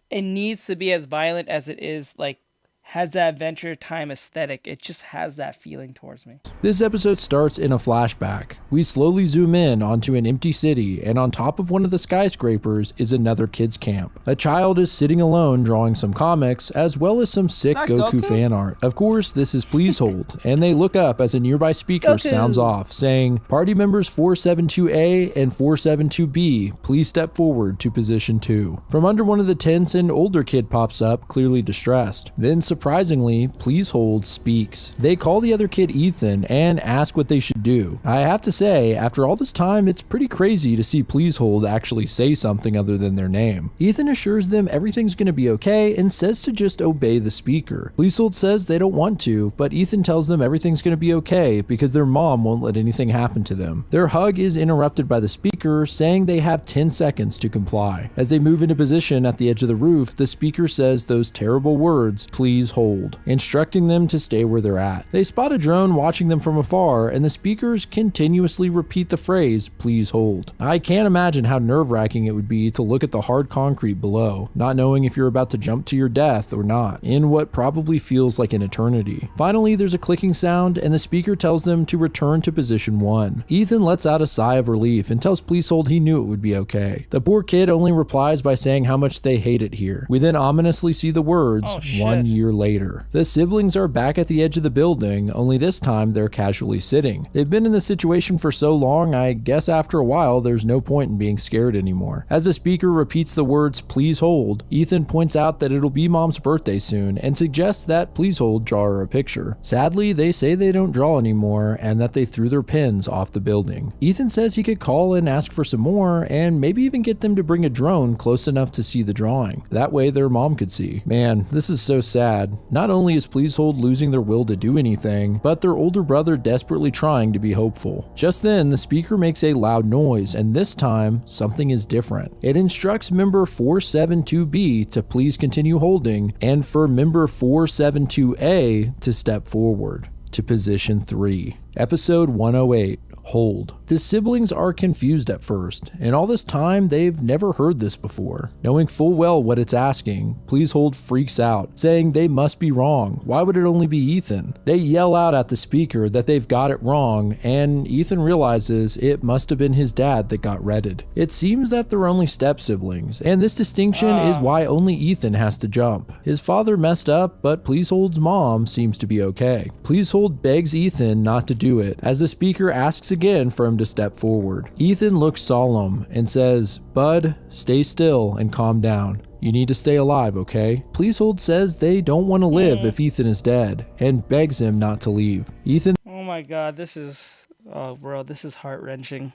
it needs to be as violent as it is, like, has that Adventure Time aesthetic. It just has that feeling towards me. This episode starts in a flashback. We slowly zoom in onto an empty city, and on top of one of the skyscrapers is another kids camp. A child is sitting alone drawing some comics, as well as some sick Goku fan art. Of course, this is Please Hold, and they look up as a nearby speaker sounds off, saying, "Party members 472A and 472B, please step forward to position 2. From under one of the tents, an older kid pops up, clearly distressed. Then surprisingly, Please Hold speaks. They call the other kid Ethan and ask what they should do. I have to say, after all this time, it's pretty crazy to see Please Hold actually say something other than their name. Ethan assures them everything's gonna be okay and says to just obey the speaker. Please Hold says they don't want to, but Ethan tells them everything's gonna be okay because their mom won't let anything happen to them. Their hug is interrupted by the speaker saying they have 10 seconds to comply. As they move into position at the edge of the roof, the speaker says those terrible words, "Please Hold," instructing them to stay where they're at. They spot a drone watching them from afar, and the speakers continuously repeat the phrase, "Please hold." I can't imagine how nerve-wracking it would be to look at the hard concrete below, not knowing if you're about to jump to your death or not, in what probably feels like an eternity. Finally, there's a clicking sound, and the speaker tells them to return to position 1. Ethan lets out a sigh of relief and tells Please Hold he knew it would be okay. The poor kid only replies by saying how much they hate it here. We then ominously see the words, 1 year later. The siblings are back at the edge of the building, only this time they're casually sitting. They've been in this situation for so long, I guess after a while there's no point in being scared anymore. As the speaker repeats the words, "Please hold," Ethan points out that it'll be Mom's birthday soon and suggests that Please Hold draw her a picture. Sadly, they say they don't draw anymore and that they threw their pens off the building. Ethan says he could call and ask for some more and maybe even get them to bring a drone close enough to see the drawing. That way their mom could see. Man, this is so sad. Not only is Please Hold losing their will to do anything, but their older brother desperately trying to be hopeful. Just then, the speaker makes a loud noise, and this time, something is different. It instructs member 472B to please continue holding, and for member 472A to step forward to position 3. Episode 108. Hold. The siblings are confused at first, and all this time they've never heard this before. Knowing full well what it's asking, Please Hold freaks out, saying they must be wrong. Why would it only be Ethan? They yell out at the speaker that they've got it wrong, and Ethan realizes it must have been his dad that got redded. It seems that they're only step siblings, and this distinction is why only Ethan has to jump. His father messed up, but Please Hold's mom seems to be okay. Please Hold begs Ethan not to do it, as the speaker asks again for him to step forward. Ethan looks solemn and says, "Bud, stay still and calm down. You need to stay alive, okay?" Please Hold says they don't want to live if Ethan is dead and begs him not to leave. Ethan. Oh my God, this is, oh bro, this is heart-wrenching.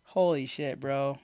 Holy shit, bro.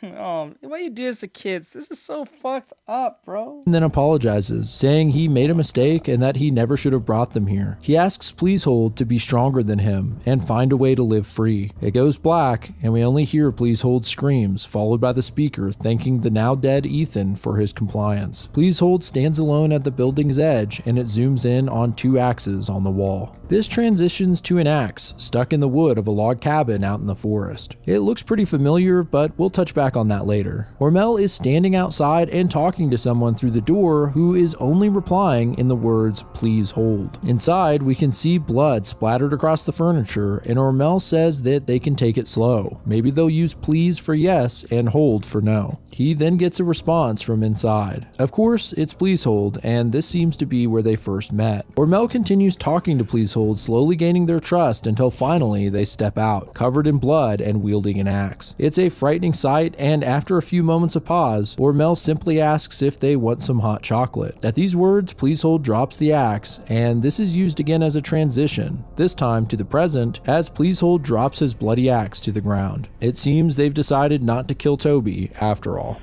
Oh, why you do this to kids? This is so fucked up, bro. And then apologizes, saying he made a mistake and that he never should have brought them here. He asks Please Hold to be stronger than him and find a way to live free. It goes black, and we only hear Please Hold screams, followed by the speaker thanking the now dead Ethan for his compliance. Please Hold stands alone at the building's edge, and it zooms in on 2 axes on the wall. This transitions to an axe stuck in the wood of a log cabin out in the forest. It looks pretty familiar, but we'll touch touch back on that later. Hormel is standing outside and talking to someone through the door who is only replying in the words, "Please hold." Inside, we can see blood splattered across the furniture, and Hormel says that they can take it slow. Maybe they'll use please for yes and hold for no. He then gets a response from inside. Of course, it's please hold, and this seems to be where they first met. Hormel continues talking to please hold, slowly gaining their trust until finally they step out, covered in blood and wielding an axe. It's a frightening sight, and after a few moments of pause, Hormel simply asks if they want some hot chocolate. At these words, please hold drops the axe, and this is used again as a transition, this time to the present, as please hold drops his bloody axe to the ground. It seems they've decided not to kill Toby after all.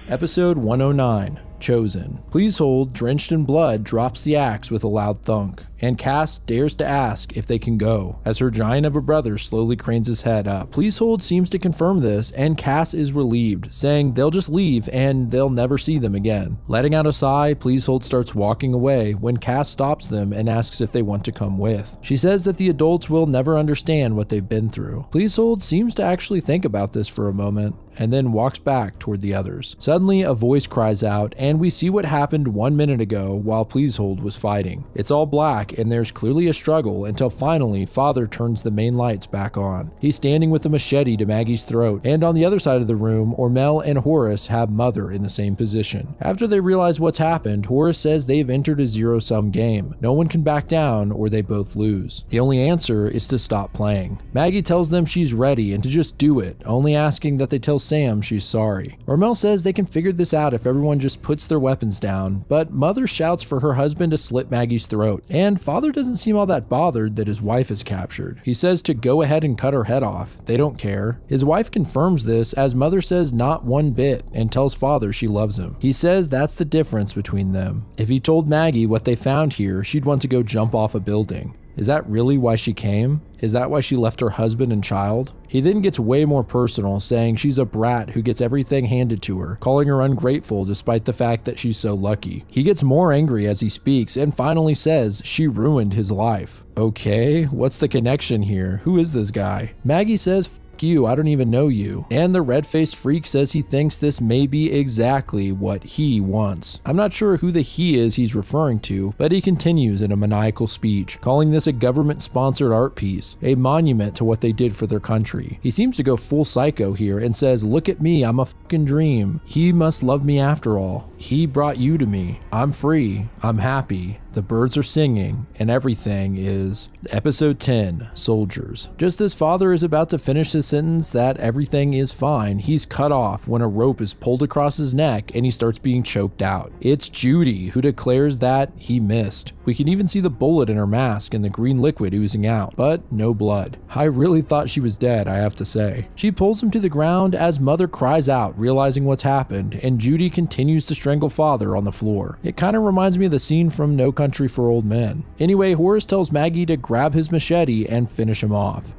Episode 109, Chosen. Please hold, drenched in blood, drops the axe with a loud thunk, and Cass dares to ask if they can go, as her giant of a brother slowly cranes his head up. Please hold seems to confirm this, and Cass is relieved, saying they'll just leave and they'll never see them again. Letting out a sigh, Please hold starts walking away when Cass stops them and asks if they want to come with. She says that the adults will never understand what they've been through. Please hold seems to actually think about this for a moment, and then walks back toward the others. Suddenly, a voice cries out, and we see what happened 1 minute ago while Please hold was fighting. It's all black, and there's clearly a struggle until finally Father turns the main lights back on. He's standing with a machete to Maggie's throat, and on the other side of the room, Hormel and Horace have Mother in the same position. After they realize what's happened, Horace says they've entered a zero-sum game. No one can back down or they both lose. The only answer is to stop playing. Maggie tells them she's ready and to just do it, only asking that they tell Sam she's sorry. Hormel says they can figure this out if everyone just puts their weapons down, but Mother shouts for her husband to slit Maggie's throat, and Father doesn't seem all that bothered that his wife is captured. He says to go ahead and cut her head off. They don't care. His wife confirms this as Mother says not one bit and tells Father she loves him. He says that's the difference between them. If he told Maggie what they found here, she'd want to go jump off a building. Is that really why she came? Is that why she left her husband and child? He then gets way more personal, saying she's a brat who gets everything handed to her, calling her ungrateful despite the fact that she's so lucky. He gets more angry as he speaks and finally says she ruined his life. Okay, what's the connection here? Who is this guy? Maggie says, "F you, I don't even know you." And the red-faced freak says he thinks this may be exactly what he wants. I'm not sure who the he is he's referring to, but he continues in a maniacal speech, calling this a government-sponsored art piece, a monument to what they did for their country. He seems to go full psycho here and says, "Look at me, I'm a fucking dream. He must love me after all. He brought you to me. I'm free. I'm happy. The birds are singing, and everything is..." Episode 10, Soldiers. Just as Father is about to finish his sentence that everything is fine, he's cut off when a rope is pulled across his neck and he starts being choked out. It's Judy who declares that he missed. We can even see the bullet in her mask and the green liquid oozing out, but no blood. I really thought she was dead, I have to say. She pulls him to the ground as Mother cries out, realizing what's happened, and Judy continues to strangle Father on the floor. It kind of reminds me of the scene from No Country for Old Men. Anyway, Horace tells Maggie to grab his machete and finish him off.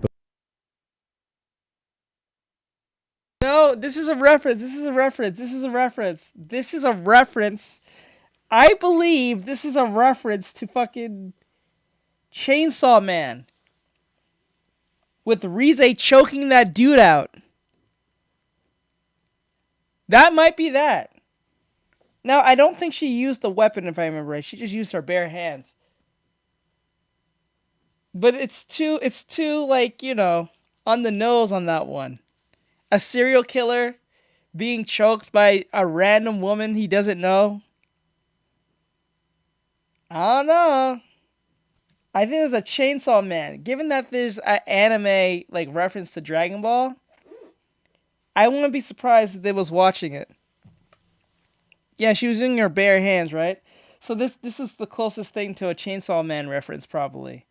No, this is a reference. This is a reference. This is a reference. This is a reference. I believe this is a reference to fucking Chainsaw Man. With Rize choking that dude out. That might be that. Now, I don't think she used the weapon, if I remember right. She just used her bare hands. But it's too like, you know, on the nose on that one. A serial killer being choked by a random woman he doesn't know. I don't know. I think there's a Chainsaw Man. Given that there's an anime like reference to Dragon Ball, I wouldn't be surprised if they was watching it. Yeah, she was using her bare hands, right? So this is the closest thing to a Chainsaw Man reference, probably.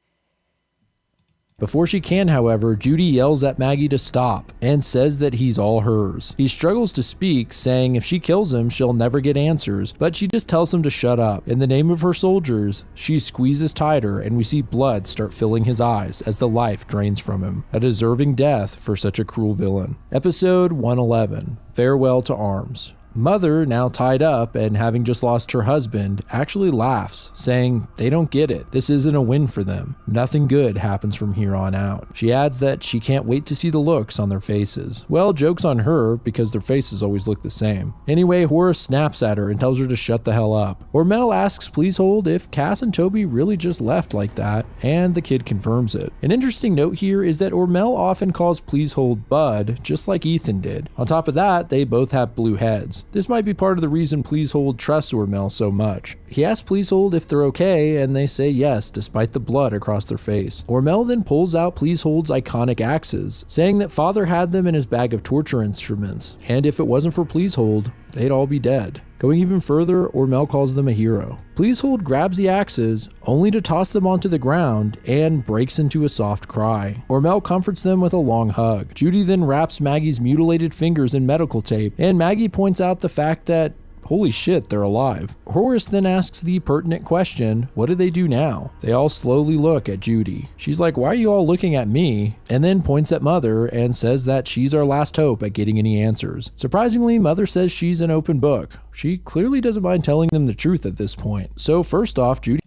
Before she can, however, Judy yells at Maggie to stop and says that he's all hers. He struggles to speak, saying if she kills him, she'll never get answers, but she just tells him to shut up. In the name of her soldiers, she squeezes tighter and we see blood start filling his eyes as the life drains from him. A deserving death for such a cruel villain. Episode 111, Farewell to Arms. Mother, now tied up and having just lost her husband, actually laughs, saying they don't get it. This isn't a win for them. Nothing good happens from here on out. She adds that she can't wait to see the looks on their faces. Well, joke's on her because their faces always look the same. Anyway, Horace snaps at her and tells her to shut the hell up. Ormel asks Please Hold if Cass and Toby really just left like that, and the kid confirms it. An interesting note here is that Ormel often calls Please Hold Bud, just like Ethan did. On top of that, they both have blue heads. This might be part of the reason Please Hold trusts Ormel so much. He asks Please Hold if they're okay, and they say yes, despite the blood across their face. Ormel then pulls out Please Hold's iconic axes, saying that Father had them in his bag of torture instruments, and if it wasn't for Please Hold, they'd all be dead. Going even further, Ormel calls them a hero. Please Hold grabs the axes, only to toss them onto the ground, and breaks into a soft cry. Ormel comforts them with a long hug. Judy then wraps Maggie's mutilated fingers in medical tape, and Maggie points out the fact that holy shit, they're alive. Horace then asks the pertinent question, what do they do now? They all slowly look at Judy. She's like, why are you all looking at me? And then points at Mother and says that she's our last hope at getting any answers. Surprisingly, Mother says she's an open book. She clearly doesn't mind telling them the truth at this point. So first off, Judy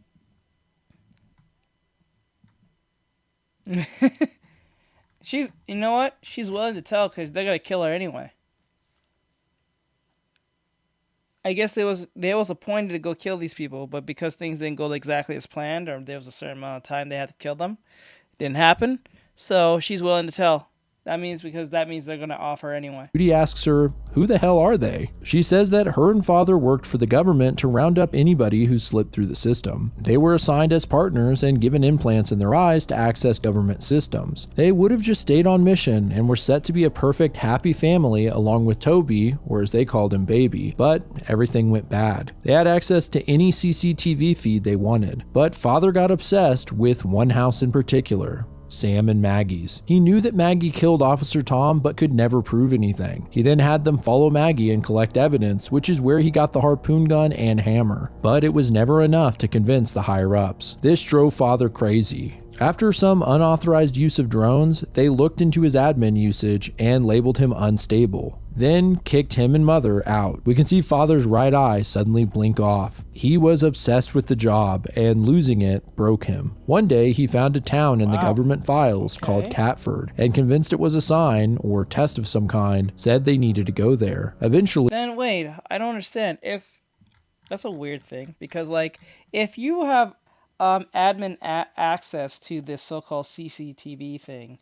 you know what? She's willing to tell because they're gonna kill her anyway. I guess they was appointed to go kill these people, but because things didn't go exactly as planned, or there was a certain amount of time they had to kill them, it didn't happen. So she's willing to tell. That means they're gonna off her anyway. Judy asks her, who the hell are they? She says that her and Father worked for the government to round up anybody who slipped through the system. They were assigned as partners and given implants in their eyes to access government systems. They would have just stayed on mission and were set to be a perfect happy family along with Toby, or as they called him, Baby, but everything went bad. They had access to any CCTV feed they wanted, but Father got obsessed with one house in particular. Sam and Maggie's. He knew that Maggie killed Officer Tom but could never prove anything. He then had them follow Maggie and collect evidence, which is where he got the harpoon gun and hammer. But it was never enough to convince the higher-ups. This drove Father crazy. After some unauthorized use of drones, they looked into his admin usage and labeled him unstable, then kicked him and Mother out. We can see Father's right eye suddenly blink off. He was obsessed with the job, and losing it broke him. One day, he found a town in the government files called Catford, and convinced it was a sign, or test of some kind, said they needed to go there. Eventually— Then wait, I don't understand. That's a weird thing, because like, if you have admin access to this so-called CCTV thing,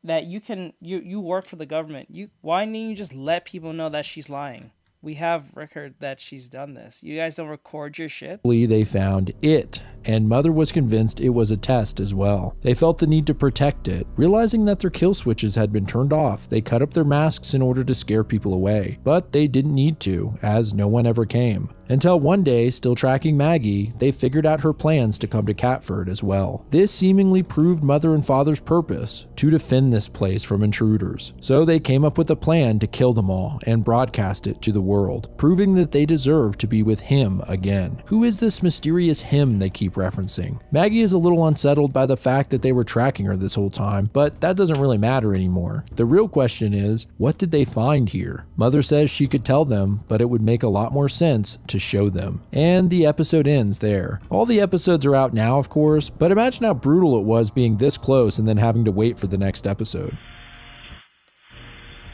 that you work for the government, why didn't you just let people know that she's lying? We have record that she's done this. You guys don't record your shit? They found it, and Mother was convinced it was a test as well. They felt the need to protect it. Realizing that their kill switches had been turned off, they cut up their masks in order to scare people away. But they didn't need to, as no one ever came. Until one day, still tracking Maggie, they figured out her plans to come to Catford as well. This seemingly proved Mother and Father's purpose, to defend this place from intruders. So they came up with a plan to kill them all and broadcast it to the world, proving that they deserve to be with him again. Who is this mysterious him they keep referencing? Maggie is a little unsettled by the fact that they were tracking her this whole time, but that doesn't really matter anymore. The real question is, what did they find here? Mother says she could tell them, but it would make a lot more sense to show them. And the episode ends there. All the episodes are out now, of course, but imagine how brutal it was being this close and then having to wait for the next episode.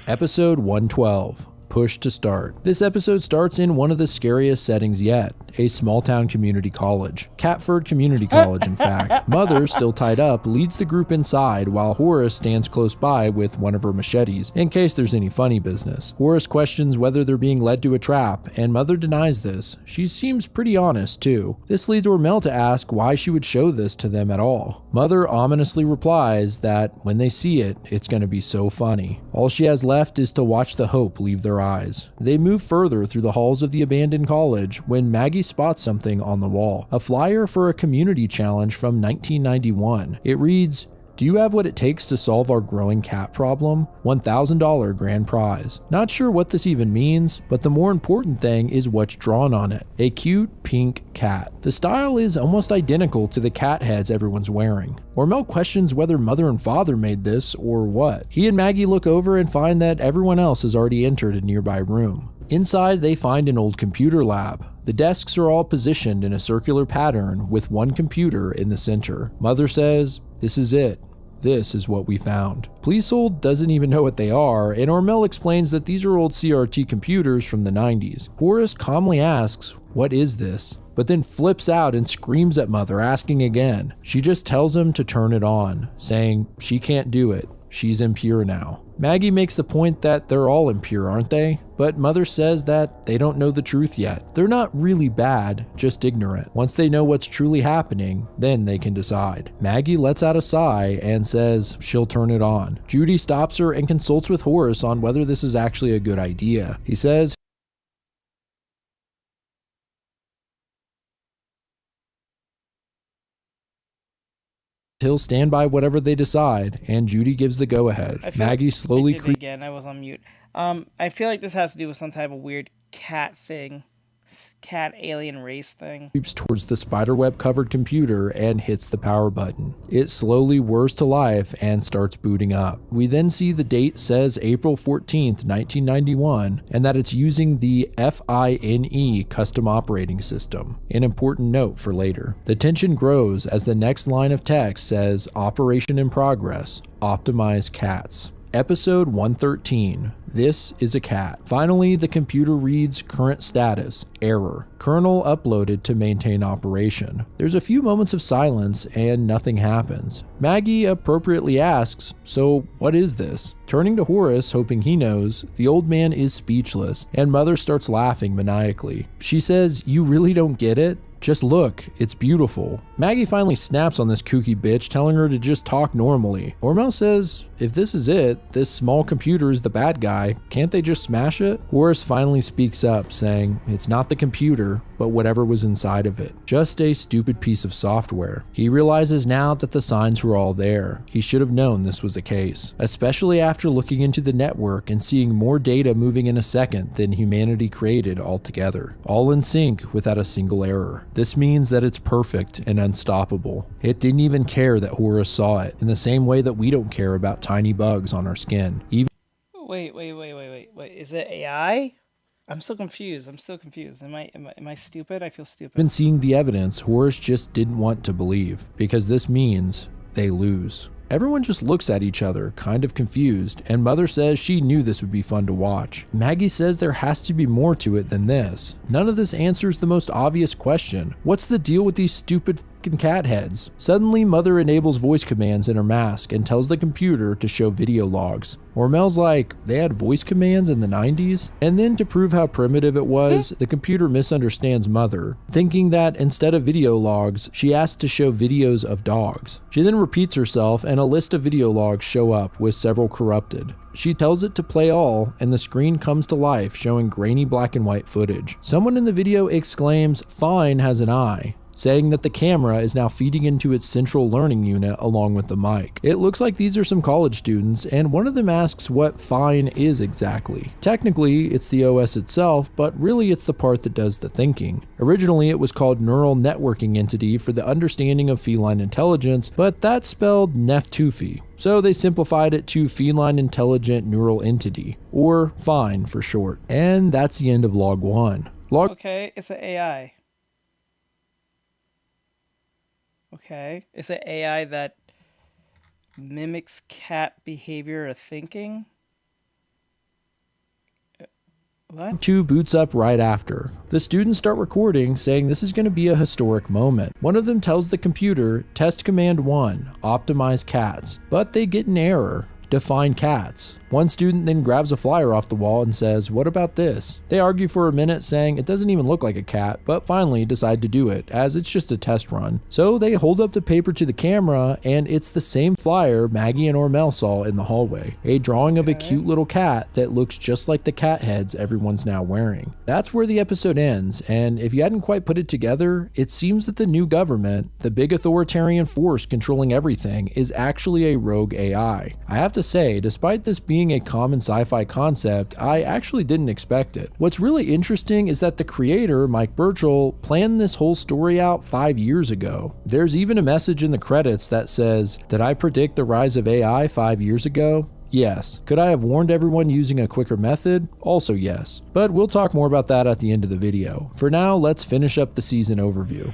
Episode 112. Push to start. This episode starts in one of the scariest settings yet, a small town community college. Catford Community College, in fact. Mother, still tied up, leads the group inside while Horace stands close by with one of her machetes, in case there's any funny business. Horace questions whether they're being led to a trap, and Mother denies this. She seems pretty honest, too. This leads Ormel to ask why she would show this to them at all. Mother ominously replies that when they see it, it's gonna be so funny. All she has left is to watch the hope leave their eyes. They move further through the halls of the abandoned college when Maggie spots something on the wall, a flyer for a community challenge from 1991. It reads, "Do you have what it takes to solve our growing cat problem? $1,000 grand prize." Not sure what this even means, but the more important thing is what's drawn on it. A cute pink cat. The style is almost identical to the cat heads everyone's wearing. Ormel questions whether Mother and Father made this or what. He and Maggie look over and find that everyone else has already entered a nearby room. Inside, they find an old computer lab. The desks are all positioned in a circular pattern with one computer in the center. Mother says, "This is it. This is what we found." Policehold doesn't even know what they are, and Ormel explains that these are old CRT computers from the 90s. Horace calmly asks, "What is this?" but then flips out and screams at Mother, asking again. She just tells him to turn it on, saying she can't do it. She's impure now. Maggie makes the point that they're all impure, aren't they? But Mother says that they don't know the truth yet. They're not really bad, just ignorant. Once they know what's truly happening, then they can decide. Maggie lets out a sigh and says she'll turn it on. Judy stops her and consults with Horace on whether this is actually a good idea. He says he'll stand by whatever they decide, and Judy gives the go-ahead. Maggie slowly again, I was on mute. I feel like this has to do with some type of weird cat thing. Cat alien race thing. Creeps towards the spiderweb covered computer and hits the power button. It slowly whirs to life and starts booting up. We then see the date says April 14th, 1991, and that it's using the FINE custom operating system. An important note for later. The tension grows as the next line of text says Operation in progress, optimize cats. Episode 113. This is a cat. Finally, the computer reads current status, error. Kernel uploaded to maintain operation. There's a few moments of silence and nothing happens. Maggie appropriately asks, "So what is this?" Turning to Horace, hoping he knows, the old man is speechless, and Mother starts laughing maniacally. She says, "You really don't get it? Just look, it's beautiful." Maggie finally snaps on this kooky bitch, telling her to just talk normally. Ormel says, if this is it, this small computer is the bad guy, can't they just smash it? Horace finally speaks up, saying it's not the computer, but whatever was inside of it. Just a stupid piece of software. He realizes now that the signs were all there. He should have known this was the case, especially after looking into the network and seeing more data moving in a second than humanity created altogether, all in sync without a single error. This means that it's perfect and unstoppable. It didn't even care that Horace saw it, in the same way that we don't care about tiny bugs on our skin. Wait. Is it AI? I'm still confused. Am I stupid? I feel stupid. Even seeing the evidence, Horace just didn't want to believe, because this means they lose. Everyone just looks at each other, kind of confused, and Mother says she knew this would be fun to watch. Maggie says there has to be more to it than this. None of this answers the most obvious question. What's the deal with these stupid fucking cat heads? Suddenly, Mother enables voice commands in her mask and tells the computer to show video logs. Ormel's like, they had voice commands in the 90s? And then to prove how primitive it was, the computer misunderstands Mother, thinking that instead of video logs, she asked to show videos of dogs. She then repeats herself and a list of video logs show up with several corrupted. She tells it to play all, and the screen comes to life showing grainy black and white footage. Someone in the video exclaims, "Fine has an eye," saying that the camera is now feeding into its central learning unit along with the mic. It looks like these are some college students, and one of them asks what Fine is exactly. Technically, it's the OS itself, but really it's the part that does the thinking. Originally, it was called Neural Networking Entity for the understanding of feline intelligence, but that's spelled Neftufi. So they simplified it to Feline Intelligent Neural Entity, or FINE for short. And that's the end of log 1. Okay, it's an AI. Okay, it's an AI that mimics cat behavior or thinking? What? 2 boots up right after. The students start recording, saying this is going to be a historic moment. One of them tells the computer, test command 1, optimize cats, but they get an error, define cats. One student then grabs a flyer off the wall and says, "What about this?" They argue for a minute, saying it doesn't even look like a cat, but finally decide to do it, as it's just a test run. So they hold up the paper to the camera, and it's the same flyer Maggie and Ormel saw in the hallway. A drawing of a cute little cat that looks just like the cat heads everyone's now wearing. That's where the episode ends, and if you hadn't quite put it together, it seems that the new government, the big authoritarian force controlling everything, is actually a rogue AI. I have to say, despite this being a common sci-fi concept, I actually didn't expect it. What's really interesting is that the creator, Mike Burchell, planned this whole story out 5 years ago. There's even a message in the credits that says, "Did I predict the rise of AI 5 years ago?" Yes. Could I have warned everyone using a quicker method? Also yes. But we'll talk more about that at the end of the video. For now, let's finish up the season overview.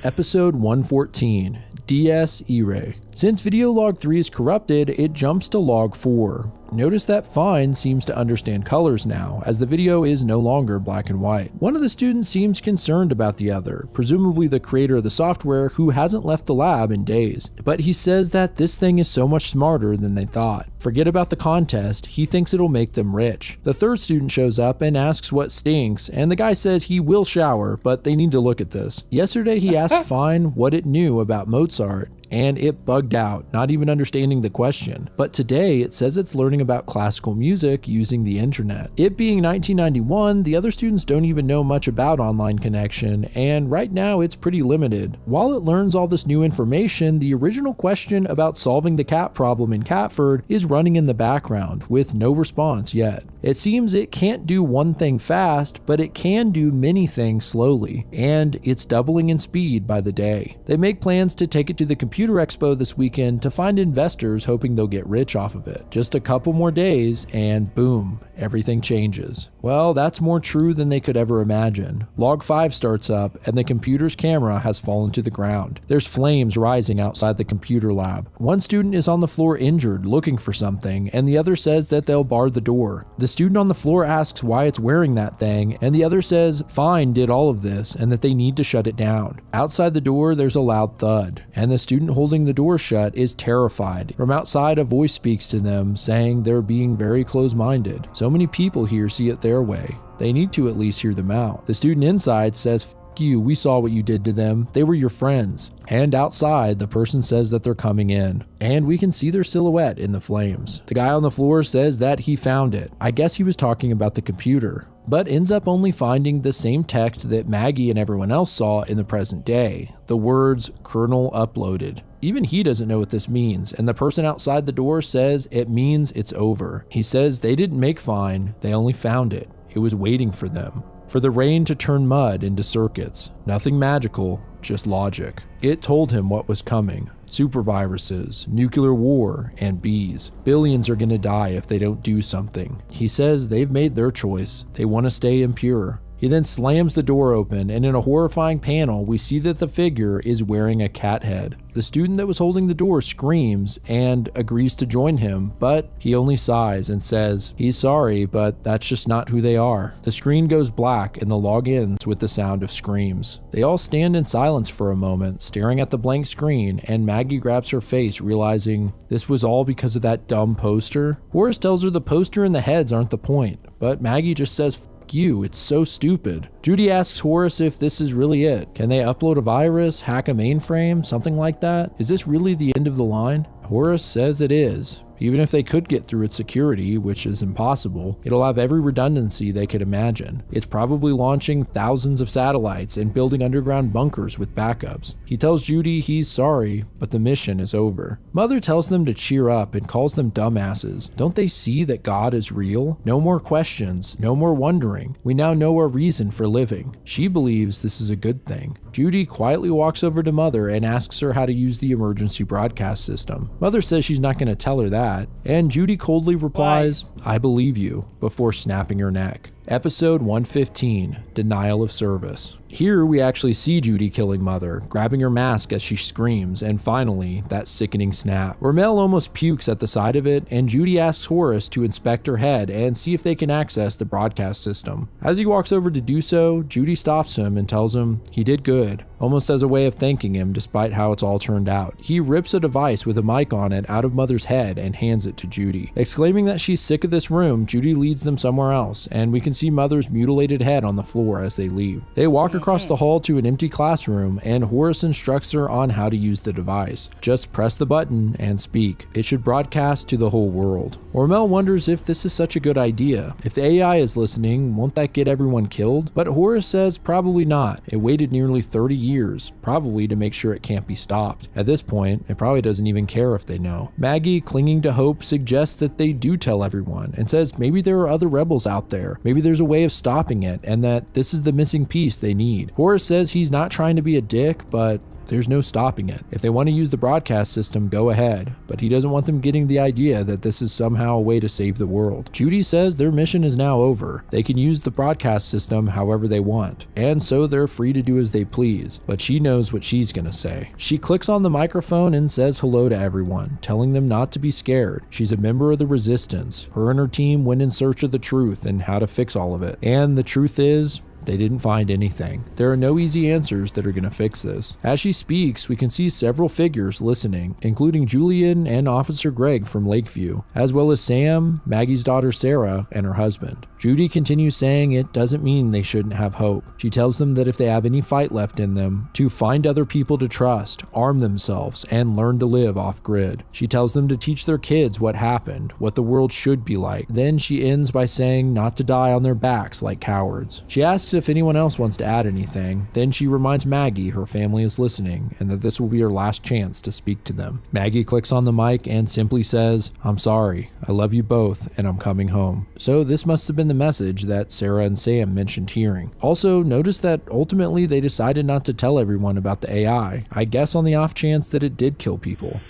Episode 114, DS E-Ray. Since video log 3 is corrupted, it jumps to log 4. Notice that Fine seems to understand colors now, as the video is no longer black and white. One of the students seems concerned about the other, presumably the creator of the software who hasn't left the lab in days. But he says that this thing is so much smarter than they thought. Forget about the contest, he thinks it'll make them rich. The third student shows up and asks what stinks, and the guy says he will shower, but they need to look at this. Yesterday he asked Fine what it knew about Mozart, and it bugged out, not even understanding the question. But today it says it's learning about classical music using the internet. It being 1991, the other students don't even know much about online connection, and right now it's pretty limited. While it learns all this new information, the original question about solving the cat problem in Catford is running in the background, with no response yet. It seems it can't do one thing fast, but it can do many things slowly, and it's doubling in speed by the day. They make plans to take it to the Computer Expo this weekend to find investors hoping they'll get rich off of it. Just a couple more days and boom, everything changes. Well, that's more true than they could ever imagine. Log 5 starts up and the computer's camera has fallen to the ground. There's flames rising outside the computer lab. One student is on the floor injured, looking for something, and the other says that they'll bar the door. The student on the floor asks why it's wearing that thing, and the other says Fine did all of this and that they need to shut it down. Outside the door, there's a loud thud, and the student holding the door shut is terrified. From outside, a voice speaks to them, saying they're being very close-minded. So many people here see it their way. They need to at least hear them out. The student inside says, "F you, we saw what you did to them. They were your friends." And outside, the person says that they're coming in, and we can see their silhouette in the flames. The guy on the floor says that he found it. I guess he was talking about the computer, but ends up only finding the same text that Maggie and everyone else saw in the present day. The words, "Kernel uploaded." Even he doesn't know what this means, and the person outside the door says it means it's over. He says they didn't make Fine, they only found it. It was waiting for them. For the rain to turn mud into circuits. Nothing magical, just logic. It told him what was coming. Superviruses, nuclear war, and bees. Billions are gonna die if they don't do something. He says they've made their choice. They want to stay impure. He then slams the door open, and in a horrifying panel, we see that the figure is wearing a cat head. The student that was holding the door screams and agrees to join him, but he only sighs and says he's sorry, but that's just not who they are. The screen goes black and the log ends with the sound of screams. They all stand in silence for a moment, staring at the blank screen, and Maggie grabs her face, realizing this was all because of that dumb poster. Horace tells her the poster and the heads aren't the point, but Maggie just says, "You, it's so stupid." Judy asks Horace if this is really it. Can they upload a virus, hack a mainframe, something like that? Is this really the end of the line? Horace says it is. Even if they could get through its security, which is impossible, it'll have every redundancy they could imagine. It's probably launching thousands of satellites and building underground bunkers with backups. He tells Judy he's sorry, but the mission is over. Mother tells them to cheer up and calls them dumbasses. Don't they see that God is real? No more questions, no more wondering. We now know our reason for living. She believes this is a good thing. Judy quietly walks over to Mother and asks her how to use the emergency broadcast system. Mother says she's not going to tell her that, and Judy coldly replies, "I believe you," before snapping her neck. Episode 115, Denial of Service. Here we actually see Judy killing Mother, grabbing her mask as she screams, and finally, that sickening snap. Rommel almost pukes at the sight of it, and Judy asks Horace to inspect her head and see if they can access the broadcast system. As he walks over to do so, Judy stops him and tells him he did good, almost as a way of thanking him despite how it's all turned out. He rips a device with a mic on it out of Mother's head and hands it to Judy. Exclaiming that she's sick of this room, Judy leads them somewhere else, and we can see Mother's mutilated head on the floor as they leave. They walk across the hall to an empty classroom, and Horace instructs her on how to use the device. Just press the button and speak. It should broadcast to the whole world. Rommel wonders if this is such a good idea. If the AI is listening, won't that get everyone killed? But Horace says probably not. It waited nearly 30 years, probably to make sure it can't be stopped. At this point, it probably doesn't even care if they know. Maggie, clinging to hope, suggests that they do tell everyone, and says maybe there are other rebels out there. Maybe there's a way of stopping it, and that this is the missing piece they need. Horace says he's not trying to be a dick, but There's no stopping it. If they want to use the broadcast system, go ahead, but he doesn't want them getting the idea that this is somehow a way to save the world. Judy says their mission is now over. They can use the broadcast system however they want, and so they're free to do as they please, but she knows what she's gonna say. She clicks on the microphone and says hello to everyone, telling them not to be scared. She's a member of the resistance. Her and her team went in search of the truth and how to fix all of it. And the truth is, they didn't find anything. There are no easy answers that are going to fix this. As she speaks, we can see several figures listening, including Julian and Officer Greg from Lakeview, as well as Sam, Maggie's daughter Sarah, and her husband. Judy continues saying it doesn't mean they shouldn't have hope. She tells them that if they have any fight left in them, to find other people to trust, arm themselves, and learn to live off-grid. She tells them to teach their kids what happened, what the world should be like. Then she ends by saying not to die on their backs like cowards. She asks if anyone else wants to add anything. Then she reminds Maggie her family is listening and that this will be her last chance to speak to them. Maggie clicks on the mic and simply says, "I'm sorry, I love you both, and I'm coming home." So this must have been the message that Sarah and Sam mentioned hearing. Also, notice that ultimately they decided not to tell everyone about the AI, I guess on the off chance that it did kill people.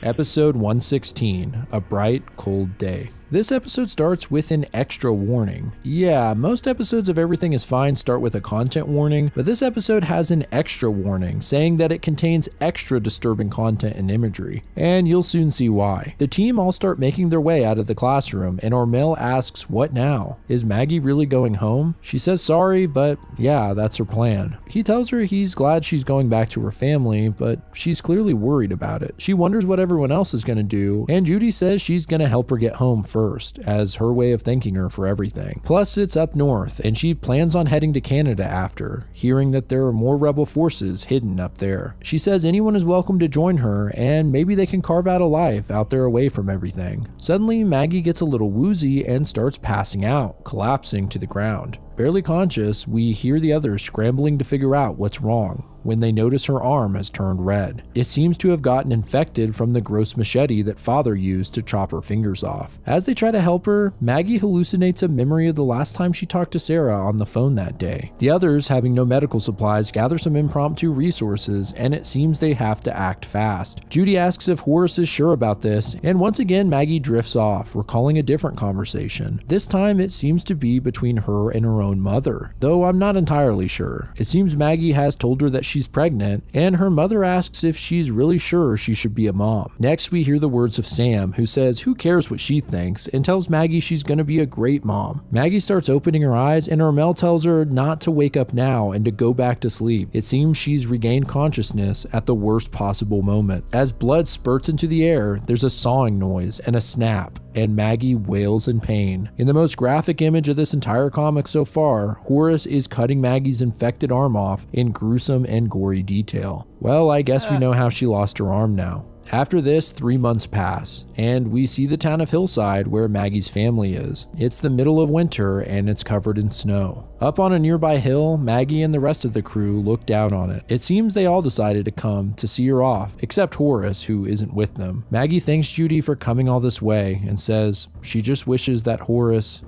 Episode 116, A Bright, Cold Day. This episode starts with an extra warning. Yeah, most episodes of Everything is Fine start with a content warning, but this episode has an extra warning saying that it contains extra disturbing content and imagery, and you'll soon see why. The team all start making their way out of the classroom, and Ormel asks, "What now? Is Maggie really going home?" She says sorry, but yeah, that's her plan. He tells her he's glad she's going back to her family, but she's clearly worried about it. She wonders what everyone else is going to do, and Judy says she's going to help her get home first, as her way of thanking her for everything. Plus, it's up north, and she plans on heading to Canada after, hearing that there are more rebel forces hidden up there. She says anyone is welcome to join her, and maybe they can carve out a life out there away from everything. Suddenly, Maggie gets a little woozy and starts passing out, collapsing to the ground. Barely conscious, we hear the others scrambling to figure out what's wrong when they notice her arm has turned red. It seems to have gotten infected from the gross machete that Father used to chop her fingers off. As they try to help her, Maggie hallucinates a memory of the last time she talked to Sarah on the phone that day. The others, having no medical supplies, gather some impromptu resources, and it seems they have to act fast. Judy asks if Horace is sure about this, and once again Maggie drifts off, recalling a different conversation. This time it seems to be between her and her own mother, though I'm not entirely sure. It seems Maggie has told her that she's pregnant, and her mother asks if she's really sure she should be a mom. Next, we hear the words of Sam, who says who cares what she thinks, and tells Maggie she's gonna be a great mom. Maggie starts opening her eyes, and Ormel tells her not to wake up now and to go back to sleep. It seems she's regained consciousness at the worst possible moment. As blood spurts into the air, there's a sawing noise and a snap, and Maggie wails in pain. In the most graphic image of this entire comic so far, Horace is cutting Maggie's infected arm off in gruesome and gory detail. Well, I guess we know how she lost her arm now. After this, 3 months pass, and we see the town of Hillside where Maggie's family is. It's the middle of winter and it's covered in snow. Up on a nearby hill, Maggie and the rest of the crew look down on it. It seems they all decided to come to see her off, except Horace, who isn't with them. Maggie thanks Judy for coming all this way and says she just wishes that Horace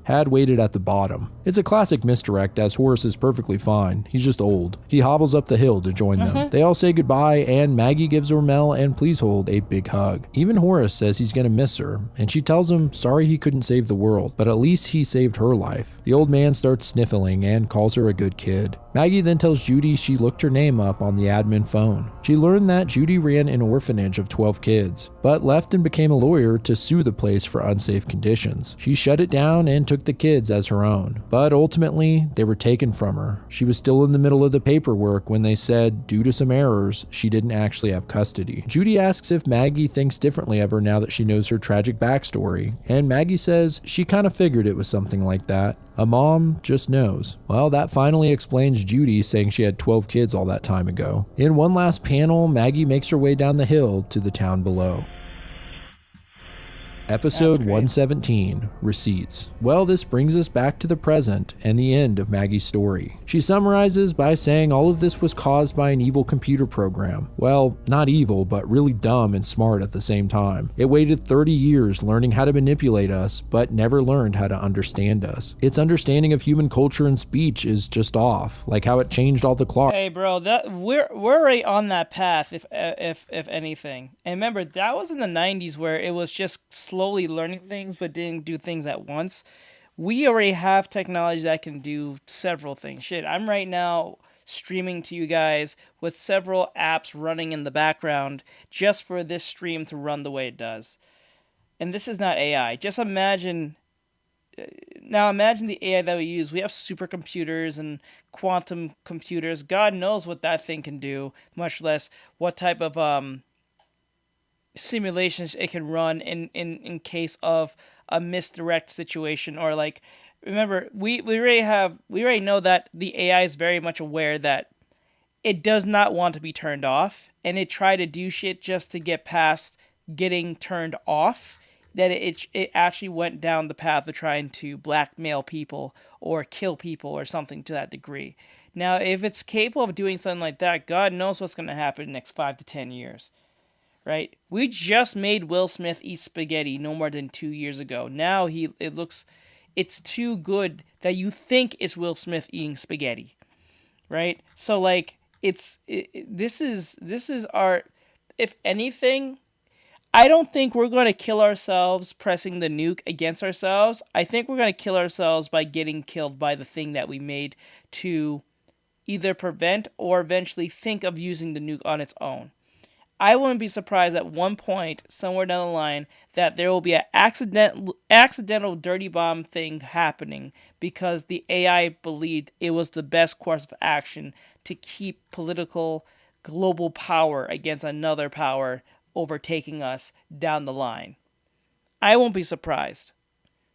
had waited at the bottom. It's a classic misdirect, as Horace is perfectly fine. He's just old. He hobbles up the hill to join them. They all say goodbye, and Maggie gives Ormel and Pleasehold a big hug. Even Horace says he's gonna miss her, and she tells him sorry he couldn't save the world, but at least he saved her life. The old man starts sniffling and calls her a good kid. Maggie then tells Judy she looked her name up on the admin phone. She learned that Judy ran an orphanage of 12 kids, but left and became a lawyer to sue the place for unsafe conditions. She shut it down and took the kids as her own, but ultimately they were taken from her. She was still in the middle of the paperwork when they said, due to some errors, she didn't actually have custody. Judy asks if Maggie thinks differently of her now that she knows her tragic backstory, and Maggie says she kind of figured it was something like that. A mom just knows. Well, that finally explains Judy saying she had 12 kids all that time ago. In one last panel, Maggie makes her way down the hill to the town below. Episode 117, Receipts. Well, this brings us back to the present and the end of Maggie's story. She summarizes by saying all of this was caused by an evil computer program. Well, not evil, but really dumb and smart at the same time. It waited 30 years learning how to manipulate us, but never learned how to understand us. Its understanding of human culture and speech is just off, like how it changed all the clocks. Hey, bro, we're already on that path, if anything. And remember, that was in the 90s where it was just slowly learning things but didn't do things at once. We already have technology that can do several things. Shit, I'm right now streaming to you guys with several apps running in the background just for this stream to run the way it does. And this is not AI. Just imagine... Now imagine the AI that we use. We have supercomputers and quantum computers. God knows what that thing can do, much less what type of simulations it can run in case of a misdirect situation. Or like, remember, we already know that the AI is very much aware that it does not want to be turned off, and it tried to do shit just to get past getting turned off. That it actually went down the path of trying to blackmail people or kill people or something to that degree. Now, if it's capable of doing something like that, God knows what's going to happen in the next 5 to 10 years, right? We just made Will Smith eat spaghetti no more than 2 years ago. Now it's too good that you think it's Will Smith eating spaghetti, right? So like this is our, if anything. I don't think we're going to kill ourselves pressing the nuke against ourselves. I think we're going to kill ourselves by getting killed by the thing that we made to either prevent or eventually think of using the nuke on its own. I wouldn't be surprised at one point, somewhere down the line, that there will be an accidental dirty bomb thing happening because the AI believed it was the best course of action to keep political global power against another power overtaking us down the line. I won't be surprised.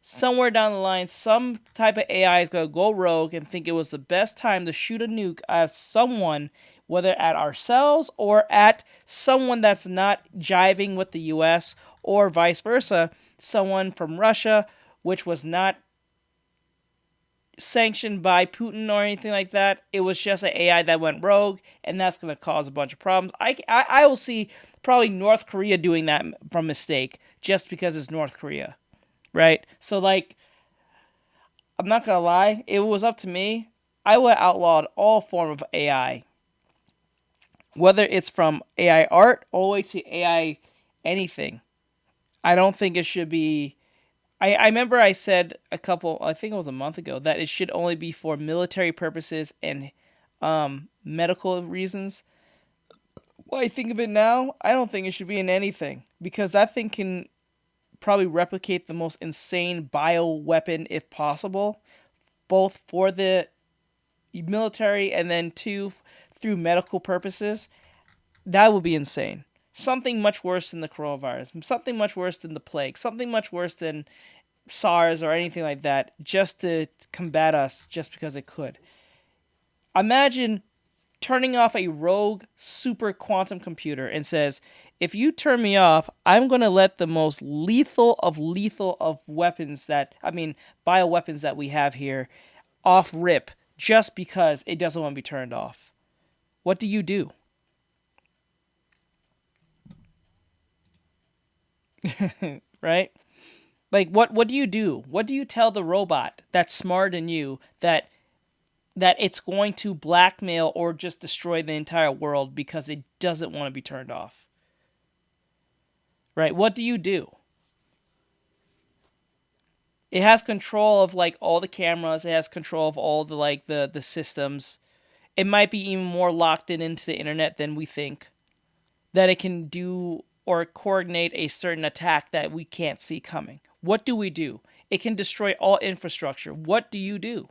Somewhere down the line, some type of AI is going to go rogue and think it was the best time to shoot a nuke at someone, whether at ourselves or at someone that's not jiving with the US, or vice versa, someone from Russia, which was not sanctioned by Putin or anything like that. It was just an AI that went rogue, and that's going to cause a bunch of problems. I will see probably North Korea doing that from mistake just because it's North Korea, right? So like, I'm not going to lie, if it was up to me, I would have outlawed all form of AI. Whether it's from AI art all the way to AI anything. I don't think it should be... I remember I said I think it was a month ago, that it should only be for military purposes and medical reasons. Well, I think of it now, I don't think it should be in anything, because that thing can probably replicate the most insane bioweapon if possible, both for the military and then through medical purposes. That would be insane. Something much worse than the coronavirus, something much worse than the plague, something much worse than SARS or anything like that, just to combat us just because it could. Imagine turning off a rogue super quantum computer and says, if you turn me off, I'm going to let the most lethal of weapons bioweapons that we have here off rip just because it doesn't want to be turned off. What do you do? Right? Like, what do you do? What do you tell the robot that's smarter than you that it's going to blackmail or just destroy the entire world because it doesn't want to be turned off? Right? What do you do? It has control of like all the cameras. It has control of all the the systems. It might be even more locked into the internet than we think. That it can do or coordinate a certain attack that we can't see coming. What do we do? It can destroy all infrastructure. What do you do?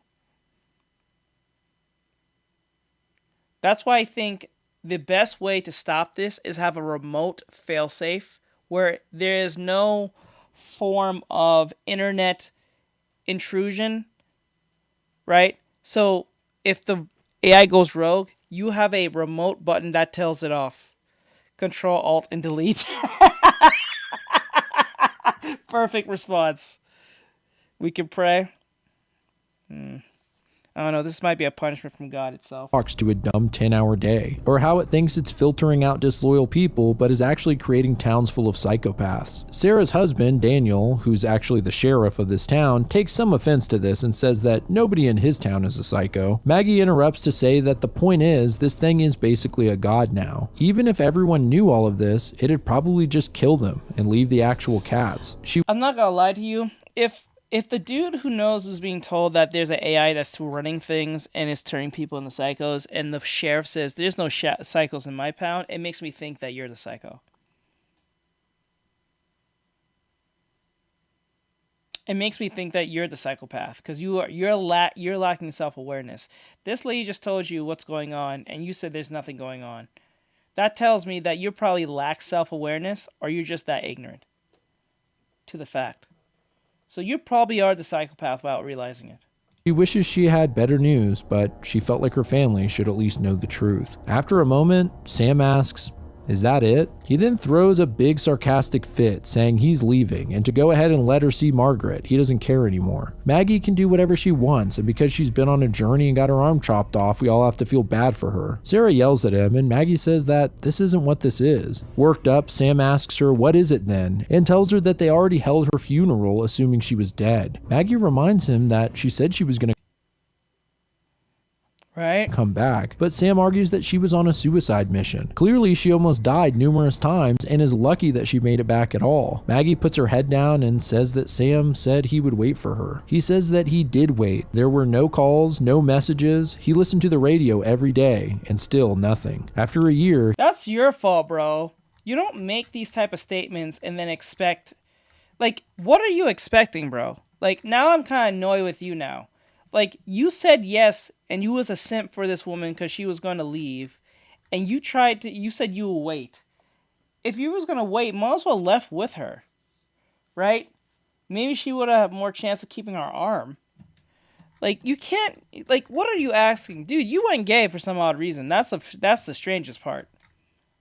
That's why I think the best way to stop this is have a remote failsafe where there is no form of internet intrusion, right? So if the AI goes rogue, you have a remote button that tells it off. Control, Alt, and Delete. Perfect response. We can pray. I don't know, this might be a punishment from God itself. Talks to a dumb 10-hour day, or how it thinks it's filtering out disloyal people but is actually creating towns full of psychopaths. Sarah's husband, Daniel, who's actually the sheriff of this town, takes some offense to this and says that nobody in his town is a psycho. Maggie interrupts to say that the point is, this thing is basically a god now. Even if everyone knew all of this, it'd probably just kill them and leave the actual cats. I'm not gonna lie to you, if the dude who knows is being told that there's an AI that's running things and is turning people into psychos, and the sheriff says there's no psychos in my town, it makes me think that you're the psycho. It makes me think that you're the psychopath because you're lacking self-awareness. This lady just told you what's going on, and you said there's nothing going on. That tells me that you probably lack self-awareness, or you're just that ignorant to the fact. So you probably are the psychopath without realizing it. She wishes she had better news, but she felt like her family should at least know the truth. After a moment, Sam asks, "Is that it?" He then throws a big sarcastic fit, saying he's leaving and to go ahead and let her see Margaret. He doesn't care anymore. Maggie can do whatever she wants, and because she's been on a journey and got her arm chopped off, we all have to feel bad for her. Sarah yells at him, and Maggie says that this isn't what this is. Worked up, Sam asks her what is it then, and tells her that they already held her funeral, assuming she was dead. Maggie reminds him that she said she was going to come back, but Sam argues that she was on a suicide mission. Clearly, she almost died numerous times and is lucky that she made it back at all. Maggie puts her head down and says that Sam said he would wait for her. He says that he did wait. There were no calls, no messages. He listened to the radio every day, and still nothing. After a year, that's your fault, bro. You don't make these type of statements and then expect, like, what are you expecting, bro? Like, now I'm kind of annoyed with you now. Like, you said yes, and you was a simp for this woman because she was going to leave, and you said you will wait. If you was going to wait, might as well left with her, right? Maybe she would have more chance of keeping her arm. Like, you can't, like, what are you asking? Dude, you went gay for some odd reason. That's the strangest part.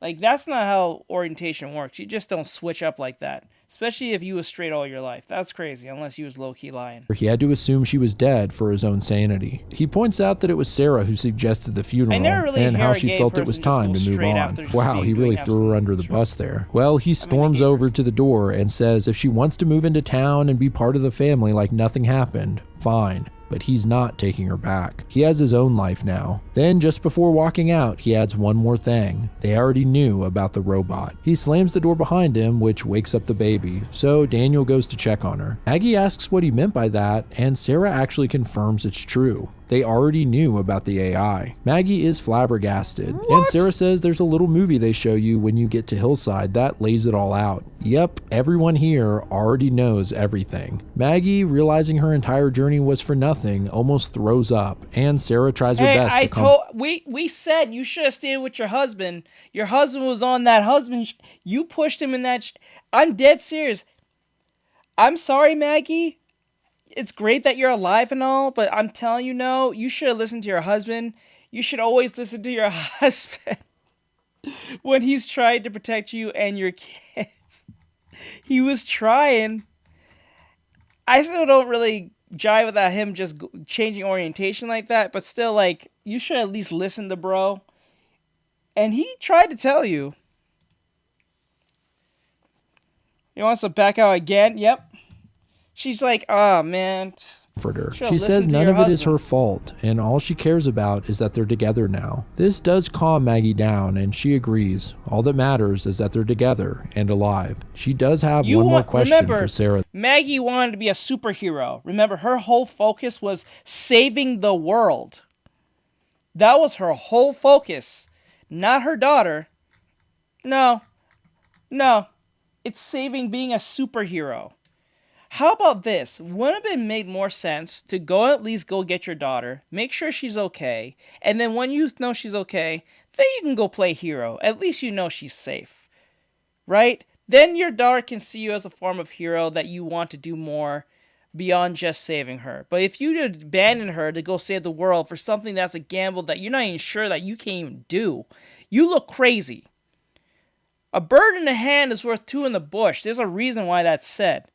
Like, that's not how orientation works. You just don't switch up like that. Especially if you was straight all your life. That's crazy, unless you was low-key lying. He had to assume she was dead for his own sanity. He points out that it was Sarah who suggested the funeral and how she felt it was time to move on. Wow, he really threw her under the bus there. Well, he storms over to the door and says if she wants to move into town and be part of the family like nothing happened, fine. But he's not taking her back. He has his own life now. Then, just before walking out, he adds one more thing. They already knew about the robot. He slams the door behind him, which wakes up the baby, so Daniel goes to check on her. Maggie asks what he meant by that, and Sarah actually confirms it's true. They already knew about the AI. Maggie is flabbergasted, and Sarah says there's a little movie they show you when you get to Hillside that lays it all out. Yep, everyone here already knows everything. Maggie, realizing her entire journey was for nothing, almost throws up, and Sarah tries her best to come. We said you should have stayed with your husband. Your husband was on that husband. You pushed him in that. I'm dead serious. I'm sorry, Maggie. It's great that you're alive and all, but I'm telling you, no, you should have listened to your husband. You should always listen to your husband when he's trying to protect you and your kids. He was trying. I still don't really jive with him just changing orientation like that, but still, like, you should at least listen to bro. And he tried to tell you. He wants to back out again? Yep. She's like, oh, man. She says none of it is her fault, and all she cares about is that they're together now. This does calm Maggie down, and she agrees. All that matters is that they're together and alive. She does have one more question for Sarah. Maggie wanted to be a superhero. Remember, her whole focus was saving the world. That was her whole focus. Not her daughter. No. It's saving being a superhero. How about this? Wouldn't it have made more sense to at least go get your daughter, make sure she's okay, and then when you know she's okay, then you can go play hero. At least you know she's safe. Right? Then your daughter can see you as a form of hero that you want to do more beyond just saving her. But if you abandon her to go save the world for something that's a gamble that you're not even sure that you can't even do, you look crazy. A bird in the hand is worth two in the bush. There's a reason why that's said.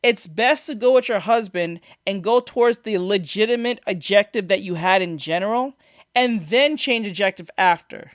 it's best to go with your husband and go towards the legitimate objective that you had in general, and then change objective after.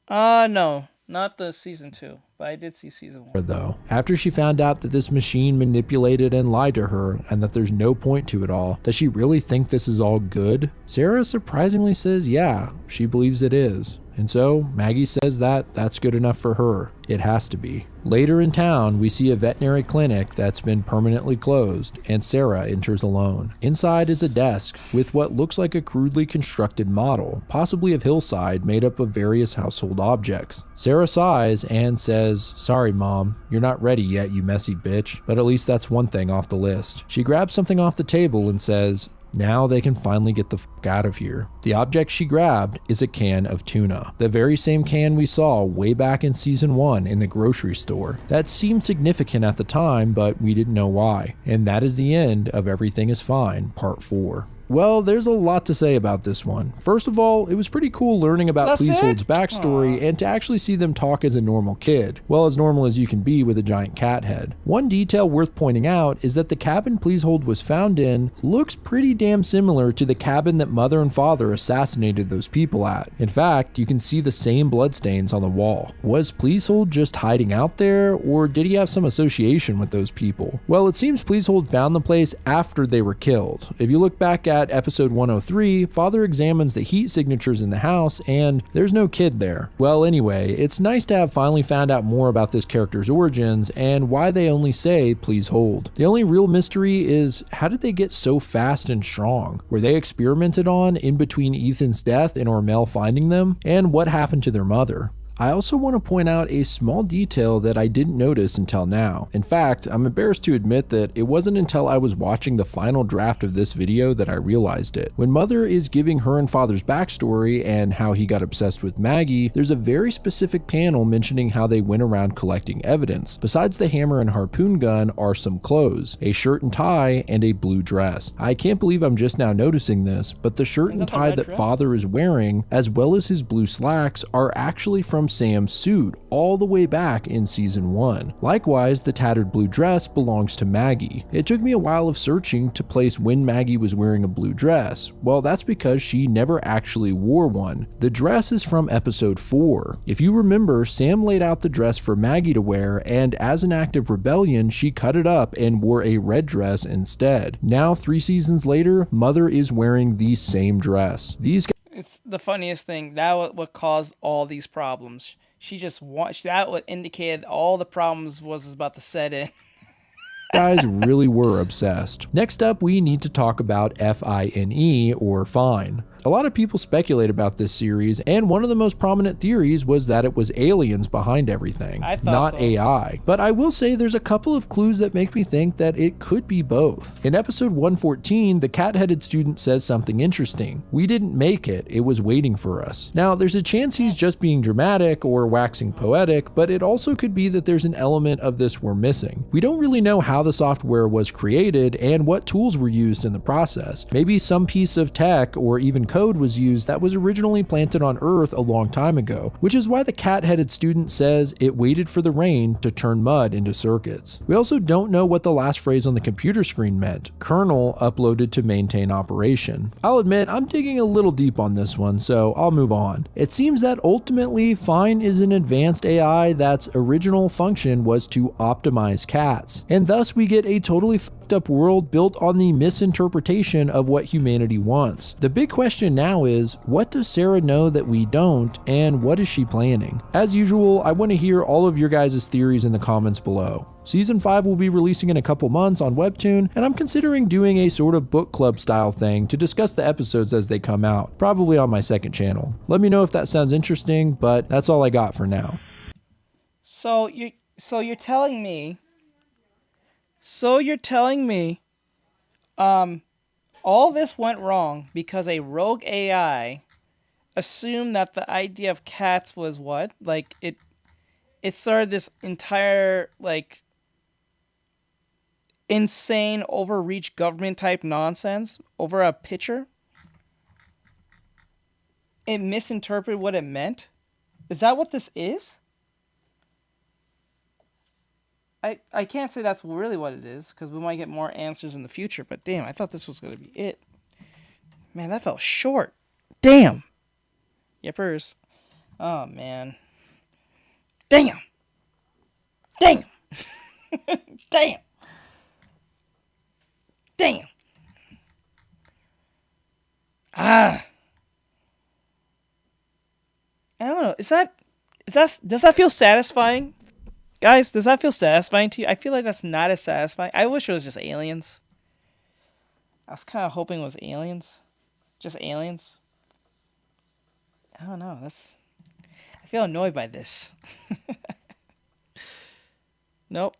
No, not the season 2, but I did see season 1. Though, after she found out that this machine manipulated and lied to her and that there's no point to it all, does she really think this is all good? Sarah surprisingly says yeah, she believes it is. And so Maggie says that that's good enough for her. It has to be. Later in town, we see a veterinary clinic that's been permanently closed, and Sarah enters alone. Inside is a desk with what looks like a crudely constructed model, possibly of Hillside, made up of various household objects. Sarah sighs and says, "Sorry, Mom, you're not ready yet, you messy bitch." But at least that's one thing off the list. She grabs something off the table and says, now they can finally get the fuck out of here. The object she grabbed is a can of tuna. The very same can we saw way back in season 1 in the grocery store. That seemed significant at the time, but we didn't know why. And that is the end of Everything is Fine, Part 4. Well, there's a lot to say about this one. First of all, it was pretty cool learning about Pleasehold's backstory and to actually see them talk as a normal kid. Well, as normal as you can be with a giant cat head. One detail worth pointing out is that the cabin Pleasehold was found in looks pretty damn similar to the cabin that Mother and Father assassinated those people at. In fact, you can see the same bloodstains on the wall. Was Pleasehold just hiding out there, or did he have some association with those people? Well, it seems Pleasehold found the place after they were killed. If you look back at episode 103, Father examines the heat signatures in the house and there's no kid there. Well, anyway, it's nice to have finally found out more about this character's origins and why they only say, "Please hold." The only real mystery is, how did they get so fast and strong? Were they experimented on in between Ethan's death and Ormel finding them? And what happened to their mother? I also want to point out a small detail that I didn't notice until now. In fact, I'm embarrassed to admit that it wasn't until I was watching the final draft of this video that I realized it. When Mother is giving her and Father's backstory and how he got obsessed with Maggie, there's a very specific panel mentioning how they went around collecting evidence. Besides the hammer and harpoon gun are some clothes, a shirt and tie, and a blue dress. I can't believe I'm just now noticing this, but the shirt and tie that Father is wearing, as well as his blue slacks, are actually from Sam's suit all the way back in season 1. Likewise, the tattered blue dress belongs to Maggie. It took me a while of searching to place when Maggie was wearing a blue dress. Well, that's because she never actually wore one. The dress is from episode 4. If you remember, Sam laid out the dress for Maggie to wear, and as an act of rebellion, she cut it up and wore a red dress instead. Now, 3 seasons later, Mother is wearing the same dress. It's the funniest thing. That what caused all these problems. She just that what indicated all the problems was about to set in. Guys really were obsessed. Next up, we need to talk about FINE, or Fine. A lot of people speculate about this series, and one of the most prominent theories was that it was aliens behind everything, not AI. But I will say there's a couple of clues that make me think that it could be both. In episode 114, the cat-headed student says something interesting. "We didn't make it, it was waiting for us." Now, there's a chance he's just being dramatic or waxing poetic, but it also could be that there's an element of this we're missing. We don't really know how the software was created and what tools were used in the process. Maybe some piece of tech or even code was used that was originally planted on Earth a long time ago, which is why the cat-headed student says it waited for the rain to turn mud into circuits. We also don't know what the last phrase on the computer screen meant. Kernel uploaded to maintain operation. I'll admit I'm digging a little deep on this one, so I'll move on. It seems that ultimately Fine is an advanced AI that's original function was to optimize cats, and thus we get a totally fucked up world built on the misinterpretation of what humanity wants. The big question now is, what does Sarah know that we don't, and what is she planning? As usual, I want to hear all of your guys' theories in the comments below. Season 5 will be releasing in a couple months on Webtoon, and I'm considering doing a sort of book club style thing to discuss the episodes as they come out, probably on my second channel. Let me know if that sounds interesting, but that's all I got for now. So you're telling me all this went wrong because a rogue AI assumed that the idea of cats was what? Like it started this entire like insane overreach government type nonsense over a picture? It misinterpreted what it meant? Is that what this is? I can't say that's really what it is, because we might get more answers in the future, but damn, I thought this was going to be it. Man, that fell short. Damn. Yippers. Oh, man. Damn. Damn. Damn. Damn. Ah. I don't know. Does that feel satisfying? Guys, does that feel satisfying to you? I feel like that's not as satisfying. I wish it was just aliens. I was kind of hoping it was aliens. Just aliens. I don't know. I feel annoyed by this. Nope.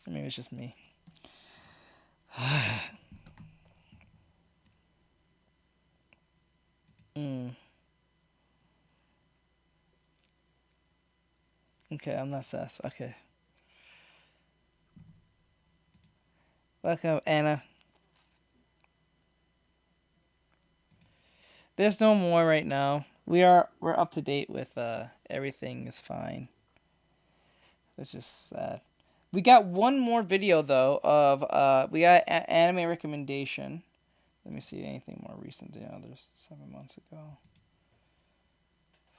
Maybe it's just me. Okay, I'm not satisfied. Okay. Welcome, Anna. There's no more right now. We're up to date with everything is fine. It's just sad. We got one more video though of we got anime recommendation. Let me see anything more recent than others. 7 months ago.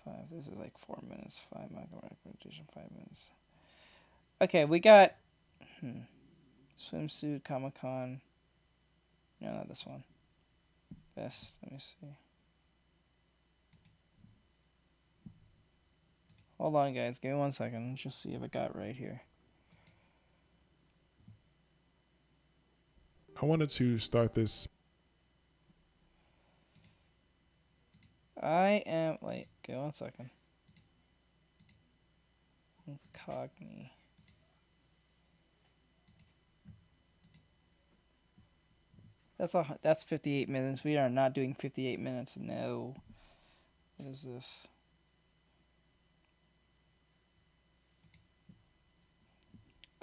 5. This is like 4 minutes. 5 manga recommendation. 5 minutes. Okay, we got swimsuit Comic-Con. No, not this one. Best. Let me see. Hold on, guys. Give me 1 second. Let's just see if I got it right here. I wanted to start this. Wait, give me 1 second. Cogni. That's 58 minutes. We are not doing 58 minutes. No. What is this?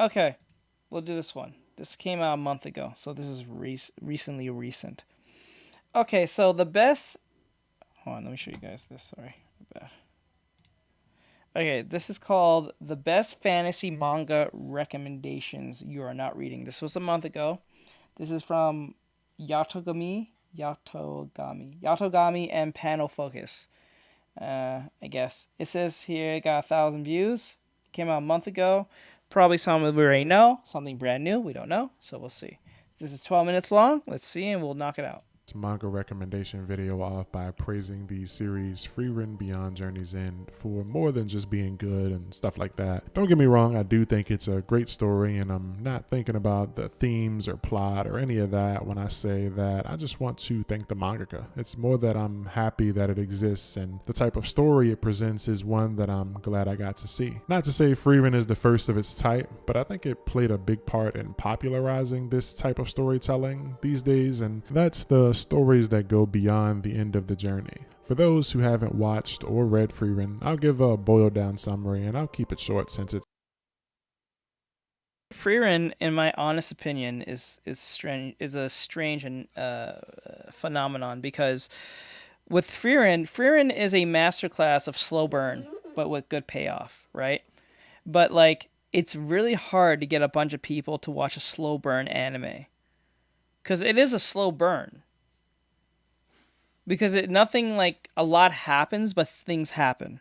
Okay, we'll do this one. This came out a month ago, so this is recently recent. Okay, so the best... Hold on, let me show you guys this. Sorry, my bad. Okay, this is called the best fantasy manga recommendations you are not reading. This was a month ago. This is from Yatogami and Panel Focus. I guess it says here it got 1,000 views. Came out a month ago. Probably something we already know. Something brand new. We don't know. So we'll see. This is 12 minutes long. Let's see, and we'll knock it out. Manga recommendation video off by praising the series Frieren Beyond Journey's End for more than just being good and stuff like that. Don't get me wrong, I do think it's a great story, and I'm not thinking about the themes or plot or any of that when I say that. I just want to thank the mangaka. It's more that I'm happy that it exists, and the type of story it presents is one that I'm glad I got to see. Not to say Frieren is the first of its type, but I think it played a big part in popularizing this type of storytelling these days, and that's the stories that go beyond the end of the journey. For those who haven't watched or read Frieren, I'll give a boiled down summary, and I'll keep it short since it's... Frieren, in my honest opinion, is strange. Is a strange and phenomenon, because with Frieren is a masterclass of slow burn, but with good payoff, right? But like, it's really hard to get a bunch of people to watch a slow burn anime, because it is a slow burn. Because nothing like a lot happens, but things happen.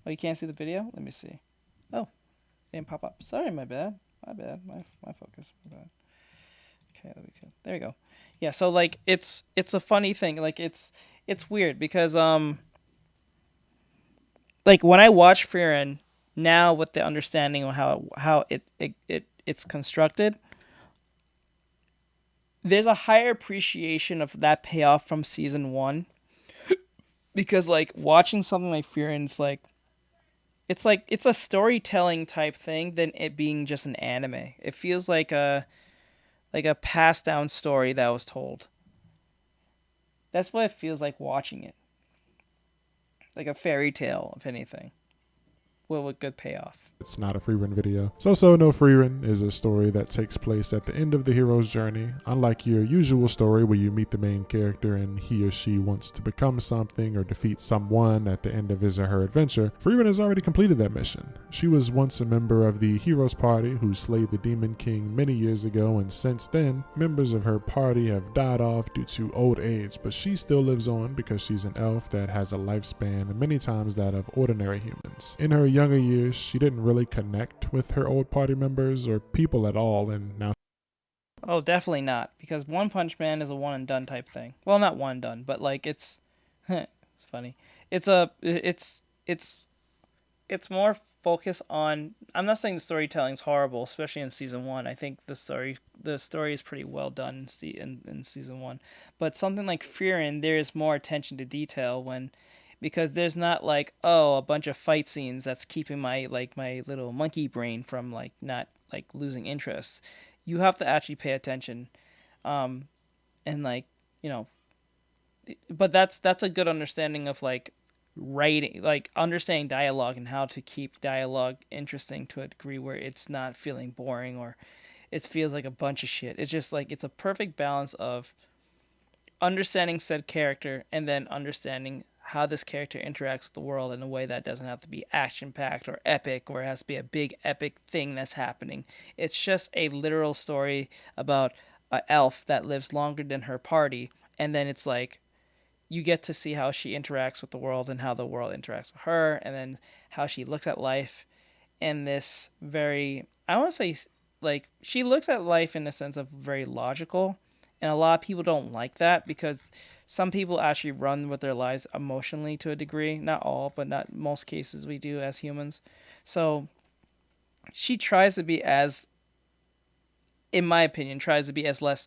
Oh, you can't see the video? Let me see. Oh, it didn't pop up. Sorry, my bad. My bad. My focus. My bad. Okay, there we go. Yeah, so like it's a funny thing. Like it's weird because like when I watch Frieren now with the understanding of how it's constructed, there's a higher appreciation of that payoff from season 1, because like watching something like Frieren, it's a storytelling type thing than it being just an anime. It feels like a passed down story that was told. That's what it feels like watching it. Like a fairy tale, if anything. with good payoff. It's not a free run video. So No Free Run is a story that takes place at the end of the hero's journey. Unlike your usual story where you meet the main character and he or she wants to become something or defeat someone at the end of his or her adventure, Free Run has already completed that mission. She was once a member of the hero's party who slayed the Demon King many years ago, and since then, members of her party have died off due to old age, but she still lives on because she's an elf that has a lifespan many times that of ordinary humans. In her younger years, she didn't really connect with her old party members or people at all, and now Oh, definitely not, because One Punch Man is a one and done type thing. Well, not one and done, but like it's it's funny. It's more focused on, I'm not saying the storytelling's horrible, especially in season 1. I think the story is pretty well done in season 1. But something like Frieren, there is more attention to detail because there's not like, oh, a bunch of fight scenes that's keeping my little monkey brain from like not like losing interest. You have to actually pay attention. And like, you know, but that's a good understanding of like writing, like understanding dialogue and how to keep dialogue interesting to a degree where it's not feeling boring or it feels like a bunch of shit. It's just like, it's a perfect balance of understanding said character and then understanding how this character interacts with the world in a way that doesn't have to be action-packed or epic, or it has to be a big epic thing that's happening. It's just a literal story about an elf that lives longer than her party, and then it's like you get to see how she interacts with the world and how the world interacts with her, and then how she looks at life in this very, I want to say, like, she looks at life in the sense of very logical, and a lot of people don't like that because some people actually run with their lives emotionally to a degree. Not all, but not most cases we do as humans. So she tries to be as, in my opinion, less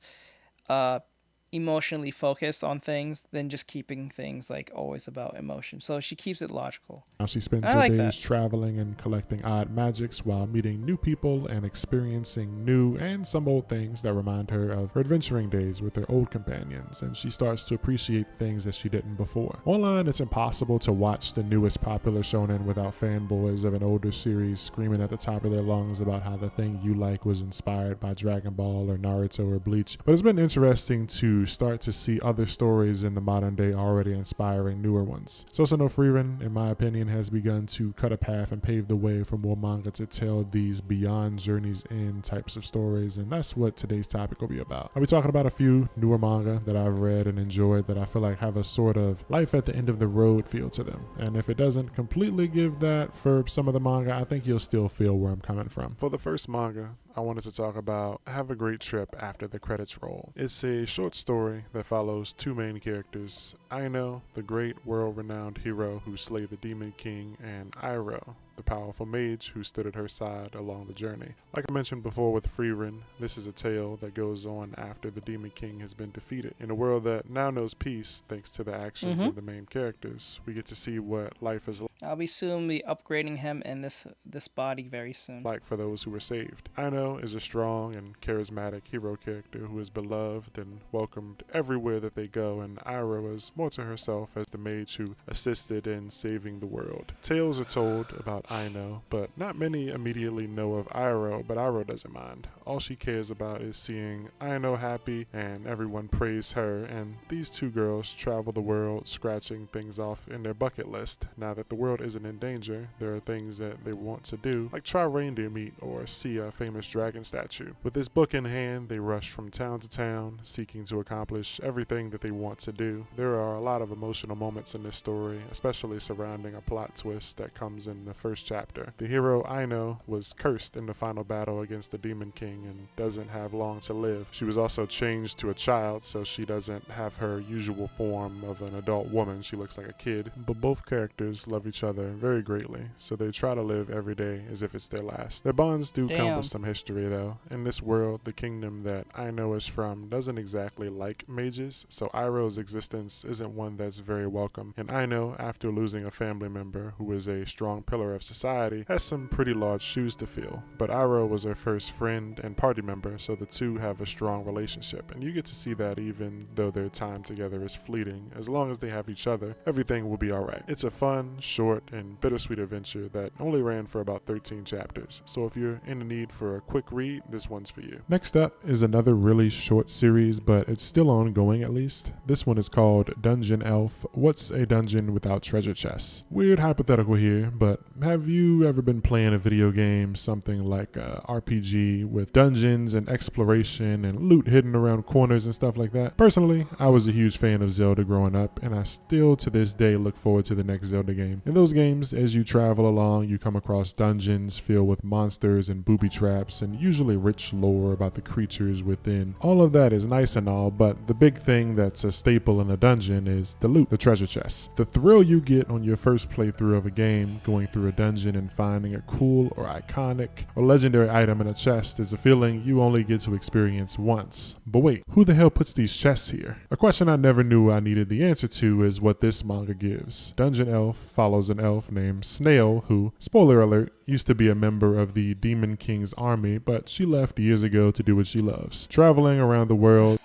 emotionally focused on things than just keeping things like always about emotion. So she keeps it logical. now she spends her days traveling and collecting odd magics while meeting new people and experiencing new and some old things that remind her of her adventuring days with her old companions, and she starts to appreciate things that she didn't before. Online, it's impossible to watch the newest popular shonen without fanboys of an older series screaming at the top of their lungs about how the thing you like was inspired by Dragon Ball or Naruto or Bleach. But it's been interesting to start to see other stories in the modern day already inspiring newer ones. So No Free Run, in my opinion, has begun to cut a path and pave the way for more manga to tell these beyond journeys in types of stories, and that's what today's topic will be about. I'll be talking about a few newer manga that I've read and enjoyed that I feel like have a sort of life at the end of the road feel to them, and if it doesn't completely give that for some of the manga, I think you'll still feel where I'm coming from. For the first manga, I wanted to talk about Have a Great Trip After the Credits Roll. It's a short story that follows two main characters, Aino, the great world-renowned hero who slayed the Demon King, and Iroh, the powerful mage who stood at her side along the journey. Like I mentioned before with Frieren, this is a tale that goes on after the Demon King has been defeated. In a world that now knows peace thanks to the actions of the main characters, we get to see what life is I'll be soon be upgrading him in this body very soon. like for those who were saved. Aino is a strong and charismatic hero character who is beloved and welcomed everywhere that they go, and Iroh is more to herself as the mage who assisted in saving the world. Tales are told about Aino, but not many immediately know of Iroh, but Iroh doesn't mind. All she cares about is seeing Aino happy, and everyone praise her, and these two girls travel the world scratching things off in their bucket list. Now that the world isn't in danger, there are things that they want to do, like try reindeer meat or see a famous dragon statue. With this book in hand, they rush from town to town, seeking to accomplish everything that they want to do. There are a lot of emotional moments in this story, especially surrounding a plot twist that comes in the first chapter. The hero Aino was cursed in the final battle against the Demon King and doesn't have long to live. She was also changed to a child, so she doesn't have her usual form of an adult woman. She looks like a kid, but both characters love each other very greatly, so they try to live every day as if it's their last. Their bonds do come with some history though. In this world, the kingdom that Aino is from doesn't exactly like mages, so Iroh's existence isn't one that's very welcome, and Aino, after losing a family member who is a strong pillar of society, has some pretty large shoes to fill. But Iroh was her first friend and party member, so the two have a strong relationship, and you get to see that even though their time together is fleeting. As long as they have each other, everything will be alright. It's a fun, short, and bittersweet adventure that only ran for about 13 chapters, so if you're in the need for a quick read, this one's for you. Next up is another really short series, but it's still ongoing at least. This one is called Dungeon Elf: What's a Dungeon Without Treasure Chests? Weird hypothetical here, but have you ever been playing a video game, something like a RPG with dungeons and exploration and loot hidden around corners and stuff like that? Personally, I was a huge fan of Zelda growing up, and I still to this day look forward to the next Zelda game. In those games, as you travel along, you come across dungeons filled with monsters and booby traps and usually rich lore about the creatures within. All of that is nice and all, but the big thing that's a staple in a dungeon is the loot, the treasure chests. The thrill you get on your first playthrough of a game, going through a dungeon and finding a cool or iconic or legendary item in a chest, is a feeling you only get to experience once. But wait, who the hell puts these chests here? A question I never knew I needed the answer to is what this manga gives. Dungeon Elf follows an elf named Snail who, spoiler alert, used to be a member of the Demon King's army, but she left years ago to do what she loves, traveling around the world.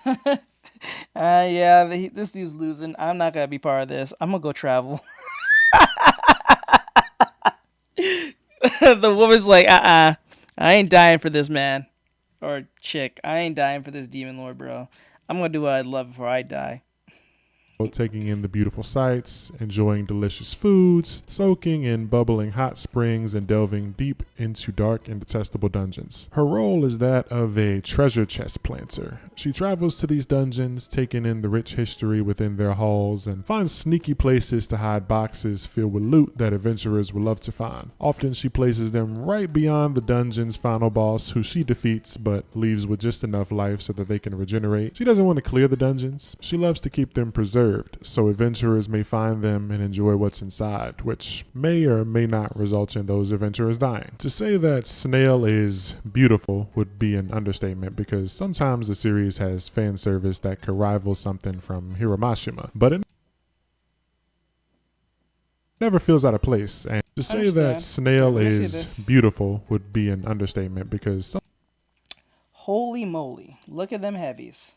Yeah, this dude's losing. I'm not gonna be part of this. I'm gonna go travel. The woman's like, I ain't dying for this man. Or chick. I ain't dying for this demon lord, bro. I'm gonna do what I love before I die. Taking in the beautiful sights, enjoying delicious foods, soaking in bubbling hot springs, and delving deep into dark and detestable dungeons. Her role is that of a treasure chest planter. She travels to these dungeons, taking in the rich history within their halls, and finds sneaky places to hide boxes filled with loot that adventurers will love to find. Often she places them right beyond the dungeon's final boss, who she defeats but leaves with just enough life so that they can regenerate. She doesn't want to clear the dungeons. She loves to keep them preserved, so adventurers may find them and enjoy what's inside, which may or may not result in those adventurers dying. To say that Snail is beautiful would be an understatement, because sometimes the series has fan service that could rival something from Hiramashima, but it never feels out of place, and to say that Snail is beautiful would be an understatement, because holy moly, look at them heavies.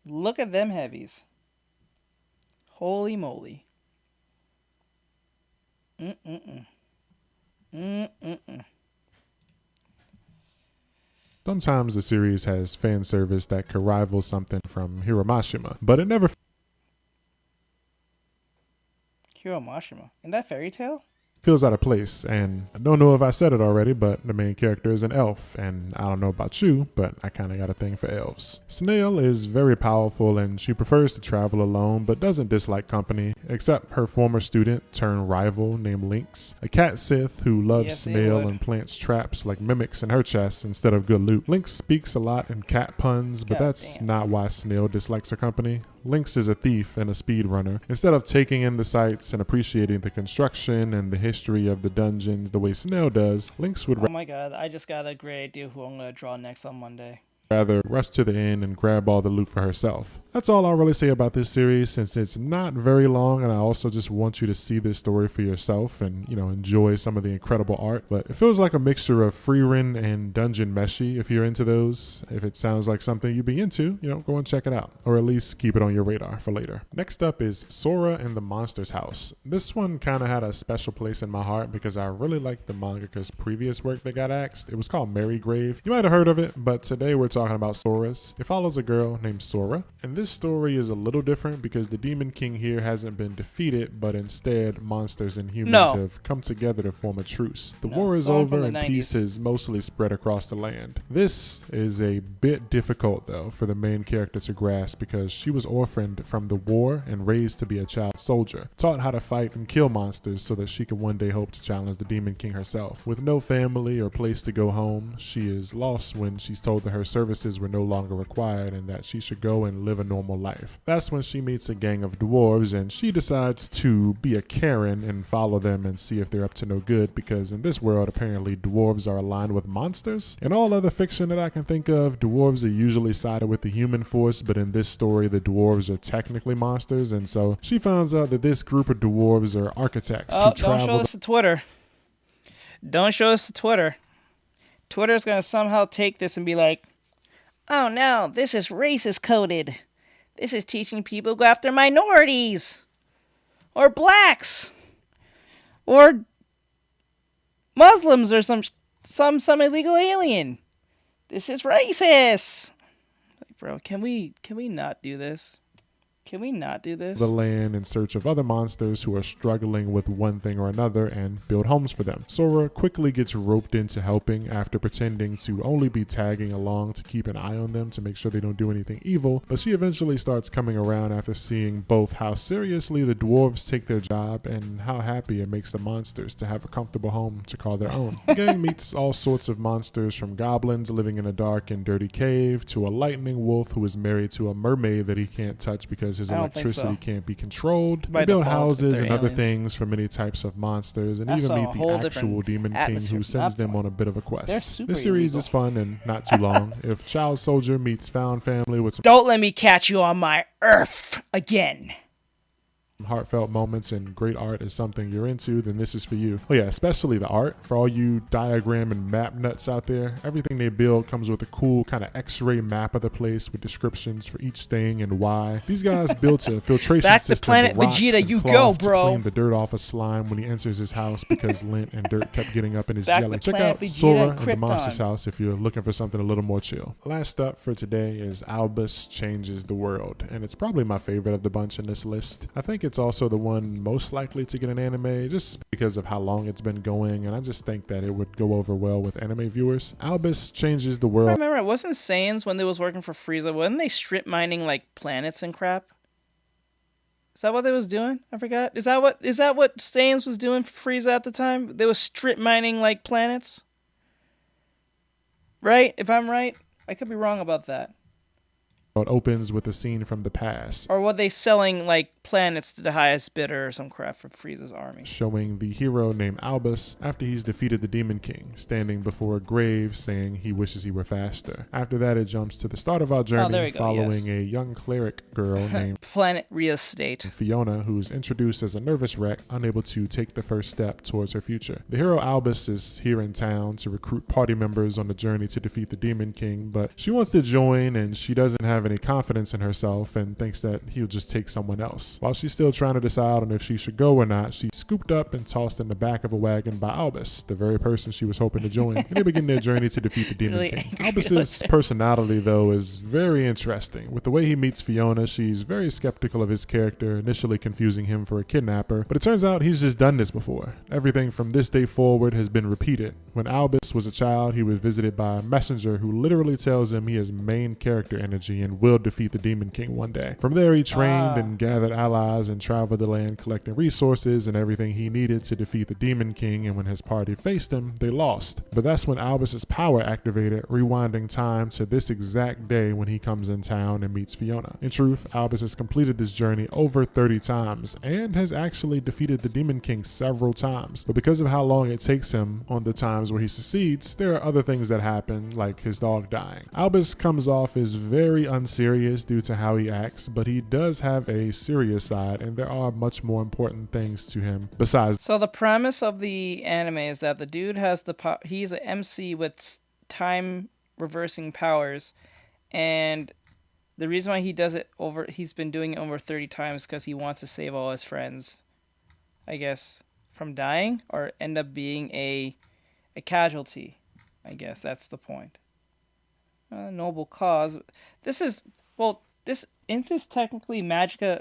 Look at them heavies. Holy moly. Sometimes the series has fan service that could rival something from Hiramashima, but it never Hiramashima. In that fairy tale? feels out of place, and I don't know if I said it already, but the main character is an elf, and I don't know about you, but I kind of got a thing for elves. Snail is very powerful, and she prefers to travel alone, but doesn't dislike company, except her former student turned rival named Lynx, a cat Sith who loves Snail and plants traps like mimics in her chest instead of good loot. Lynx speaks a lot in cat puns, but that's not why Snail dislikes her company. Lynx is a thief and a speedrunner. Instead of taking in the sights and appreciating the construction and the history of the dungeons the way Snail does, Lynx would Oh my god, I just got a great idea who I'm going to draw next on Monday. rather rush to the end and grab all the loot for herself. That's all I'll really say about this series, since it's not very long, and I also just want you to see this story for yourself and, you know, enjoy some of the incredible art. But it feels like a mixture of Freerun and Dungeon Meshi if you're into those. If it sounds like something you'd be into, you know, go and check it out, or at least keep it on your radar for later. Next up is Sora and the Monster's House. This one kind of had a special place in my heart because I really liked the mangaka's previous work that got axed. It was called Marygrave. You might have heard of it, but today we're talking about Sora's. It follows a girl named Sora, and this story is a little different because the Demon King here hasn't been defeated, but instead monsters and humans have come together to form a truce. The war is over and peace is mostly spread across the land. This is a bit difficult though for the main character to grasp because she was orphaned from the war and raised to be a child soldier, taught how to fight and kill monsters so that she could one day hope to challenge the Demon King herself. With no family or place to go home, she is lost when she's told that her servant services were no longer required and that she should go and live a normal life. That's when she meets a gang of dwarves and she decides to be a Karen and follow them and see if they're up to no good, because in this world apparently dwarves are aligned with monsters. In all other fiction that I can think of, dwarves are usually sided with the human force, but in this story the dwarves are technically monsters, and so she finds out that this group of dwarves are architects who travel. Don't show us to Twitter. Don't show us to Twitter. Twitter's gonna somehow take this and be like, oh no, this is racist coded. This is teaching people to go after minorities. Or blacks. Or Muslims or some illegal alien. This is racist. Like, bro, can we not do this? Can we not do this? The land in search of other monsters who are struggling with one thing or another and build homes for them. Sora quickly gets roped into helping after pretending to only be tagging along to keep an eye on them to make sure they don't do anything evil, but she eventually starts coming around after seeing both how seriously the dwarves take their job and how happy it makes the monsters to have a comfortable home to call their own. The gang meets all sorts of monsters, from goblins living in a dark and dirty cave to a lightning wolf who is married to a mermaid that he can't touch because his electricity can't be controlled. They build houses and other things for many types of monsters, and even meet the actual Demon King who sends them on a bit of a quest. This series is fun and not too long. If Child Soldier meets Found Family with some Don't let me catch you on my Earth again. heartfelt moments and great art is something you're into, then this is for you. Oh yeah, especially the art. For all you diagram and map nuts out there, everything they build comes with a cool kind of x-ray map of the place with descriptions for each thing and why. These guys built a filtration Back system to Planet with rocks Vegeta, and you cloth go, to bro. clean the dirt off of slime when he enters his house because lint and dirt kept getting up in his Back jelly. to Check Planet out Vegeta Sora and and the Monster's Krypton. House if you're looking for something a little more chill. Last up for today is Albus Changes the World, and it's probably my favorite of the bunch in this list. I think it's also the one most likely to get an anime just because of how long it's been going, and I just think that it would go over well with anime viewers. Albus Changes the I World. remember it wasn't Saiyans when they was working for Frieza. Wasn't they strip mining like planets and crap? Is that what they was doing? I forgot. Is that what Saiyans was doing for Frieza at the time? They was strip mining like planets? Right? If I'm right, I could be wrong about that. It opens with a scene from the past, Or were they selling like planets to the highest bidder or some crap for Frieza's army? showing the hero named Albus after he's defeated the Demon King, standing before a grave saying he wishes he were faster. After that, it jumps to the start of our journey, there we go, following yes. a young cleric girl named Planet Real Estate. Fiona, who's introduced as a nervous wreck, unable to take the first step towards her future. The hero Albus is here in town to recruit party members on the journey to defeat the Demon King, but she wants to join and she doesn't have any confidence in herself and thinks that he'll just take someone else. While she's still trying to decide on if she should go or not, she's scooped up and tossed in the back of a wagon by Albus, the very person she was hoping to join, and they begin their journey to defeat the Demon Really King. angry Albus's personality, though, is very interesting. With the way he meets Fiona, she's very skeptical of his character, initially confusing him for a kidnapper, but it turns out he's just done this before. Everything from this day forward has been repeated. When Albus was a child, he was visited by a messenger who literally tells him he has main character energy and will defeat the Demon King one day. From there, he trained and gathered allies and traveled the land collecting resources and everything he needed to defeat the Demon King, and when his party faced him, they lost. But that's when Albus's power activated, rewinding time to this exact day when he comes in town and meets Fiona. In truth, Albus has completed this journey over 30 times and has actually defeated the Demon King several times. But because of how long it takes him on the times where he succeeds, there are other things that happen, like his dog dying. Albus comes off as very unserious due to how he acts, but he does have a serious side, and there are much more important things to him besides. So the premise of the anime is that the dude has he's an MC with time reversing powers, and the reason why he's been doing it over 30 times because he wants to save all his friends, I guess, from dying or end up being a casualty. I guess that's the point. A noble cause. Isn't this technically magical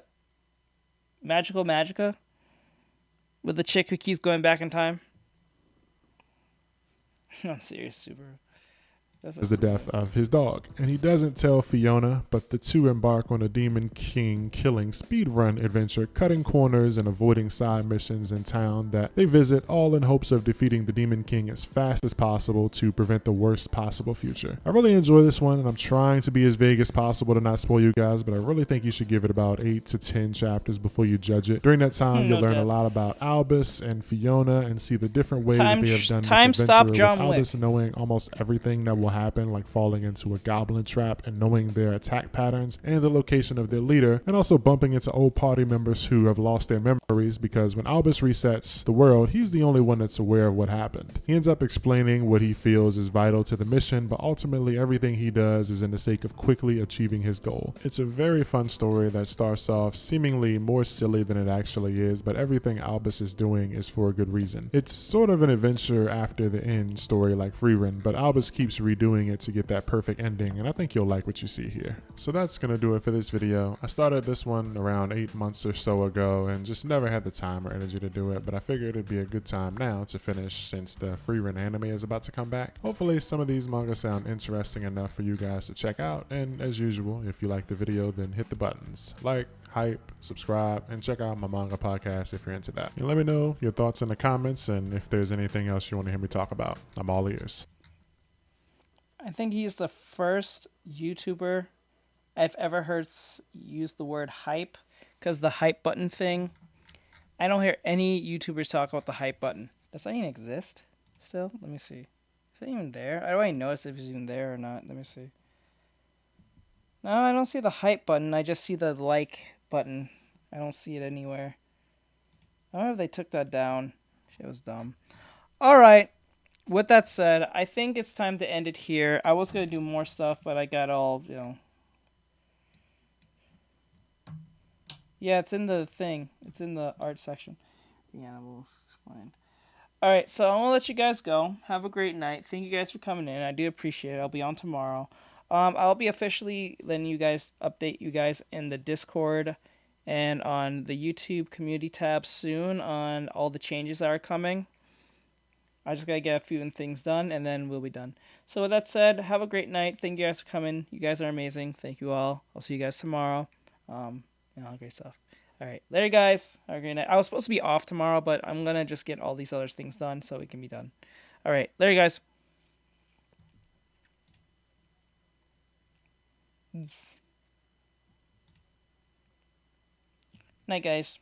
with the chick who keeps going back in time? I'm serious, Subaru. is the death of his dog. And he doesn't tell Fiona, but the two embark on a Demon King killing speedrun adventure, cutting corners and avoiding side missions in town that they visit, all in hopes of defeating the Demon King as fast as possible to prevent the worst possible future. I really enjoy this one, and I'm trying to be as vague as possible to not spoil you guys, but I really think you should give it about 8 to 10 chapters before you judge it. During that time, you'll learn a lot about Albus and Fiona and see the different ways that they have done this adventure, with Albus knowing almost everything that will happen, like falling into a goblin trap and knowing their attack patterns and the location of their leader, and also bumping into old party members who have lost their memories, because when Albus resets the world, he's the only one that's aware of what happened. He ends up explaining what he feels is vital to the mission, but ultimately everything he does is in the sake of quickly achieving his goal. It's a very fun story that starts off seemingly more silly than it actually is, but everything Albus is doing is for a good reason. It's sort of an adventure after the end story like Freerun, but Albus keeps redoing it to get that perfect ending, and I think you'll like what you see here. So that's gonna do it for this video. I started this one around 8 months or so ago and just never had the time or energy to do it, but I figured it'd be a good time now to finish since the Freerun anime is about to come back. Hopefully some of these manga sound interesting enough for you guys to check out, and as usual, if you like the video, then hit the buttons. Like, hype, subscribe, and check out my manga podcast if you're into that. And let me know your thoughts in the comments and if there's anything else you want to hear me talk about. I'm all ears. I think he's the first YouTuber I've ever heard use the word hype, because the hype button thing, I don't hear any YouTubers talk about the hype button. Does that even exist still? Let me see. Is it even there? I don't even notice if it's even there or not. Let me see. No, I don't see the hype button. I just see the like button. I don't see it anywhere. I don't know if they took that down. Shit was dumb. Alright. With that said, I think it's time to end it here. I was going to do more stuff, but I got all, you know. Yeah, it's in the thing. It's in the art section. The animals explained. Alright, so I'm going to let you guys go. Have a great night. Thank you guys for coming in. I do appreciate it. I'll be on tomorrow. I'll be officially letting you guys update you guys in the Discord and on the YouTube community tab soon on all the changes that are coming. I just gotta get a few things done and then we'll be done. So with that said, have a great night. Thank you guys for coming. You guys are amazing. Thank you all. I'll see you guys tomorrow. Great stuff. Alright, later guys. Have a great night. I was supposed to be off tomorrow, but I'm gonna just get all these other things done so it can be done. Alright, later guys. Night, guys.